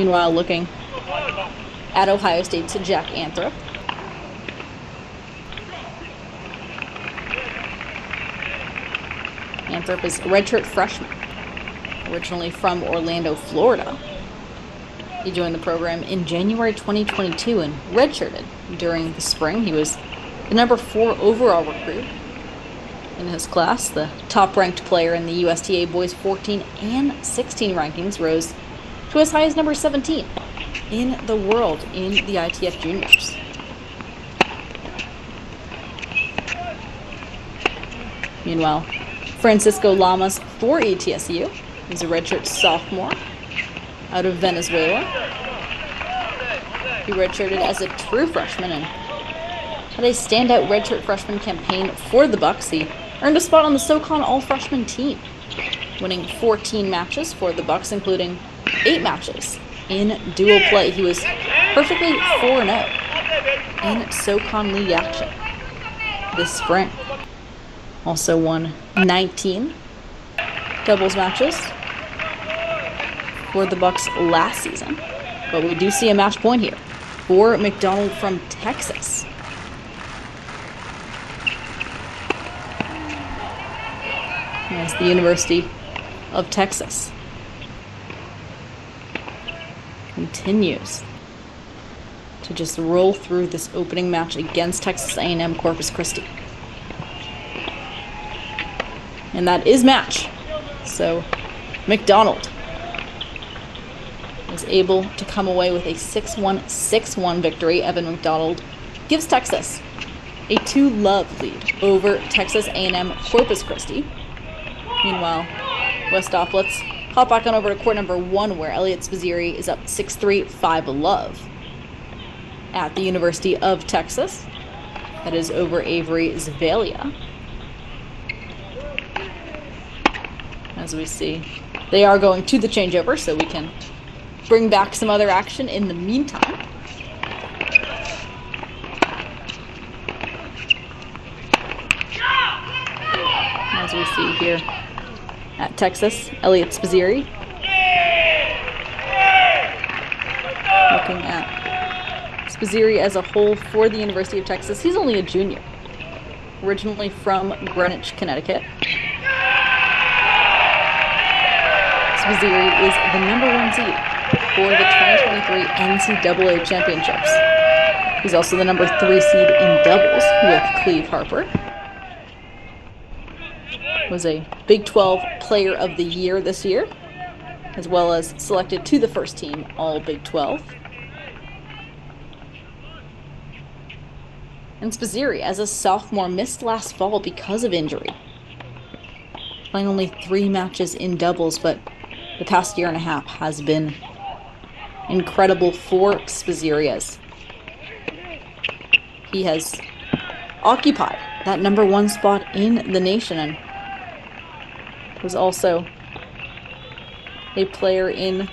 Meanwhile, looking at Ohio State's Jack Anthrop. Anthrop is a redshirt freshman, originally from Orlando, Florida. He joined the program in January 2022 and redshirted during the spring. He was the number 4 overall recruit in his class. The top-ranked player in the USTA boys 14 and 16 rankings rose to as high as number 17 in the world in the ITF juniors. Meanwhile, Francisco Lamas for ETSU. He's a redshirt sophomore out of Venezuela. He redshirted as a true freshman and had a standout redshirt freshman campaign for the Bucks. He earned a spot on the SoCon All-Freshman team, winning 14 matches for the Bucks, including 8 matches in dual play. He was perfectly 4-0 in SoCon League action this spring. Also won 19 doubles matches for the Bucks last season. But we do see a match point here for McDonald from Texas. As the University of Texas continues to just roll through this opening match against Texas A&M Corpus Christi. And that is match. So McDonald is able to come away with a 6-1, 6-1 victory. Evan McDonald gives Texas a 2-love lead over Texas A&M Corpus Christi. Meanwhile, Westhoff, let's hop back on over to court number 1, where Elliot Spizzirri is up 6-3, 5-love at the University of Texas. That is over Avery Zavalia. As we see, they are going to the changeover, so we can bring back some other action in the meantime. As we see here at Texas, Elliot Spizzirri looking at Spizzirri as a whole for the University of Texas. He's only a junior, originally from Greenwich, Connecticut. Spizzirri is the number 1 seed for the 2023 NCAA championships. He's also the number 3 seed in doubles with Cleve Harper. Was a Big 12 Player of the Year this year, as well as selected to the first team All Big 12. And Spizzirri, as a sophomore, missed last fall because of injury. Playing only 3 matches in doubles, but the past year and a half has been incredible for Spizzirri, as he has occupied that number 1 spot in the nation and was also a player in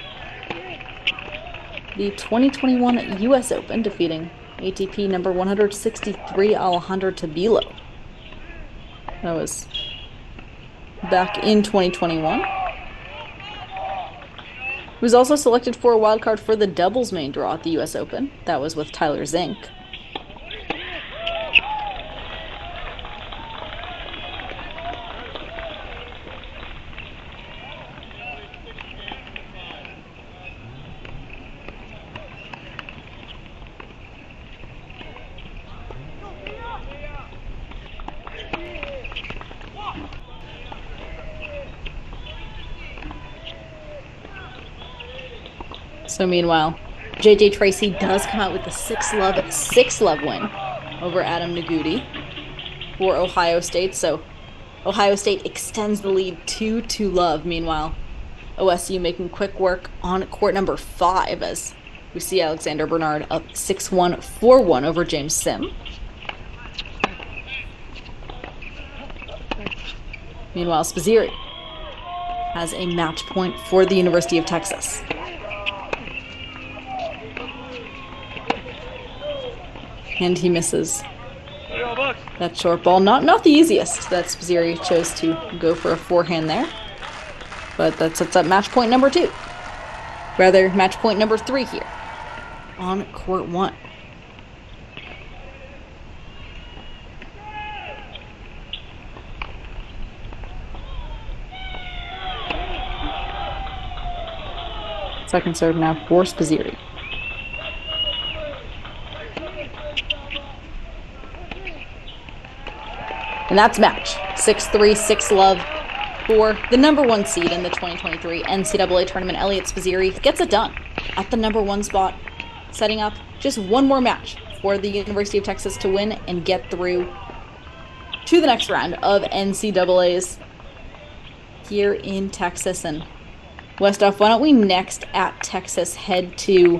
the 2021 U.S. Open, defeating ATP number 163 Alejandro Tabilo. That was back in 2021. He was also selected for a wild card for the doubles main draw at the U.S. Open. That was with Tyler Zink. So meanwhile, JJ Tracy does come out with the 6-love win over Adam Nagudi for Ohio State. So Ohio State extends the lead to 2-love. Meanwhile, OSU making quick work on court number 5 as we see Alexander Bernard up 6-1, 4-1 over James Sim. Meanwhile, Spizzirri has a match point for the University of Texas. And he misses that short ball. Not the easiest that Spizzirri chose to go for a forehand there. But that sets up match point number 2. Rather, match point number 3 here on court 1. Second serve now for Spazzeri. And that's match. 6-3, 6-love for the number 1 seed in the 2023 NCAA tournament. Elliot Spazzeri gets it done at the number 1 spot, setting up just one more match for the University of Texas to win and get through to the next round of NCAAs here in Texas. And Westhoff, why don't we next at Texas head to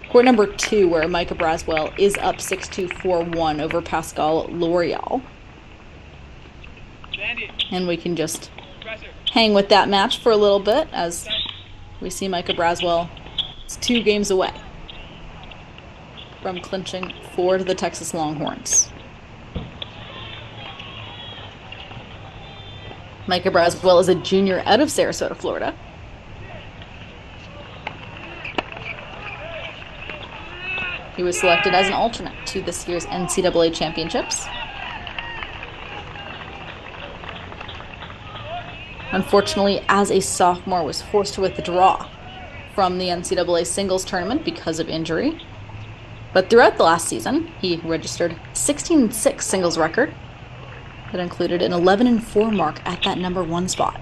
court number 2, where Micah Braswell is up 6-2, 4-1 over Pascal L'Oreal. And we can just hang with that match for a little bit as we see Micah Braswell is 2 games away from clinching for the Texas Longhorns. Micah Braswell is a junior out of Sarasota, Florida. He was selected as an alternate to this year's NCAA championships. Unfortunately, as a sophomore, was forced to withdraw from the NCAA singles tournament because of injury. But throughout the last season, he registered 16-6 singles record that included an 11-4 mark at that number 1 spot.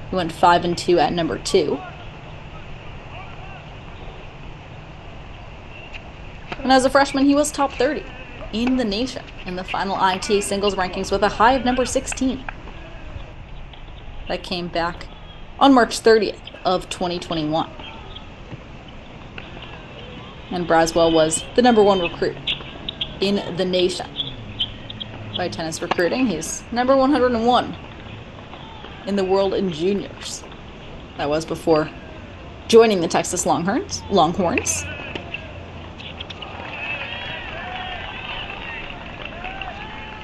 He went 5-2 at number 2. And as a freshman, he was top 30 in the nation in the final ITA singles rankings with a high of number 16. That came back on March 30th of 2021. And Braswell was the number 1 recruit in the nation. By tennis recruiting, he's number 101 in the world in juniors. That was before joining the Texas Longhorns.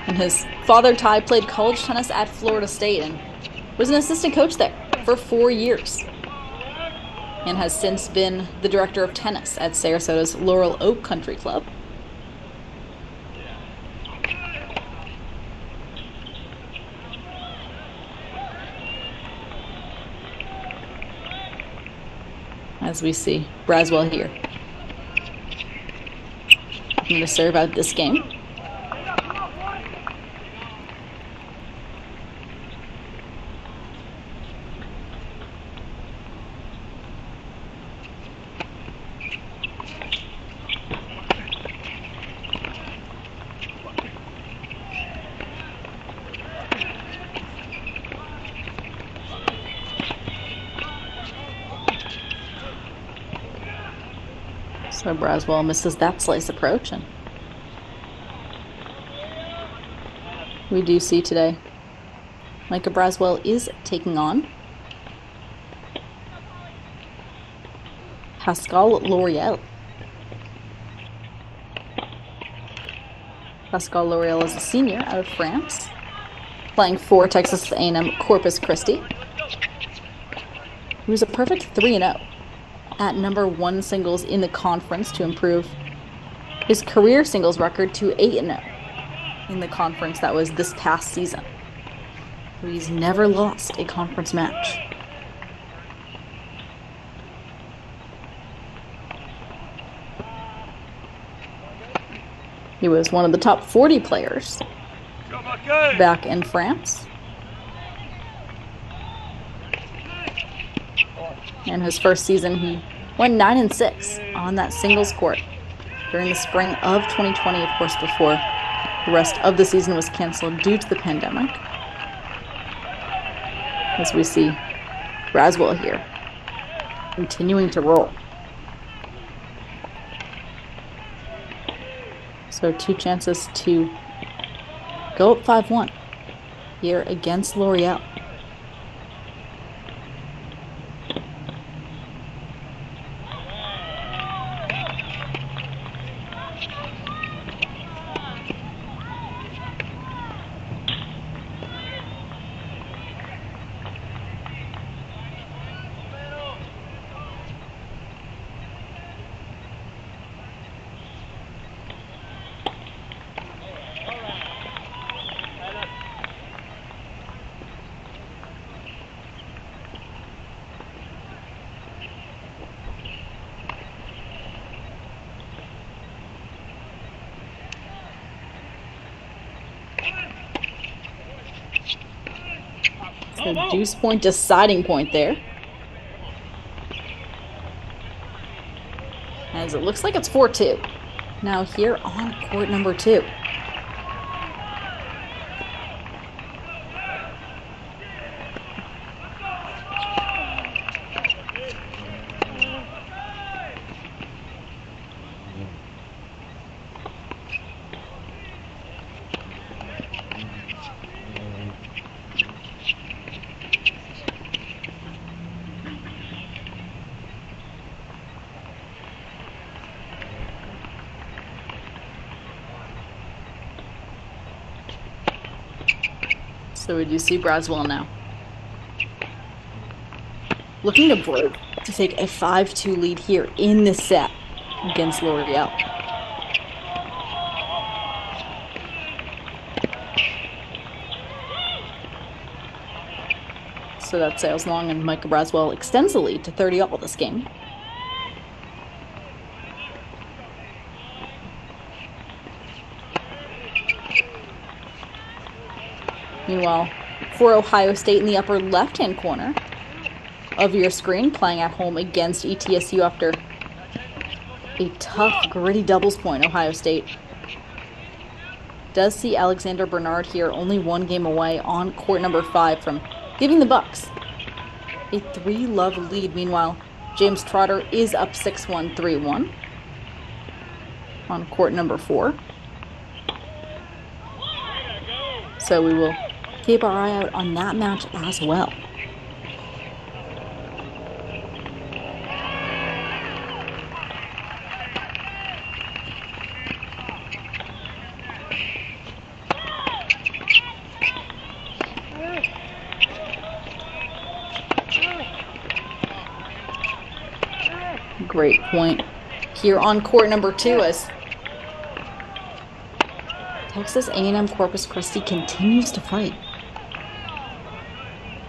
And his father, Ty, played college tennis at Florida State and was an assistant coach there for 4 years. And has since been the director of tennis at Sarasota's Laurel Oak Country Club. As we see Braswell here, looking to serve out this game. So Braswell misses that slice approach, and we do see today Micah Braswell is taking on Pascal L'Oreal. Pascal L'Oreal is a senior out of France, playing for Texas A&M Corpus Christi. He was a perfect 3-0 at number 1 singles in the conference to improve his career singles record to 8-0 in the conference that was this past season. So he's never lost a conference match. He was one of the top 40 players back in France. In his first season, he went 9-6 on that singles court during the spring of 2020, of course, before the rest of the season was canceled due to the pandemic. As we see Braswell here, continuing to roll. So 2 chances to go up 5-1 here against L'Oreal. So deuce point deciding point there. As it looks like it's 4-2. Now here on court number 2. So we do see Braswell now. Looking to break to take a 5-2 lead here in this set against L'Oreal. So that sails long, and Micah Braswell extends the lead to 30 all this game. Meanwhile, for Ohio State in the upper left-hand corner of your screen, playing at home against ETSU after a tough, gritty doubles point, Ohio State does see Alexander Bernard here, only one game away on court number 5 from giving the Bucks a 3-love lead. Meanwhile, James Trotter is up 6-1, 3-1 on court number 4. So we will keep our eye out on that match as well. Great point here on court number 2 as Texas A&M Corpus Christi continues to fight.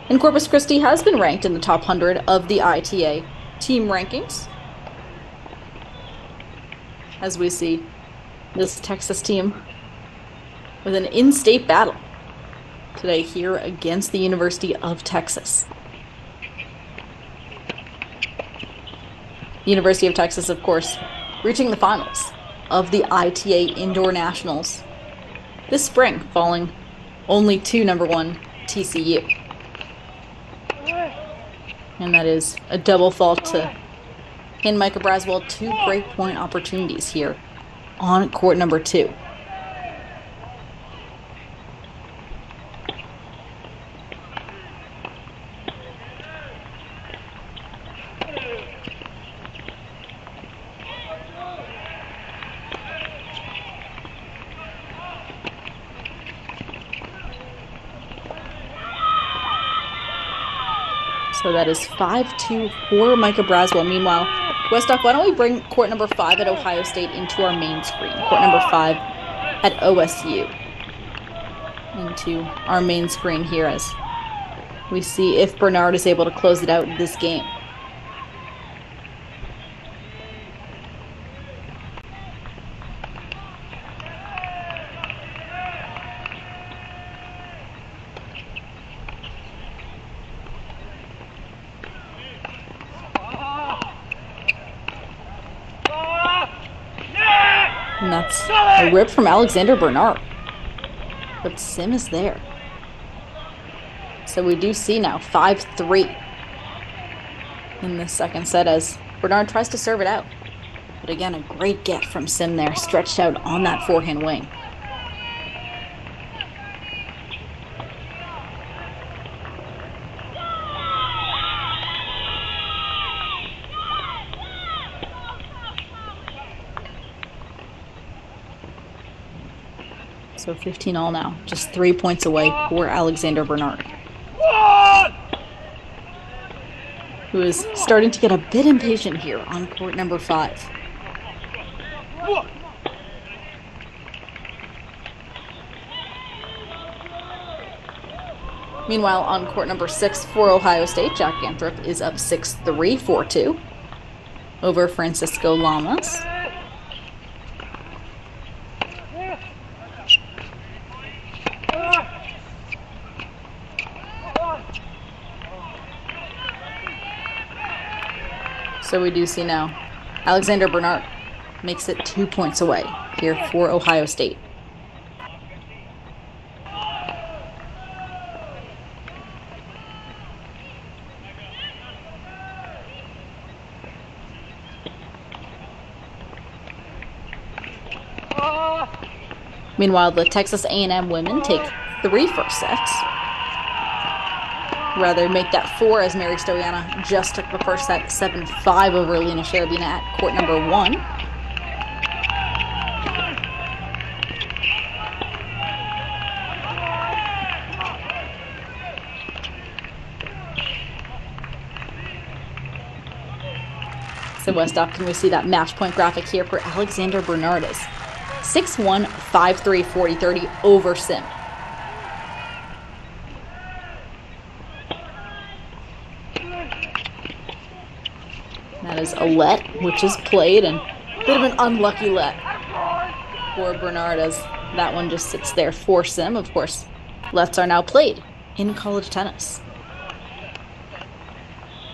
And Corpus Christi has been ranked in the top 100 of the ITA team rankings. As we see this Texas team with an in-state battle today here against the University of Texas. The University of Texas, of course, reaching the finals of the ITA Indoor Nationals this spring, falling only to number 1 TCU. And that is a double fault to hand Micah Braswell 2 break-point opportunities here on court number 2. So that is 5-2 for Micah Braswell. Meanwhile, Westhoff, why don't we bring court number 5 at Ohio State into our main screen? Court number 5 at OSU into our main screen here as we see if Bernard is able to close it out in this game. And that's a rip from Alexander Bernard. But Sim is there. So we do see now 5-3 in the second set as Bernard tries to serve it out. But again, a great get from Sim there, stretched out on that forehand wing. So 15 all now, just 3 points away for Alexander Bernard, who is starting to get a bit impatient here on court number 5. Meanwhile, on court number 6 for Ohio State, Jack Ganthrop is up 6-3, 4-2 over Francisco Lamas. So we do see now Alexander Bernard makes it 2 points away here for Ohio State. Meanwhile, the Texas A&M women take 3 first sets. Rather make that 4 as Mary Stoyana just took the first set 7-5 over Alina Sharabina at court number 1. So Westhoff, can we see that match point graphic here for Alexander Bernardis? 6-1, 5-3, 40-30 over Sim. That is a let, which is played, and a bit of an unlucky let for Bernard as that one just sits there for Sim. Of course, lets are now played in college tennis.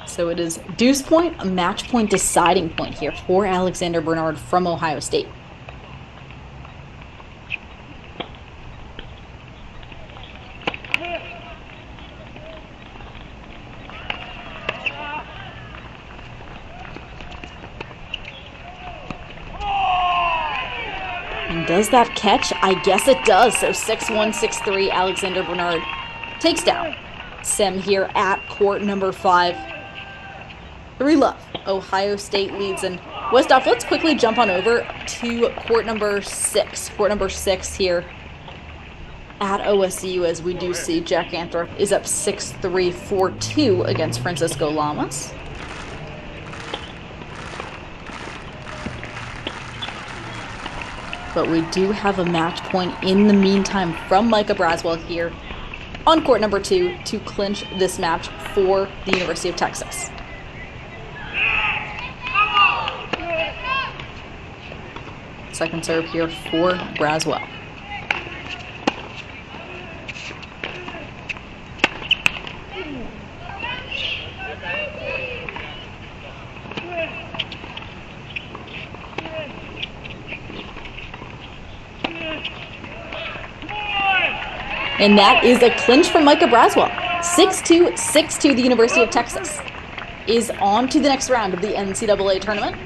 So it is deuce point, a match point deciding point here for Alexander Bernard from Ohio State. And does that catch? I guess it does. So 6-1, 6-3, Alexander Bernard takes down Sim here at court number 5. 3-love. Ohio State leads. And Westhoff, let's quickly jump on over to court number 6. Court number 6 here at OSU, as we do see Jack Anthorp is up 6-3, 4-2 against Francisco Lamas. But we do have a match point in the meantime from Micah Braswell here on court number 2 to clinch this match for the University of Texas. Second serve here for Braswell. And that is a clinch from Micah Braswell. 6-2, 6-2, the University of Texas is on to the next round of the NCAA tournament.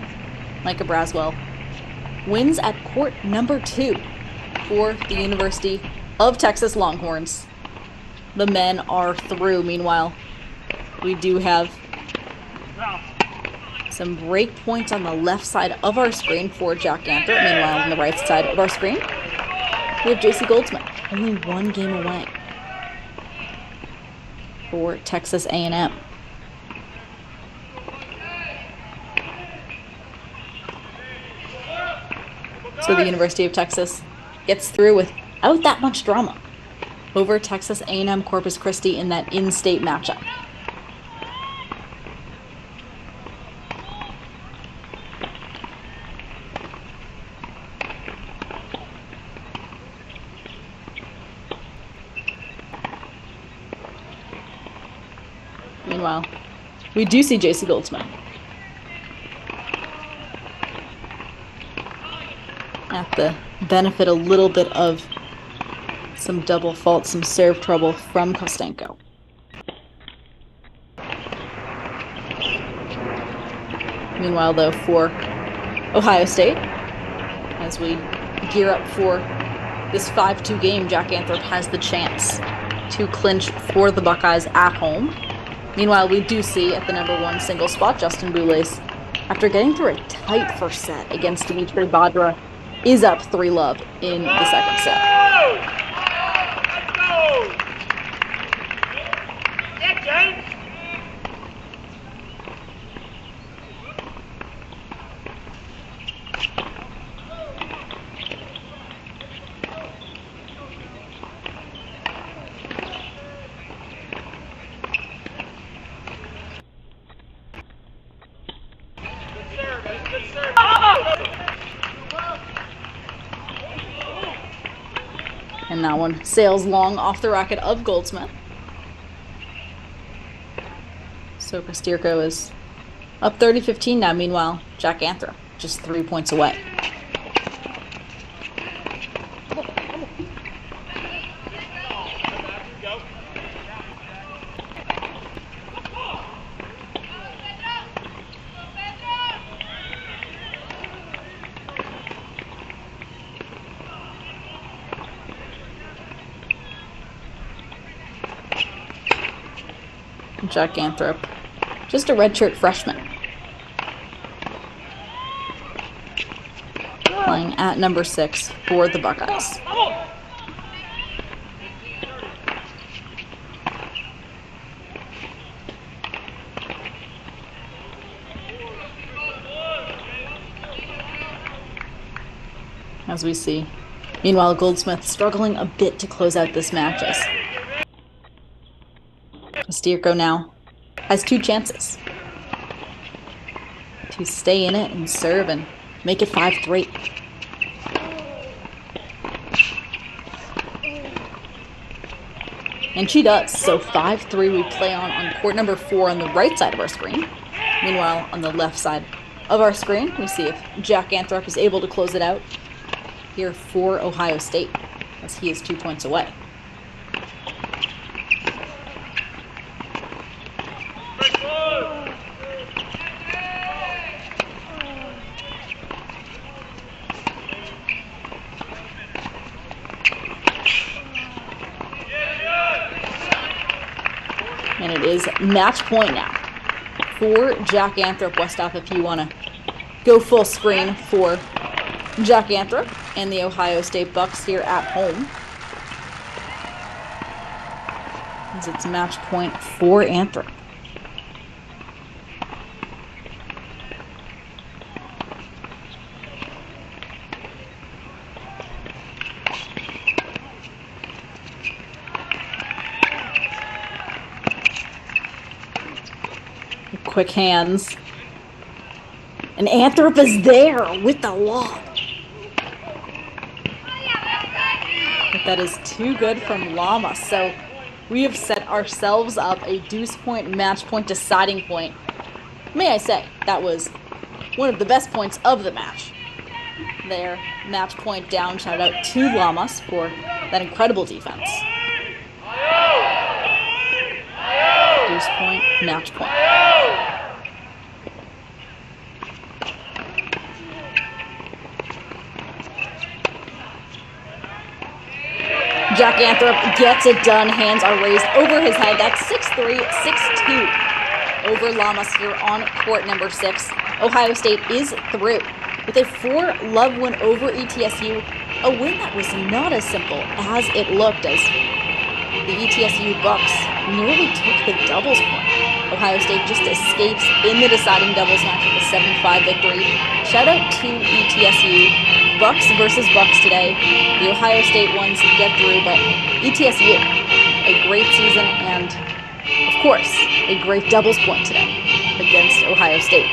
Micah Braswell wins at court number 2 for the University of Texas Longhorns. The men are through. Meanwhile, we do have some break points on the left side of our screen for Jack Anthorp. Meanwhile, on the right side of our screen, we have JC Goldsmith, only 1 game away for Texas A&M. So the University of Texas gets through without that much drama over Texas A&M Corpus Christi in that in-state matchup. Meanwhile, we do see JC Goldsmith at the benefit a little bit of some double fault, some serve trouble from Kostenko. Meanwhile, though, for Ohio State, as we gear up for this 5-2 game, Jack Anthorp has the chance to clinch for the Buckeyes at home. Meanwhile, we do see at the number 1 single spot, Justin Boulais, after getting through a tight first set against Dimitri Badra, is up 3-love in the second set. Let's go! Yeah, James! And that one sails long off the racket of Goldsmith. So Kostirko is Up 30-15 now, meanwhile, Jack Anthrop just 3 points away. Jack Anthrop, just a redshirt freshman, playing at number 6 for the Buckeyes. As we see, meanwhile, Goldsmith struggling a bit to close out this match as Stierko now has 2 chances to stay in it and serve and make it 5-3. And she does. So 5-3 we play on court number 4 on the right side of our screen. Meanwhile, on the left side of our screen, we see if Jack Anthrop is able to close it out here for Ohio State, as he is 2 points away. And it is match point now for Jack Anthrop. Westhoff, if you want to go full screen for Jack Anthrop and the Ohio State Bucks here at home. As it's match point for Anthrop. Quick hands. And Anthrop is there with the lob. But that is too good from Lama. So we have set ourselves up a deuce point, match point, deciding point. May I say, that was one of the best points of the match. There, match point down. Shout out to Lamas for that incredible defense. Deuce point, match point. Jack Anthrop gets it done. Hands are raised over his head. That's 6-3, 6-2 over Lamas here on court number 6. Ohio State is through with a 4-love win over ETSU. A win that was not as simple as it looked, as the ETSU Bucks nearly took the doubles point. Ohio State just escapes in the deciding doubles match with a 7-5 victory. Shout out to ETSU. Bucks versus Bucks today. The Ohio State ones get through, but ETSU, a great season and, of course, a great doubles point today against Ohio State.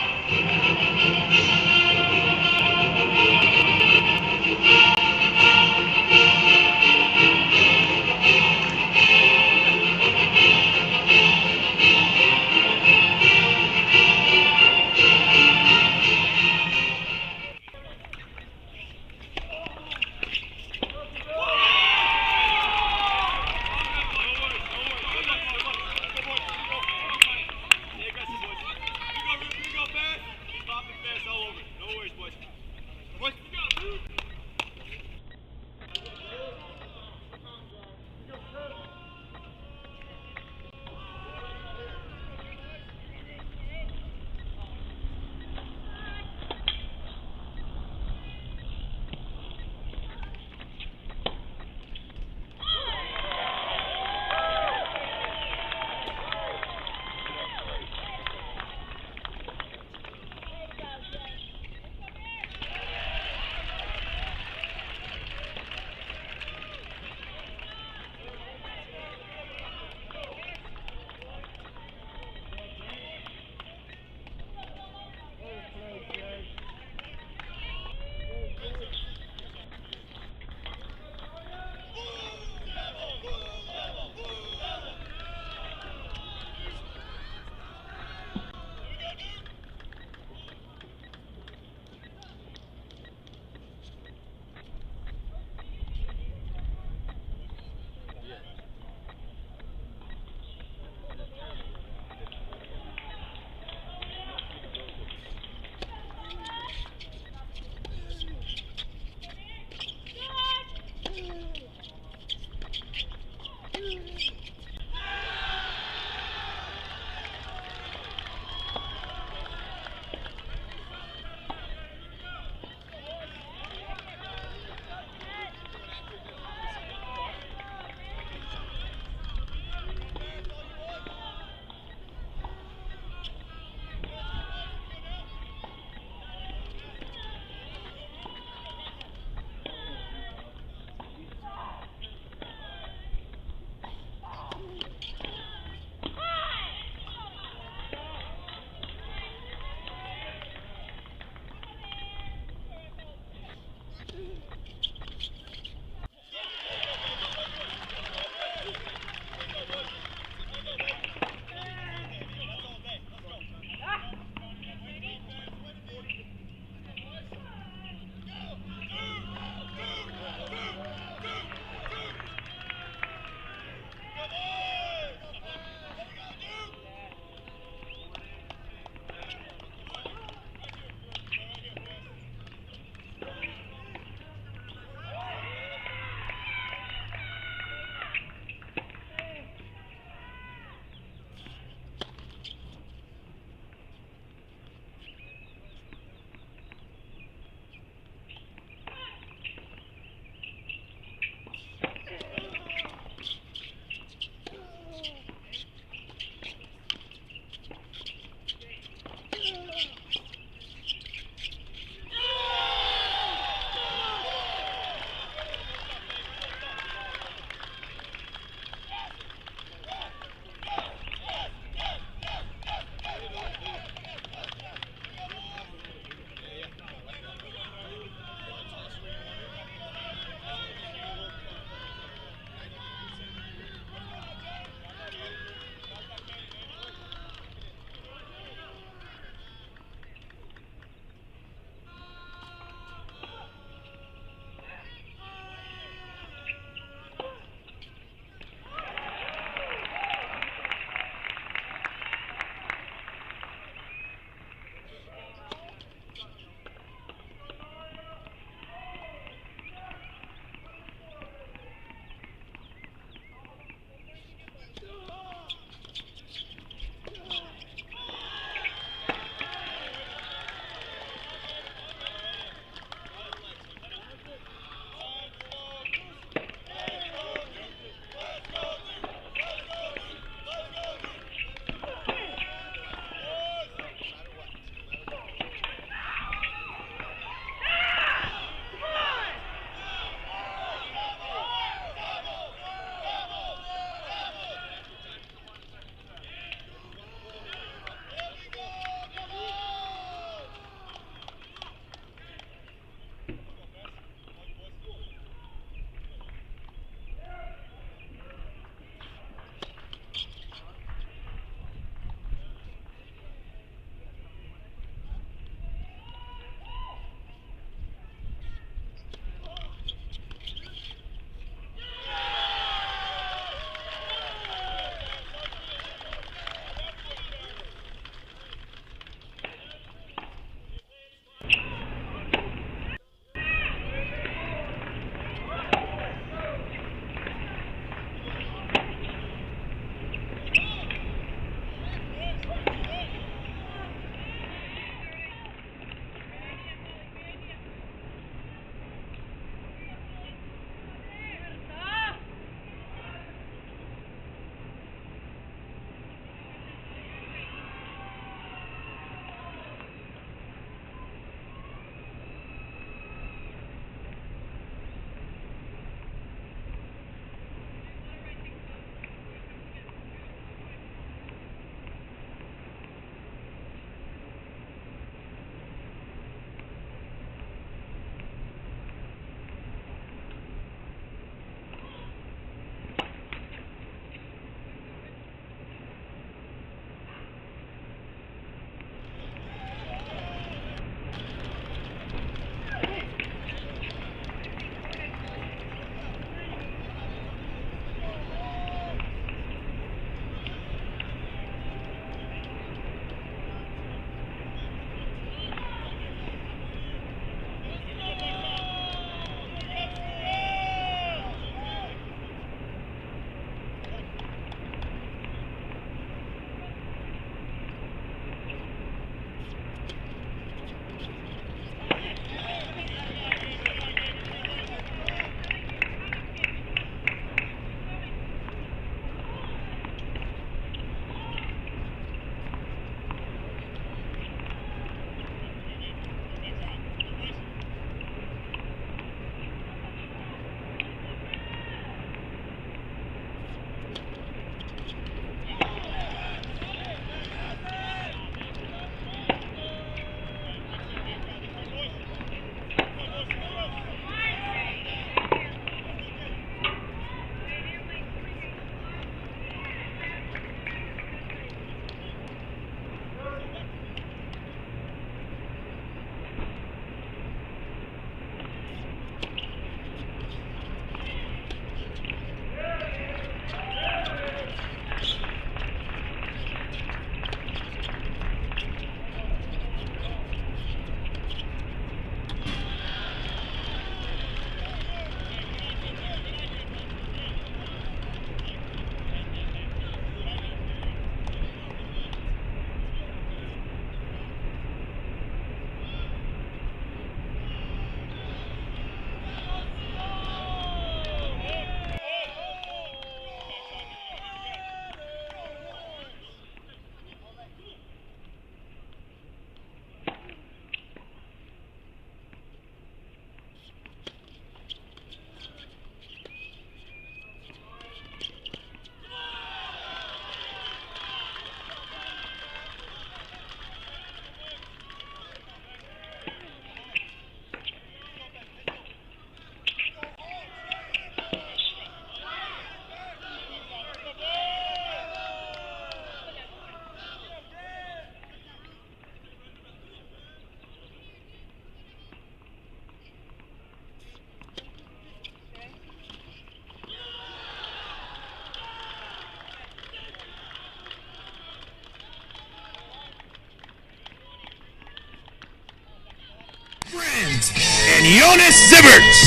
Jonas Zibberts.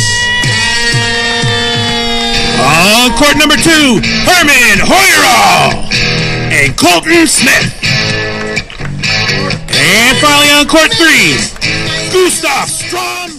On court number 2, Herman Hoyerall and Colton Smith. And finally on court 3, Gustav Strom.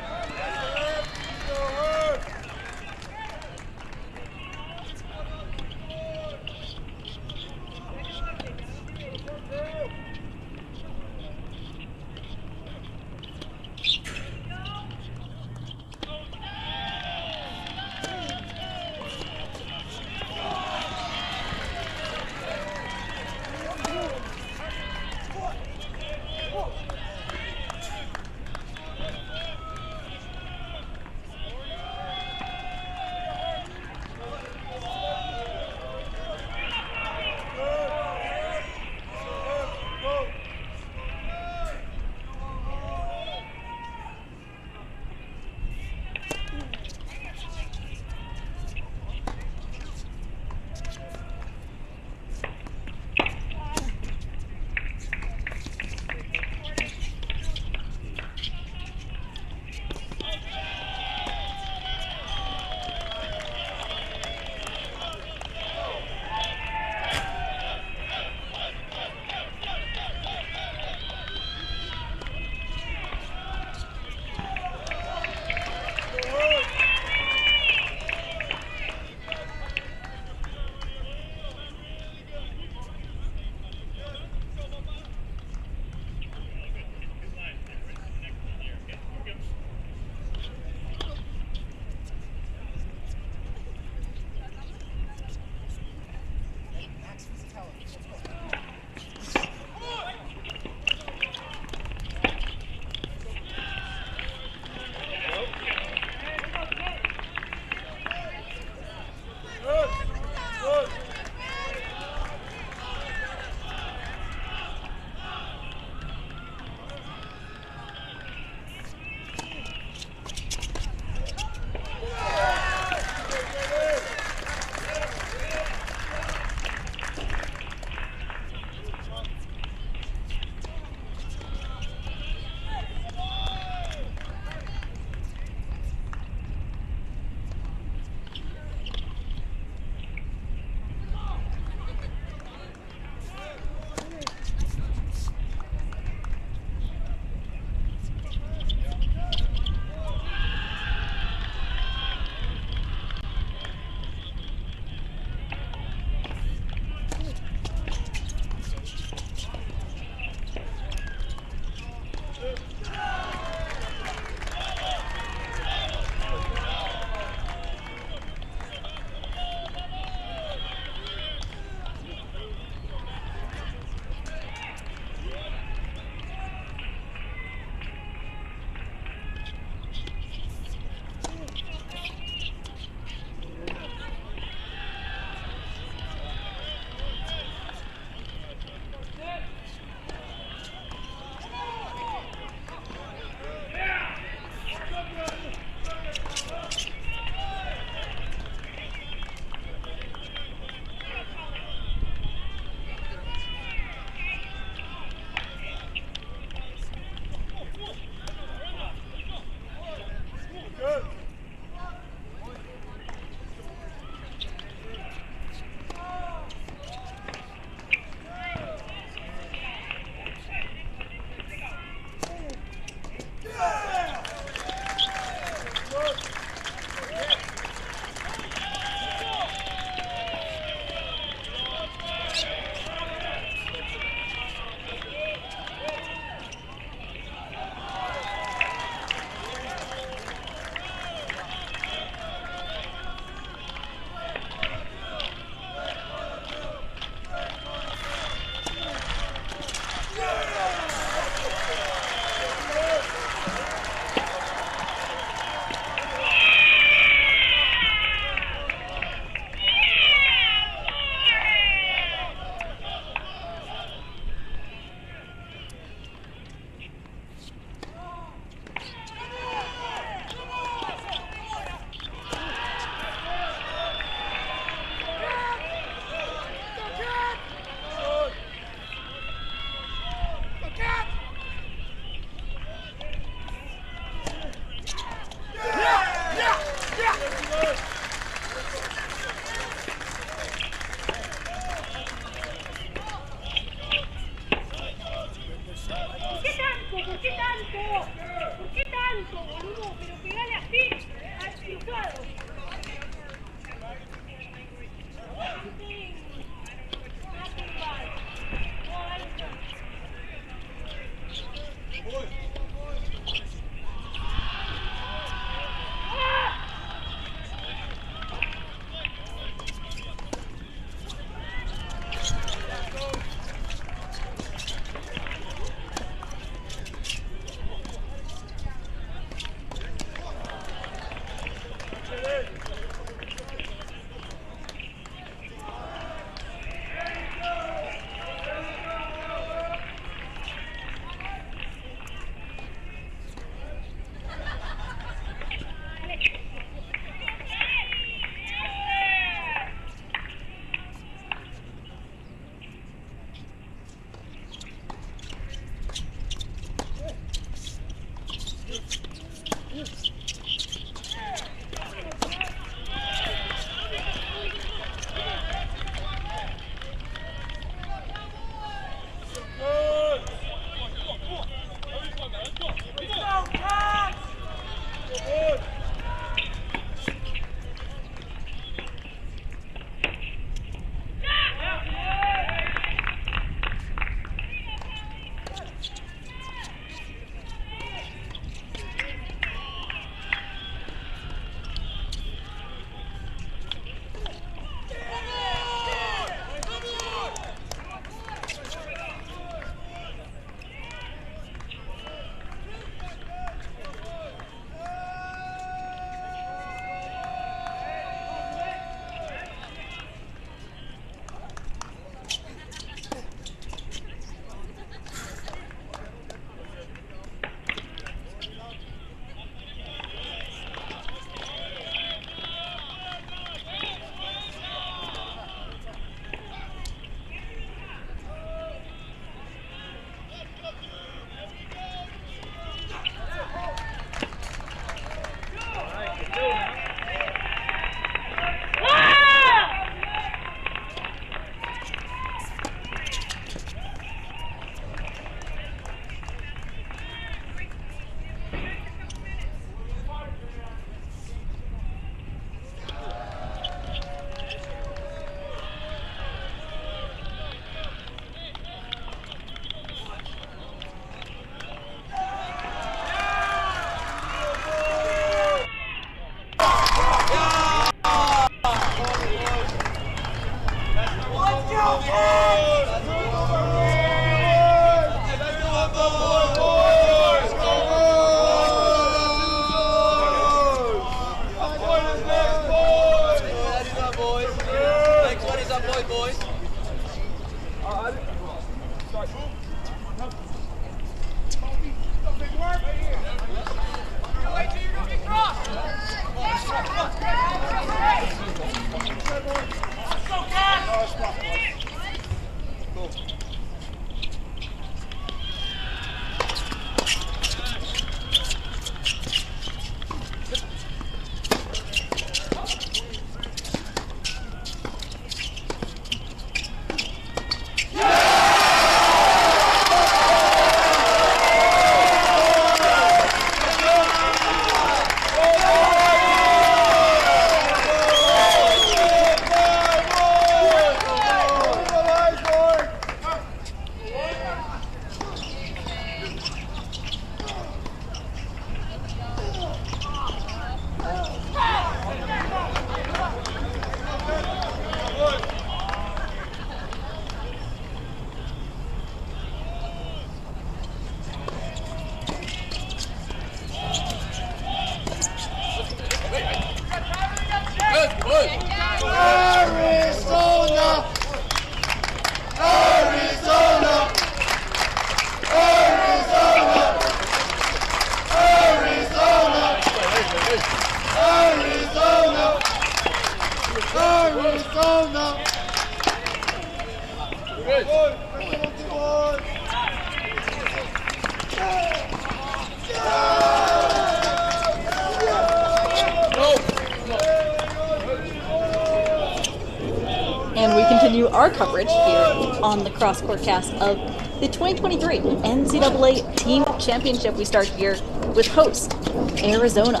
And we continue our coverage here on the cross-court cast of the 2023 NCAA Team Championship. We start here with host Arizona. Arizona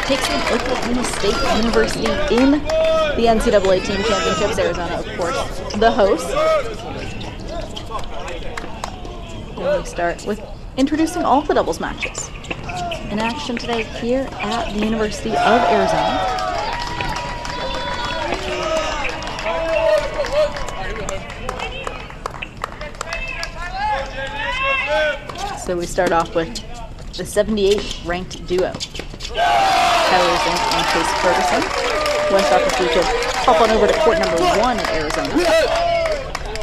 takes on Oklahoma State University in the NCAA Team Championships. Arizona, of course, the host. And we start with introducing all the doubles matches in action today here at the University of Arizona. So we start off with the 78th ranked duo, Tyler Zink and Chase Ferguson. Westoff, if we could hop on over to court number 1 at Arizona.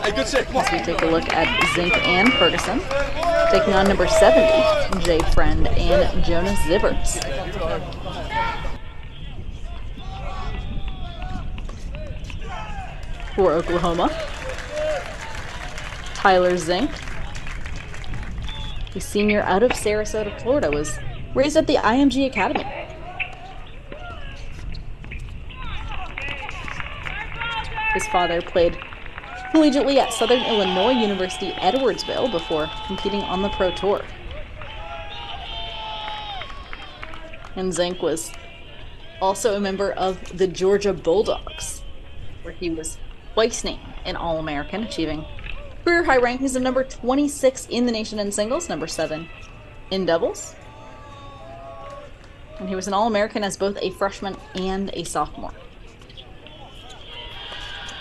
As we take a look at Zink and Ferguson, taking on number 70, Jay Friend and Jonas Zibberts. For Oklahoma, Tyler Zink, the senior out of Sarasota, Florida, was raised at the IMG Academy. His father played collegiately at Southern Illinois University, Edwardsville, before competing on the Pro Tour. And Zink was also a member of the Georgia Bulldogs, where he was twice named an All-American, achieving career high rankings of number 26 in the nation in singles, number 7 in doubles. And he was an All-American as both a freshman and a sophomore.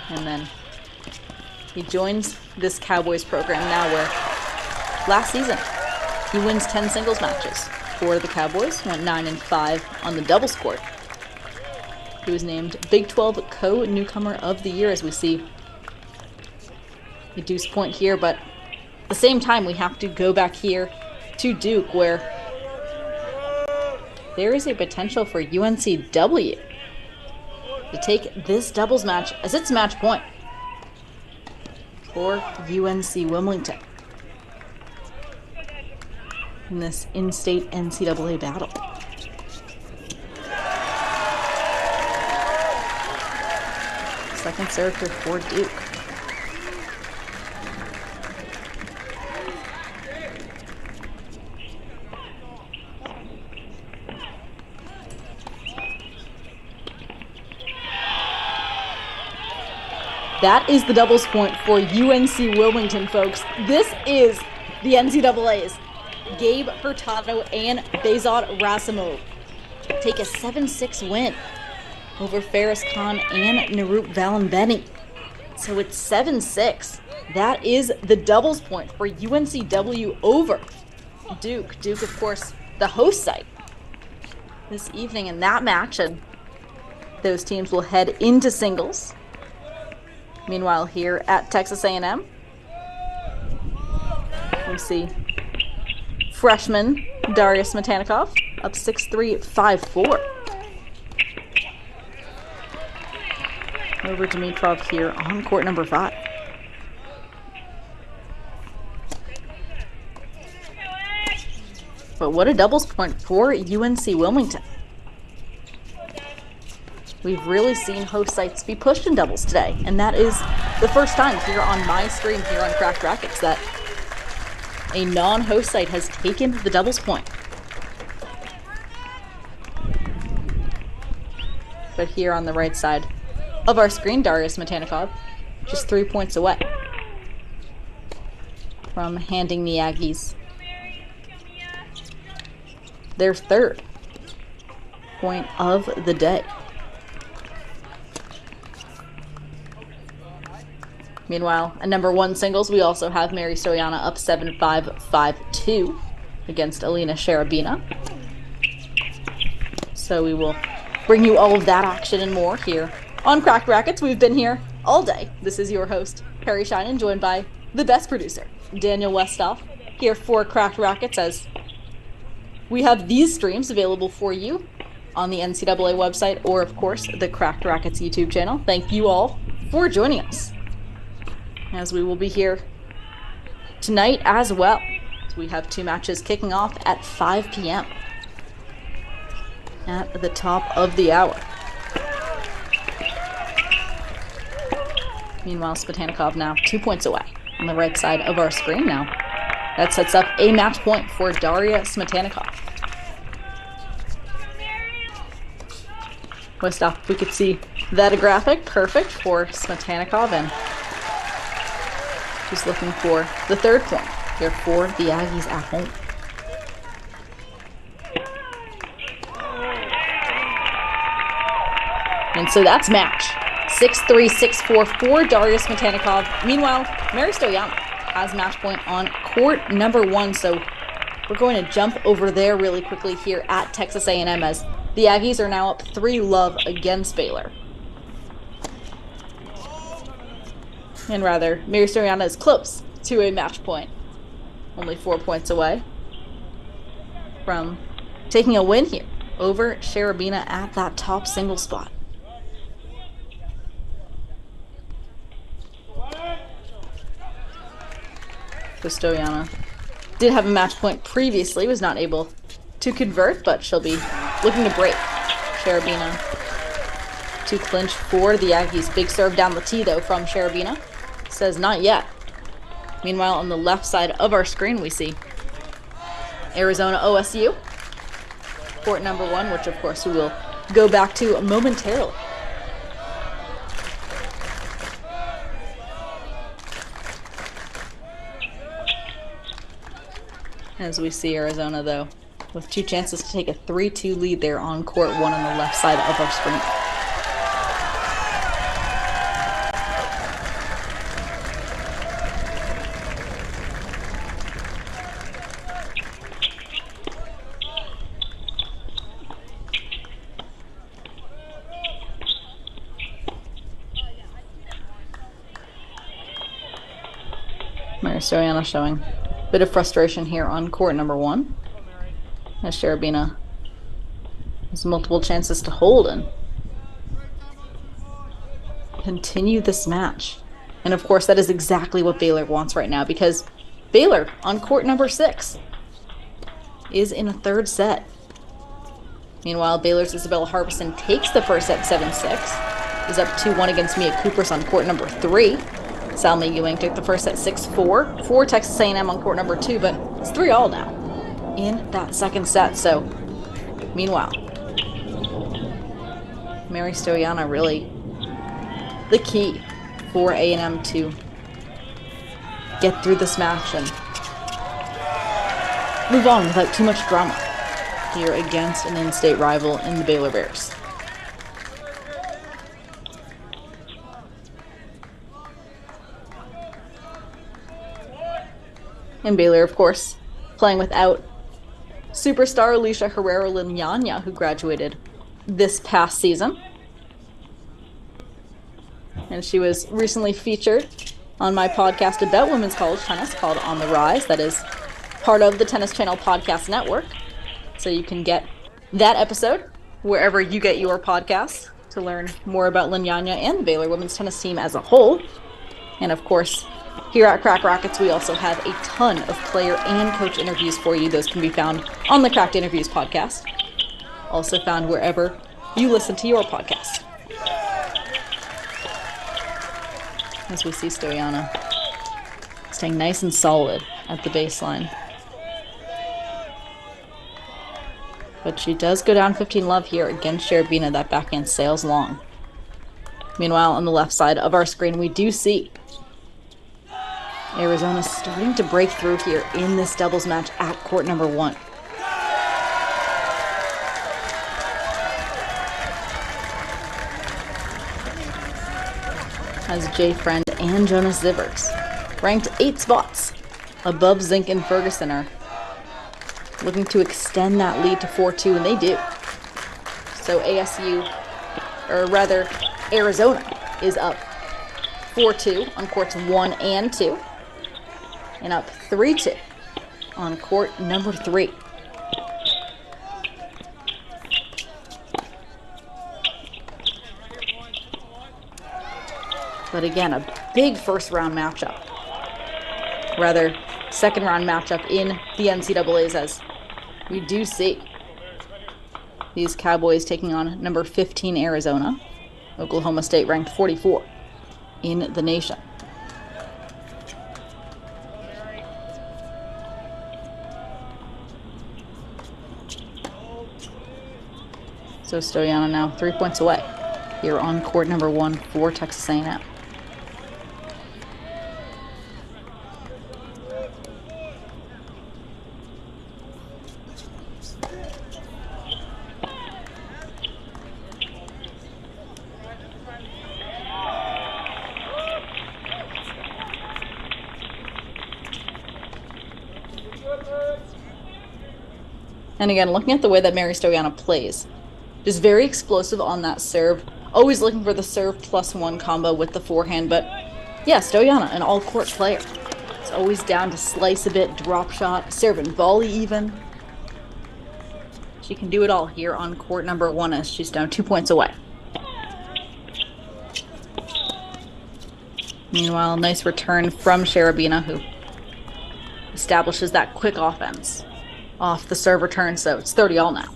And then he joins this Cowboys program now, where last season he wins 10 singles matches for the Cowboys, went 9-5 on the doubles court. He was named Big 12 Co-Newcomer of the Year, as we see a Deuce Point here, but at the same time we have to go back here to Duke, where there is a potential for UNCW to take this doubles match as its match point for UNC Wilmington in this in-state NCAA battle. Second serve here for Duke. That is the doubles point for UNC Wilmington, folks. This is the NCAA's Gabe Hurtado and Bezod Rasimov take a 7-6 win over Ferris Khan and Narut Valenbeni. So it's 7-6. That is the doubles point for UNCW over Duke. Duke, of course, the host site this evening in that match, and those teams will head into singles. Meanwhile, here at Texas A&M, we see freshman Darius Matanikov up 6-3, 5-4. Over Dimitrov here on court number 5. But what a doubles point for UNC Wilmington. We've really seen host sites be pushed in doubles today, and that is the first time here on my stream here on Cracked Racquets that a non-host site has taken the doubles point. But here on the right side of our screen, Darius Matanikov just 3 points away from handing the Aggies their third point of the day. Meanwhile, at number 1 singles, we also have Mary Stoyana up 7-5, 5-2 against Alina Sharabina. So we will bring you all of that action and more here on Cracked Racquets. We've been here all day. This is your host, Peri Sheinin, joined by the best producer, Daniel Westoff, here for Cracked Racquets, as we have these streams available for you on the NCAA website or, of course, the Cracked Racquets YouTube channel. Thank you all for joining us, as we will be here tonight as well. So we have 2 matches kicking off at 5 p.m. at the top of the hour. Meanwhile, Spatanikov now 2 points away on the right side of our screen now. That sets up a match point for Daria Smetanikov. Westoff, if we could see that graphic, perfect for Smetanikov, and she's looking for the third point here for the Aggies at home. And so that's match 6-3, 6-4 for Darius Matanikov. Meanwhile, Mary Stoyana has match point on court number 1. So we're going to jump over there really quickly here at Texas A&M, as the Aggies are now up 3-love against Baylor. And rather, Mary Stoyana is close to a match point. Only 4 points away from taking a win here over Sharabina at that top single spot. Stoyana did have a match point previously, was not able to convert, but she'll be looking to break Sharabina to clinch for the Aggies. Big serve down the tee, though, from Sharabina. Says not yet. Meanwhile, on the left side of our screen, we see Arizona OSU, court number 1, which, of course, we will go back to momentarily. As we see Arizona, though, with 2 chances to take a 3-2 lead there on court 1 on the left side of our screen. Mary Stoyana showing bit of frustration here on court number 1, as Sharabina has multiple chances to hold and continue this match. And of course, that is exactly what Baylor wants right now, because Baylor on court number 6 is in a 3rd set. Meanwhile, Baylor's Isabella Harbison takes the first set 7-6, is up 2-1 against Mia Coopers on court number 3. Salma Ewing took the first set 6-4 for Texas A&M on court number 2, but it's 3-all now in that 2nd set. So, meanwhile, Mary Stoyana really the key for A&M to get through this match and move on without too much drama here against an in-state rival in the Baylor Bears. And Baylor, of course, playing without superstar Alicia Herrera-Lignana, who graduated this past season. And she was recently featured on my podcast about women's college tennis called On the Rise. That is part of the Tennis Channel Podcast Network. So you can get that episode wherever you get your podcasts to learn more about Lignana and the Baylor women's tennis team as a whole. And of course, here at Crack Rockets, we also have a ton of player and coach interviews for you. Those can be found on the Cracked Interviews podcast. Also found wherever you listen to your podcast. As we see Stoyana staying nice and solid at the baseline. But she does go down 15-love here against Cherubina. That backhand sails long. Meanwhile, on the left side of our screen, we do see Arizona starting to break through here in this doubles match at court number 1. As Jay Friend and Jonas Zivers, ranked 8 spots above Zink and Ferguson, are looking to extend that lead to 4-2, and they do. So Arizona is up 4-2 on courts 1 and 2, and up 3-2 on court number 3. But again, a big first round matchup. Rather, second round matchup in the NCAAs, as we do see these Cowboys taking on number 15 Arizona. Oklahoma State ranked 44 in the nation. So Stoyana now 3 points away here on court number 1 for Texas A&M. And again, looking at the way that Mary Stoyana plays, just very explosive on that serve. Always looking for the serve +1 combo with the forehand. But yeah, Stoyana, an all-court player. It's always down to slice a bit, drop shot, serve and volley even. She can do it all here on court number 1 as she's down 2 points away. Meanwhile, nice return from Cherubina, who establishes that quick offense off the serve return, so it's 30-all now.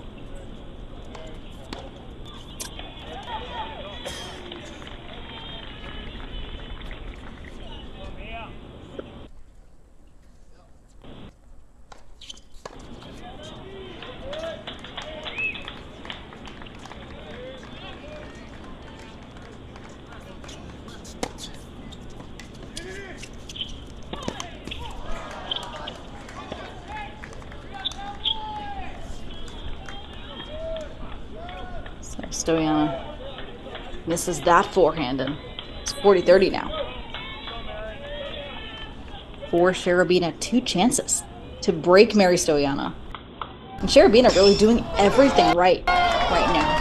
Stoyana misses that forehand, and it's 40-30 now. For Cherubina, 2 chances to break Mary Stoyana. And Cherubina really doing everything right now.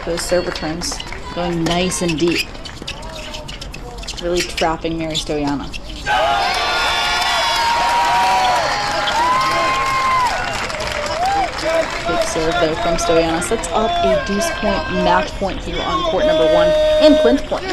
Those serve returns going nice and deep. Really trapping Mary Stoyana. Big serve, though, from Stoyana. Sets up a deuce point, match point here on court number 1 and clinch point.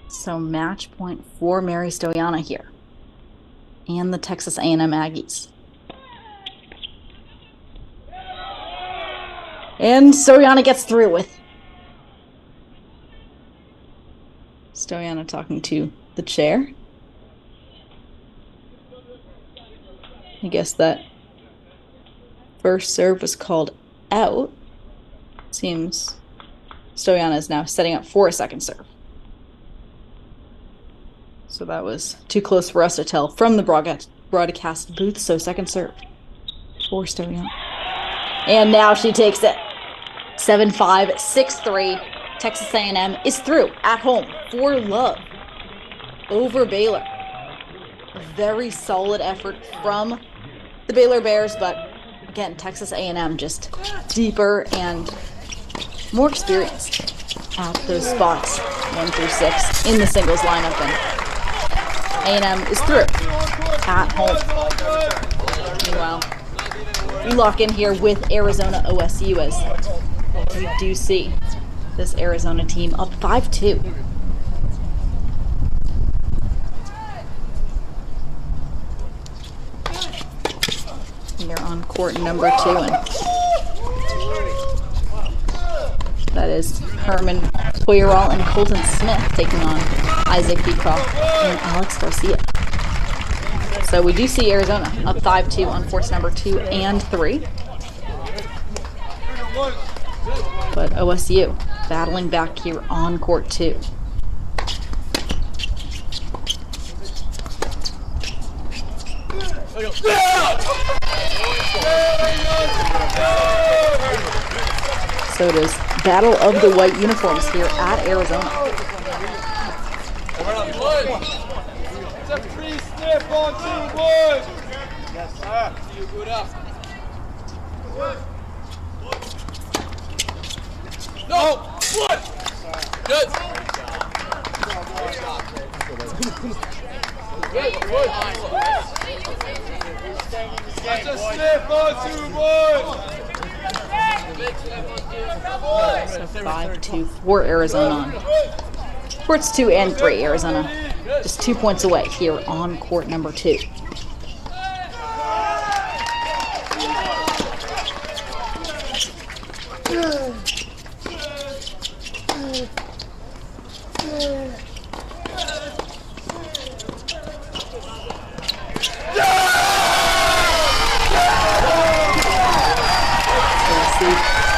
So match point for Mary Stoyana here. And the Texas A&M Aggies. And Stoyana gets through with. Stoyana talking to the chair. I guess that first serve was called out. Seems Stoyana is now setting up for a second serve. So that was too close for us to tell from the broadcast booth. So second serve for Storiano. And now she takes it. 7-5, 6-3. Texas A&M is through at home for love over Baylor. A very solid effort from the Baylor Bears, but again, Texas A&M just deeper and more experienced at those spots 1 through 6 in the singles lineup, and A&M is through at home. Meanwhile, we lock in here with Arizona OSU as we do see this Arizona team up 5-2. They're on court number 2, and that is Herman Hoyerall and Colton Smith taking on Isaac Beecroft and Alex Garcia. So we do see Arizona up 5-2 on courts number 2 and 3. But OSU battling back here on court 2. So it is battle of the white uniforms here at Arizona. It's a free snip on 2 wood. Yes, sir. You good up. No! Wood! Good! That's a snip on 2 wood. So 5-2 for Arizona on courts 2 and 3. Arizona just 2 points away here on court number 2.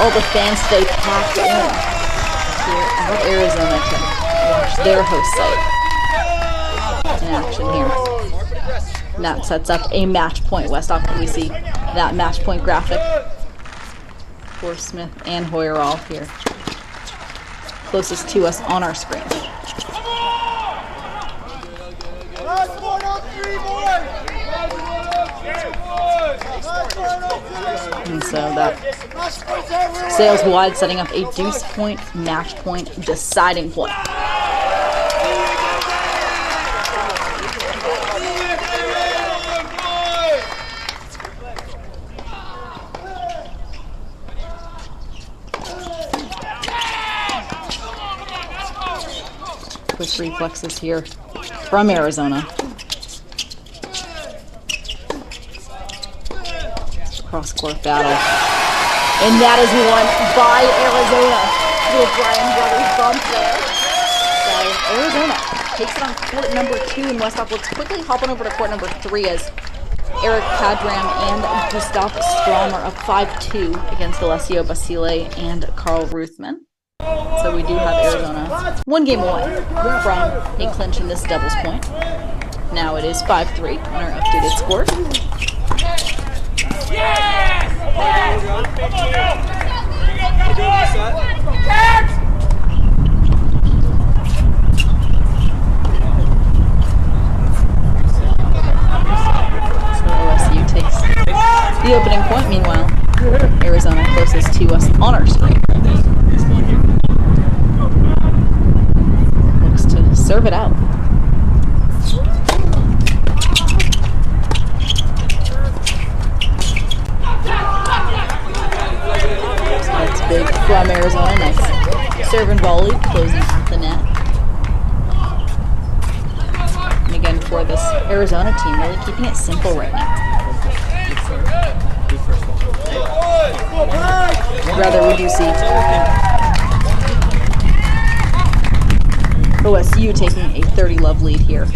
All the fans stay packed in here at Arizona to watch their host site in action here. And that sets up a match point. Westhoff, can we see that match point graphic for Smith and Hoyerall here? Closest to us on our screen. And so that sails wide, setting up a deuce point, match point, deciding point. Quick reflexes here from Arizona. Cross-court battle. And that is won by Arizona. Little Brian Brothers bump there. So Arizona takes it on court number 2, and Westhoff looks quickly hopping over to court number 3 as Eric Cadram and Gustav Strom are up 5-2 against Alessio Basile and Carl Ruthman. So we do have Arizona 1 game away from a clinch in this doubles point. Now it is 5-3 on our updated score. So OSU takes the opening point. Meanwhile, Arizona closest to us on our screen looks to serve it out. Big from Arizona. Nice serve and volley, closing at the net. And again, for this Arizona team, really keeping it simple right now. Rather, we do see OSU taking a 30-love lead here.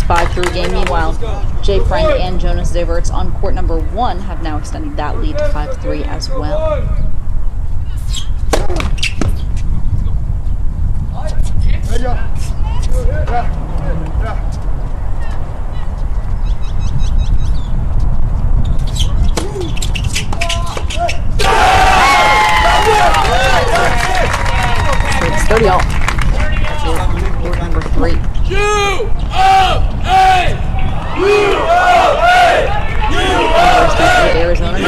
5-3 game. Meanwhile, Jay Frank and Jonas Zaverts on court number 1 have now extended that lead to 5-3 as well. It's 30 all. Court number 3. Arizona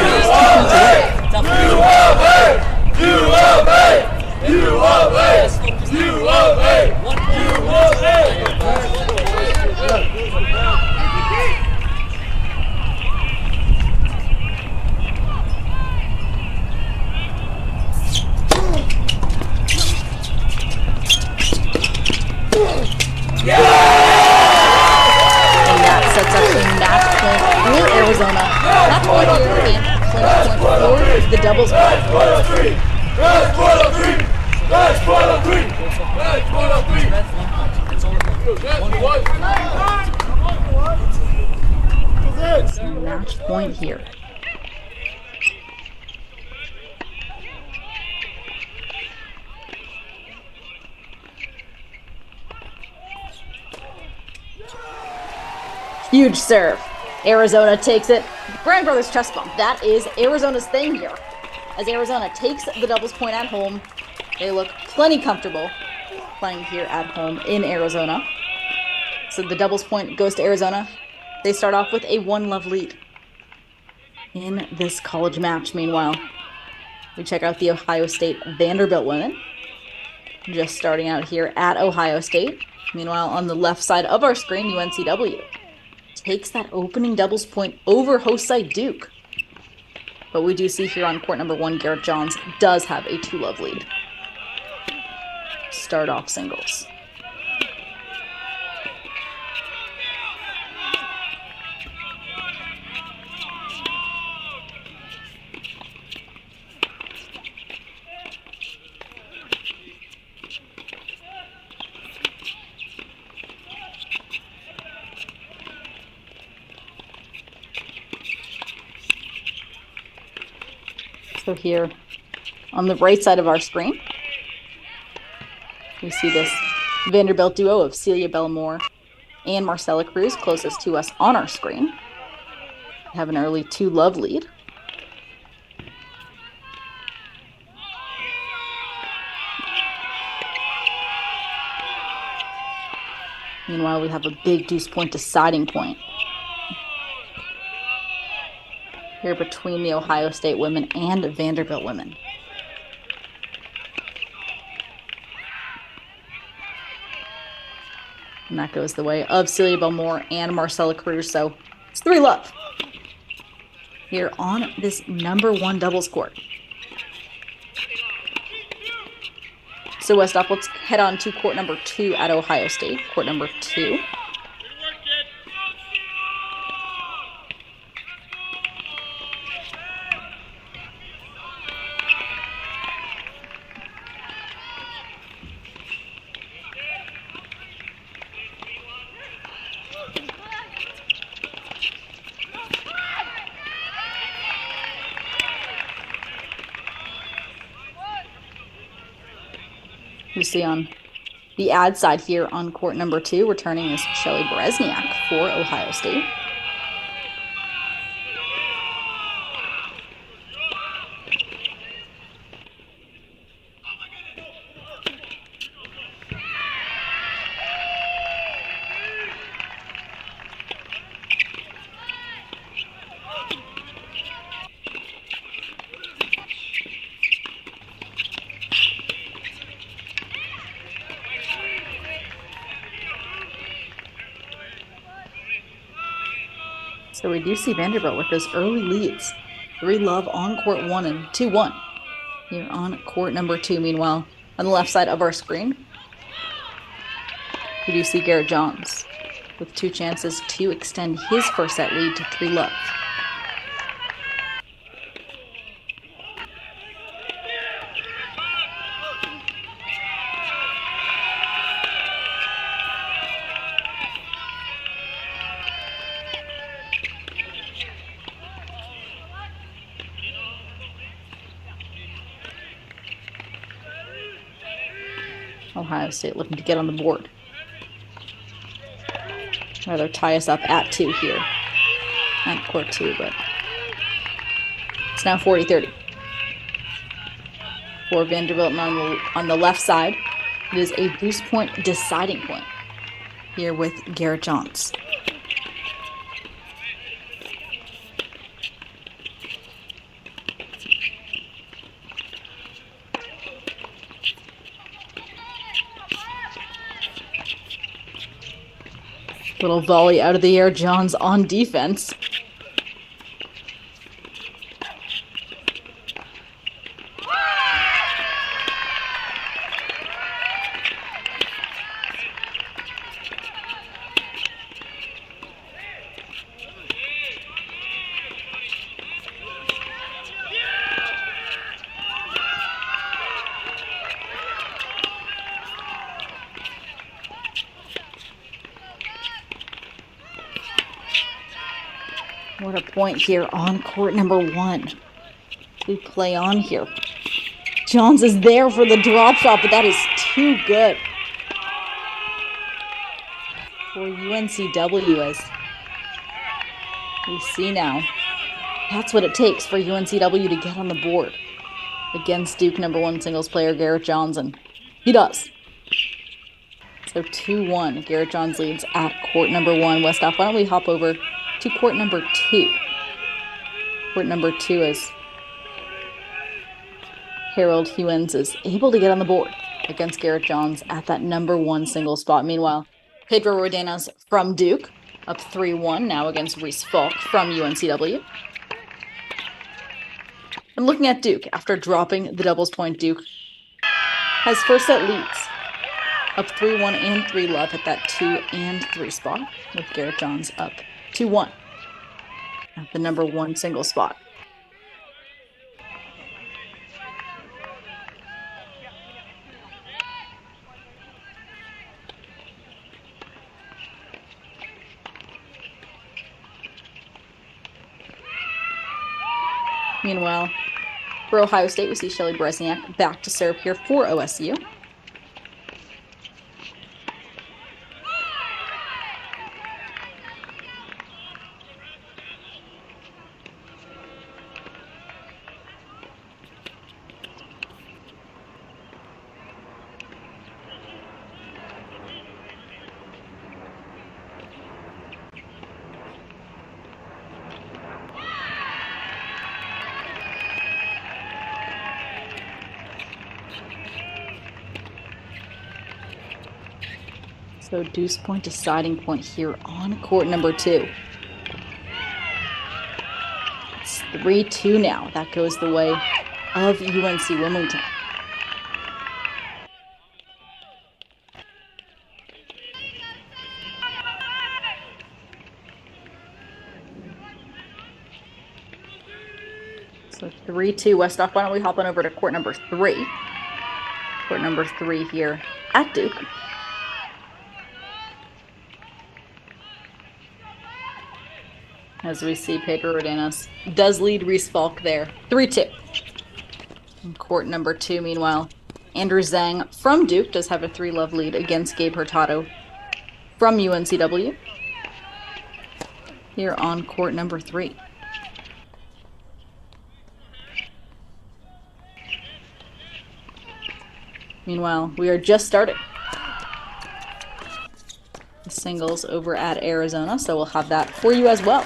sets up a match point for Arizona. Match point here and clinch point for the doubles point. Match point here. Huge serve. Arizona takes it. Brand Brothers chest bump. That is Arizona's thing here. As Arizona takes the doubles point at home, they look plenty comfortable playing here at home in Arizona. So the doubles point goes to Arizona. They start off with a 1-love lead in this college match. Meanwhile, we check out the Ohio State Vanderbilt women. Just starting out here at Ohio State. Meanwhile, on the left side of our screen, UNCW takes that opening doubles point over host side Duke. But we do see here on court number 1, Garrett Johns does have a 2-love lead. Start off singles. So here on the right side of our screen, we see this Vanderbilt duo of Celia Belmore and Marcella Cruz closest to us on our screen. They have an early 2-love lead. Meanwhile, we have a big deuce point deciding point here between the Ohio State women and Vanderbilt women. And that goes the way of Celia Belmore and Marcella Cruz. So it's 3-love here on this number 1 doubles court. So West up, let's head on to court number 2 at Ohio State. Court number 2. You see on the ad side here on court number 2, returning is Shelly Bresniak for Ohio State. So we do see Vanderbilt with those early leads. 3-love on court 1 and 2-1 here on court number 2. Meanwhile, on the left side of our screen, we do see Garrett Johns with 2 chances to extend his first set lead to 3-love. Ohio State looking to get on the board. Rather tie us up at 2 here. At court 2, but it's now 40-30. For Vanderbilt on the left side, it is a boost point deciding point here with Garrett Johns. Little volley out of the air. Johns on defense. What a point here on court number 1. We play on here. Johns is there for the drop shot, but that is too good for UNCW, as we see now. That's what it takes for UNCW to get on the board against Duke number 1 singles player Garrett Johns, and he does. So 2-1, Garrett Johns leads at court number 1. Westhoff, why don't we hop over to court number 2. Court number 2 is Harold Hewins is able to get on the board against Garrett Johns at that number 1 single spot. Meanwhile, Pedro Rodenas from Duke up 3-1 now against Reese Falk from UNCW. And looking at Duke, after dropping the doubles point, Duke has first set leads up 3-1 and 3-love at that 2 and 3 spot, with Garrett Johns up 2-1 at the number 1 single spot. Meanwhile, for Ohio State, we see Shelly Bresniak back to serve here for OSU. So deuce point deciding point here on court number 2. It's 3-2 now. That goes the way of UNC Wilmington. So 3-2 Westhoff. Why don't we hop on over to court number 3? Court number 3 here at Duke. As we see, Pedro Rodenas does lead Reese Falk there, 3-2. In court number 2, meanwhile, Andrew Zhang from Duke does have a 3-love lead against Gabe Hurtado from UNCW. Here on court number 3. Meanwhile, we are just starting the singles over at Arizona, so we'll have that for you as well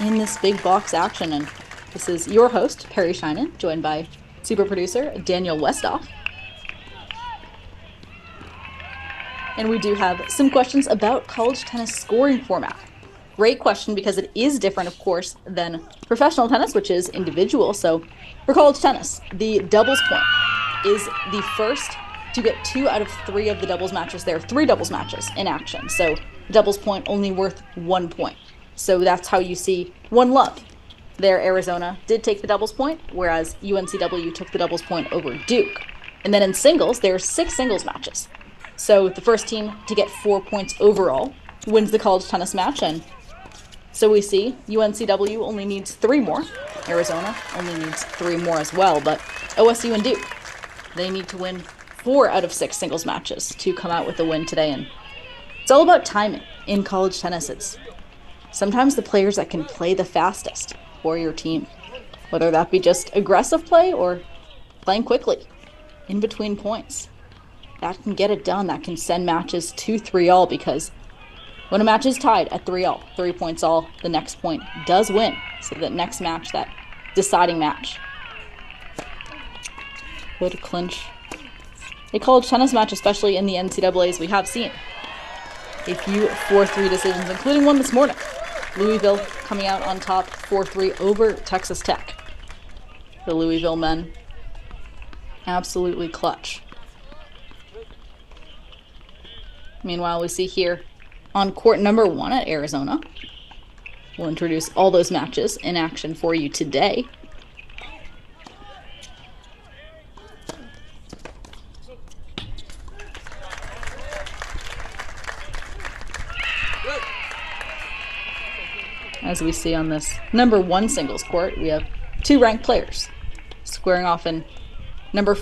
in this big box action. And this is your host, Peri Sheinin, joined by super producer Daniel Westhoff. And we do have some questions about college tennis scoring format. Great question, because it is different, of course, than professional tennis, which is individual. So for college tennis, the doubles point is the first to get 2 out of 3 of the doubles matches. There are 3 doubles matches in action, so doubles point only worth 1 point. So that's how you see 1-love. There, Arizona did take the doubles point, whereas UNCW took the doubles point over Duke. And then in singles, there are 6 singles matches. So the first team to get 4 points overall wins the college tennis match. And so we see UNCW only needs 3 more. Arizona only needs 3 more as well. But OSU and Duke, they need to win 4 out of 6 singles matches to come out with a win today. And it's all about timing in college tennis. It's sometimes the players that can play the fastest for your team, whether that be just aggressive play or playing quickly in between points. That can get it done. That can send matches to 3-all, because when a match is tied at 3-all, 3 points all, the next point does win. So that next match, that deciding match, could clinch a college tennis match, especially in the NCAAs. We have seen a few 4-3 decisions, including one this morning. Louisville coming out on top 4-3 over Texas Tech. The Louisville men absolutely clutch. Meanwhile, we see here on court number 1 at Arizona. We'll introduce all those matches in action for you today. As we see on this number 1 singles court, we have 2 ranked players squaring off in number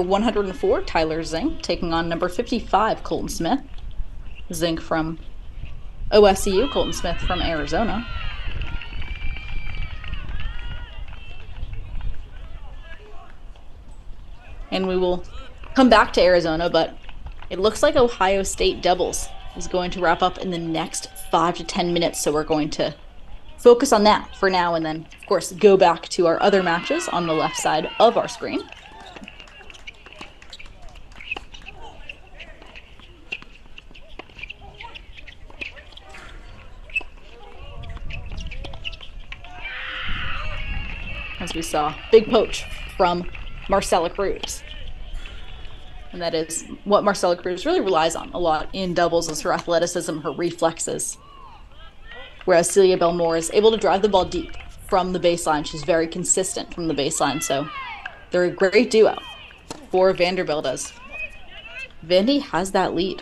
104, Tyler Zink, taking on number 55, Colton Smith. Zink from OSU, Colton Smith from Arizona. And we will come back to Arizona, but it looks like Ohio State doubles is going to wrap up in the next 5 to 10 minutes, so we're going to focus on that for now, and then, of course, go back to our other matches on the left side of our screen. As we saw, big poach from Marcella Cruz. And that is what Marcella Cruz really relies on a lot in doubles, is her athleticism, her reflexes. Whereas Celia Belmore is able to drive the ball deep from the baseline. She's very consistent from the baseline, so they're a great duo for Vanderbilt, as Vandy has that lead.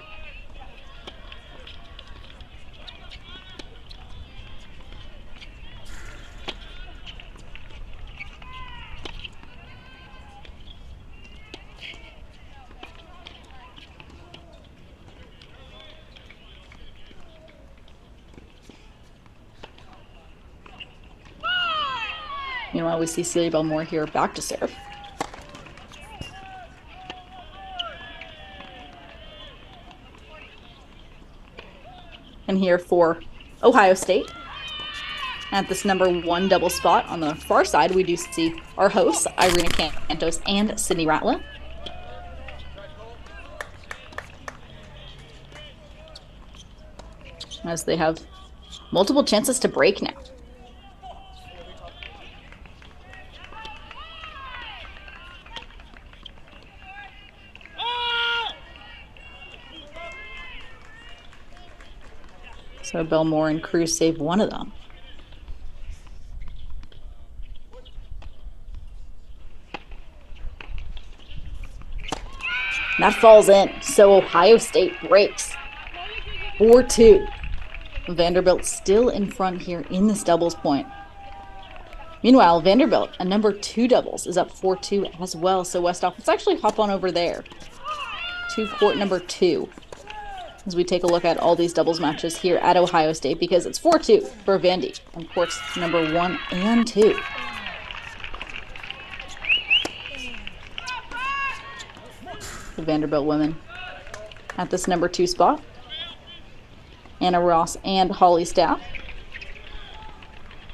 Meanwhile, we see Celia Belmore here back to serve. And here for Ohio State, at this number 1 double spot on the far side, we do see our hosts, Irina Cantos and Sydney Ratliff. As they have multiple chances to break now. So Belmore and Cruz save one of them. That falls in, so Ohio State breaks 4-2. Vanderbilt still in front here in this doubles point. Meanwhile, Vanderbilt, a number 2 doubles, is up 4-2 as well. So Westhoff, let's actually hop on over there to court number 2 as we take a look at all these doubles matches here at Ohio State, because it's 4-2 for Vandy on courts number 1 and 2. The Vanderbilt women at this number 2 spot. Anna Ross and Holly Staff.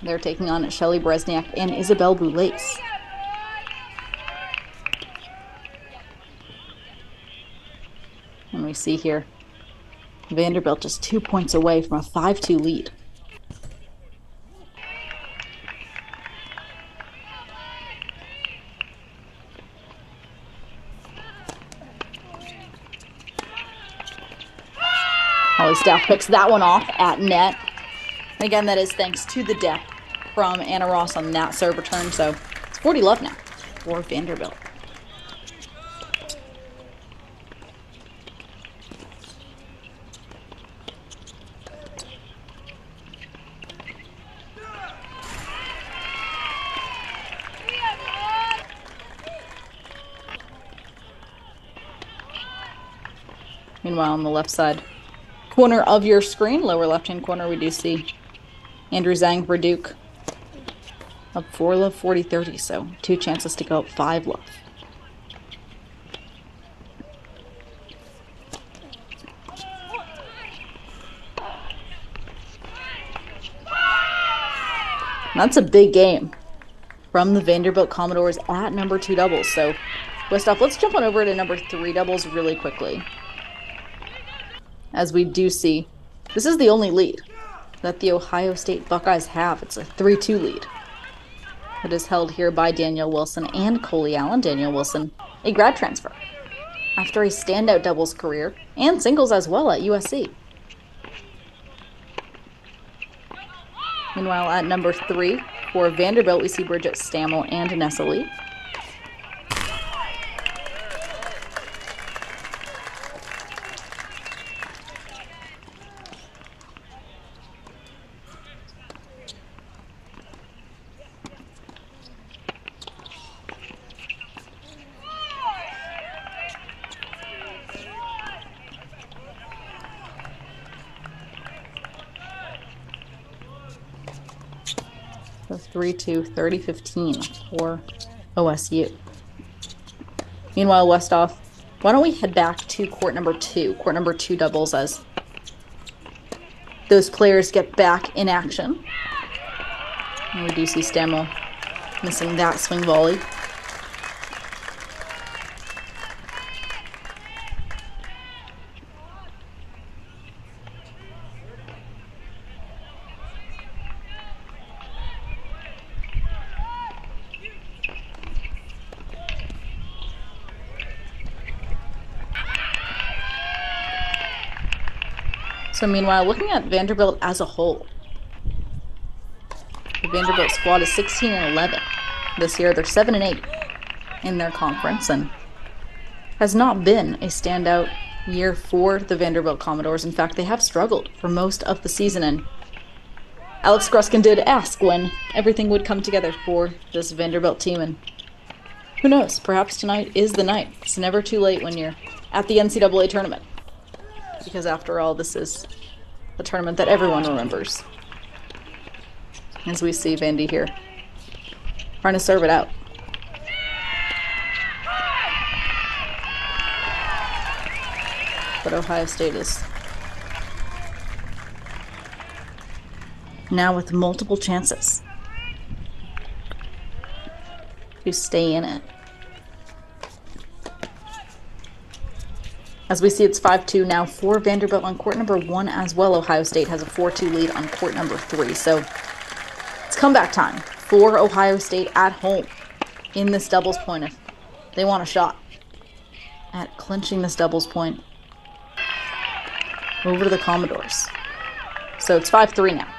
They're taking on Shelly Bresniak and Isabel Boulais. And we see here Vanderbilt just 2 points away from a 5-2 lead. Holly Staff picks that one off at net. And again, that is thanks to the depth from Anna Ross on that serve return. So it's 40 love now for Vanderbilt. Meanwhile, on the left side corner of your screen, lower left-hand corner, we do see Andrew Zhang for Duke. Up 4 love, 40-30, so 2 chances to go up 5 love. That's a big game from the Vanderbilt Commodores at number 2 doubles. So, Westhoff, let's jump on over to number 3 doubles really quickly. As we do see, this is the only lead that the Ohio State Buckeyes have. It's a 3-2 lead. It is held here by Daniel Wilson and Coley Allen. Daniel Wilson, a grad transfer after a standout doubles career and singles as well at USC. Meanwhile, at number 3 for Vanderbilt, we see Bridget Stammel and Nessa Lee. So 3-2, 30-15 for OSU. Meanwhile, Westhoff, why don't we head back to court number 2 doubles, as those players get back in action. And we do see Stammel missing that swing volley. So meanwhile, looking at Vanderbilt as a whole, the Vanderbilt squad is 16-11 this year. They're 7-8 in their conference, and has not been a standout year for the Vanderbilt Commodores. In fact, they have struggled for most of the season, and Alex Gruskin did ask when everything would come together for this Vanderbilt team, and who knows, perhaps tonight is the night. It's never too late when you're at the NCAA tournament, because after all, this is the tournament that everyone remembers. As we see Vandy here trying to serve it out. But Ohio State is now with multiple chances to stay in it. As we see, it's 5-2 now for Vanderbilt on court number 1 as well. Ohio State has a 4-2 lead on court number 3. So it's comeback time for Ohio State at home in this doubles point if they want a shot at clinching this doubles point over the Commodores. So it's 5-3 now.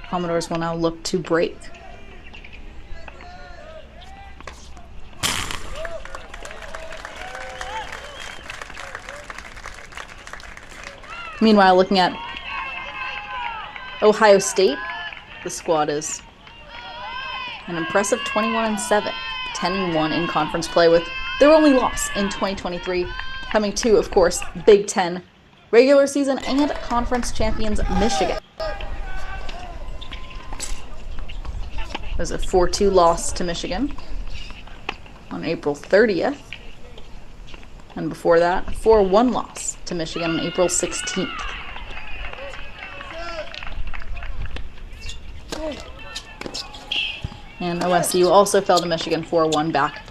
Commodores will now look to break. Meanwhile, looking at Ohio State, the squad is an impressive 21-7, 10-1 in conference play, with their only loss in 2023 coming to, of course, Big Ten regular season and conference champions Michigan. It was a 4-2 loss to Michigan on April 30th. And before that, a 4-1 loss to Michigan on April 16th. And OSU also fell to Michigan 4-1 back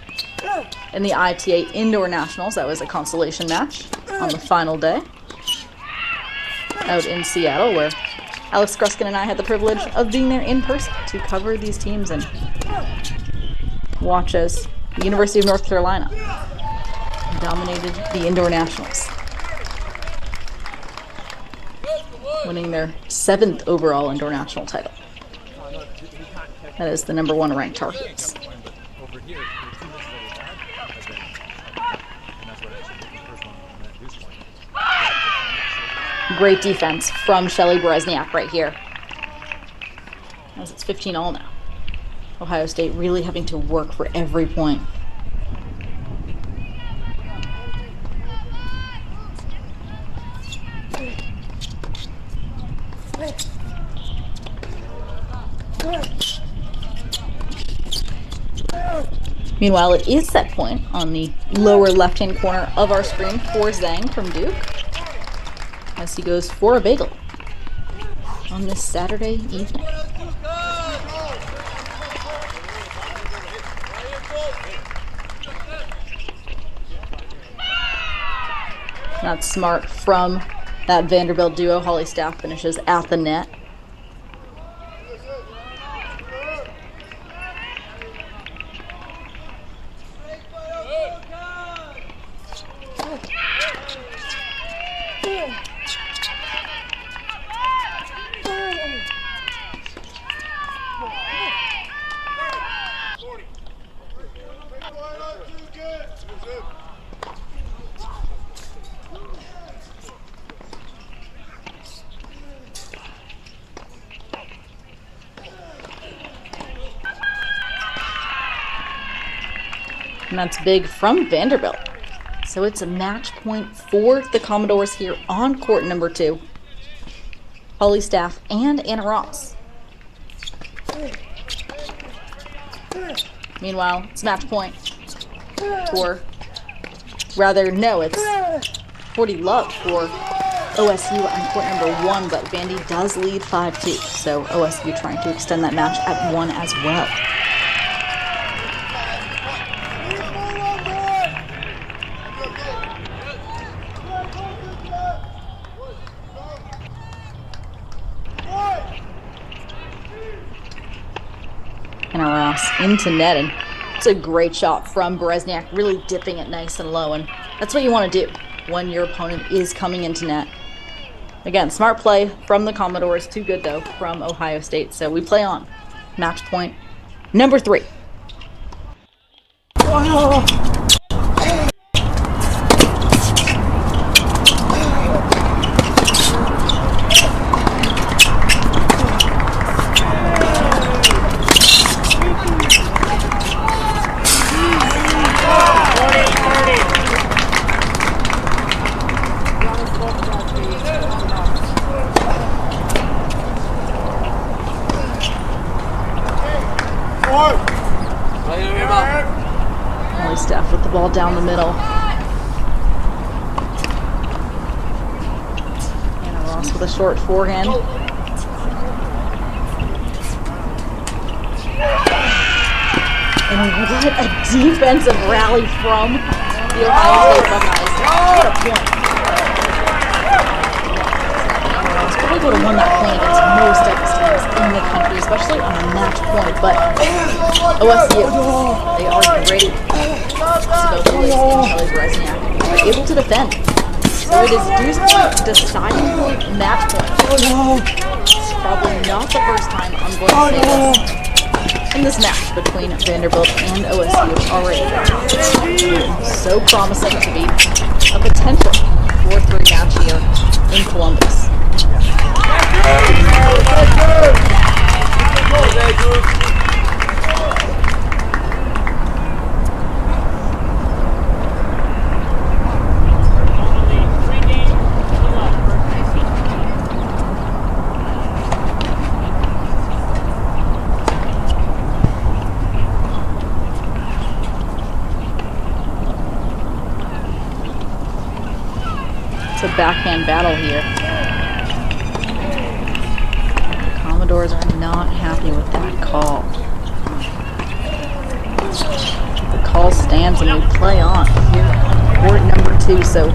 in the ITA Indoor Nationals. That was a consolation match on the final day out in Seattle, where Alex Gruskin and I had the privilege of being there in person to cover these teams and watch as the University of North Carolina dominated the Indoor Nationals, winning their 7th overall Indoor National title. That is the number 1 ranked Tar-Heels. Great defense from Shelly Berezniak right here, as it's 15-all now. Ohio State really having to work for every point. Meanwhile, it is set point on the lower left-hand corner of our screen for Zhang from Duke, as he goes for a bagel on this Saturday evening. That's smart from that Vanderbilt duo. Holly Staff finishes at the net. And that's big from Vanderbilt. So it's a match point for the Commodores here on court number 2. Holly Staff and Anna Ross. Meanwhile, it's match point for, it's 40 love for OSU on court number 1, but Vandy does lead 5-2. So OSU trying to extend that match at 1 as well. Anna Ross into net, and it's a great shot from Berezniak, really dipping it nice and low, and that's what you want to do when your opponent is coming into net. Again, smart play from the Commodores, too good though from Ohio State, so we play on. Match point number 3. Holly Staff with the ball down the middle. Anna Ross with a short forehand. And what a defensive rally from the Ohio State Buckeyes. What a point. Anna Ross probably would have won that point against most of his teams in the country, especially on a match point, but OSU, they are great. Kelly Berezniak are able to defend. So it is deciding point, match point. It's probably not the first time I'm going to say this in this match between Vanderbilt and OSU already. So promising to be a potential 4-3 match here in Columbus. It's a backhand battle here. The Commodores are not happy with that call. The call stands and we play on here on court number 2. So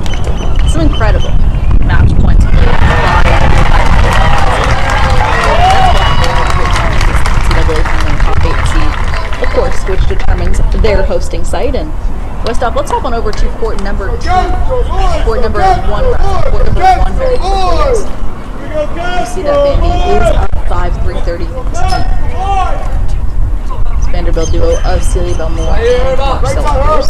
some incredible match points played by NCAA finally top 8 seed, of course, which determines their hosting site. And Westop, let's hop on over to court number 2. Court number 1, court number 1 very quickly. You see that Vandy is up 5-3-30 for this team. It's Vanderbilt duo of Celia Belmont and Marcella Pierce.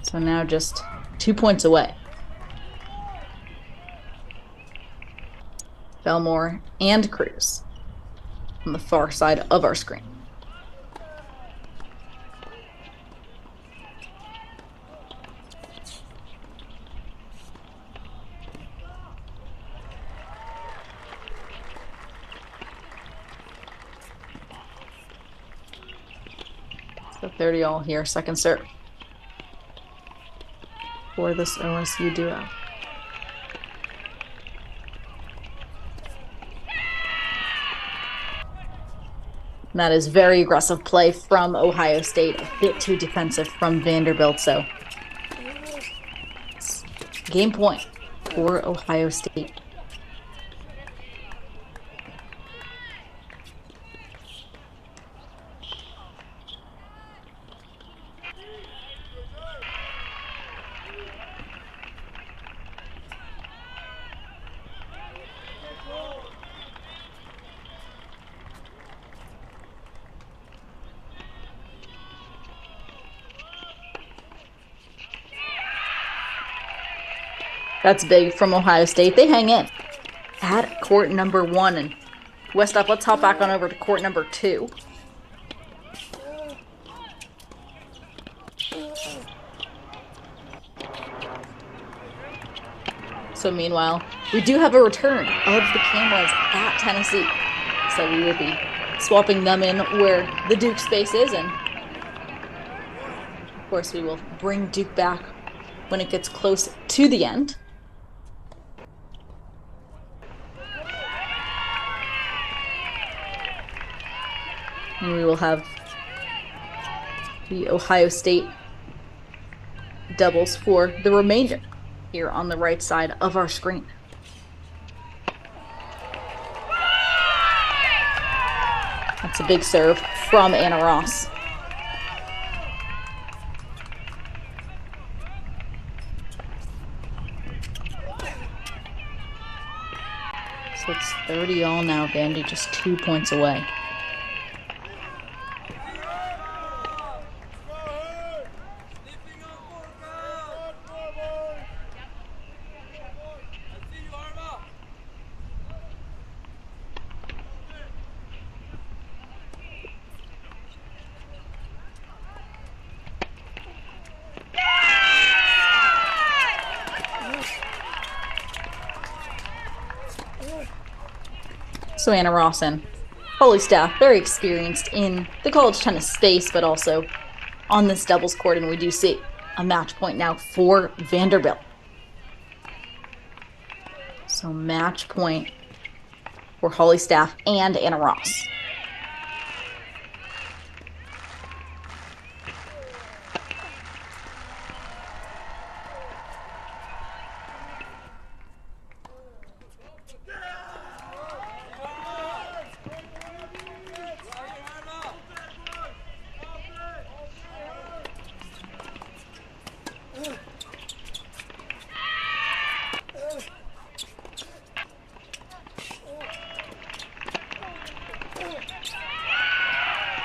So now just 2 points away. Belmore and Cruz on the far side of our screen. So 30 all here, second serve for this OSU duo. And that is very aggressive play from Ohio State, a bit too defensive from Vanderbilt. So game point for Ohio State. That's big from Ohio State. They hang in at court number 1. And Westhoff, let's hop back on over to court number 2. So meanwhile, we do have a return of the cameras at Tennessee. So we will be swapping them in where the Duke space is. And of course, we will bring Duke back when it gets close to the end. And we will have the Ohio State doubles for the remainder here on the right side of our screen. That's a big serve from Anna Ross. So it's 30 all now, Vandy just 2 points away. So Anna Ross and Holy Staff, very experienced in the college tennis space, but also on this doubles court, and we do see a match point now for Vanderbilt. So match point for Holly Staff and Anna Ross.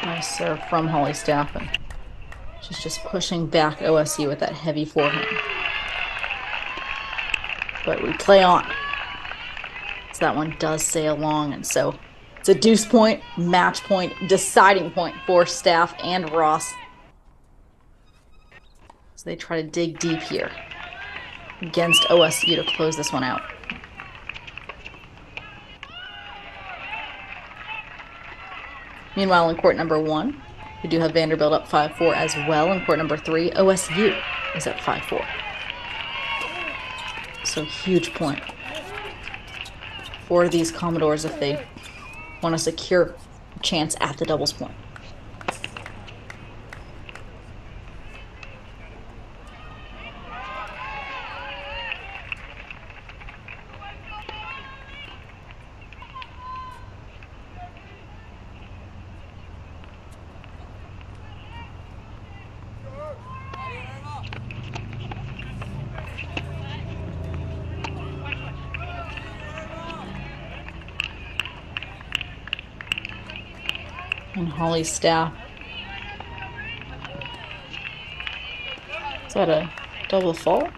Nice serve from Holly Staff, and she's just pushing back OSU with that heavy forehand. But we play on. So that one does sail long, and so it's a deuce point, match point, deciding point for Staff and Ross. So they try to dig deep here against OSU to close this one out. Meanwhile, in court number 1, we do have Vanderbilt up 5-4 as well. In court number 3, OSU is up 5-4. So huge point for these Commodores if they want to secure a chance at the doubles point. And Holly Staff. Is that a double fault?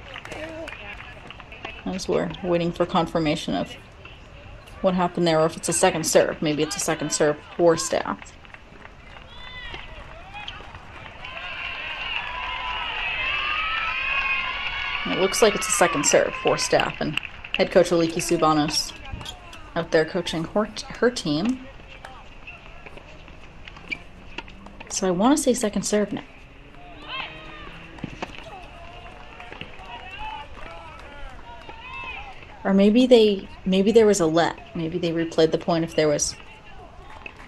As we're waiting for confirmation of what happened there, or if it's a second serve. Maybe it's a second serve for Staff. It looks like it's a second serve for Staff, and head coach Aliki Subanos out there coaching her team. So I want to say second serve now. Or maybe there was a let. Maybe they replayed the point if there was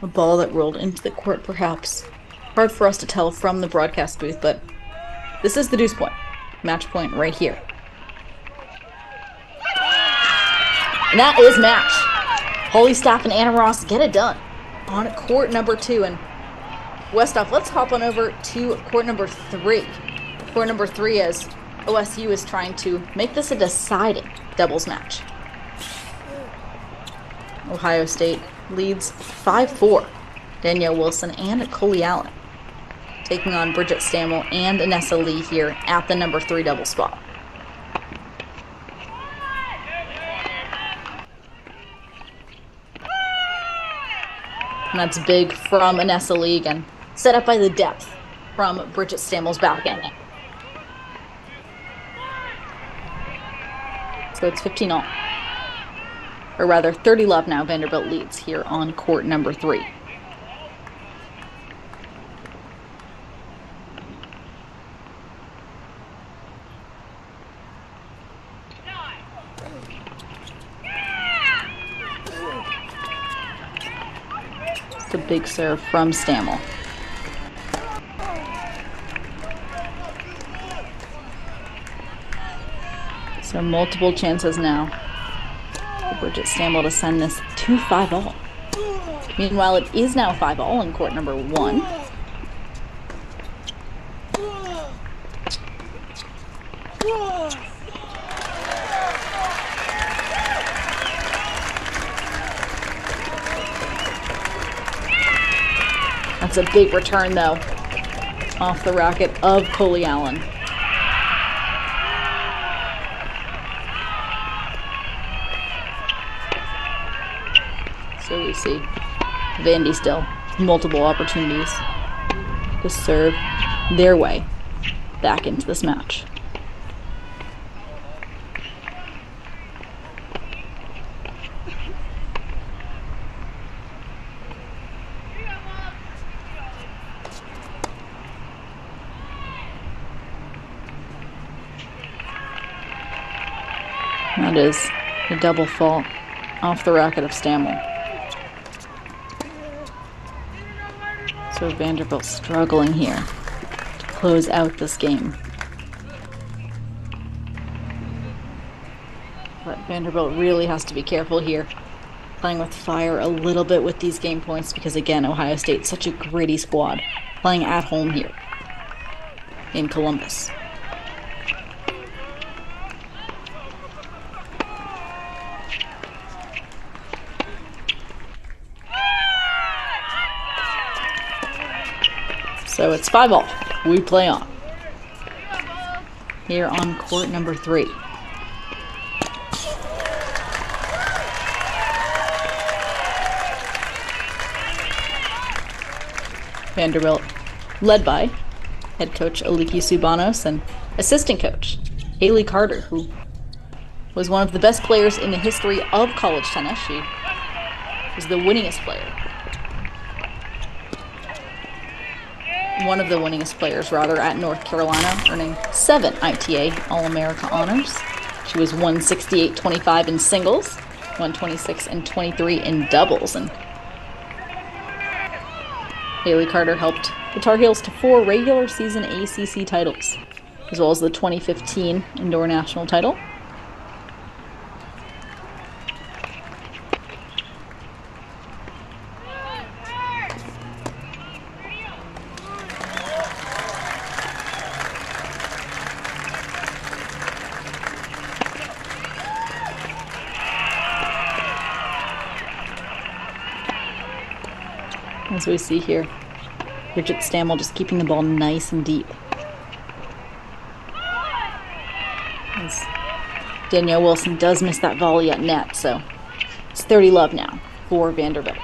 a ball that rolled into the court, perhaps. Hard for us to tell from the broadcast booth, but this is the deuce point. Match point right here. And that is match. Holly Staff and Anna Ross get it done on court number 2. And Westhoff, let's hop on over to court number 3. Court number 3 as OSU is trying to make this a deciding doubles match. Ohio State leads 5-4. Danielle Wilson and Coley Allen taking on Bridget Stammel and Anessa Lee here at the number 3 double spot. And that's big from Anessa Lee again, set up by the depth from Bridget Stammel's back end. So it's 15-all. Or rather, 30-love now. Vanderbilt leads here on court number 3. It's a big serve from Stammel. So multiple chances now for Bridget Stammel to send this to 5-all. Meanwhile, it is now 5-all in court number 1. That's a big return, though, off the racket of Coley Allen. So we see Vandy still multiple opportunities to serve their way back into this match. That is a double fault off the racket of Stammel. So Vanderbilt struggling here to close out this game. But Vanderbilt really has to be careful here, playing with fire a little bit with these game points because, again, Ohio State's such a gritty squad, playing at home here in Columbus. So it's 5-all. We play on. Here on court number 3. Vanderbilt, led by head coach Aliki Subanos and assistant coach Haley Carter, who was one of the best players in the history of college tennis. She was the winningest player. One of the winningest players, rather, at North Carolina, earning 7 ITA All-America honors. She was 168-25 in singles, 126-23 in doubles, and Haley Carter helped the Tar Heels to 4 regular season ACC titles, as well as the 2015 indoor national title. As we see here, Bridget Stammel just keeping the ball nice and deep. As Danielle Wilson does miss that volley at net, so it's 30-love now for Vanderbilt.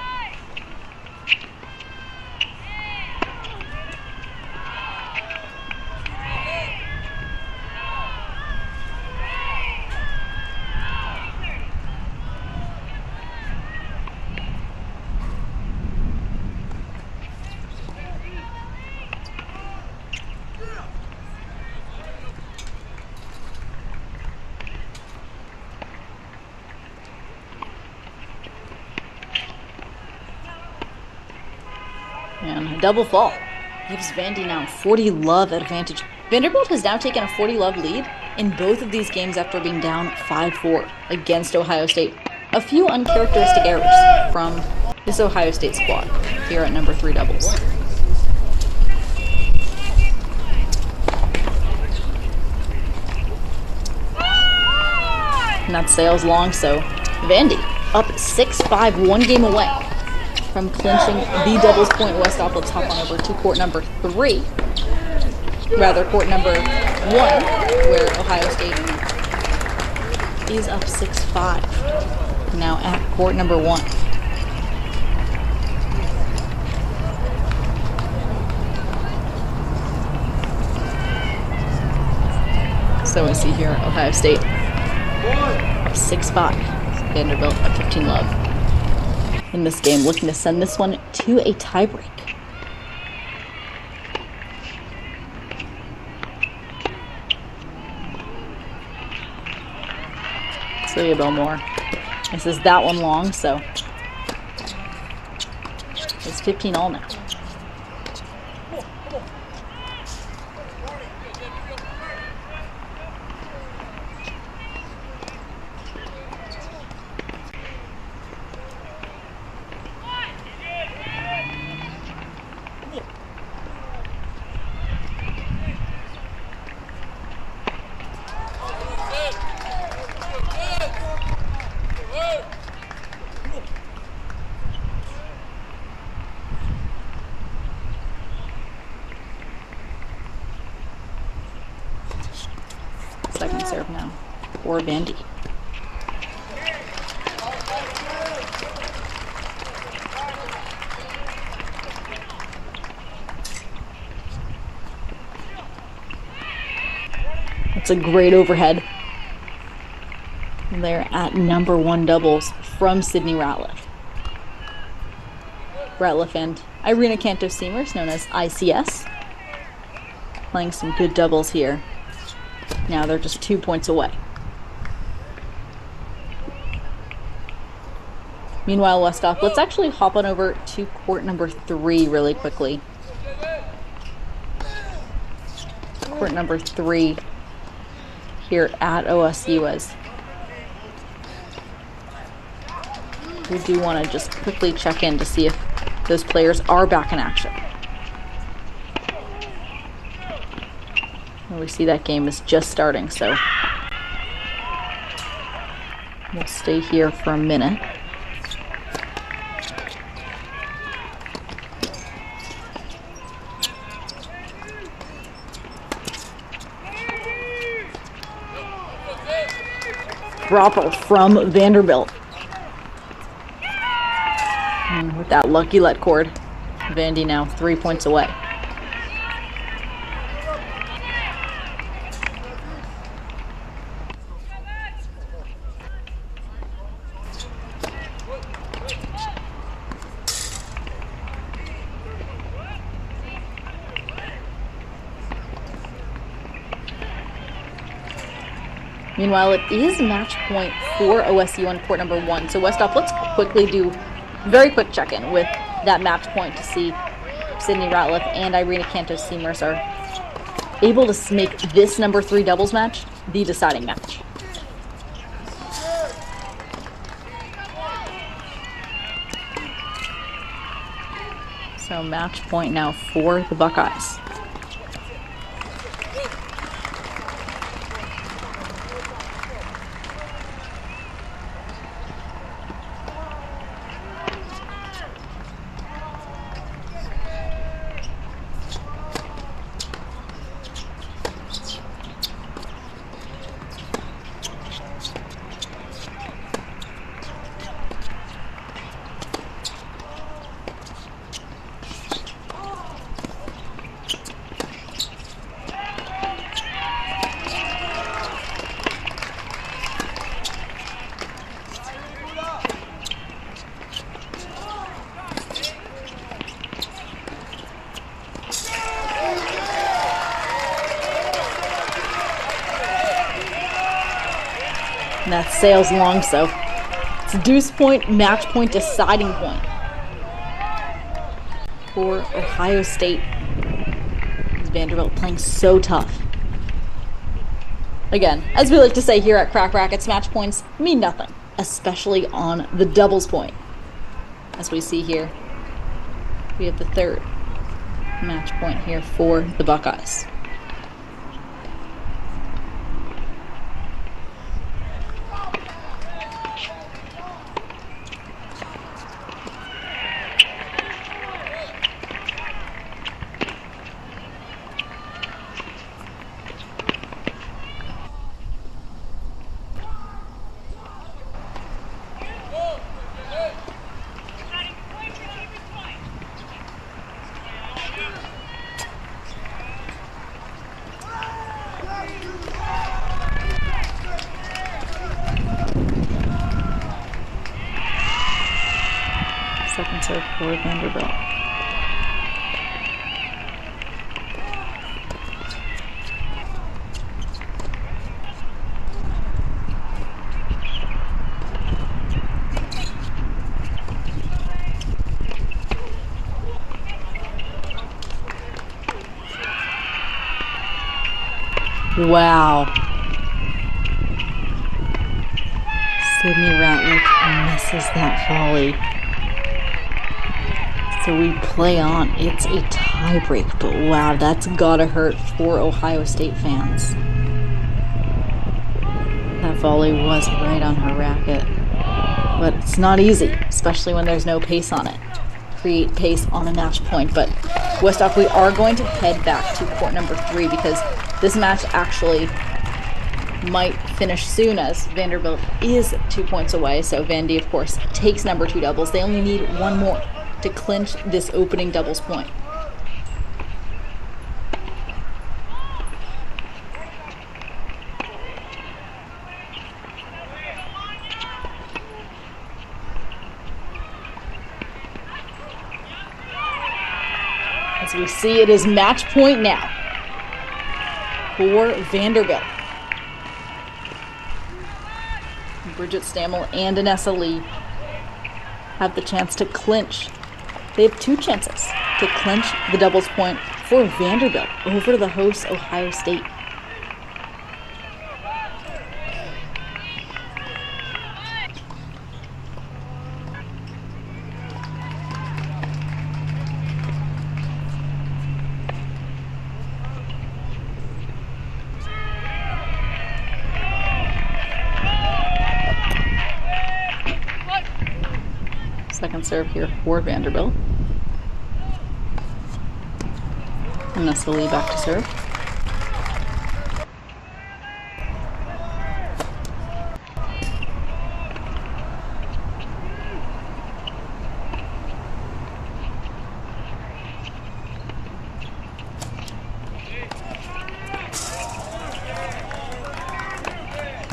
double fall gives Vandy now 40-love advantage. Vanderbilt has now taken a 40-love lead in both of these games after being down 5-4 against Ohio State. A few uncharacteristic errors from this Ohio State squad here at number 3 doubles. And that's Sales long, so Vandy up 6-5, one game away from clinching the doubles point. Westhoff, let's hop on over to court number 3. Rather, court number 1, where Ohio State is up 6-5. Now at court number 1. So we see here Ohio State up 6-5. Vanderbilt up 15-love. In this game, looking to send this one to a tiebreak. Celia Belmore misses that one long, so it's 15 all now. Second serve now for Vandy. It's a great overhead. They're at number 1 doubles from Sydney Ratliff. Ratliff and Irina Cantos-Seamers, known as ICS, playing some good doubles here. Now they're just 2 points away. Meanwhile, Westhoff, let's actually hop on over to court number 3 really quickly. Court number 3 here at OSU, as we do want to just quickly check in to see if those players are back in action. And we see that game is just starting, so we'll stay here for a minute. Dropper from Vanderbilt. And with that lucky let cord, Vandy now 3 points away. Meanwhile, it is match point for OSU on court number 1. So Westhoff, let's quickly do a very quick check-in with that match point to see Sydney Ratliff and Irina Cantos-Seamers are able to make this number 3 doubles match the deciding match. So match point now for the Buckeyes. And that's Sales long, so it's deuce point, match point, deciding point. for Ohio State. Vanderbilt playing so tough. Again, as we like to say here at Crack Rackets, match points mean nothing, especially on the doubles point. As we see here, we have the third match point here for the Buckeyes. Second serve for Vanderbilt. Wow. Sydney Ratliff misses that volley. So we play on. It's a tiebreak, but wow, that's gotta hurt for Ohio State fans. That volley was right on her racket. But it's not easy, especially when there's no pace on it. Create pace on a match point. But Westhoff, we are going to head back to court number 3 because this match actually might finish soon as Vanderbilt is 2 points away. So Vandy, of course, takes number 2 doubles. They only need one more to clinch this opening doubles point. As we see, it is match point now for Vanderbilt. Bridget Stammel and Anessa Lee have the chance to clinch. They have 2 chances to clinch the doubles point for Vanderbilt over the host Ohio State. Second serve here for Vanderbilt. And Anessa Lee back to serve.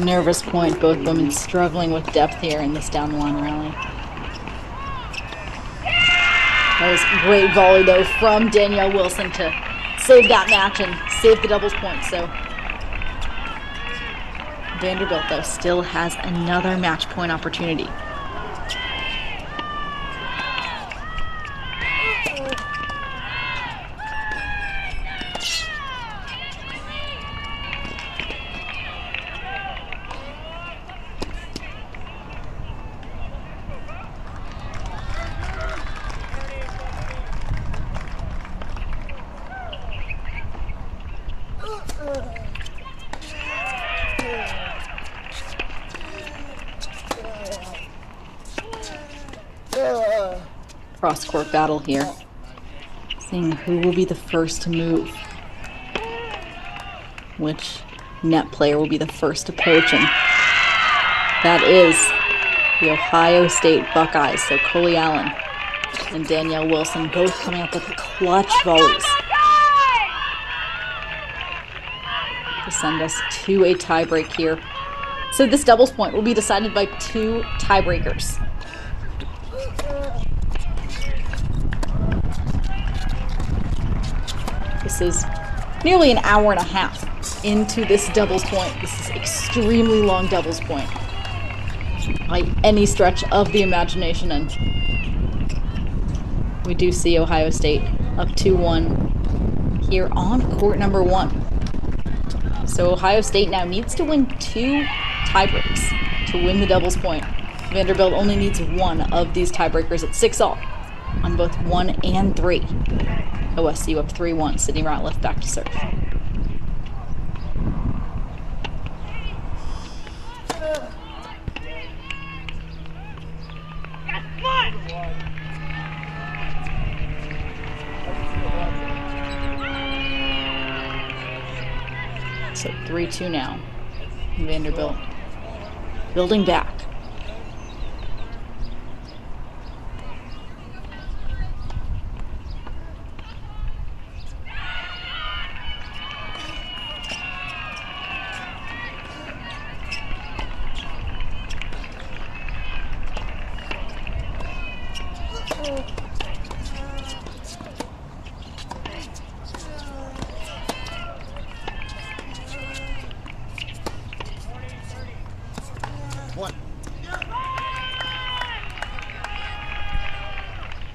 Nervous point, both women struggling with depth here in this down the line rally. That was a great volley, though, from Danielle Wilson to save that match and save the doubles point. So Vanderbilt, though, still has another match point opportunity. Cross-court battle here. Seeing who will be the first to move. Which net player will be the first to poach, and that is the Ohio State Buckeyes. So Coley Allen and Danielle Wilson both coming up with clutch volleys to send us to a tiebreak here. So this doubles point will be decided by 2 tiebreakers. This is nearly an hour and a half into this doubles point. This is extremely long doubles point by any stretch of the imagination, and we do see Ohio State up 2-1 here on court number 1. So Ohio State now needs to win 2 tiebreaks to win the doubles point. Vanderbilt only needs 1 of these tiebreakers at 6-all on both 1 and 3. OSU up 3-1, Sydney Ratliff back to serve. So 3-2 now. Vanderbilt building back.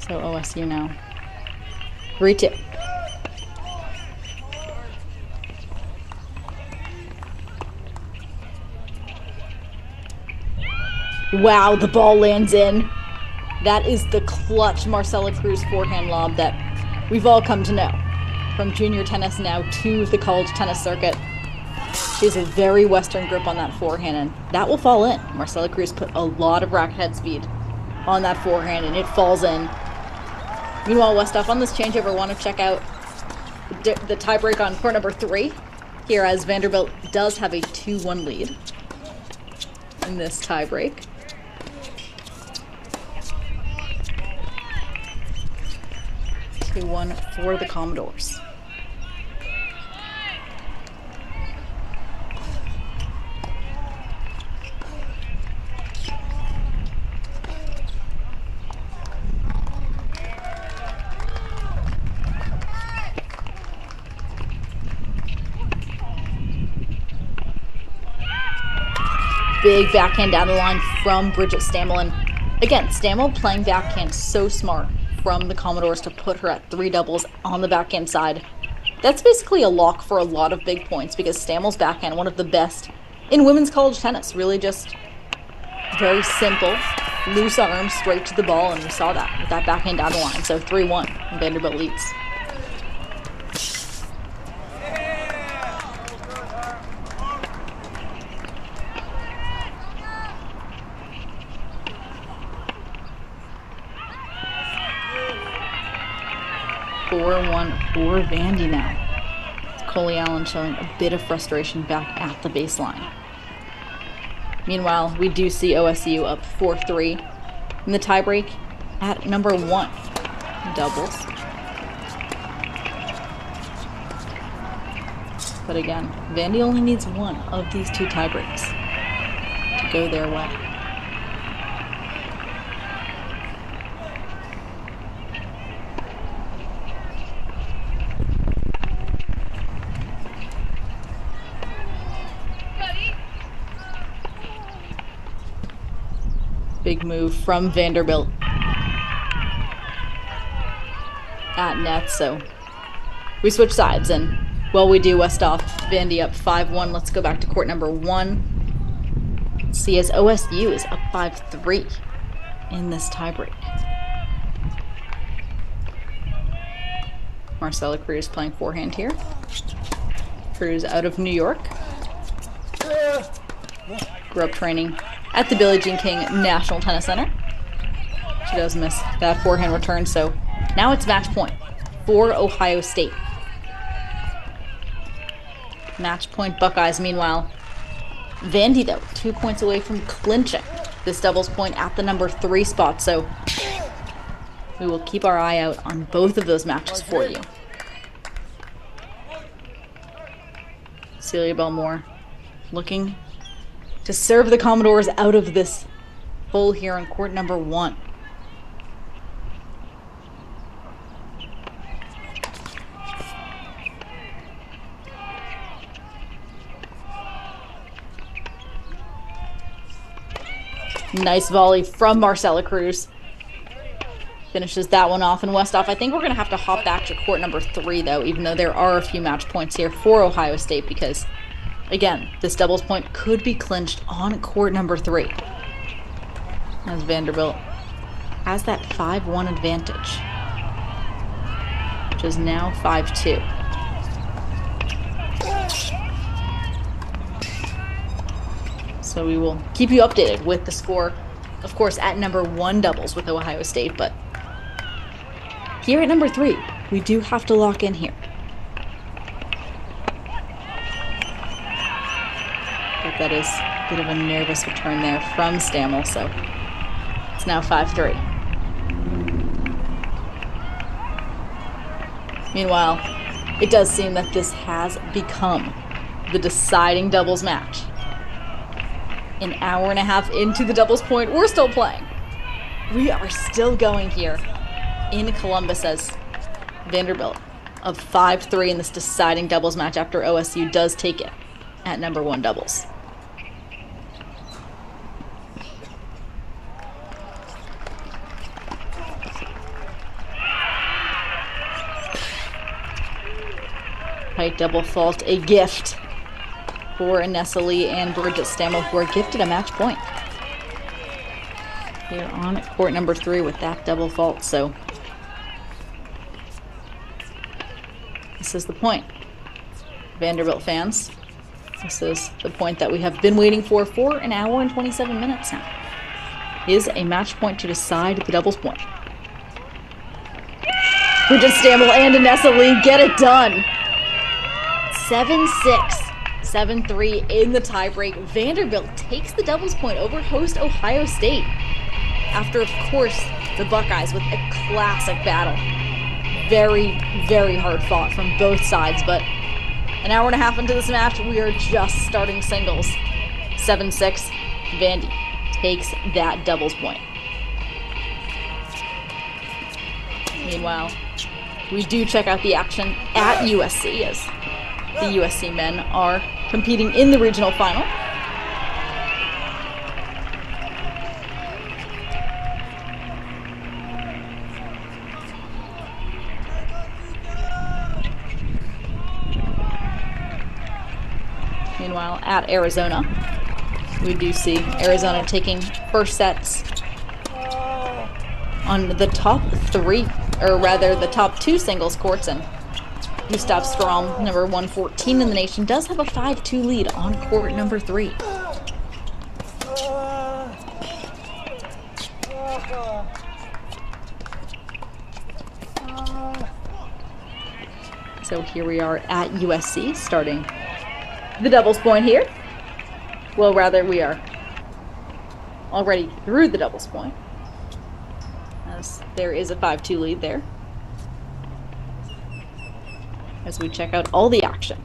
So OSU now. 3-2. Wow, the ball lands in. That is the clutch Marcella Cruz forehand lob that we've all come to know. From junior tennis now to the college tennis circuit. She has a very Western grip on that forehand, and that will fall in. Marcella Cruz put a lot of racket head speed on that forehand, and it falls in. Meanwhile, Westhoff on this changeover want to check out the tiebreak on court number 3 here, as Vanderbilt does have a 2-1 lead in this tiebreak. One for the Commodores. Big backhand down the line from Bridget Stamelin. Again, Stamel playing backhand so smart from the Commodores to put her at 3 doubles on the backhand side. That's basically a lock for a lot of big points, because Stamel's backhand, one of the best in women's college tennis. Really just very simple, loose arms, straight to the ball, and we saw that with that backhand down the line. So 3-1, and Vanderbilt leads. For Vandy now. Coley Allen showing a bit of frustration back at the baseline. Meanwhile, we do see OSU up 4-3 in the tiebreak at number 1. Doubles. But again, Vandy only needs 1 of these 2 tiebreaks to go their way. Big move from Vanderbilt at net, so we switch sides, and while we do, Westhoff, Vandy up 5-1. Let's go back to court number 1. Let's see, as OSU is up 5-3 in this tiebreak. Marcella Cruz playing forehand here. Cruz out of New York. Grew up training at the Billie Jean King National Tennis Center. She does miss that forehand return, so now it's match point for Ohio State. Match point Buckeyes. Meanwhile, Vandy, though, 2 points away from clinching this doubles point at the number 3 spot, so we will keep our eye out on both of those matches for you. Celia Belmore looking to serve the Commodores out of this full here on court number 1. Nice volley from Marcella Cruz. finishes that one off. And Westhoff, I think we're going to have to hop back to court number 3, though, even though there are a few match points here for Ohio State, because, again, this doubles point could be clinched on court number 3. As Vanderbilt has that 5-1 advantage, which is now 5-2. So we will keep you updated with the score, of course, at number 1 doubles with Ohio State, but here at number 3, we do have to lock in here. But that is a bit of a nervous return there from Stammel, so it's now 5-3. Meanwhile, it does seem that this has become the deciding doubles match. An hour and a half into the doubles point, we're still playing. We are still going here in Columbus as Vanderbilt of 5-3 in this deciding doubles match after OSU does take it at number 1 doubles. Height double fault, a gift for Anessa Lee and Bridget Stammel, who are gifted a match point here on court number 3 with that double fault. So this is the point, Vanderbilt fans. This is the point that we have been waiting for an hour and 27 minutes now. Is a match point to decide the doubles point. Bridget Stammel and Anessa Lee get it done. 7-6. 7-3 in the tiebreak. Vanderbilt takes the doubles point over host Ohio State. After, of course, the Buckeyes with a classic battle. Very, very hard fought from both sides, but an hour and a half into this match, we are just starting singles. 7-6, Vandy takes that doubles point. Meanwhile, we do check out the action at USC as the USC men are competing in the regional final. Meanwhile, at Arizona, we do see Arizona taking first sets on the top 3, or rather the top 2 singles courts, and Gustav Strom, number 114 in the nation, does have a 5-2 lead on court number 3. So here we are at USC, starting the doubles point here. Well, rather, we are already through the doubles point, as there is a 5-2 lead there. As we check out all the action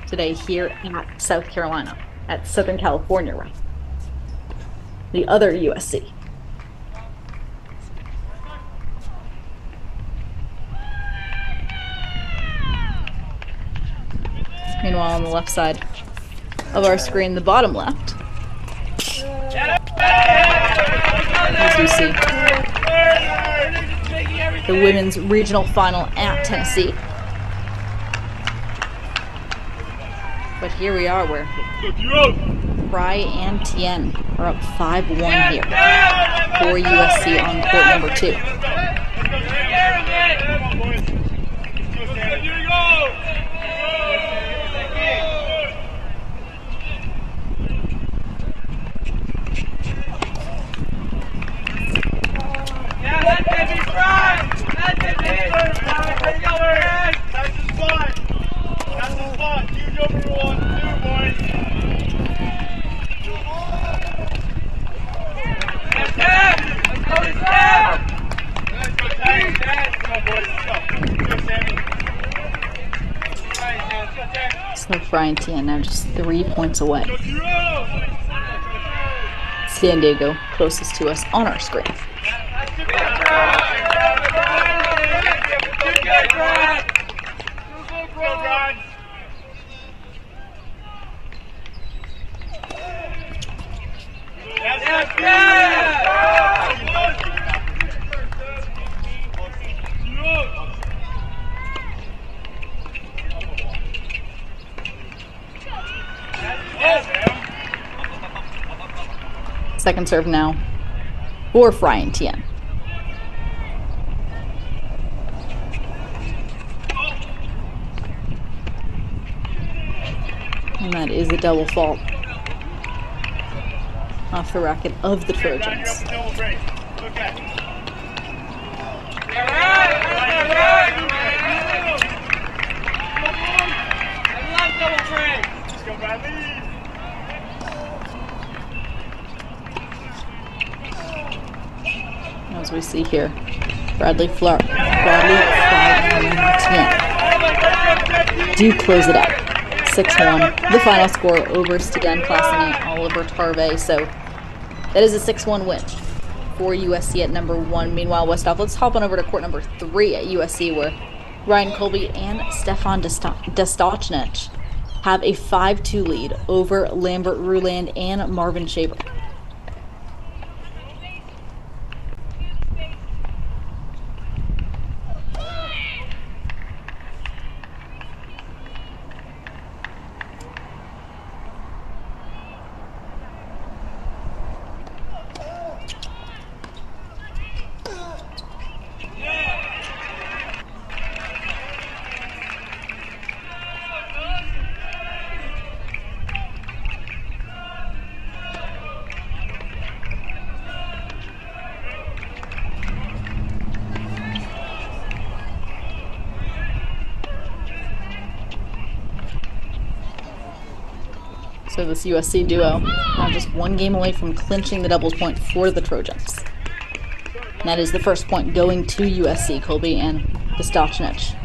today here at South Carolina, at Southern California, right? The other USC. Meanwhile, on the left side of our screen, the bottom left, as you see the women's regional final at Tennessee. But here we are, where Fry and Tien are up 5-1 here for USC on court number 2. So Fry and Tien now just 3 points away. San Diego closest to us on our screen. Second serve now for Fry Tien. And that is a double fault off the racket of the Trojans. As we see here, Bradley Fry and Tien do close it out. 6-1. The final score over Stegen Klassenet, Oliver Tarve. So that is a 6-1 win for USC at number 1. Meanwhile, Westhoff, let's hop on over to court number 3 at USC, where Ryan Colby and Stefan Dostochnich have a 5-2 lead over Lambert Ruland and Marvin Shaver. So this USC duo now just one game away from clinching the doubles point for the Trojans. And that is the first point going to USC, Colby and Dostochnich.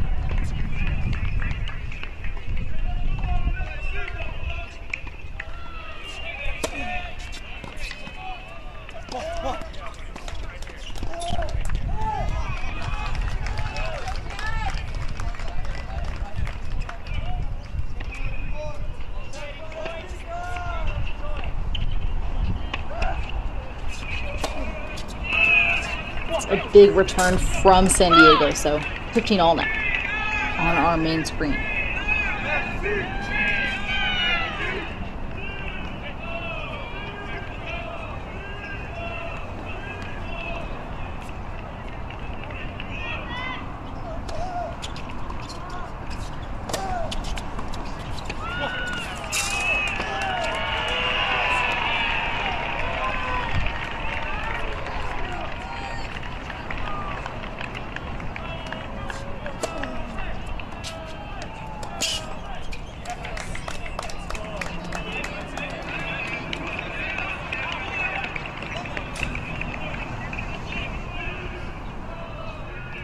A big return from San Diego, so 15 all now on our main screen.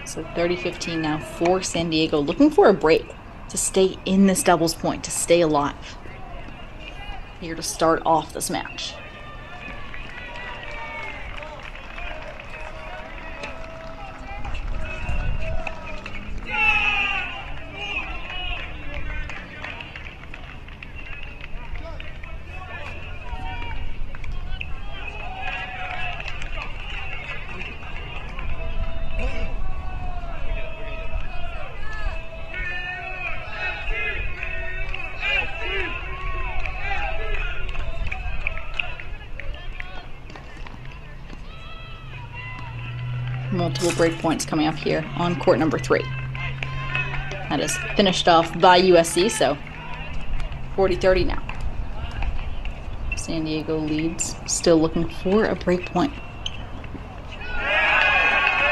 So 30-15 now for San Diego, looking for a break to stay in this doubles point, to stay alive. Here to start off this match. Multiple break points coming up here on court number 3. That is finished off by USC, so 40-30 now. San Diego leads, still looking for a break point.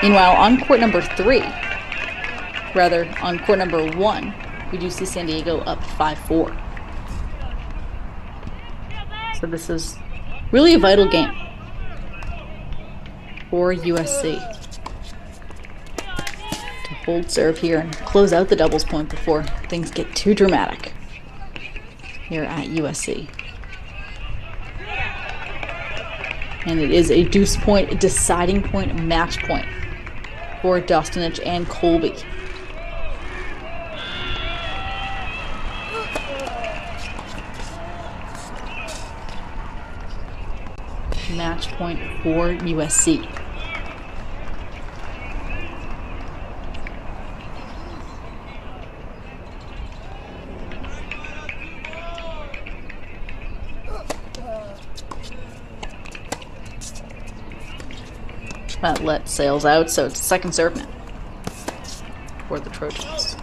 Meanwhile, on court number 3, rather on court number 1, we do see San Diego up 5-4. So this is really a vital game for USC. Hold serve here and close out the doubles point before things get too dramatic here at USC. And it is a deuce point, a deciding point, a match point for Dostochnich and Colby. Match point for USC. That let sails out, so it's second serve now for the Trojans.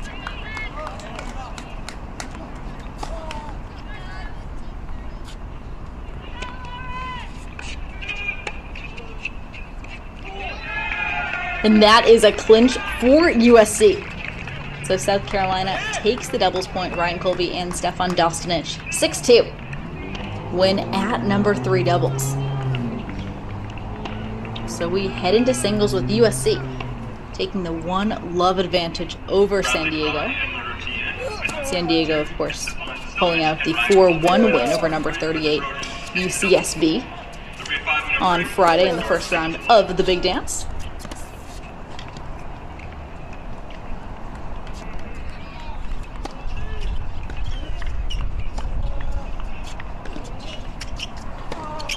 And that is a clinch for USC. So South Carolina takes the doubles point. Ryan Colby and Stefan Dostanic. 6-2. Win at number 3 doubles. So we head into singles with USC, taking the 1-love advantage over San Diego. San Diego, of course, pulling out the 4-1 win over number 38 UCSB on Friday in the first round of the Big Dance.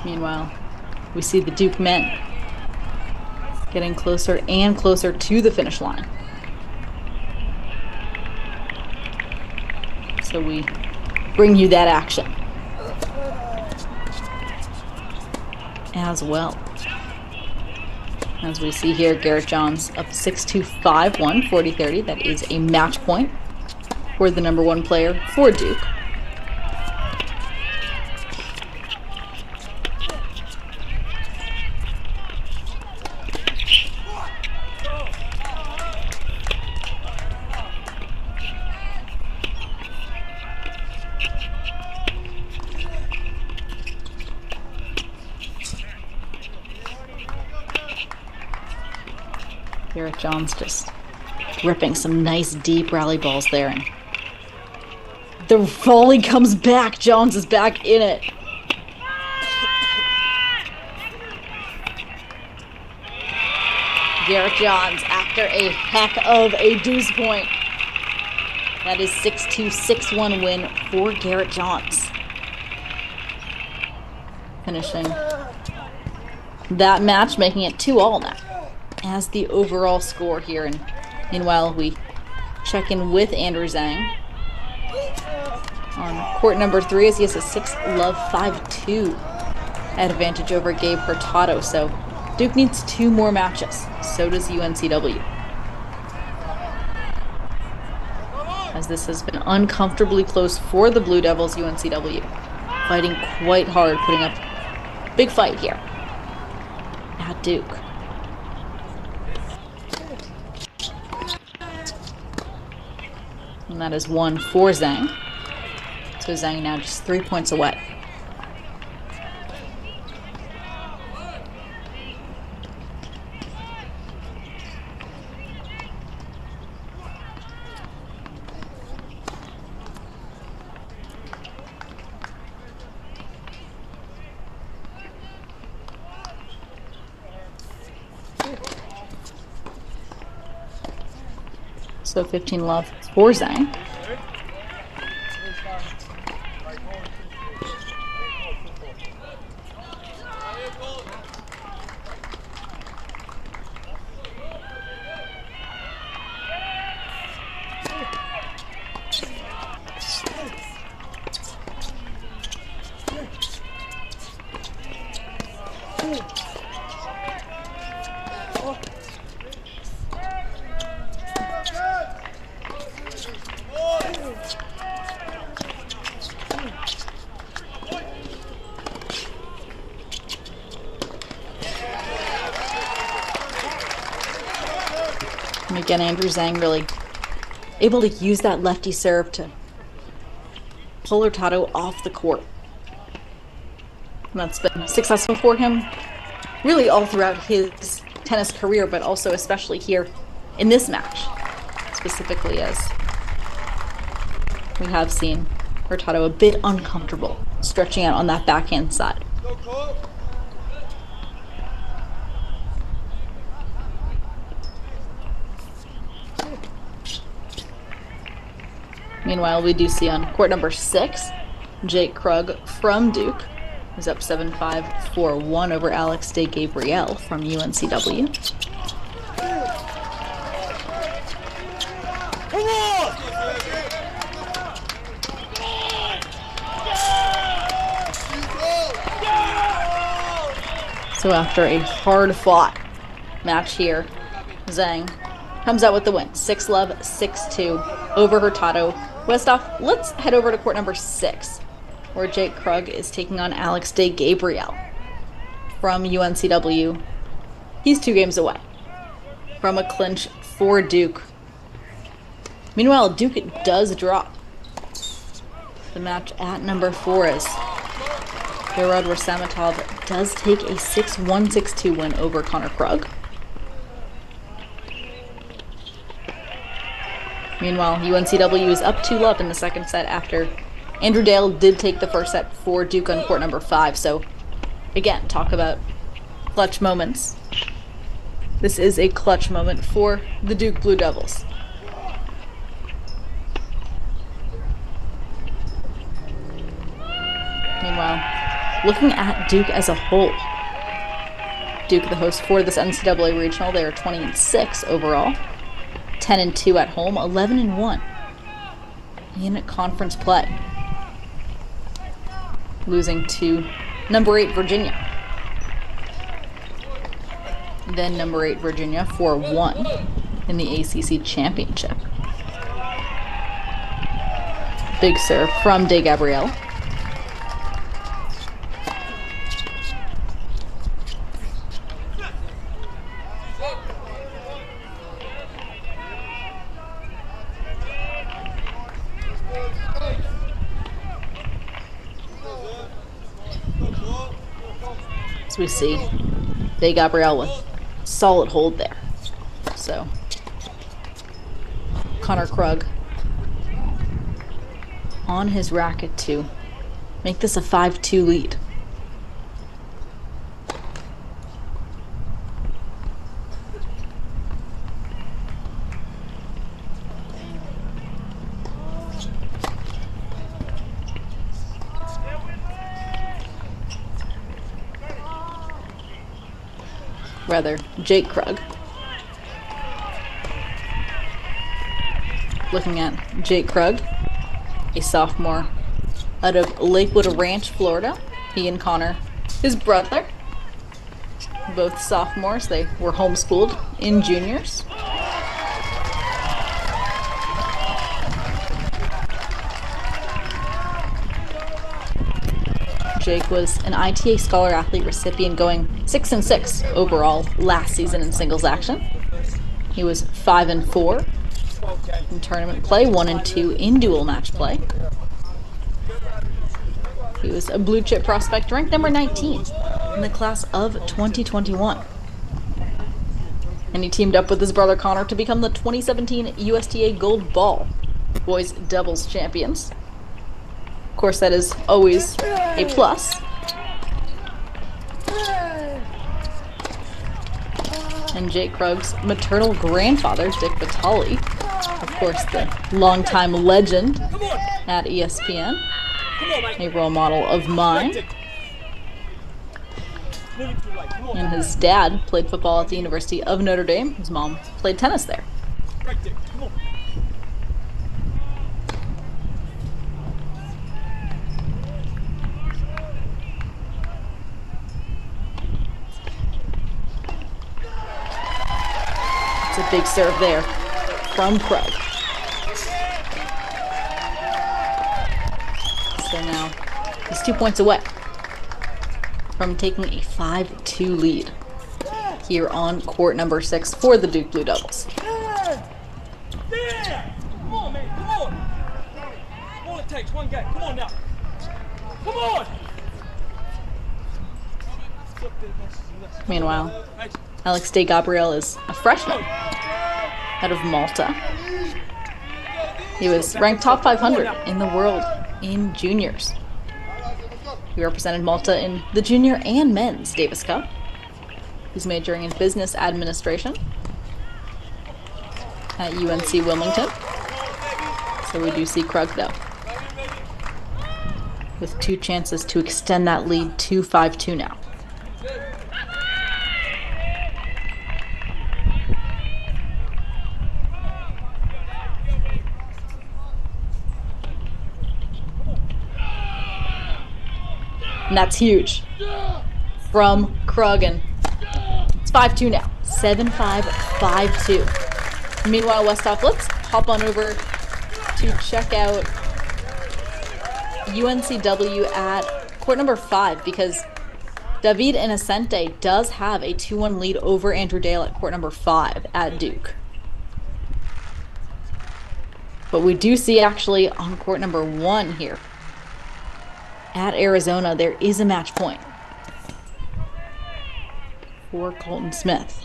Meanwhile, we see the Duke men getting closer and closer to the finish line. So we bring you that action as well. As we see here, Garrett Johns up 6-2, 5-1, 40-30. That is a match point for the number 1 player for Duke. Garrett Johns just ripping some nice deep rally balls there. And the volley comes back. Johns is back in it. Garrett Johns after a heck of a deuce point. That is 6-2, 6-1 win for Garrett Johns. Finishing that match, making it 2-all now as the overall score here. And meanwhile, we check in with Andrew Zhang on court number 3 as he has a 6-love 5-2 advantage over Gabe Hurtado. So Duke needs 2 more matches. So does UNCW. As this has been uncomfortably close for the Blue Devils, UNCW fighting quite hard, putting up a big fight here at Duke. And that is 1 for Zhang. So Zhang now just 3 points away. So 15-love for Zhang. And again, Andrew Zhang really able to use that lefty serve to pull Hurtado off the court. And that's been successful for him really all throughout his tennis career, but also especially here in this match, specifically as we have seen Hurtado a bit uncomfortable stretching out on that backhand side. Meanwhile, we do see on court number 6, Jake Krug from Duke, who's up 7-5, 4-1 over Alex De Gabriel from UNCW. So after a hard-fought match here. Zhang comes out with the win. 6-love, 6-2 over Hurtado. Westhoff, let's head over to court number 6, where Jake Krug is taking on Alex De Gabriel from UNCW. He's 2 games away from a clinch for Duke. Meanwhile, Duke does drop the match at number 4 as Gerard Rasamatov does take a 6-1, 6-2 win over Connor Krug. Meanwhile, UNCW is up 2-love in the second set after Andrew Dale did take the first set for Duke on court number 5. So, again, talk about clutch moments. This is a clutch moment for the Duke Blue Devils. Meanwhile, looking at Duke as a whole, Duke, the host for this NCAA regional, they are 20-6 overall, 10-2 at home, 11-1 in conference play, losing to number 8 Virginia. Then number 8 Virginia 4-1 in the ACC championship. Big serve from De Gabriel. As we see De Gabriel with solid hold there. So Connor Krug on his racket to make this a 5-2 lead. Rather, Jake Krug. Looking at Jake Krug, a sophomore out of Lakewood Ranch, Florida. He and Connor, his brother, both sophomores. They were homeschooled in juniors. Jake was an ITA Scholar Athlete recipient, going 6-6 overall last season in singles action. He was 5-4 in tournament play, 1-2 in dual match play. He was a blue chip prospect, ranked number 19 in the class of 2021. And he teamed up with his brother Connor to become the 2017 USTA Gold Ball Boys Doubles Champions. Of course, that is always a plus. And Jake Krug's maternal grandfather, Dick Vitale, of course, the longtime legend at ESPN, a role model of mine. And his dad played football at the University of Notre Dame. His mom played tennis there. It's a big serve there from Krug. So now he's 2 points away from taking a 5-2 lead here on court number 6 for the Duke Blue Devils. Come on, man, come on. All it takes, one game. Come on now. Come on. Meanwhile, Alex De Gabriel is a freshman out of Malta. He was ranked top 500 in the world in juniors. He represented Malta in the junior and men's Davis Cup. He's majoring in business administration at UNC Wilmington. So we do see Krug, though, with 2 chances to extend that lead to 5-2 now. And that's huge from Krug, and it's 5-2 now. 7-5, 5-2. Meanwhile, Westhoff, let's hop on over to check out UNCW at court number 5 because David Innocente does have a 2-1 lead over Andrew Dale at court number 5 at Duke. But we do see actually on court number 1 here at Arizona, there is a match point for Colton Smith.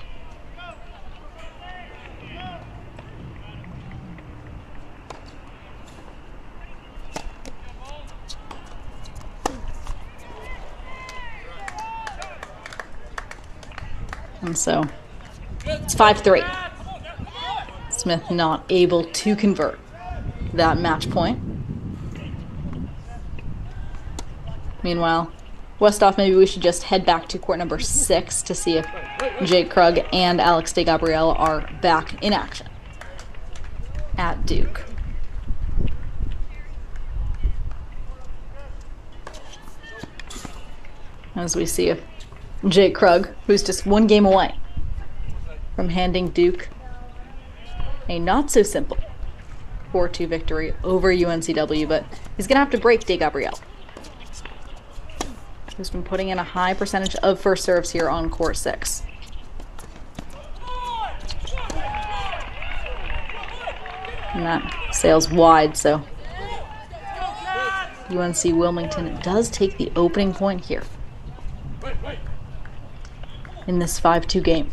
And so it's 5-3. Smith not able to convert that match point. Meanwhile, Westhoff, maybe we should just head back to court number 6 to see if Jake Krug and Alex DeGabriel are back in action at Duke. As we see if Jake Krug, who's just 1 game away from handing Duke a not-so-simple 4-2 victory over UNCW, but he's going to have to break DeGabriel, who's been putting in a high percentage of first serves here on court 6. And that sails wide, so UNC Wilmington does take the opening point here in this 5-2 game.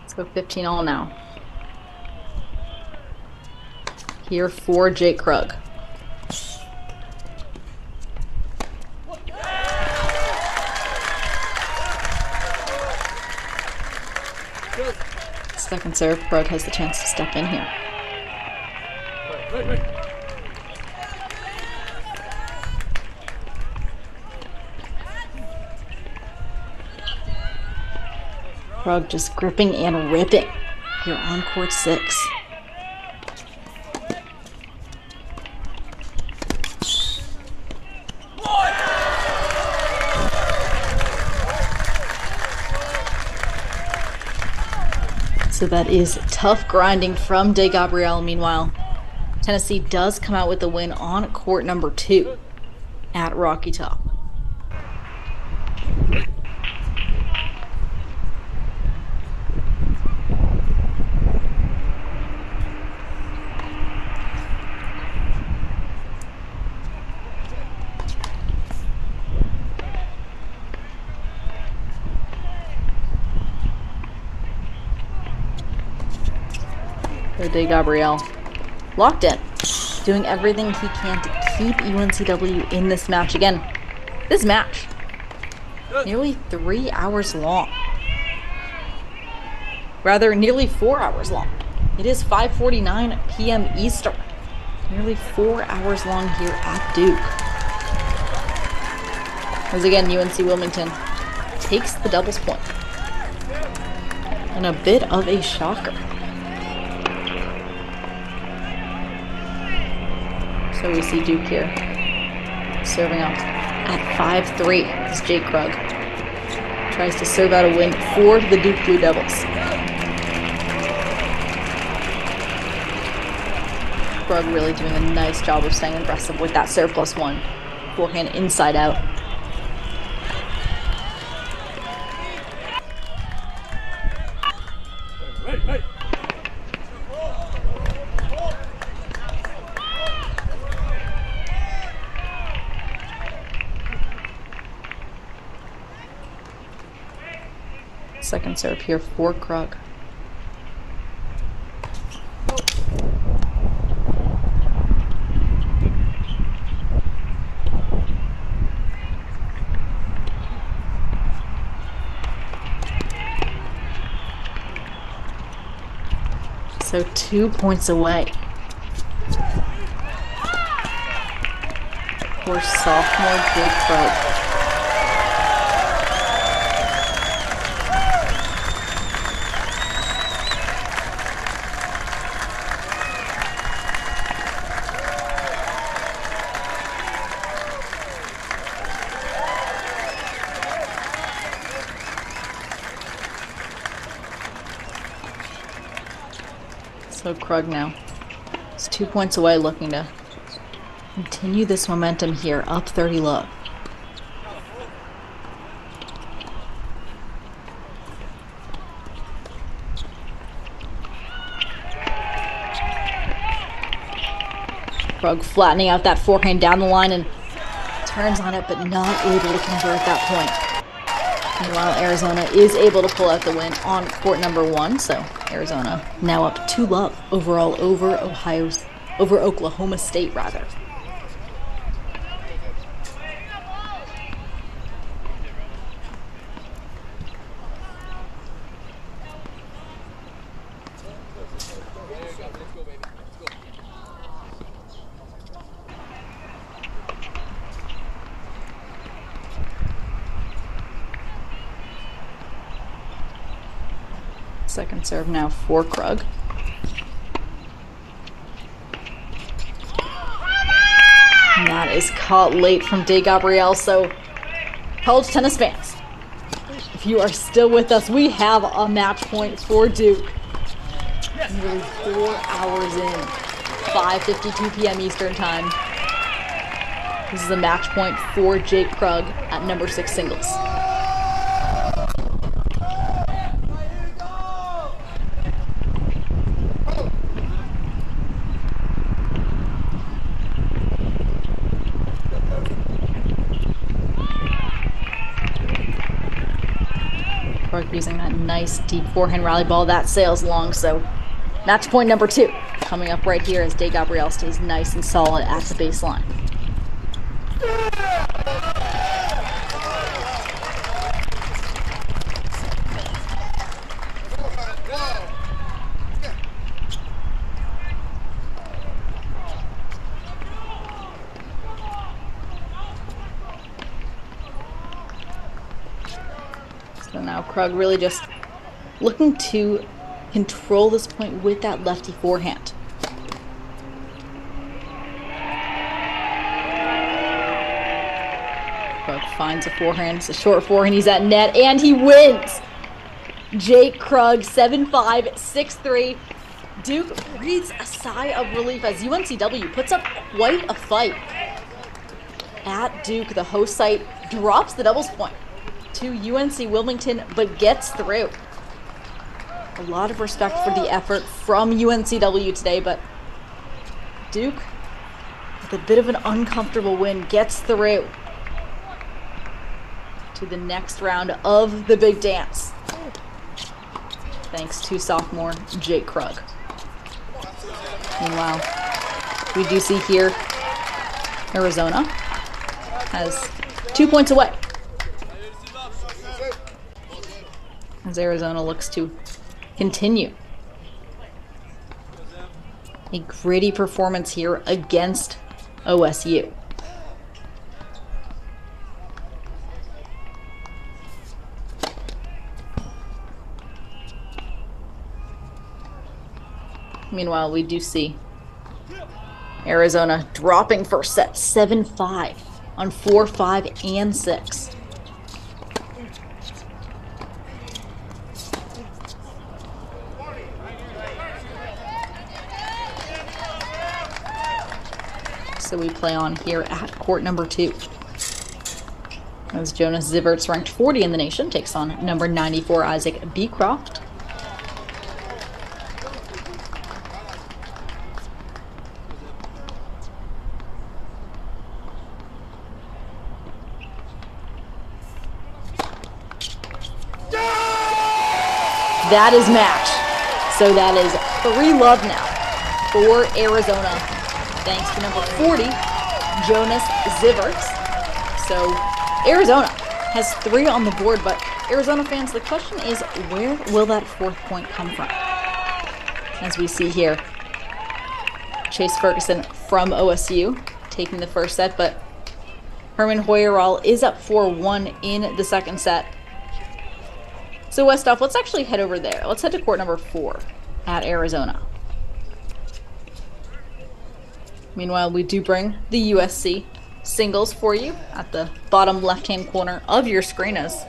Let's go 15-all now. Here for Jake Krug. Second serve, Krug has the chance to step in here. Krug just gripping and ripping here on court 6. So that is tough grinding from DeGabriel. Meanwhile, Tennessee does come out with the win on court number 2 at Rocky Top. DeGabriel locked in, doing everything he can to keep UNCW in this match. Again, this match, nearly 3 hours long. Rather, nearly 4 hours long. It is 5:49 p.m. Eastern. Nearly 4 hours long here at Duke. As again, UNC Wilmington takes the doubles point. And a bit of a shocker. So we see Duke here serving up at 5-3 as Jake Krug tries to serve out a win for the Duke Blue Devils. Krug really doing a nice job of staying aggressive with that serve +1. Forehand inside out. Second serve here for Krug. So 2 points away. for sophomore Jake Krug. So Krug now is 2 points away, looking to continue this momentum here, up 30 love. Krug flattening out that forehand down the line and turns on it, but not able to convert that point. Meanwhile, Arizona is able to pull out the win on court number 1, so Arizona now up 2 love overall over Oklahoma State rather. Second serve now for Krug. And that is caught late from De Gabriel, so college tennis fans, if you are still with us, we have a match point for Duke. Nearly 4 hours in, 5:52 p.m. Eastern time. This is a match point for Jake Krug at number 6 singles. Using that nice deep forehand rally ball that sails long, so match point number 2 coming up right here as De Gabriel stays nice and solid at the baseline. So now Krug really just looking to control this point with that lefty forehand. Krug finds a forehand, it's a short forehand, he's at net, and he wins! Jake Krug, 7-5, 6-3. Duke breathes a sigh of relief as UNCW puts up quite a fight. At Duke, the host site drops the doubles point to UNC Wilmington, but gets through. A lot of respect for the effort from UNCW today, but Duke, with a bit of an uncomfortable win, gets through to the next round of the big dance, thanks to sophomore Jake Krug. Meanwhile, we do see here Arizona has 2 points away, as Arizona looks to continue a gritty performance here against OSU. Meanwhile, we do see Arizona dropping first set 7-5 on 4, 5, and 6. So we play on here at court number 2. As Jonas Zivert's ranked 40 in the nation takes on number 94 Isaac Beecroft. That is match. So that is 3-love now for Arizona, thanks to number 40, Jonas Zivert. So Arizona has 3 on the board, but Arizona fans, the question is, where will that 4th point come from? As we see here, Chase Ferguson from OSU taking the first set, but Herman Hoyerall is up 4-1 in the second set. So Westhoff, let's actually head over there. Let's head to court number 4 at Arizona. Meanwhile, we do bring the USC singles for you at the bottom left-hand corner of your screen as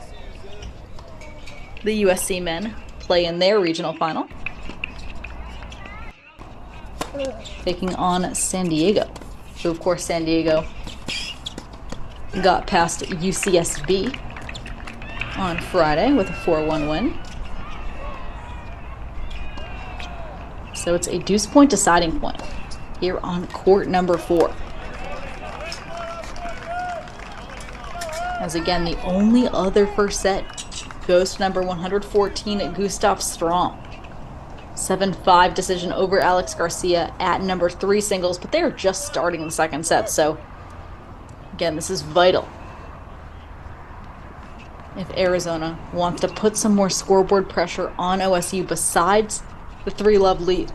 the USC men play in their regional final, taking on San Diego. So, of course, San Diego got past UCSB on Friday with a 4-1 win. So it's a deuce point deciding point here on court number 4. As again, the only other first set goes to number 114, Gustav Strom. 7-5 decision over Alex Garcia at number 3 singles, but they are just starting the second set, so again, this is vital if Arizona wants to put some more scoreboard pressure on OSU besides the 3-love lead.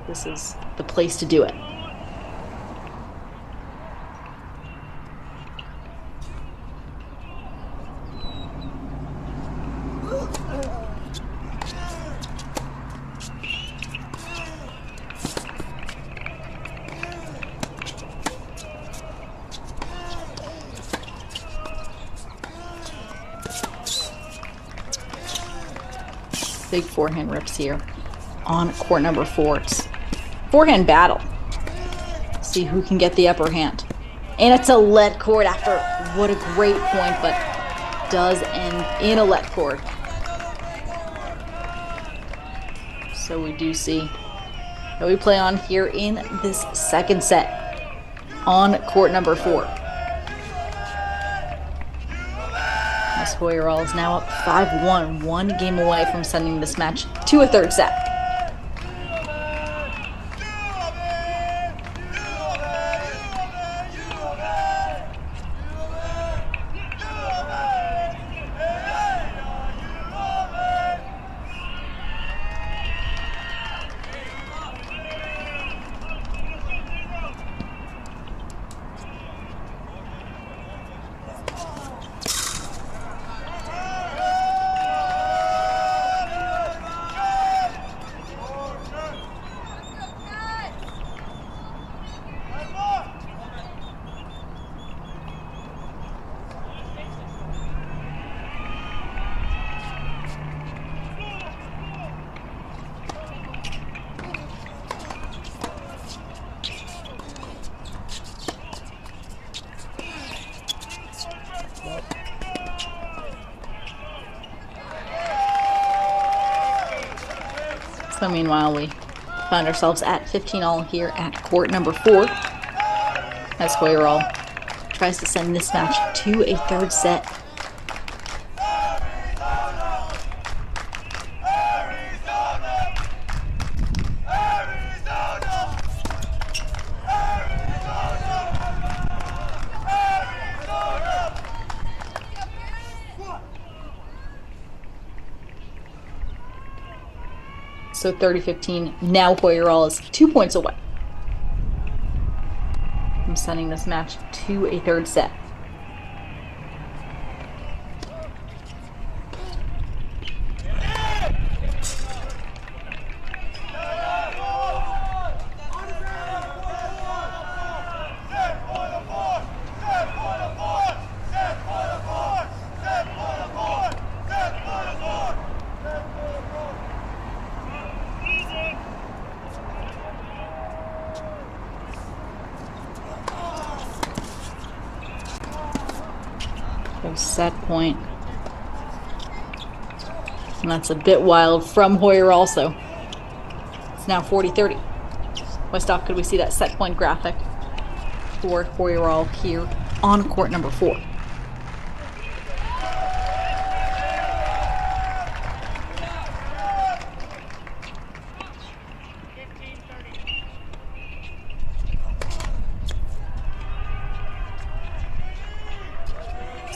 This is the place to do it. Big forehand rips here on court number 4. It's forehand battle. See who can get the upper hand. And it's a let cord after what a great point, but does end in a let cord. So we do see that we play on here in this second set on court number 4. Hoyerall is now up 5-1, one game away from sending this match to a third set. So meanwhile, we find ourselves at 15-all here at court number 4 as Hoyerall tries to send this match to a third set. So 30-15, now Hoyerall is 2 points away from sending this match to a third set. Set point. And that's a bit wild from Hoyerall also. It's now 40-30. Westhoff, could we see that set point graphic for Hoyerall here on court number 4?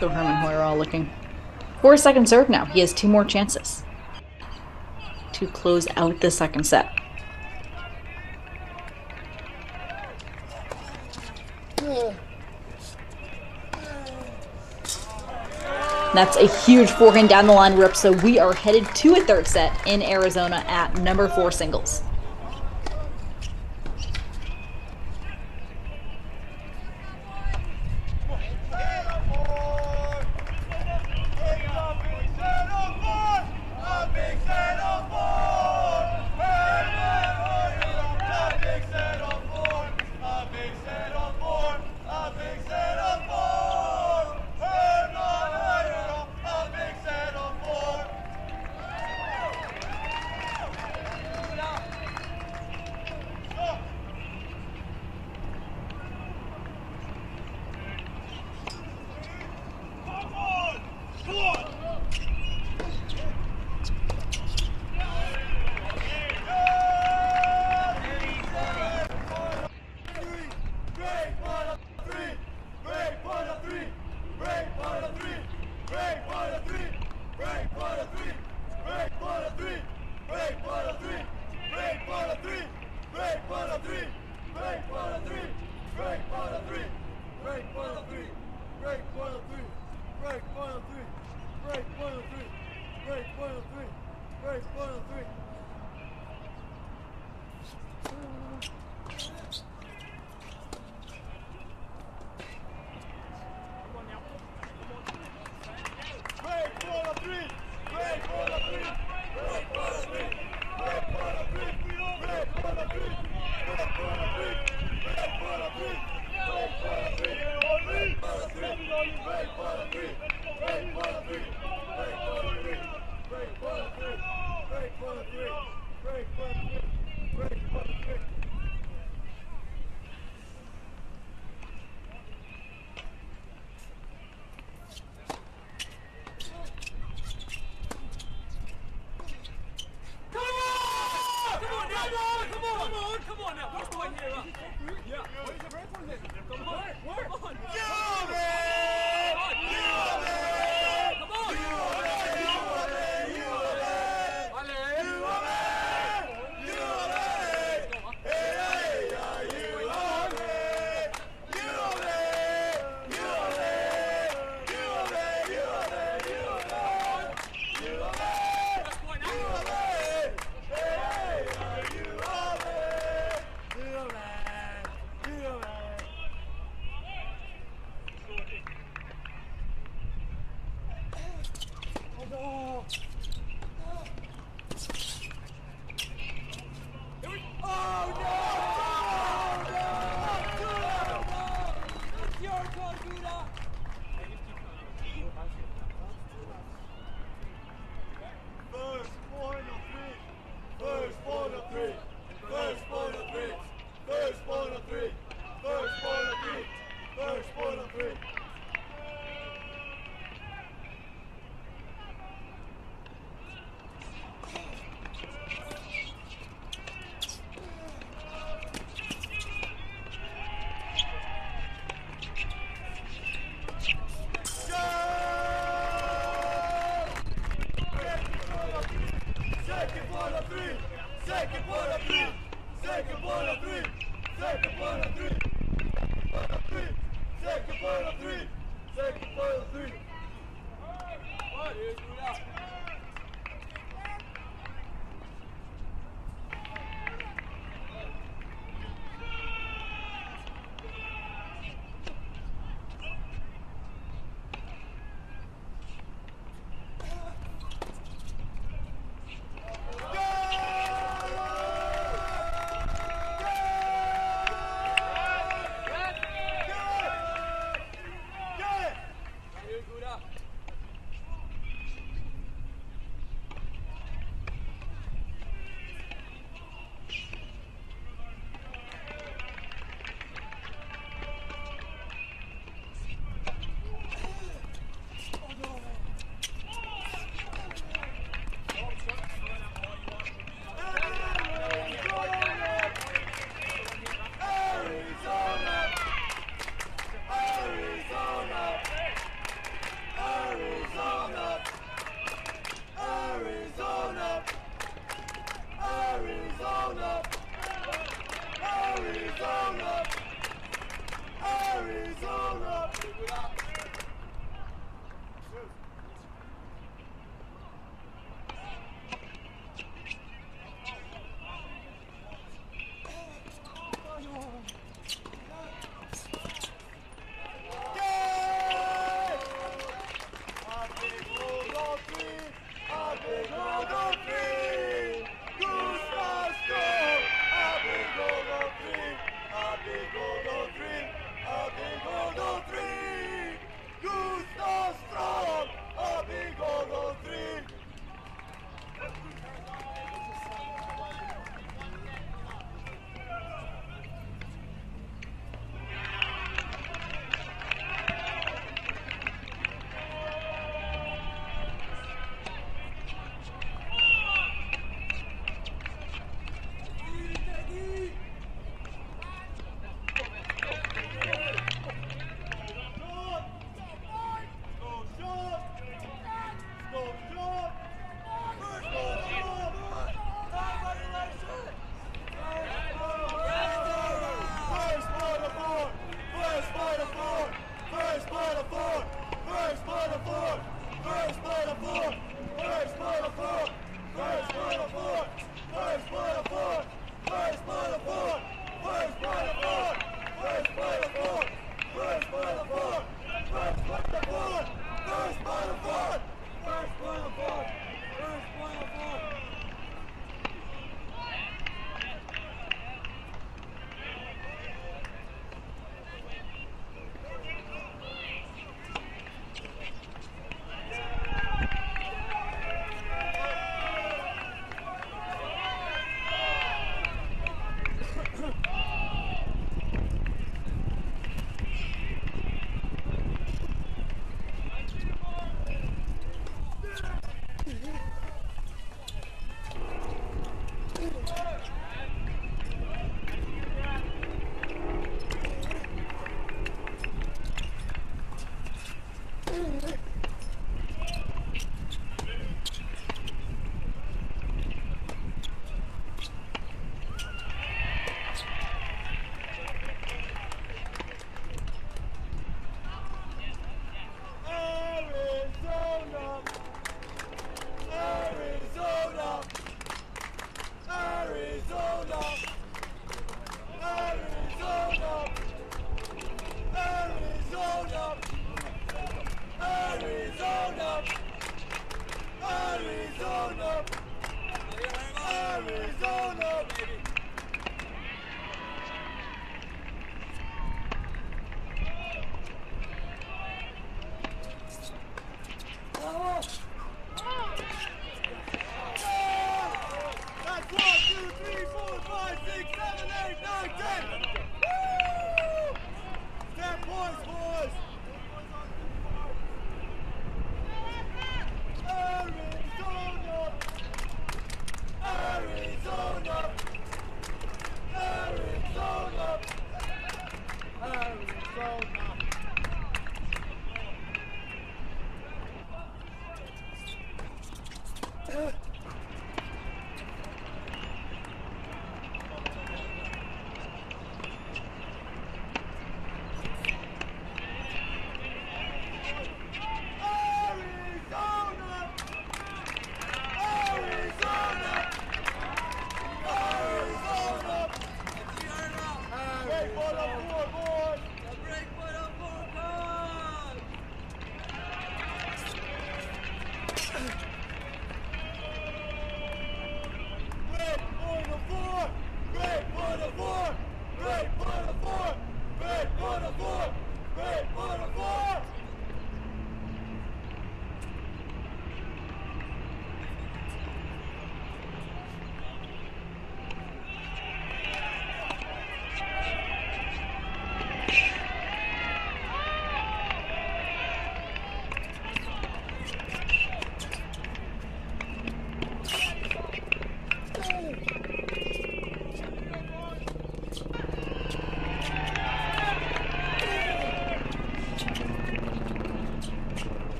So Herman Hoyerall looking for a second serve now. He has 2 more chances to close out the second set. That's a huge forehand down the line rip, so we are headed to a third set in Arizona at number 4 singles.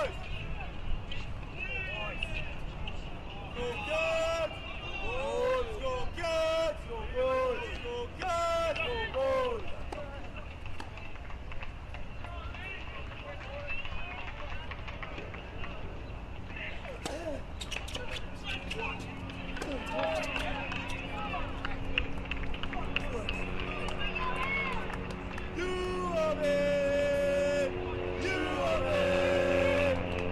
boys! Go Cats! Go Cats! Go boys! Go Cats! Go boys! You are it! You are it!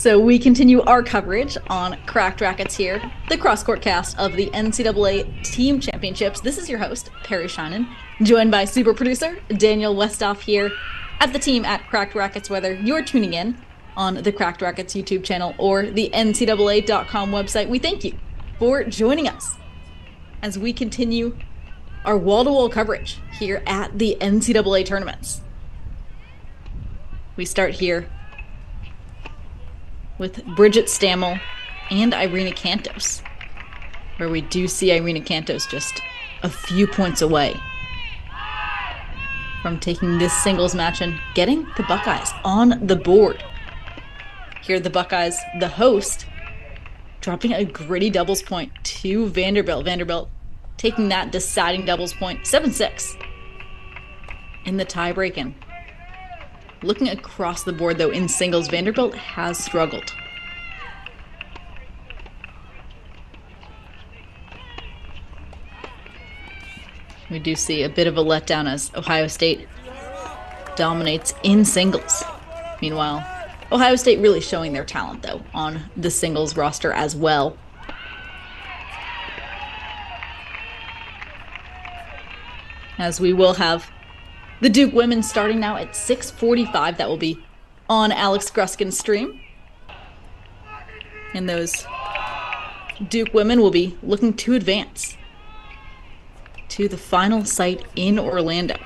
So we continue our coverage on Cracked Rackets here, the cross-court cast of the NCAA Team Championships. This is your host, Peri Sheinin, joined by super producer Daniel Westoff here at the team at Cracked Rackets, whether you're tuning in on the Cracked Rackets YouTube channel or the NCAA.com website. We thank you for joining us as we continue our wall-to-wall coverage here at the NCAA tournaments. We start here with Bridget Stammel and Irina Cantos, where we do see Irina Cantos just a few points away from taking this singles match and getting the Buckeyes on the board. Here the Buckeyes, the host, dropping a gritty doubles point to Vanderbilt. Vanderbilt taking that deciding doubles point, 7-6 in the tiebreak. And looking across the board, though, in singles, Vanderbilt has struggled. We do see a bit of a letdown as Ohio State dominates in singles. Meanwhile, Ohio State really showing their talent, though, on the singles roster as well. As we will have the Duke women starting now at 6:45. That will be on Alex Gruskin's stream. And those Duke women will be looking to advance to the final site in Orlando.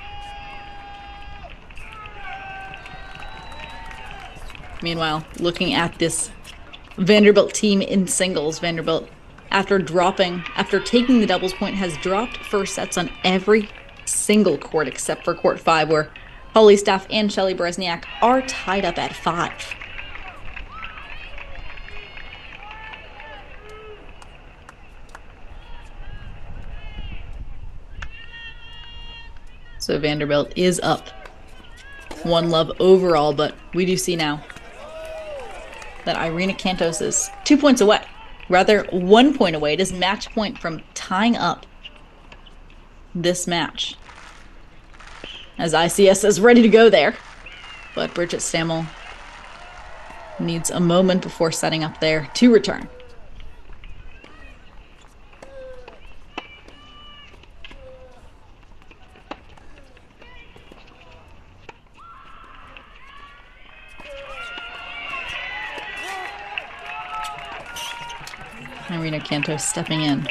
Meanwhile, looking at this Vanderbilt team in singles, Vanderbilt, after taking the doubles point, has dropped first sets on every single court except for court 5, where Holly Staff and Shelly Bresniak are tied up at 5. So Vanderbilt is up 1-love overall, but we do see now that Irina Cantos is 2 points away, rather 1 point away. It is match point from tying up this match, as ICS is ready to go there. But Bridget Stammel needs a moment before setting up there to return. Irina Cantos stepping in.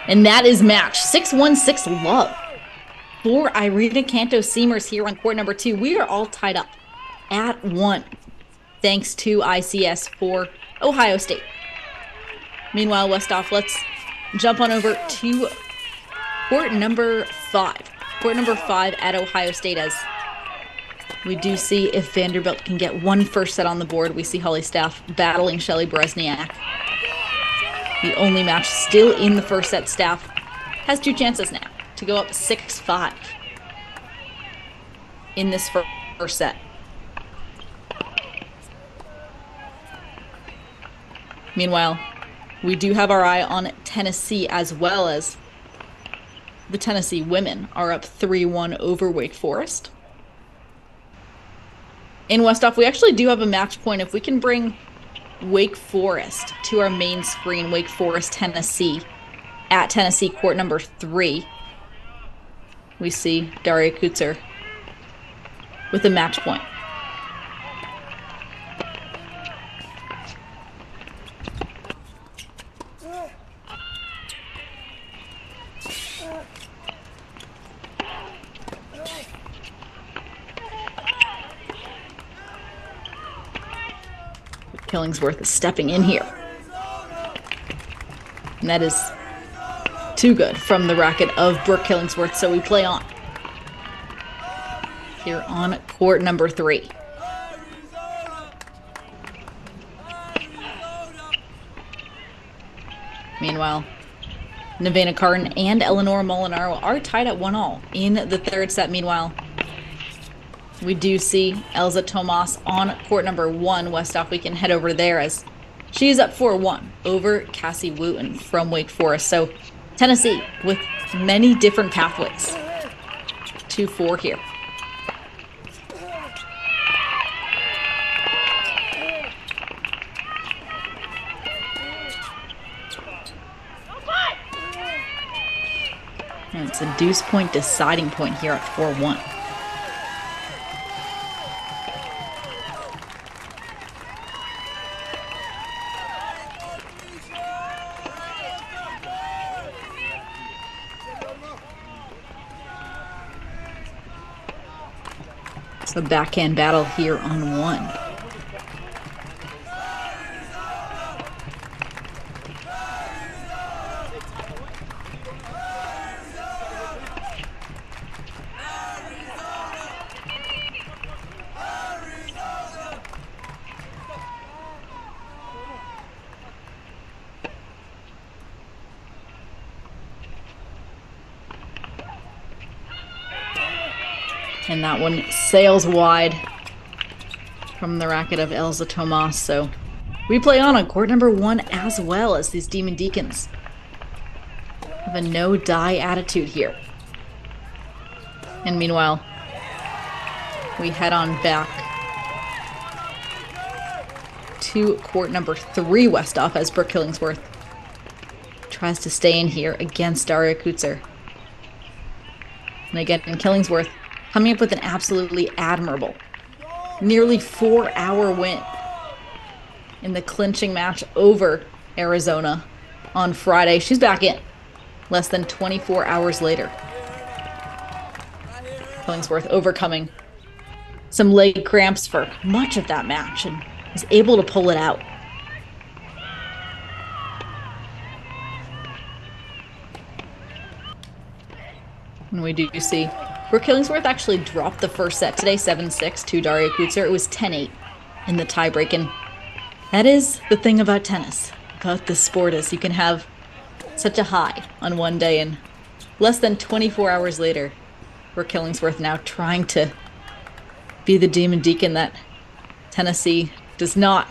And that is match 6-1, 6-love for Irina Cantos Seamers here on court number 2. We are all tied up at 1, thanks to ICS for Ohio State. Meanwhile, Westoff, let's jump on over to court number 5. Court number 5 at Ohio State, as we do see if Vanderbilt can get one first set on the board. We see Holly Staff battling Shelly Bresniak. The only match still in the first set. Staff has 2 chances now to go up 6-5 in this first set. Meanwhile, we do have our eye on Tennessee, as well as the Tennessee women are up 3-1 over Wake Forest. In Westoff, we actually do have a match point. If we can bring Wake Forest to our main screen, Wake Forest, Tennessee, at Tennessee court number 3, we see Daria Kutzer with a match point. Killingsworth is stepping in here. And that is too good from the racket of Brooke Killingsworth, so we play on. Here on court number 3. Meanwhile, Nevada Carton and Eleanor Molinaro are tied at 1-all in the third set. Meanwhile, We do see Elza Tomas on court number 1. Westhoff, we can head over there as she is up 4-1 over Cassie Wooten from Wake Forest. So Tennessee with many different pathways. 2-4 here. And it's a deuce point deciding point here at 4-1. So backhand battle here on 1. And that one sails wide from the racket of Elza Tomas. So we play on court number 1 as well, as these Demon Deacons have a no-die attitude here. And meanwhile, we head on back to court number 3 Westhoff as Brooke Killingsworth tries to stay in here against Daria Kutzer. And again, Killingsworth coming up with an absolutely admirable, nearly 4-hour win in the clinching match over Arizona on Friday. She's back in less than 24 hours later. Killingsworth overcoming some leg cramps for much of that match and is able to pull it out. And we do see where Killingsworth actually dropped the first set today, 7-6 to Daria Kutzer. It was 10-8 in the tiebreak, and that is the thing about tennis, about this sport, is you can have such a high on one day, and less than 24 hours later, where Killingsworth now trying to be the Demon Deacon that Tennessee does not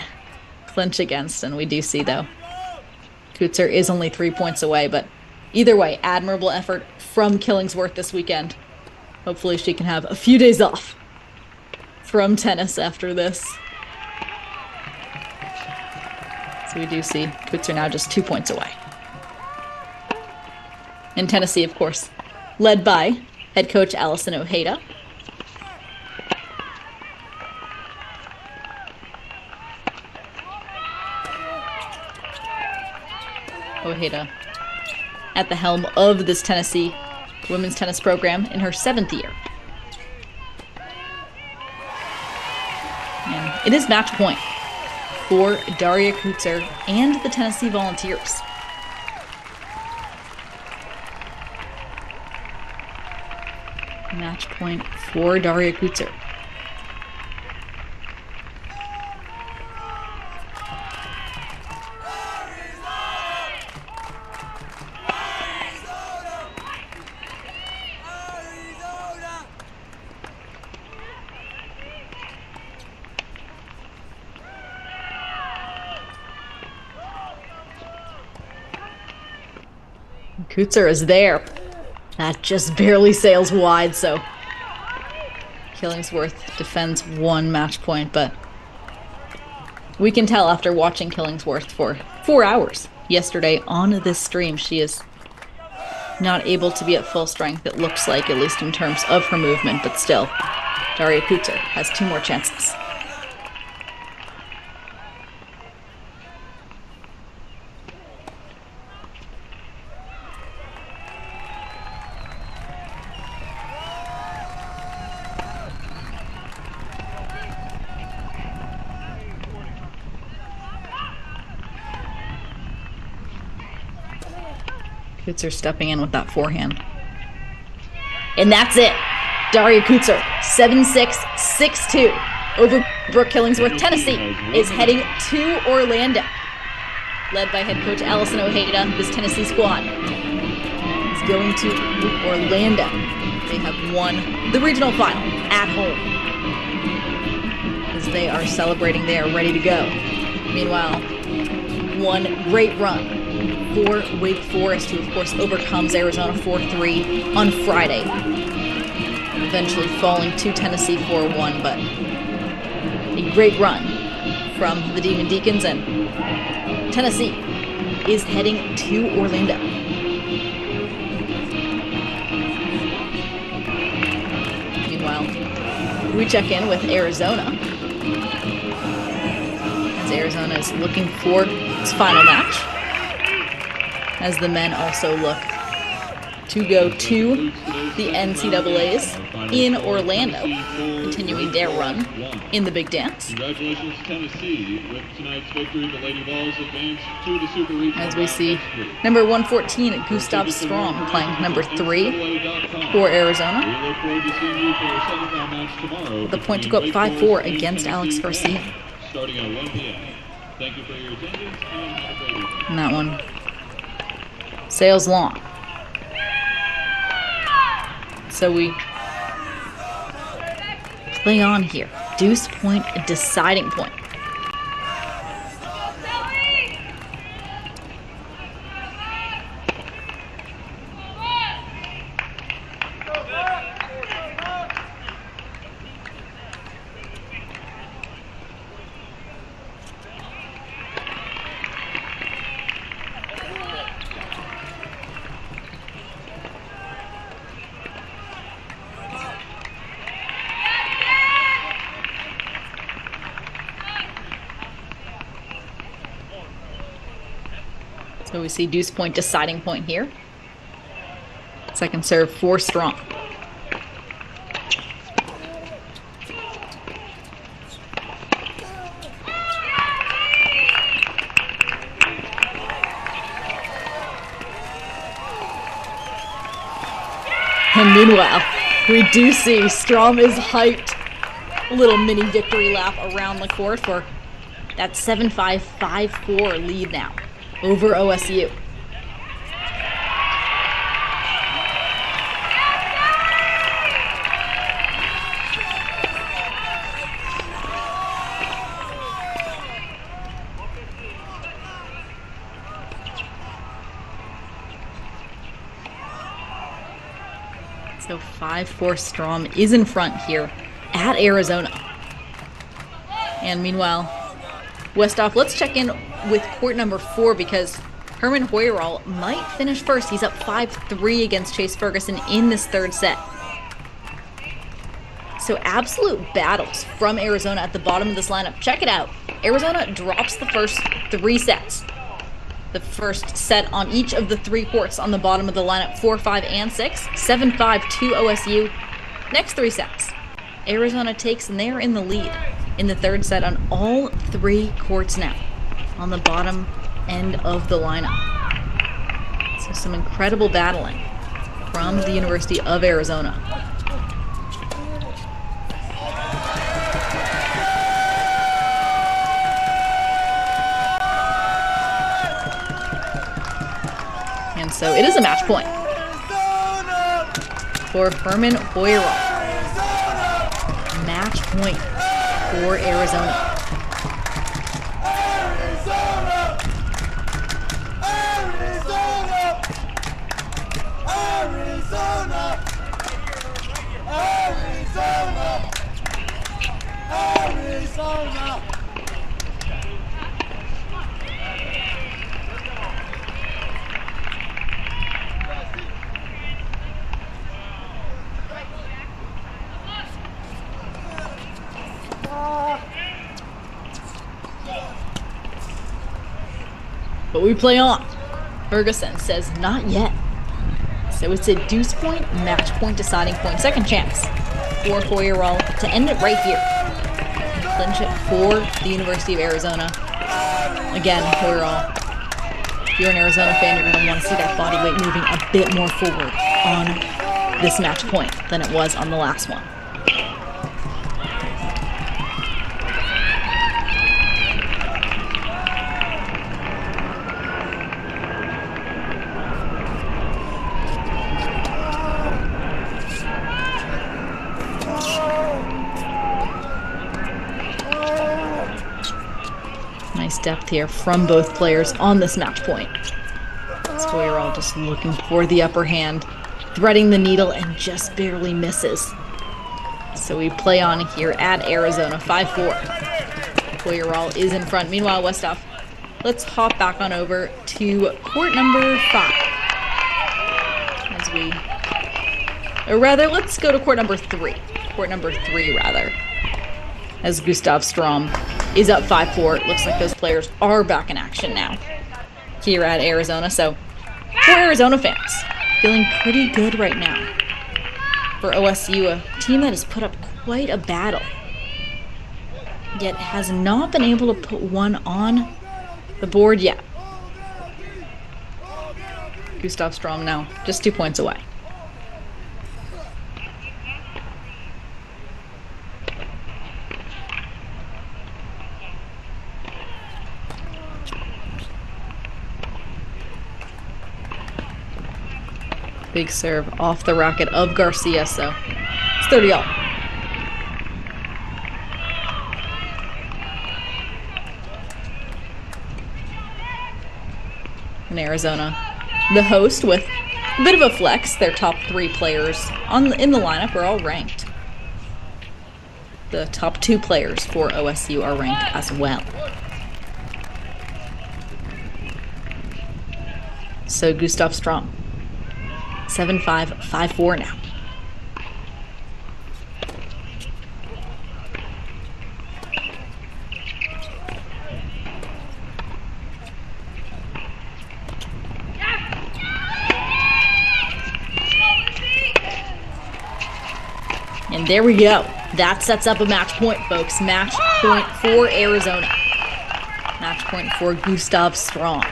clinch against. And we do see, though, Kutzer is only 3 points away, but either way, admirable effort from Killingsworth this weekend. Hopefully she can have a few days off from tennis after this. So we do see Kutzer now just 2 points away. In Tennessee, of course, led by head coach Allison Ojeda. Ojeda at the helm of this Tennessee women's tennis program in her 7th year. And it is match point for Daria Kutzer and the Tennessee Volunteers. Match point for Daria Kutzer. Kutzer is there. That just barely sails wide, so Killingsworth defends 1 match point, but we can tell after watching Killingsworth for 4 hours yesterday on this stream, she is not able to be at full strength, it looks like, at least in terms of her movement, but still, Daria Kutzer has 2 more chances. Kutzer stepping in with that forehand. And that's it. Daria Kutzer, 7-6, 6-2 over Brooke Killingsworth. Tennessee is heading to Orlando. Led by head coach Allison Ojeda, this Tennessee squad is going to Orlando. They have won the regional final at home as they are celebrating. They are ready to go. Meanwhile, one great run for Wake Forest, who of course overcomes Arizona 4-3 on Friday, eventually falling to Tennessee 4-1, but a great run from the Demon Deacons, and Tennessee is heading to Orlando. Meanwhile, we check in with Arizona, as Arizona is looking for its final match, as the men also look to go to the NCAAs in Orlando, continuing their run in the Big Dance. Congratulations, Tennessee. With tonight's victory, the Lady Vols advance to the Super Regional. As we see number 114, Gustav Strong, playing number 3 for Arizona. We look forward to seeing you for your second round match tomorrow. The point to go up 5-4 against Alex Garcia. Starting at 1 p.m. Thank you for your attendance and have a great evening. And that one sails long. So we play on here. Deuce point, a deciding point. So we see deuce point, deciding point here. Second serve for Strong. And meanwhile, we do see Strom is hyped. A little mini victory lap around the court for that 7-5, 5-4 lead now over OSU. So 5-4 Strom is in front here at Arizona. And meanwhile, Westhoff, let's check in with court number 4 because Herman Hoyerall might finish first. He's up 5-3 against Chase Ferguson in this third set. So absolute battles from Arizona at the bottom of this lineup. Check it out. Arizona drops the first 3 sets. The first set on each of the 3 courts on the bottom of the lineup, 4, 5, and 6. 7-5 to OSU. Next 3 sets, Arizona takes, and they're in the lead in the third set on all 3 courts now on the bottom end of the lineup. So some incredible battling from the University of Arizona. And so it is a match point for Herman Hoyerall. Match point for Arizona. But we play on. Ferguson says not yet. So it's a deuce point, match point, deciding point, second chance for Hoyerall to end it right here. And clinch it for the University of Arizona. Again, Hoyerall, if you're an Arizona fan, you're going to want to see that body weight moving a bit more forward on this match point than it was on the last one. depth here from both players on this match point. Hoyerall just looking for the upper hand, threading the needle, and just barely misses. So we play on here at Arizona, 5-4. Hoyerall is in front. Meanwhile, Westhoff, let's hop back on over to court number 5. Or rather, let's go to court number 3. Court number 3, rather. As Gustav Strom is up 5-4. It looks like those players are back in action now here at Arizona. So, for Arizona fans, feeling pretty good right now. For OSU, a team that has put up quite a battle, yet has not been able to put one on the board yet. Gustav Strom now just 2 points away. Big serve off the racket of Garcia, so it's 30-all. In Arizona, the host with a bit of a flex. Their top 3 players in the lineup are all ranked. The top 2 players for OSU are ranked as well. So Gustav Strom, 7-5, 5-4 now. And there we go. That sets up a match point, folks. Match point for Arizona. Match point for Gustav Strom.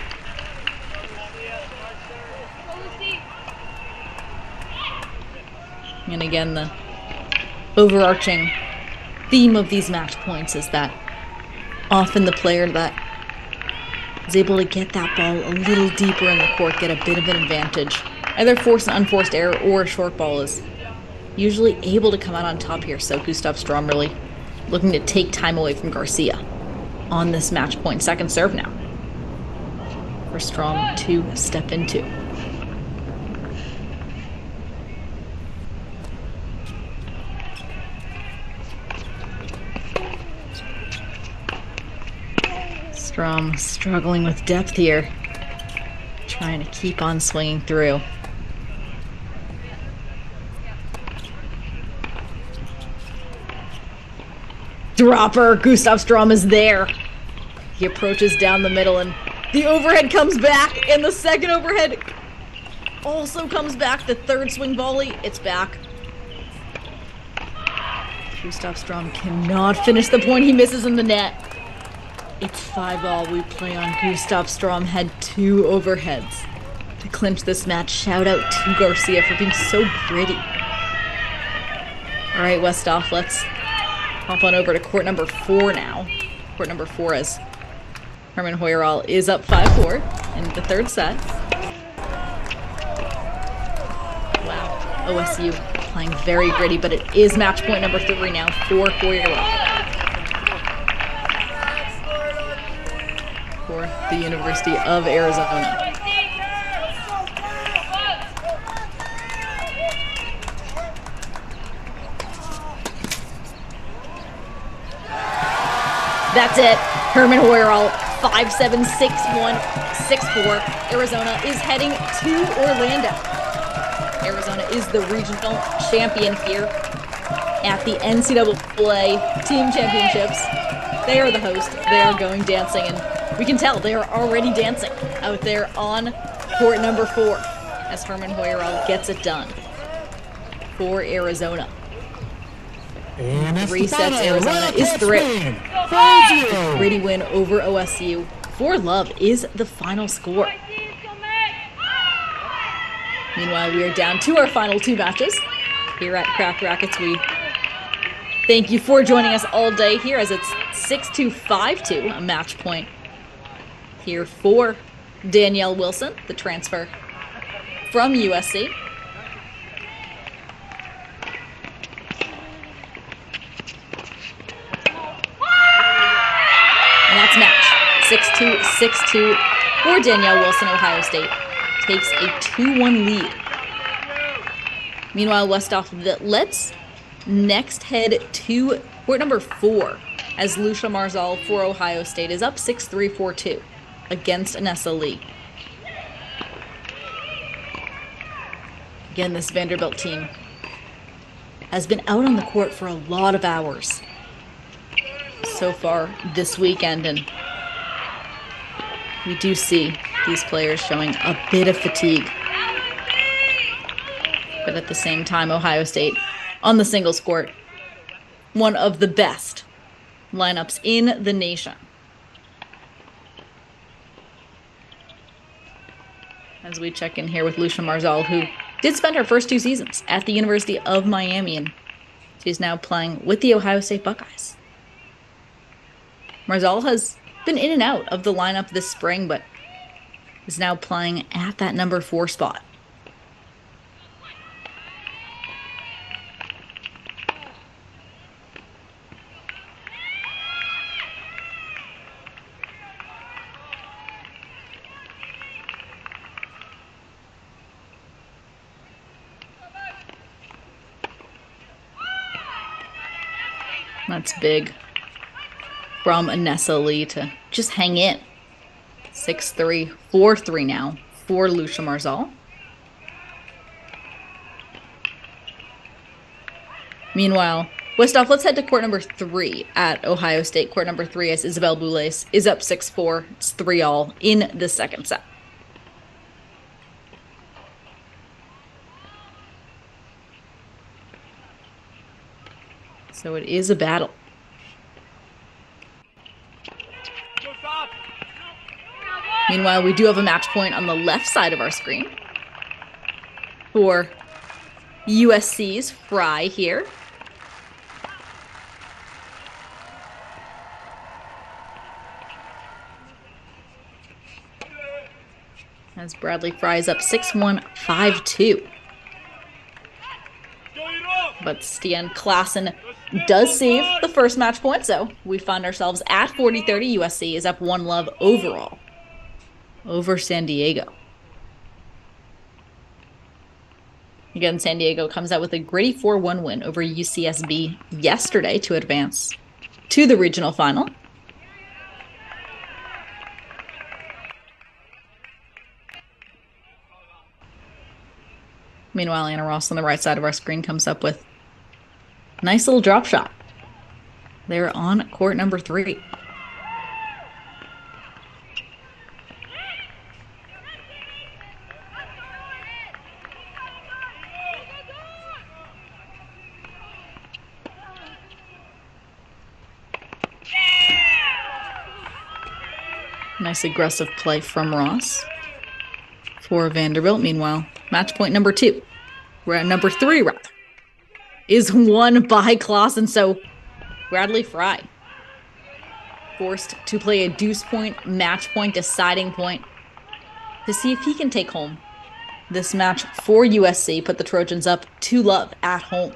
And again, the overarching theme of these match points is that often the player that is able to get that ball a little deeper in the court, get a bit of an advantage, either force an unforced error or a short ball, is usually able to come out on top here. So Gustav Strom really looking to take time away from Garcia on this match point. Second serve now for Strom to step into. Strom struggling with depth here, trying to keep on swinging through. Dropper, Gustav Strom is there. He approaches down the middle, and the overhead comes back, and the second overhead also comes back. The third swing volley, it's back. Gustav Strom cannot finish the point. He misses in the net. It's 5-all. We play on. Gustav Strom had 2 overheads to clinch this match. Shout out to Garcia for being so gritty. All right, Westhoff, let's hop on over to court number 4 now. Court number 4 as Herman Hoyerall is up 5-4 in the third set. Wow, OSU playing very gritty, but it is match point number 3 now for Hoyerall. For the University of Arizona. That's it. Herman Hoyerall, 5-7, 6-1, 6-4. Arizona is heading to Orlando. Arizona is the regional champion here at the NCAA Team Championships. They are the host. They are going dancing, and we can tell they are already dancing out there on court number 4 as Herman Hoyerall gets it done for Arizona. And 3 sets, Arizona is thrilled. A gritty win over OSU. 4-love is the final score. Meanwhile, we are down to our final 2 matches here at Cracked Racquets. We thank you for joining us all day here as it's 6-2, 5-2, a match point here for Danielle Wilson, the transfer from USC. And that's match 6-2. 6-2, 6-2 for Danielle Wilson. Ohio State takes a 2-1 lead. Meanwhile, Westhoff, let's next head to court number 4 as Lucia Marzal for Ohio State is up 6-3, 4-2 against Anessa Lee. Again, this Vanderbilt team has been out on the court for a lot of hours so far this weekend, and we do see these players showing a bit of fatigue. But at the same time, Ohio State on the singles court, one of the best lineups in the nation. As we check in here with Lucia Marzal, who did spend her first 2 seasons at the University of Miami, and she's now playing with the Ohio State Buckeyes. Marzal has been in and out of the lineup this spring, but is now playing at that number 4 spot. That's big from Anessa Lee to just hang in. 6-3, 4-3 now for Lucia Marzal. Meanwhile, Westhoff, let's head to court number 3 at Ohio State. Court number 3 as Isabel Boulez is up 6-4. It's 3-all in the second set. So it is a battle. Meanwhile, we do have a match point on the left side of our screen for USC's Fry here. As Bradley Fry is up 6-1, 5-2. But Stian Klassen does save the first match point, so we find ourselves at 40-30. USC is up 1-love overall over San Diego. Again, San Diego comes out with a gritty 4-1 win over UCSB yesterday to advance to the regional final. Meanwhile, Anna Ross on the right side of our screen comes up with a nice little drop shot. They're on court number 3. Nice aggressive play from Ross for Vanderbilt. Meanwhile, match point number 2. We're at number 3, rather. Is won by Klassen, so Bradley Fry forced to play a deuce point, match point, deciding point to see if he can take home this match for USC, put the Trojans up 2-love at home.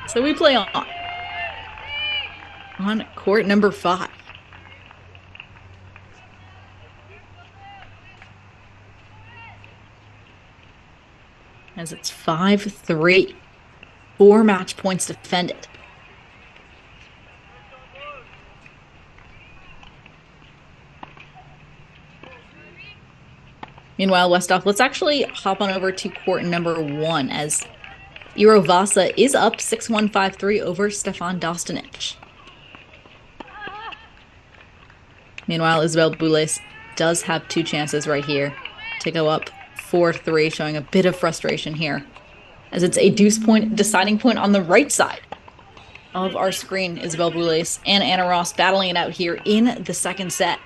So we play on court number 5. As it's 5-3. 4 match points defended. Meanwhile, Westhoff, let's actually hop on over to court number 1 as Iro Vasa is up 6-1, 5-3 over Stefan Dostanic. Meanwhile, Isabel Boulez does have 2 chances right here to go up 4-3, showing a bit of frustration here, as it's a deuce point, deciding point on the right side of our screen, Isabel Boulais and Anna Ross battling it out here in the second set.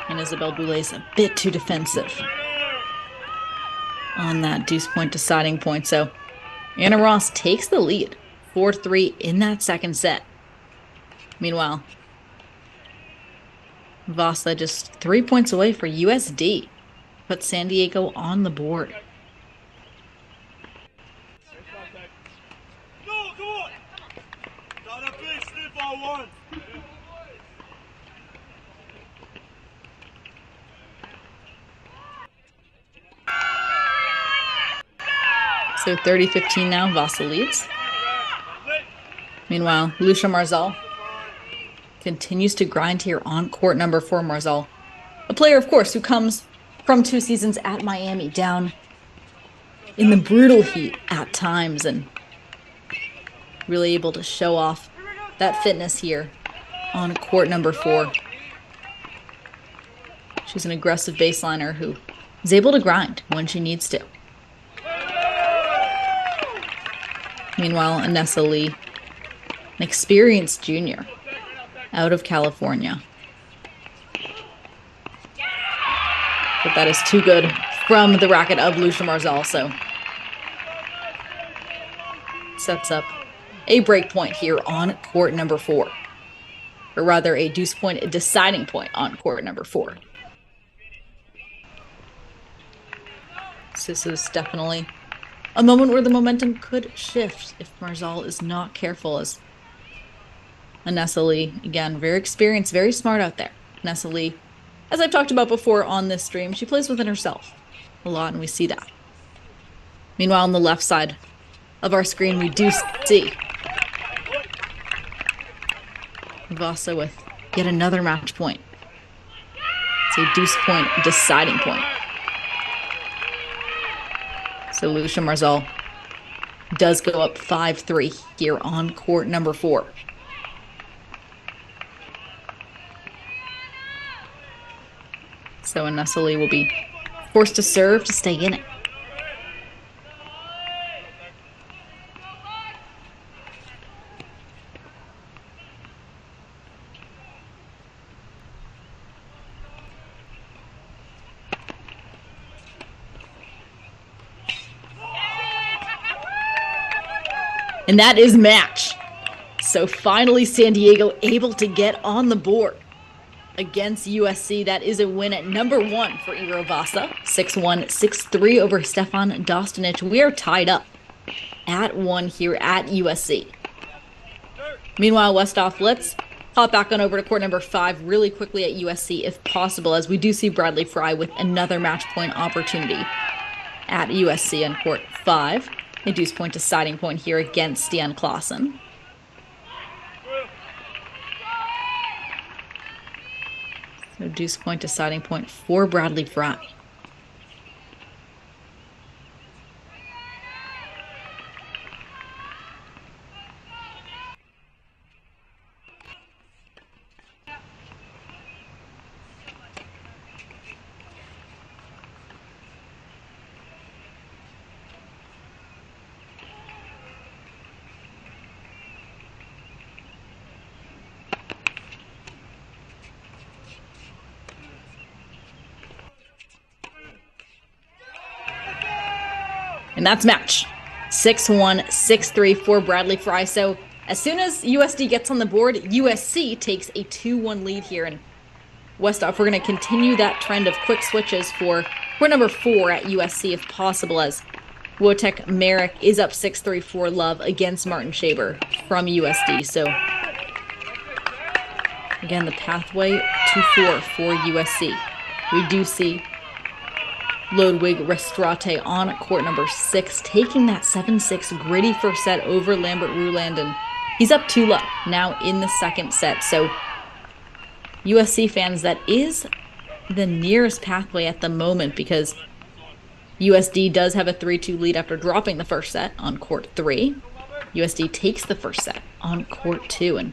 And Isabel Boulais a bit too defensive on that deuce point deciding point. So Anna Ross takes the lead, 4-3 in that second set. Meanwhile, Vasa just 3 points away for USD. Put San Diego on the board. So 30-15 now, Vasa leads. Meanwhile, Lucia Marzal continues to grind here on court number 4. Marzal, a player, of course, who comes from 2 seasons at Miami, down in the brutal heat at times, and really able to show off that fitness here on court number 4. She's an aggressive baseliner who is able to grind when she needs to. Meanwhile, Anessa Lee, an experienced junior out of California. But that is too good from the racket of Lucia Marzal, so sets up a break point here on court number 4. Or rather, a deuce point, a deciding point on court number 4. So this is definitely a moment where the momentum could shift if Marzal is not careful, as Anessa Lee, again, very experienced, very smart out there. Anessa Lee, as I've talked about before on this stream, she plays within herself a lot, and we see that. Meanwhile, on the left side of our screen, we do see Vasa with yet another match point. It's a deuce point, deciding point. So Lucia Marzal does go up 5-3 here on court number 4. So Anessa Lee will be forced to serve to stay in it. And that is match. So finally San Diego able to get on the board against USC. That is a win at number 1 for Iro Vasa. 6-1, 6-3 over Stefan Dostanic. We are tied up at 1 here at USC. Meanwhile, Westhoff, let's hop back on over to court number 5 really quickly at USC if possible, as we do see Bradley Fry with another match point opportunity at USC on court 5. A deuce point deciding point here against Stian Klaassen. So deuce point deciding point for Bradley Fry. And that's match. 6-1, 6-3 for Bradley Fry. So as soon as USD gets on the board, USC takes a 2-1 lead here. And Westhoff, we're going to continue that trend of quick switches for court number 4 at USC if possible, as Wojtek Merrick is up 6-3 for love against Martin Shaber from USD. So again, the pathway to 4 for USC. We do see Ludwig Restrate on court number 6, taking that 7-6 gritty first set over Lambert Ruland, and he's up 2 love now in the second set. So USC fans, that is the nearest pathway at the moment, because USD does have a 3-2 lead after dropping the first set on court 3. USD takes the first set on court 2, and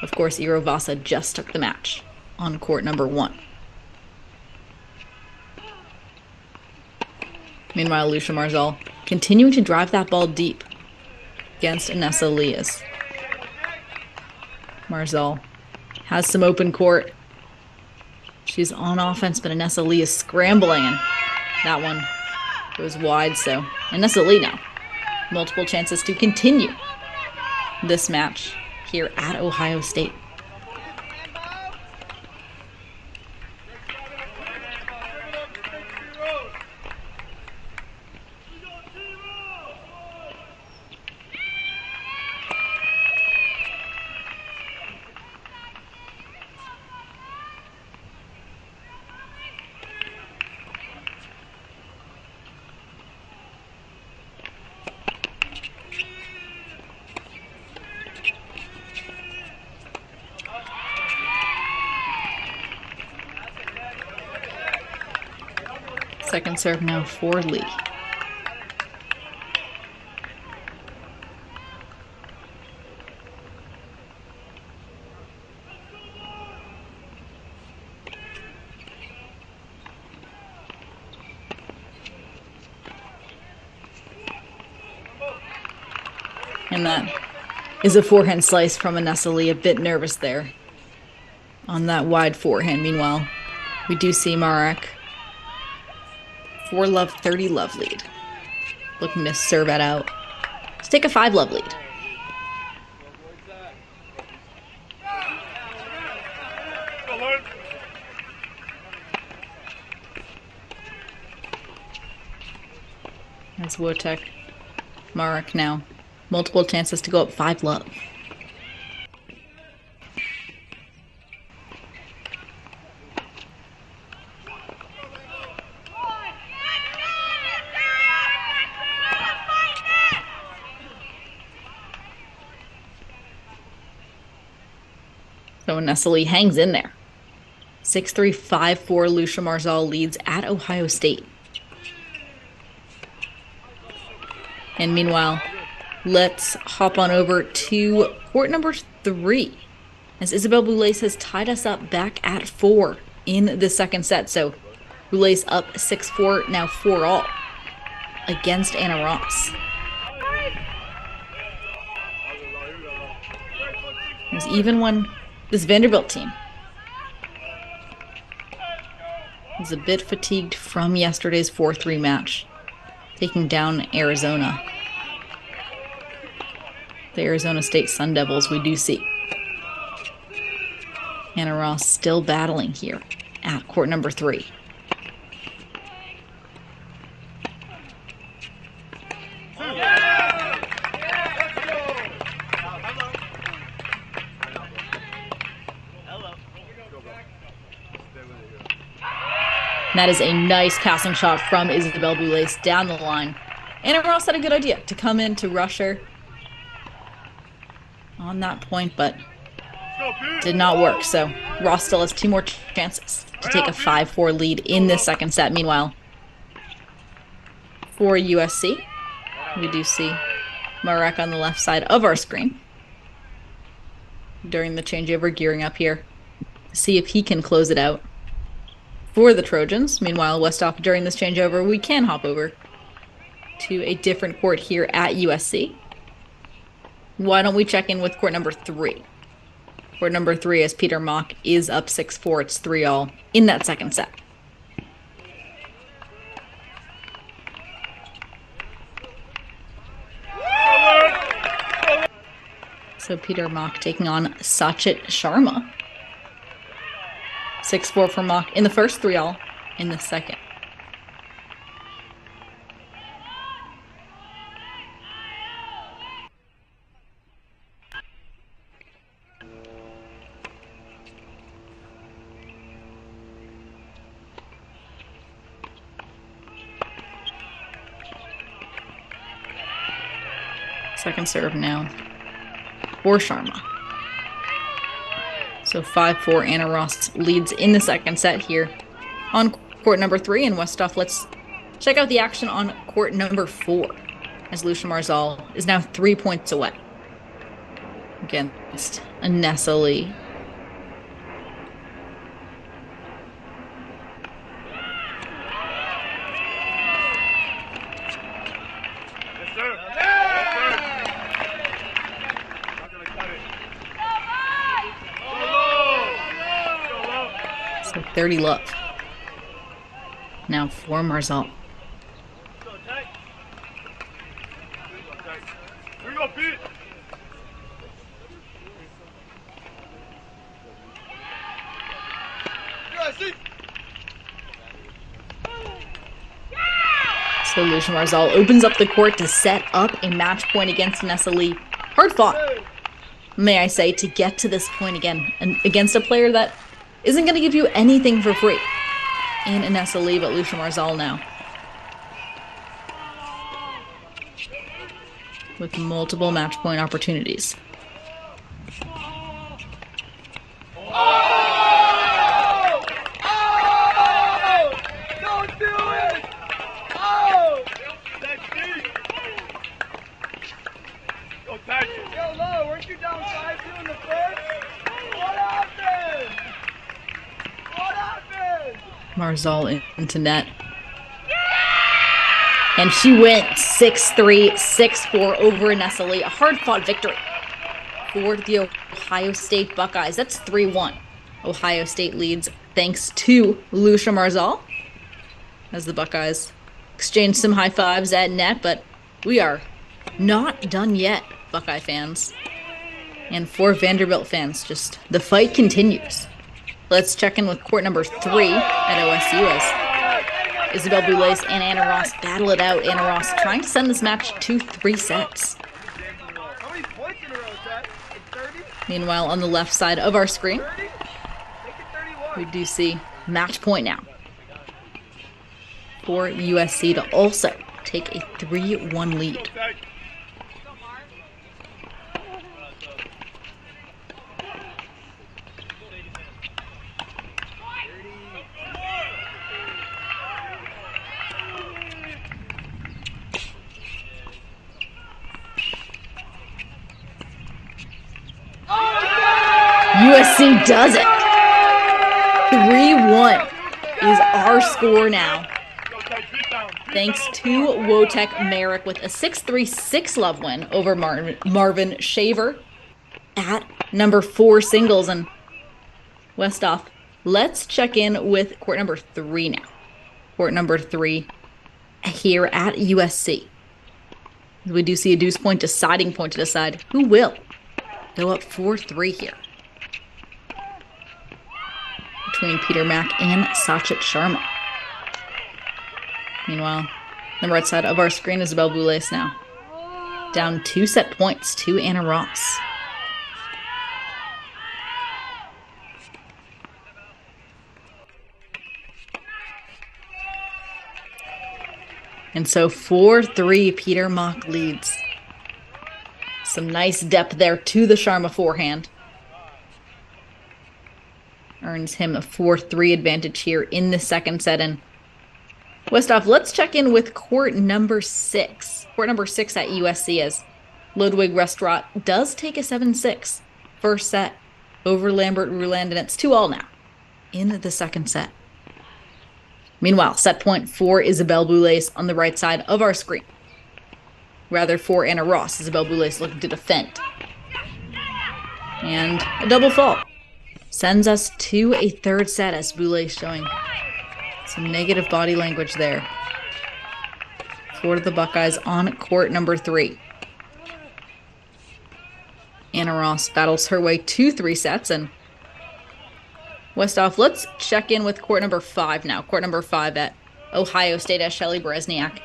of course, Iro Vasa just took the match on court number 1. Meanwhile, Lucia Marzal continuing to drive that ball deep against Inessa Elias. Marzal has some open court. She's on offense, but Inessa Elias scrambling, and that one goes wide. So Inessa Lee now multiple chances to continue this match here at Ohio State. Second serve now for Lee. And that is a forehand slice from Inessa Lee. A bit nervous there on that wide forehand. Meanwhile, we do see Marek 4-love, 30-love lead. Looking to serve that out. Let's take a 5-love lead. That's Wotek. Marek now. Multiple chances to go up 5-love. So Inessa Lee hangs in there. 6-3, 5-4, Lucia Marzal leads at Ohio State. And meanwhile, let's hop on over to court number 3, as Isabel Boulais has tied us up back at 4 in the second set. So Boulais up 6-4, now 4-all against Anna Ross. As even when this Vanderbilt team is a bit fatigued from yesterday's 4-3 match, taking down Arizona. The Arizona State Sun Devils, we do see Anna Ross still battling here at court number 3. That is a nice passing shot from Isabel Boulais down the line. Anna Ross had a good idea to come in to rush her on that point, but did not work. So Ross still has 2 more chances to take a 5-4 lead in this second set. Meanwhile, for USC, we do see Marek on the left side of our screen during the changeover, gearing up here to see if he can close it out for the Trojans. Meanwhile, Westhoff, during this changeover, we can hop over to a different court here at USC. Why don't we check in with court number 3? Court number 3, as Peter Mock is up 6-4. It's 3-all in that second set. So Peter Mock taking on Sachit Sharma. 6-4 for Mock in the first, 3-all in the second. Second serve now for Sharma. So 5-4, Anna Ross leads in the second set here on court number 3. And Westhoff, let's check out the action on court number 4. as Lucia Marzal is now 3 points away against Anessa Lee. So 30 love. Now for Marzal. So Lucia Marzal opens up the court to set up a match point against Anessa Lee. Hard fought, may I say, to get to this point again, and against a player that isn't going to give you anything for free in Anessa Lee, but Lucia Marzal now, with multiple match point opportunities. Marzal into net. And she went 6-3, 6-4 over Anessa Lee. A hard-fought victory for the Ohio State Buckeyes. That's 3-1. Ohio State leads thanks to Lucia Marzal, as the Buckeyes exchange some high fives at net, but we are not done yet, Buckeye fans. And for Vanderbilt fans, just the fight continues. Let's check in with court number 3 at OSU as Isabel Boulais and Anna Ross battle it out. Anna Ross trying to send this match to 3 sets. Meanwhile, on the left side of our screen, we do see match point now for USC to also take a 3-1 lead. USC does it. 3-1 is our score now. Thanks to Wotek Merrick with a 6-3, 6-love win over Marvin Shaver at number 4 singles. And Westhoff, let's check in with court number 3 now. Court number 3 here at USC. We do see a deuce point, deciding point to decide who will go up 4-3 here, between Peter Mack and Sachit Sharma. Meanwhile, the right side of our screen, Isabel Boulais now down 2 set points to Anna Ross. And so 4-3, Peter Mack leads. Some nice depth there to the Sharma forehand. Earns him a 4-3 advantage here in the second set. And Westhoff, let's check in with court number 6. Court number 6 at USC as Ludwig Restaurant does take a 7-6 first set over Lambert Ruland, and it's 2-2 now in the second set. Meanwhile, set point for Isabel Boulais on the right side of our screen. Rather for Anna Ross, Isabel Boulais looking to defend. And a double fault sends us to a third set as Boulais showing some negative body language there for the Buckeyes on court number 3. Anna Ross battles her way to 3 sets, and Westhoff, let's check in with court number 5 now. Court number 5 at Ohio State as Shelly Bresniak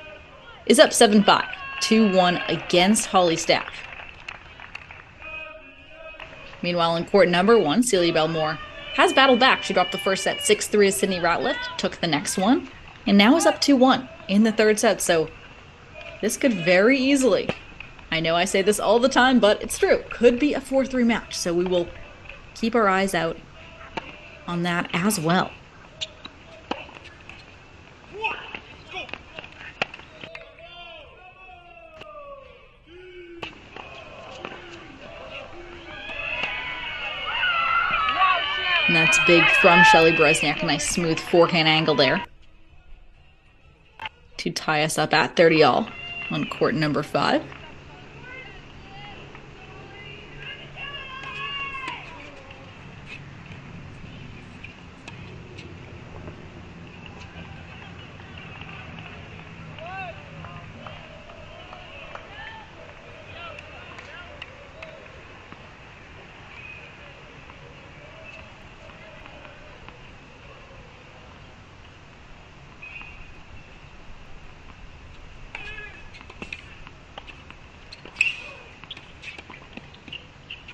is up 7-5, 2-1 against Holly Staff. Meanwhile, in court number 1, Celia Belmore has battled back. She dropped the first set 6-3 as Sydney Ratliff, took the next one, and now is up 2-1 in the third set. So this could very easily, I know I say this all the time, but it's true, could be a 4-3 match. So we will keep our eyes out on that as well. That's big from Shelly Bresniak. A nice smooth forehand angle there to tie us up at 30 all on court number 5.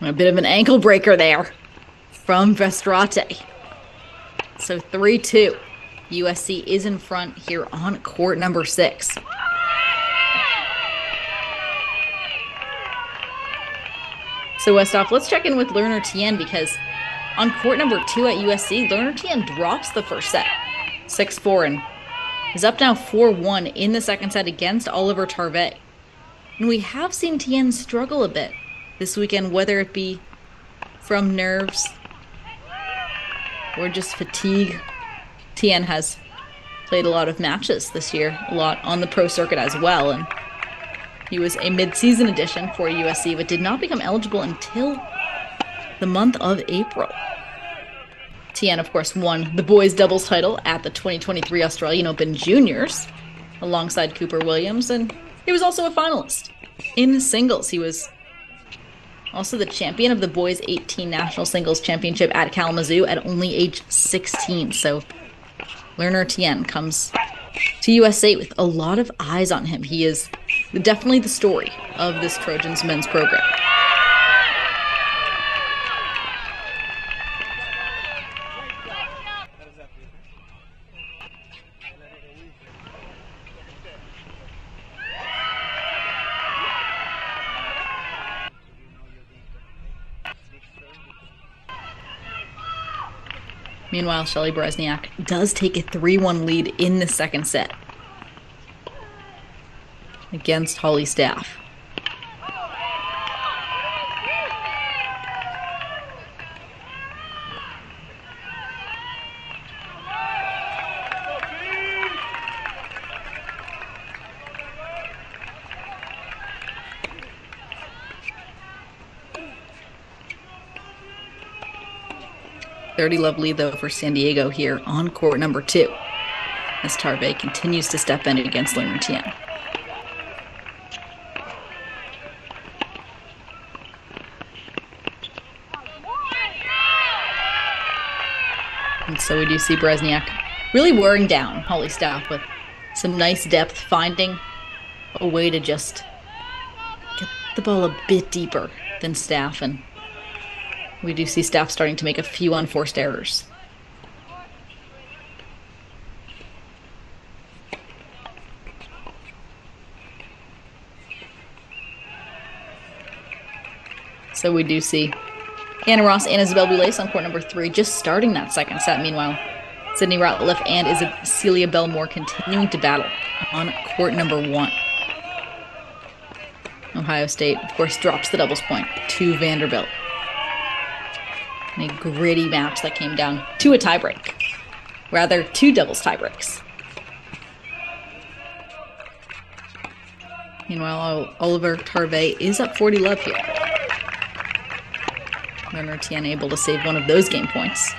A bit of an ankle breaker there from Vestrate. So 3-2. USC is in front here on court number 6. So Westhoff, let's check in with Lerner Tien, because on court number 2 at USC, Lerner Tien drops the first set, 6-4, and is up now 4-1 in the second set against Oliver Tarvey. And we have seen Tien struggle a bit this weekend, whether it be from nerves or just fatigue. Tien has played a lot of matches this year, a lot on the pro circuit as well, and he was a mid-season addition for USC, but did not become eligible until the month of April. Tien, of course, won the boys' doubles title at the 2023 Australian Open Juniors alongside Cooper Williams, and he was also a finalist in singles. He was also the champion of the boys 18 National Singles Championship at Kalamazoo at only age 16. So Lerner Tien comes to USA with a lot of eyes on him. He is definitely the story of this Trojans men's program. Meanwhile, Shelly Bresniak does take a 3-1 lead in the second set against Holly Staff. Love lead, though, for San Diego here on court number 2, as Tarvey continues to step in against Lerner Tien. And so we do see Bresniak really wearing down Holly Staff with some nice depth, finding a way to just get the ball a bit deeper than Staff, and we do see Staff starting to make a few unforced errors. So we do see Anna Ross and Isabel Boulais on court number 3, just starting that second set. Meanwhile, Sydney Ratliff and Celia Belmore continuing to battle on court number 1. Ohio State, of course, drops the doubles point to Vanderbilt. In a gritty match that came down to a tiebreak. Rather, 2 doubles tiebreaks. Meanwhile, Oliver Tarvey is up 40 love here. Lerner Tien able to save one of those game points.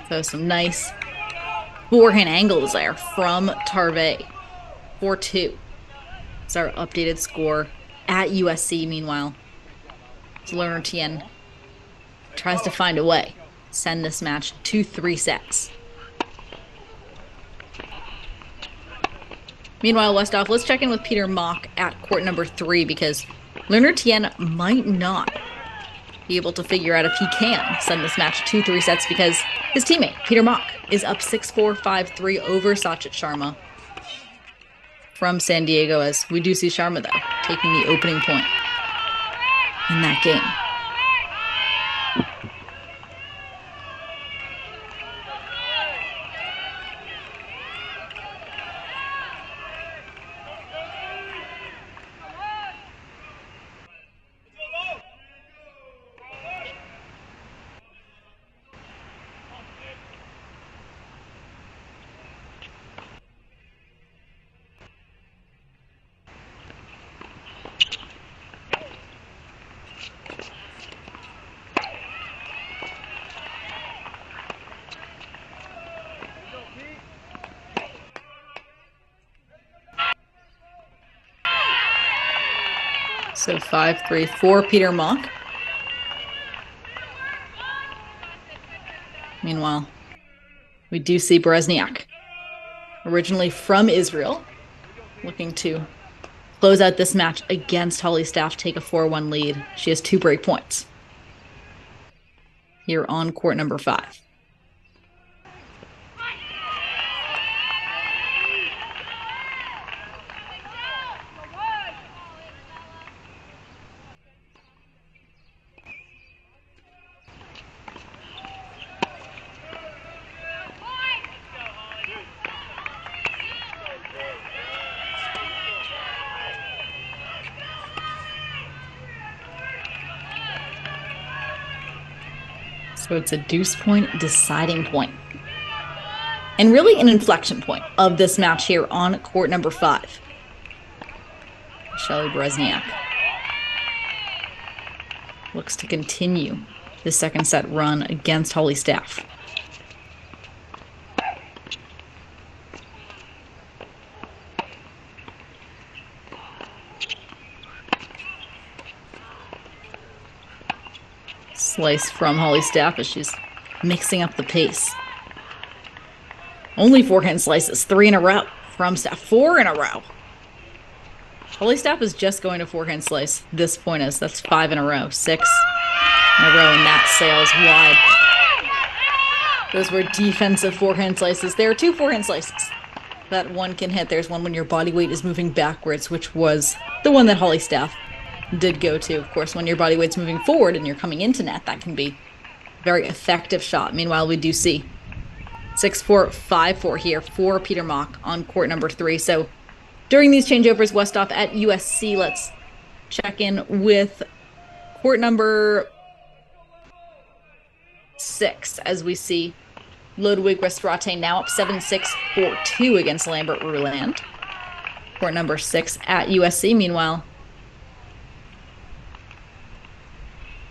So some nice forehand angles there from Tarvey. 4-2. It's our updated score at USC. Meanwhile, Lerner Tien tries to find a way. send this match to 3 sets. Meanwhile, Westhoff, let's check in with Peter Mock at court number 3 because Leonard Tien might not be able to figure out if he can send this match to 3 sets because his teammate, Peter Mock, is up 6-4, 5-3 over Sachit Sharma from San Diego, as we do see Sharma, though, taking the opening point in that game. So 5-3 for Peter Mock. Meanwhile, we do see Berezniak, originally from Israel, looking to close out this match against Holly Staff, take a 4-1 lead. She has 2 break points here on court number 5. So it's a deuce point, deciding point. And really an inflection point of this match here on court number 5. Shelly Berezniak looks to continue the second set run against Holly Staff. Slice from Holly Staff as she's mixing up the pace. Only forehand slices, 3 in a row from Staff, 4 in a row. Holly Staff is just going to forehand slice this point as that's 5 in a row, 6 in a row, and that sails wide. Those were defensive forehand slices. There are 2 forehand slices that one can hit. There's one when your body weight is moving backwards, which was the one that Holly Staff did go to. Of course, when your body weight's moving forward and you're coming into net, that can be a very effective shot. Meanwhile, we do see 6-4, 5-4 here for Peter Mock on court number 3. So during these changeovers, Westhoff at USC, let's check in with court number 6 as we see Ludwig Restrate now up 7-6, 4-2 against Lambert Ruland. Court number 6 at USC. Meanwhile,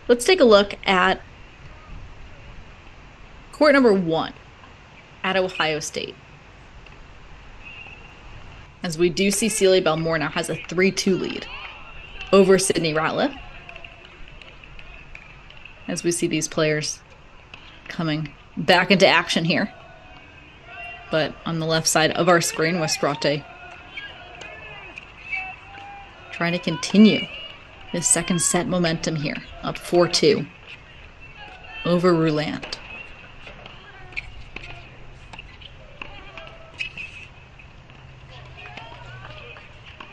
let's take a look at court number 1 at Ohio State. As we do see Celia Belmore now has a 3-2 lead over Sydney Ratliff. As we see these players coming back into action here. But on the left side of our screen, Westrate trying to continue his second set momentum here, up 4-2 over Ruland.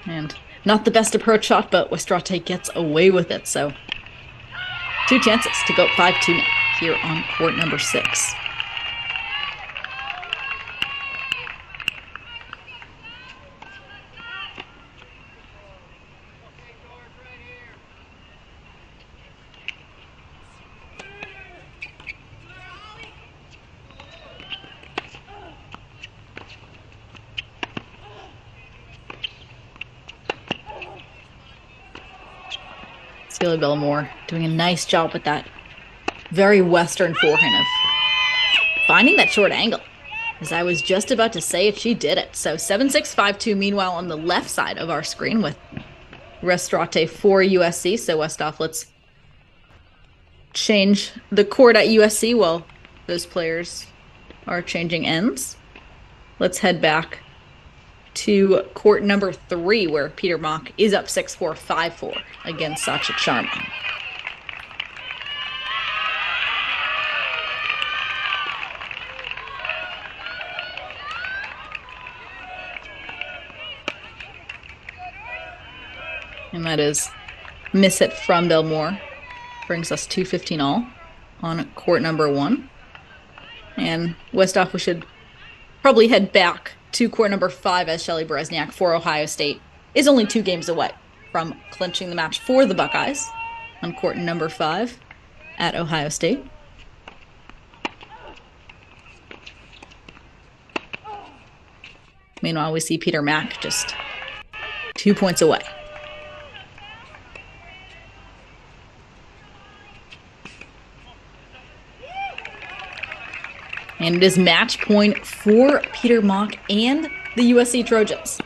And not the best approach shot, but Westrate gets away with it. So 2 chances to go up 5-2 now here on court number 6. Celia Belmore doing a nice job with that very Western forehand of finding that short angle. As I was just about to say it, she did it. So 7-6, 5-2. Meanwhile, on the left side of our screen with Restrate for USC. So Westhoff, let's change the court at USC while those players are changing ends. Let's head back to court number 3, where Peter Mock is up 6-4, 5-4 against Sachit Sharma. And that is miss hit from Belmont. Brings us 2-15 all on court number 1. And Westhoff, we should probably head back to court number 5 as Shelly Bresniak for Ohio State is only 2 games away from clinching the match for the Buckeyes on court number 5 at Ohio State. Meanwhile, we see Peter Mack just 2 points away. And it is match point for Peter Mock and the USC Trojans.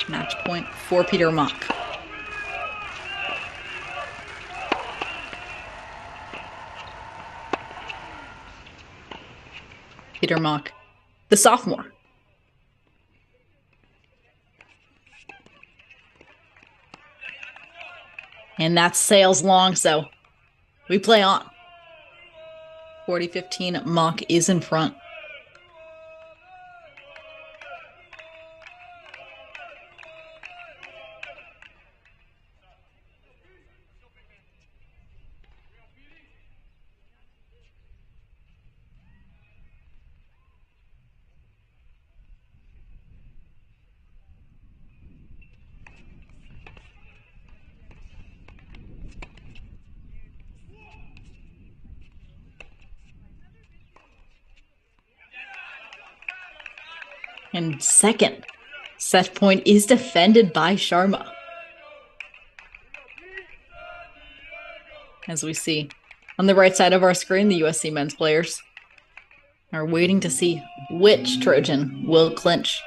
Match point for Peter Mock. Peter Mock, the sophomore. And that's sails long, so we play on. 40-15, Mock is in front. And second set point is defended by Sharma. As we see on the right side of our screen, the USC men's players are waiting to see which Trojan will clinch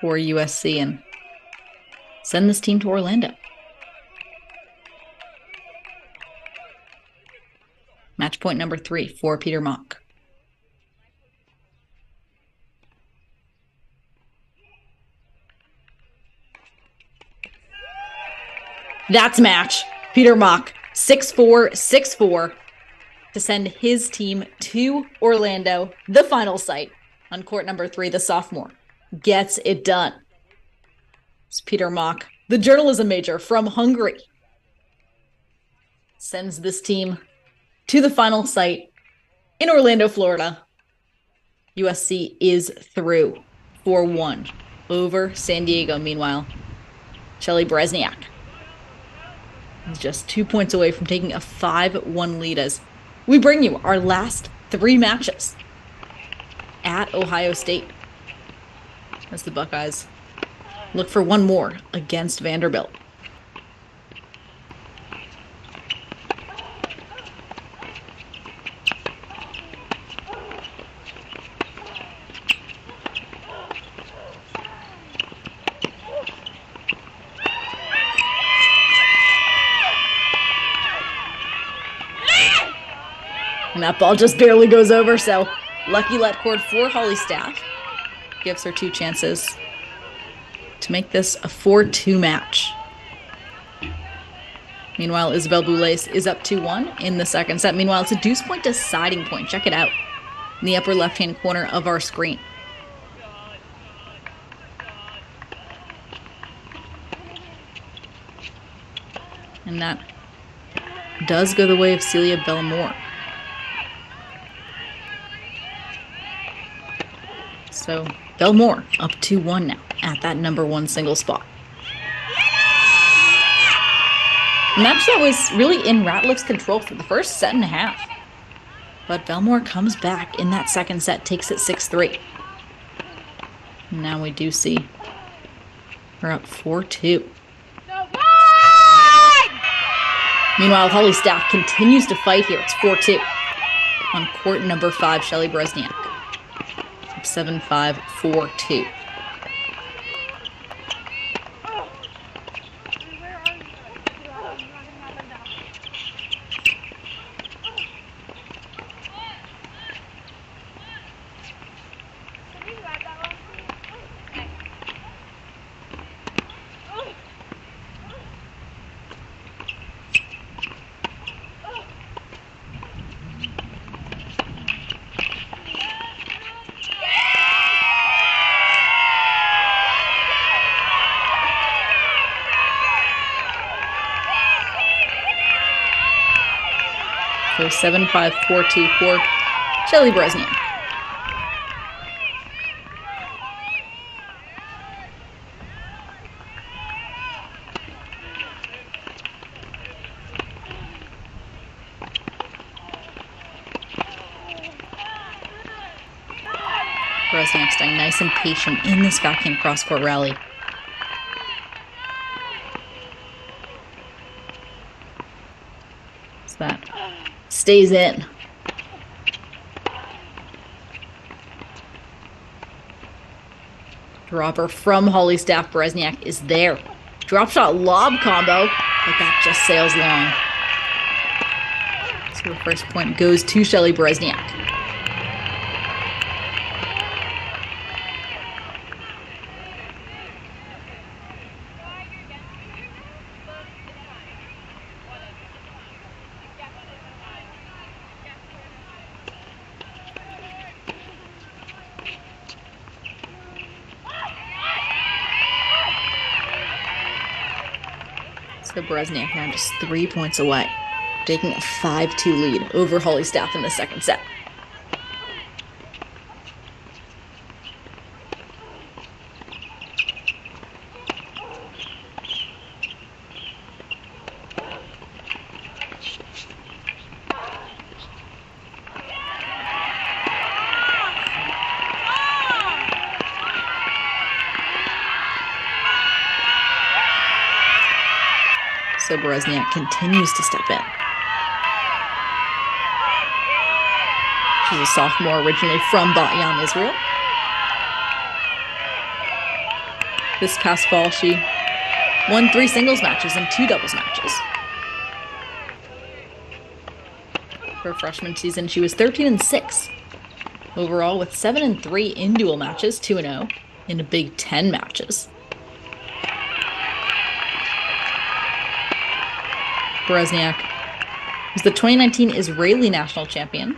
for USC and send this team to Orlando. Match point number 3 for Peter Mock. That's match. Peter Mock, 6-4, 6-4 to send his team to Orlando, the final site on court number 3. The sophomore gets it done. It's Peter Mock, the journalism major from Hungary, sends this team to the final site in Orlando, Florida. USC is through 4-1 over San Diego. Meanwhile, Shelly Bresniak is just 2 points away from taking a 5-1 lead as we bring you our last 3 matches at Ohio State as the Buckeyes look for one more against Vanderbilt. And that ball just barely goes over, so lucky let cord for Holly Staff. Gives her 2 chances to make this a 4-2 match. Meanwhile, Isabel Boulais is up 2-1 in the second set. Meanwhile, it's a deuce point deciding point. Check it out in the upper left-hand corner of our screen. And that does go the way of Celia Belmont. So Belmont up 2-1 now at that number 1 single spot. A match that was really in Ratliff's control for the first set and a half. But Belmont comes back in that second set, takes it 6-3. Now we do see her up 4-2. Meanwhile, Holly Staff continues to fight here. It's 4-2 on court number 5, Shelly Bresniak. 7-5, 4-2. So 7-5-4-2 for Shelly Bresniak. Bresniak staying nice and patient in this backhand cross-court rally. So that stays in. Dropper from Holly Staff. Bresniak is there. Drop shot lob combo, but that just sails long. So the first point goes to Shelly Bresniak. So Bresniak now just 3 points away, taking a 5-2 lead over Holly Staff in the second set. So Bresniak continues to step in. She's a sophomore originally from Bat-Yam, Israel. This past fall, she won 3 singles matches and 2 doubles matches. For freshman season, she was 13-6 overall, with 7-3 in dual matches, 2-0 in Big Ten matches. Bresniak was the 2019 Israeli national champion,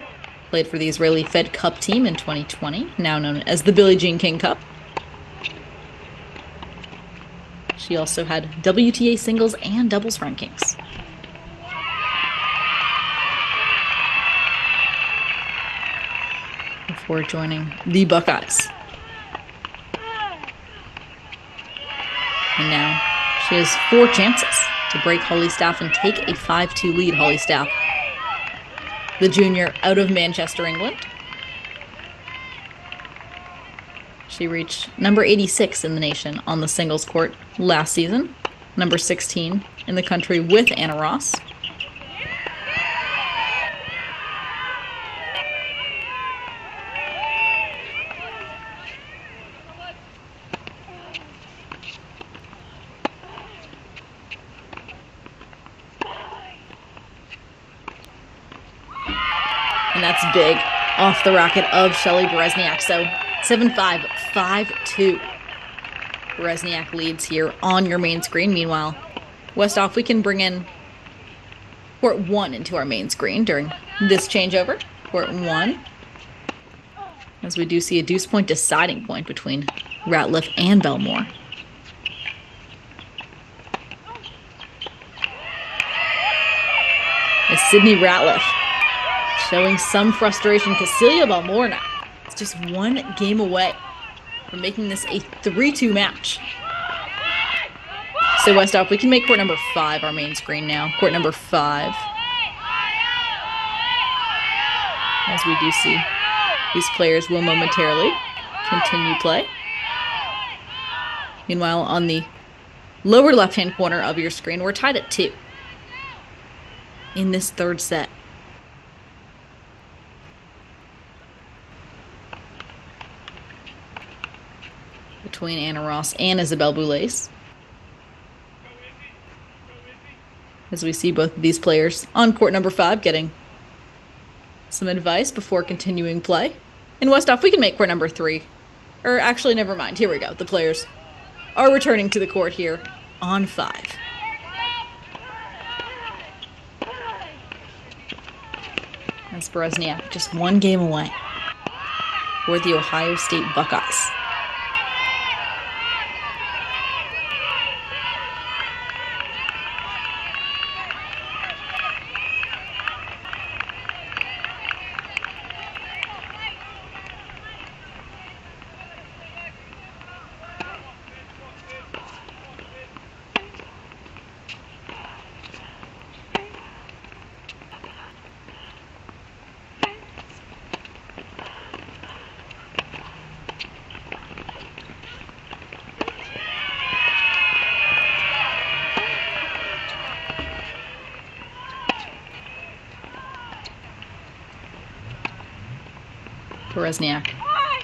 played for the Israeli Fed Cup team in 2020, now known as the Billie Jean King Cup. She also had WTA singles and doubles rankings. Before joining the Buckeyes. And now she has 4 chances to break Holly Staff and take a 5-2 lead. Holly Staff, the junior out of Manchester, England. She reached number 86 in the nation on the singles court last season, number 16 in the country with Anna Ross. And that's big off the racket of Shelly Bresniak. So 7-5, 5-2. Bresniak leads here on your main screen. Meanwhile, Westhoff, we can bring in court 1 into our main screen during this changeover. Court 1. As we do see a deuce point deciding point between Ratliff and Belmore. As Sydney Ratliff showing some frustration. Cecilia Belmore now. It's just 1 game away from making this a 3-2 match. So Westhoff, we can make court number 5 our main screen now. Court number 5. As we do see, these players will momentarily continue play. Meanwhile, on the lower left-hand corner of your screen, we're tied at 2 in this third set. Between Anna Ross and Isabel Boulez. As we see both of these players on court number 5 getting some advice before continuing play. In Westhoff, we can make court number 3. Or actually, never mind. Here we go. The players are returning to the court here on 5. As Bresniak just 1 game away for the Ohio State Buckeyes. Berezniak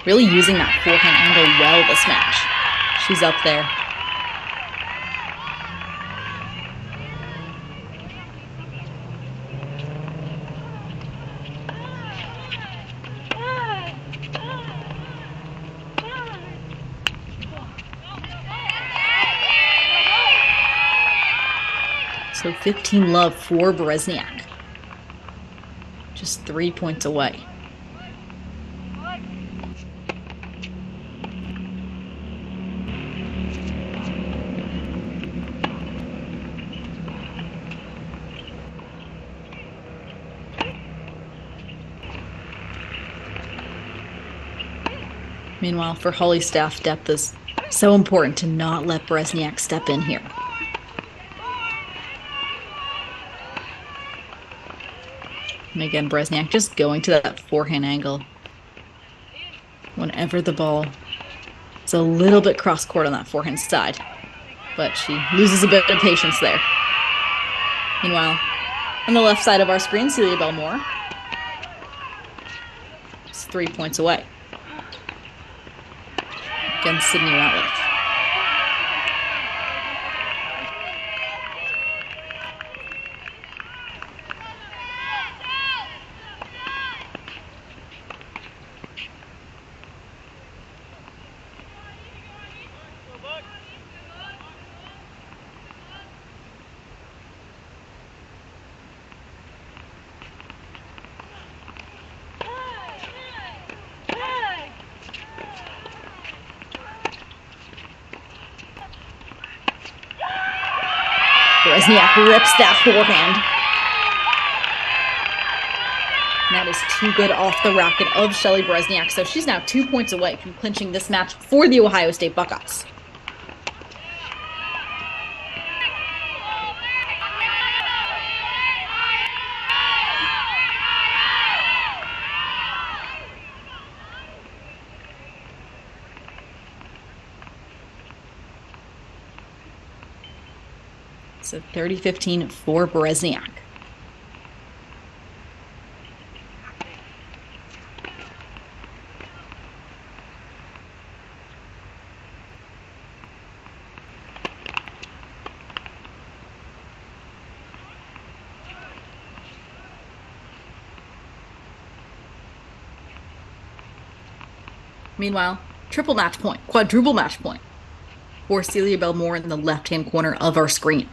really using that forehand angle well this match. She's up there. So 15 love for Berezniak. Just 3 points away. Meanwhile, for Holly Staff, depth is so important to not let Berezniak step in here. And again, Berezniak just going to that forehand angle whenever the ball is a little bit cross-court on that forehand side. But she loses a bit of patience there. Meanwhile, on the left side of our screen, Celia Belmore is 3 points away against Sydney Ratliff. Berezniak rips that forehand. And that is too good off the racket of Shelly Berezniak. So she's now 2 points away from clinching this match for the Ohio State Buckeyes. So 30-15 for Berezniak. Meanwhile, triple match point, quadruple match point for Celia Belmore in the left-hand corner of our screen.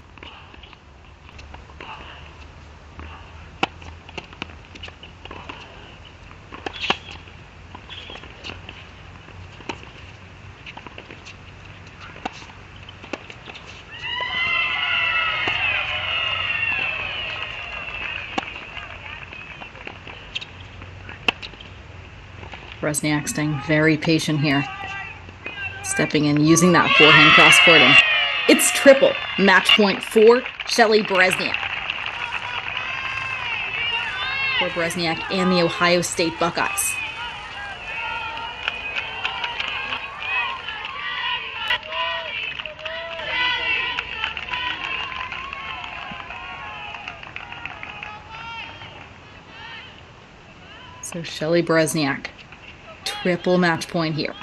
Berezniak staying very patient here. Stepping in, using that forehand cross-court. And it's triple match point for Shelly Berezniak. For Berezniak and the Ohio State Buckeyes. So Shelly Berezniak, triple match point here.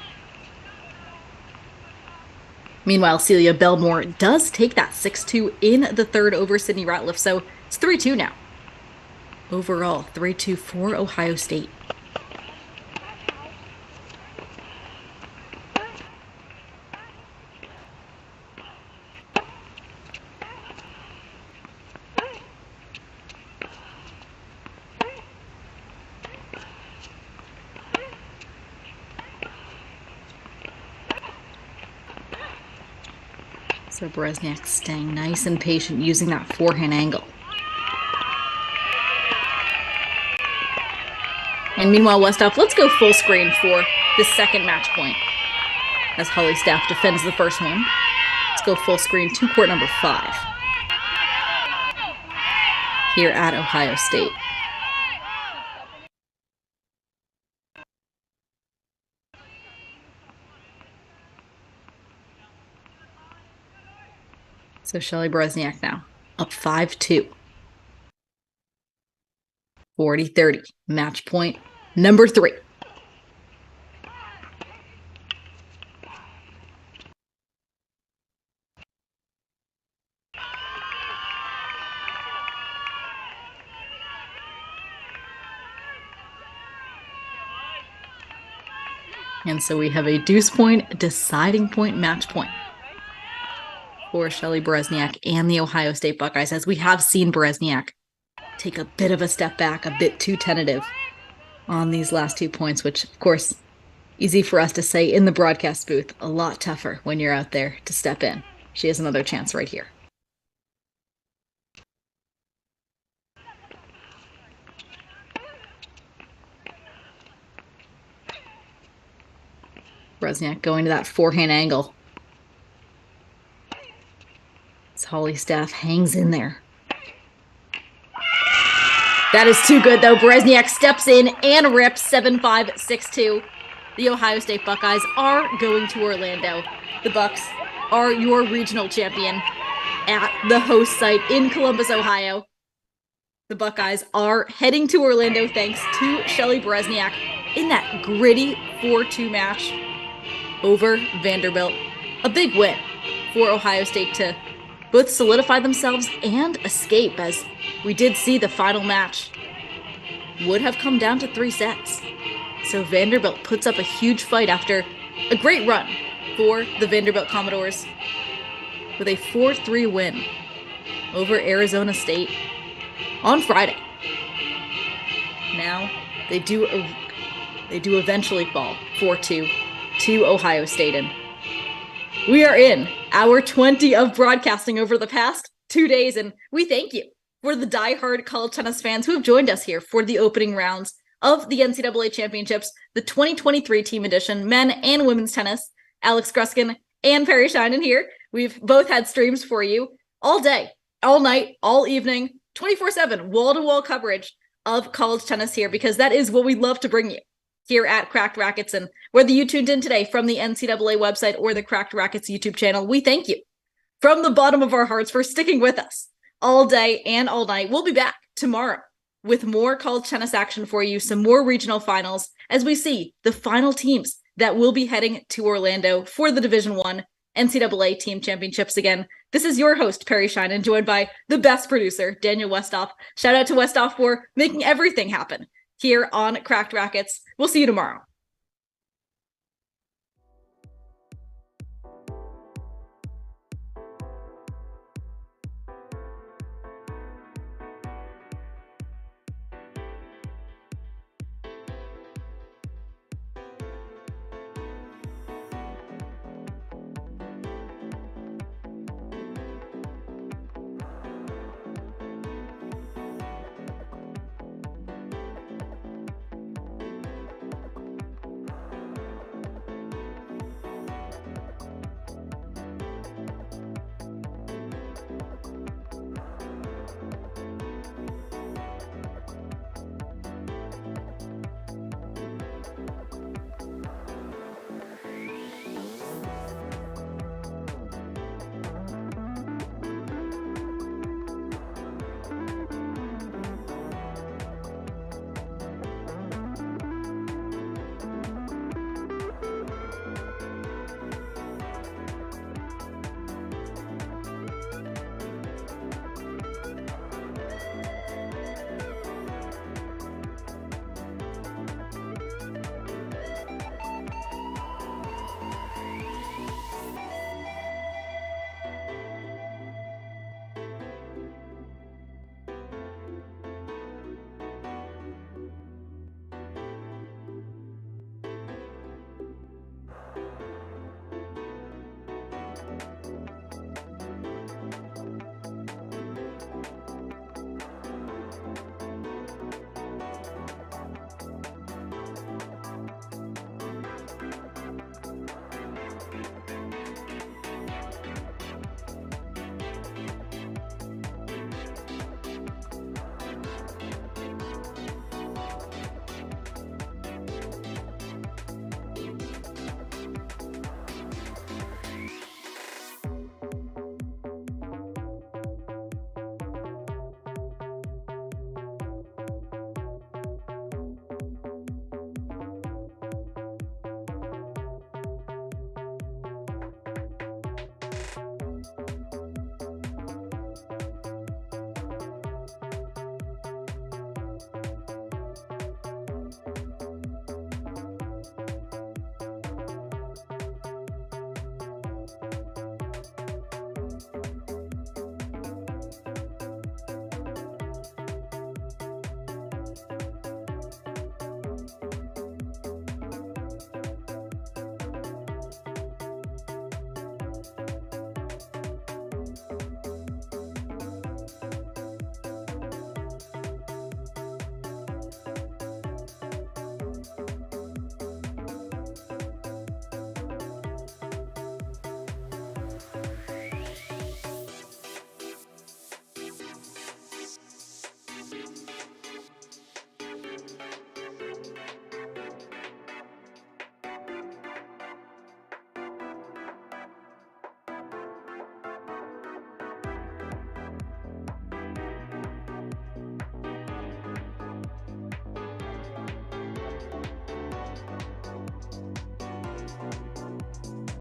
Meanwhile, Celia Belmore does take that 6-2 in the third over Sydney Ratliff, so it's 3-2 now. Overall, 3-2 for Ohio State. So Berezniak staying nice and patient, using that forehand angle. And meanwhile, Westhoff, let's go full screen for the second match point. As Holly Staff defends the first one. Let's go full screen to court number 5. Here at Ohio State. So Shelly Berezniak now up 5-2. 40-30. Match point number 3. And so we have a deuce point, deciding point, match point for Shelly Berezniak and the Ohio State Buckeyes, as we have seen Berezniak take a bit of a step back, a bit too tentative on these last 2 points, which, of course, easy for us to say in the broadcast booth, a lot tougher when you're out there to step in. She has another chance right here. Berezniak going to that forehand angle. As Holly Staff hangs in there. That is too good, though. Berezniak steps in and rips 7-5, 6-2. The Ohio State Buckeyes are going to Orlando. The Bucks are your regional champion at the host site in Columbus, Ohio. The Buckeyes are heading to Orlando thanks to Shelly Berezniak in that gritty 4-2 match over Vanderbilt. A big win for Ohio State to both solidify themselves and escape, as we did see the final match would have come down to 3 sets. So Vanderbilt puts up a huge fight after a great run for the Vanderbilt Commodores with a 4-3 win over Arizona State on Friday. Now they do eventually fall 4-2 to Ohio State. And we are in hour 20 of broadcasting over the past 2 days, and we thank you for the diehard college tennis fans who have joined us here for the opening rounds of the NCAA championships, the 2023 team edition, men and women's tennis. Alex Gruskin and Peri Sheinin here. We've both had streams for you all day, all night, all evening, 24/7, wall-to-wall coverage of college tennis here, because that is what we love to bring you here at Cracked Rackets. And whether you tuned in today from the NCAA website or the Cracked Rackets YouTube channel, we thank you from the bottom of our hearts for sticking with us all day and all night. We'll be back tomorrow with more college tennis action for you, some more regional finals, as we see the final teams that will be heading to Orlando for the Division I NCAA team championships again. This is your host, Peri Sheinin, joined by the best producer, Daniel Westhoff. Shout out to Westhoff for making everything happen here on Cracked Rackets. We'll see you tomorrow.